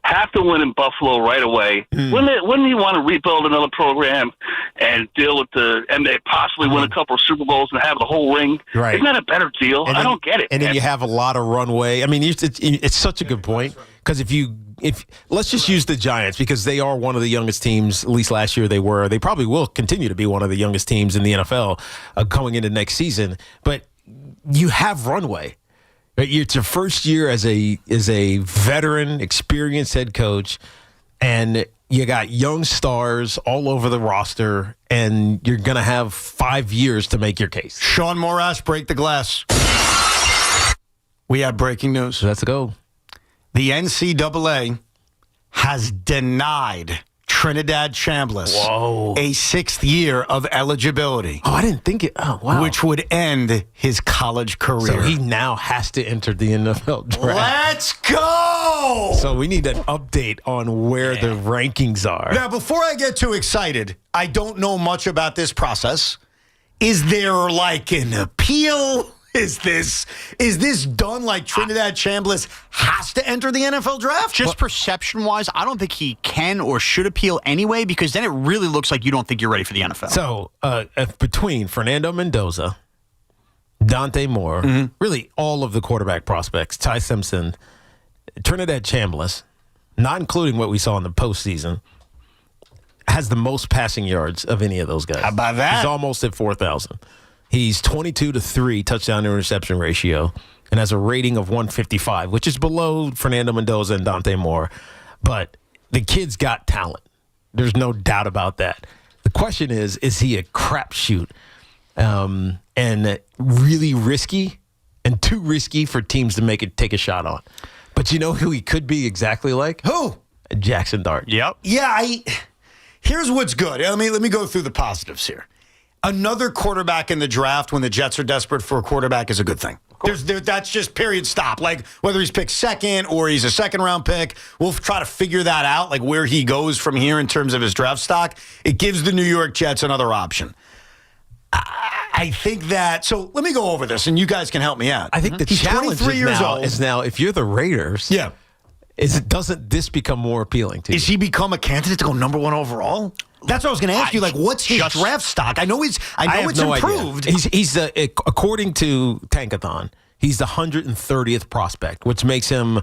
have to win in Buffalo right away. Wouldn't you want to rebuild another program and deal with and they possibly win a couple of Super Bowls and have the whole ring? Right. Isn't that a better deal? I don't get it. And then you have a lot of runway. I mean, it's such a good point, because if let's just use the Giants, because they are one of the youngest teams. At least last year they were. They probably will continue to be one of the youngest teams in the NFL going into next season. But you have runway. It's your first year as a veteran, experienced head coach, and you got young stars all over the roster, and you're going to have 5 years to make your case. Sean Morash, break the glass. We have breaking news. Let's go. The NCAA has denied Trinidad Chambliss a 6th year of eligibility. Oh, I didn't think it. Oh, wow. Which would end his college career. So he now has to enter the NFL draft. Let's go! So we need an update on where the rankings are. Now, before I get too excited, I don't know much about this process. Is there an appeal? Is this done like Trinidad Chambliss has to enter the NFL draft? Just perception-wise, I don't think he can or should appeal anyway, because then it really looks like you don't think you're ready for the NFL. So between Fernando Mendoza, Dante Moore, really all of the quarterback prospects, Ty Simpson, Trinidad Chambliss, not including what we saw in the postseason, has the most passing yards of any of those guys. How about that? He's almost at 4,000. He's 22-3 touchdown to interception ratio and has a rating of 155, which is below Fernando Mendoza and Dante Moore. But the kid's got talent. There's no doubt about that. The question is he a crapshoot and really risky and too risky for teams to take a shot on? But you know who he could be exactly like? Who? Jackson Dart. Yep. Yeah, here's what's good. Let me go through the positives here. Another quarterback in the draft when the Jets are desperate for a quarterback is a good thing. That's just period stop. Like whether he's picked second or he's a second-round pick, we'll try to figure that out, like where he goes from here in terms of his draft stock. It gives the New York Jets another option. I think that, so let me go over this, and you guys can help me out. I think the challenge is now, if you're the Raiders, doesn't this become more appealing to you? Is he become a candidate to go number 1 overall? That's what I was going to ask you. Like, what's his draft stock? I know it's improved. He's according to Tankathon, he's the 130th prospect, which makes him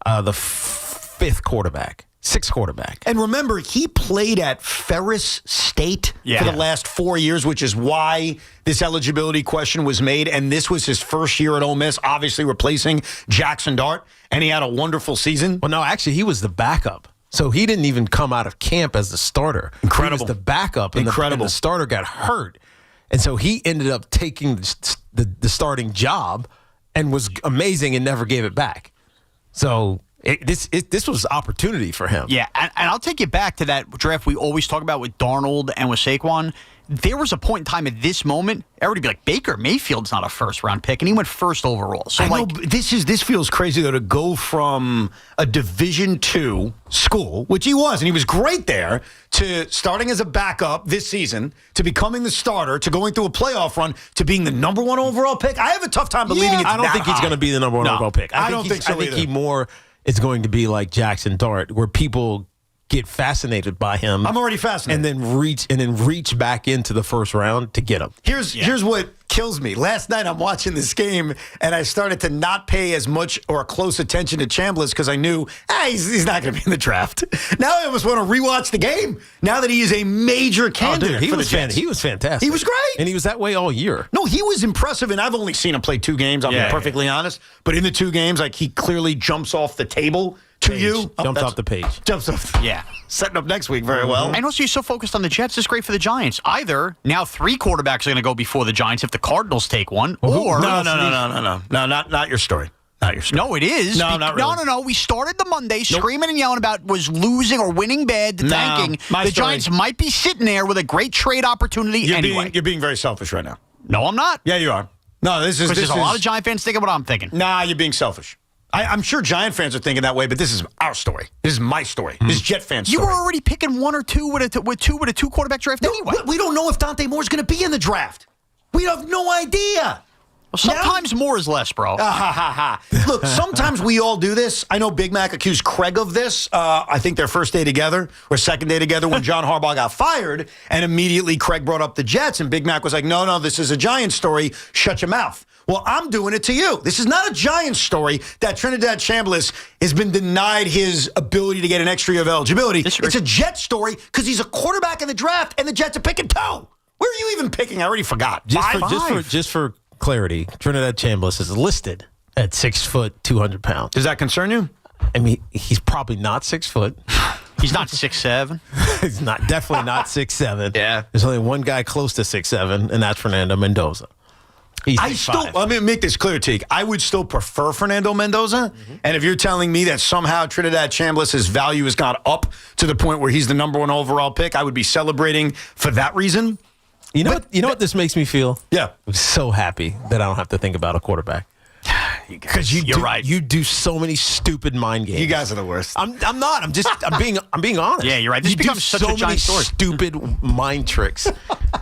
the 6th quarterback. And remember, he played at Ferris State for the last 4 years, which is why this eligibility question was made. And this was his first year at Ole Miss, obviously replacing Jackson Dart. And he had a wonderful season. Well, no, actually, he was the backup. So he didn't even come out of camp as the starter. Incredible. He was the backup, and the starter got hurt. And so he ended up taking the starting job and was amazing and never gave it back. So this was opportunity for him. Yeah, and I'll take you back to that draft we always talk about with Darnold and with Saquon. There was a point in time at this moment, everybody would be like, Baker Mayfield's not a first-round pick, and he went first overall. So, I know, this feels crazy, though, to go from a Division II school, which he was, and he was great there, to starting as a backup this season, to becoming the starter, to going through a playoff run, to being the number 1 overall pick. I have a tough time believing it's I don't think he's going to be the number 1 overall pick. I don't think so either. I think he more is going to be like Jackson Dart, where people get fascinated by him. I'm already fascinated. And then reach back into the first round to get him. Here's what kills me. Last night I'm watching this game and I started to not pay as much or close attention to Chambliss because I knew he's not going to be in the draft. Now I almost want to rewatch the game now that he is a major candidate for the Jets. He was fantastic. He was great. And he was that way all year. No, he was impressive, and I've only seen him play 2 games, I'll be perfectly honest. But in the 2 games, like he clearly jumps off the table. Jumps off the page. Jumps off. Yeah. Setting up next week very well. And also, you're so focused on the Jets, it's great for the Giants. Either now 3 quarterbacks are going to go before the Giants if the Cardinals take one, or No, not your story. Not your story. No, it is. No, not really. No. We started the Monday screaming and yelling about was losing or winning bad, tanking. The Giants might be sitting there with a great trade opportunity anyway. You're being very selfish right now. No, I'm not. Yeah, you are. No, this is a lot of Giant fans thinking what I'm thinking. Nah, you're being selfish. I'm sure Giant fans are thinking that way, but this is our story. This is my story. This is Jet fans' story. You were already picking 1 or 2 with a 2 quarterback draft anyway. We don't know if Dante Moore's going to be in the draft. We have no idea. Well, sometimes more is less, bro. Look, sometimes we all do this. I know Big Mac accused Craig of this. I think their first day together or second day together when John Harbaugh got fired, and immediately Craig brought up the Jets, and Big Mac was like, no, this is a Giant story. Shut your mouth. Well, I'm doing it to you. This is not a Giants story that Trinidad Chambliss has been denied his ability to get an extra year of eligibility. It's a Jet story because he's a quarterback in the draft, and the Jets are picking 2. Where are you even picking? I already forgot. Just for clarity, Trinidad Chambliss is listed at 6 foot, 200 pounds. Does that concern you? I mean, he's probably not 6 foot. He's not 6'7". He's definitely not 6'7". Yeah. There's only one guy close to 6'7", and that's Fernando Mendoza. Let me make this clear, Teague. I would still prefer Fernando Mendoza. Mm-hmm. And if you're telling me that somehow Trinidad Chambliss' value has gone up to the point where he's the number 1 overall pick, I would be celebrating for that reason. You know what this makes me feel? Yeah. I'm so happy that I don't have to think about a quarterback. Because you're right. You do so many stupid mind games. You guys are the worst. I'm not. I'm being honest. Yeah, you're right. This becomes such a giant story. Stupid mind tricks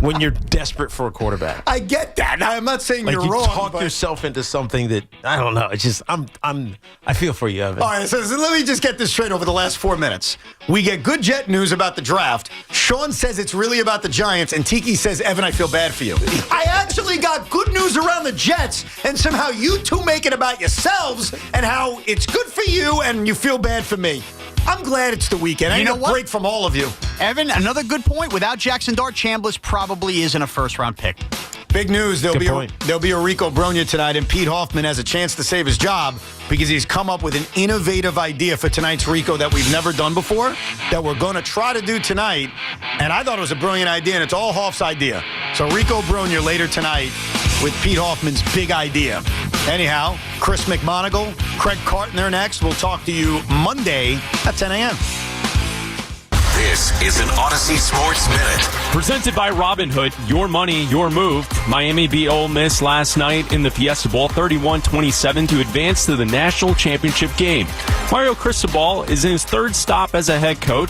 when you're desperate for a quarterback. I get that. Now, I'm not saying you're wrong. You talk yourself into something that I don't know. It's just I feel for you, Evan. All right, so let me just get this straight over the last 4 minutes. We get good Jet news about the draft. Sean says it's really about the Giants, and Tiki says, Evan, I feel bad for you. I actually got good news around the Jets, and somehow you two make it about yourselves and how it's good for you and you feel bad for me. I'm glad it's the weekend. I need a break from all of you. Evan, another good point. Without Jackson Dart, Chambliss probably isn't a first-round pick. Big news. There'll be a Rico Bronya tonight, and Pete Hoffman has a chance to save his job because he's come up with an innovative idea for tonight's Rico that we've never done before, that we're going to try to do tonight. And I thought it was a brilliant idea, and it's all Hoff's idea. So Rico Bronya later tonight with Pete Hoffman's big idea. Anyhow, Chris McMonagle, Craig Carton, they're next. We'll talk to you Monday at 10 a.m. This is an Odyssey Sports Minute. Presented by Robinhood, your money, your move. Miami beat Ole Miss last night in the Fiesta Bowl 31-27 to advance to the national championship game. Mario Cristobal is in his third stop as a head coach.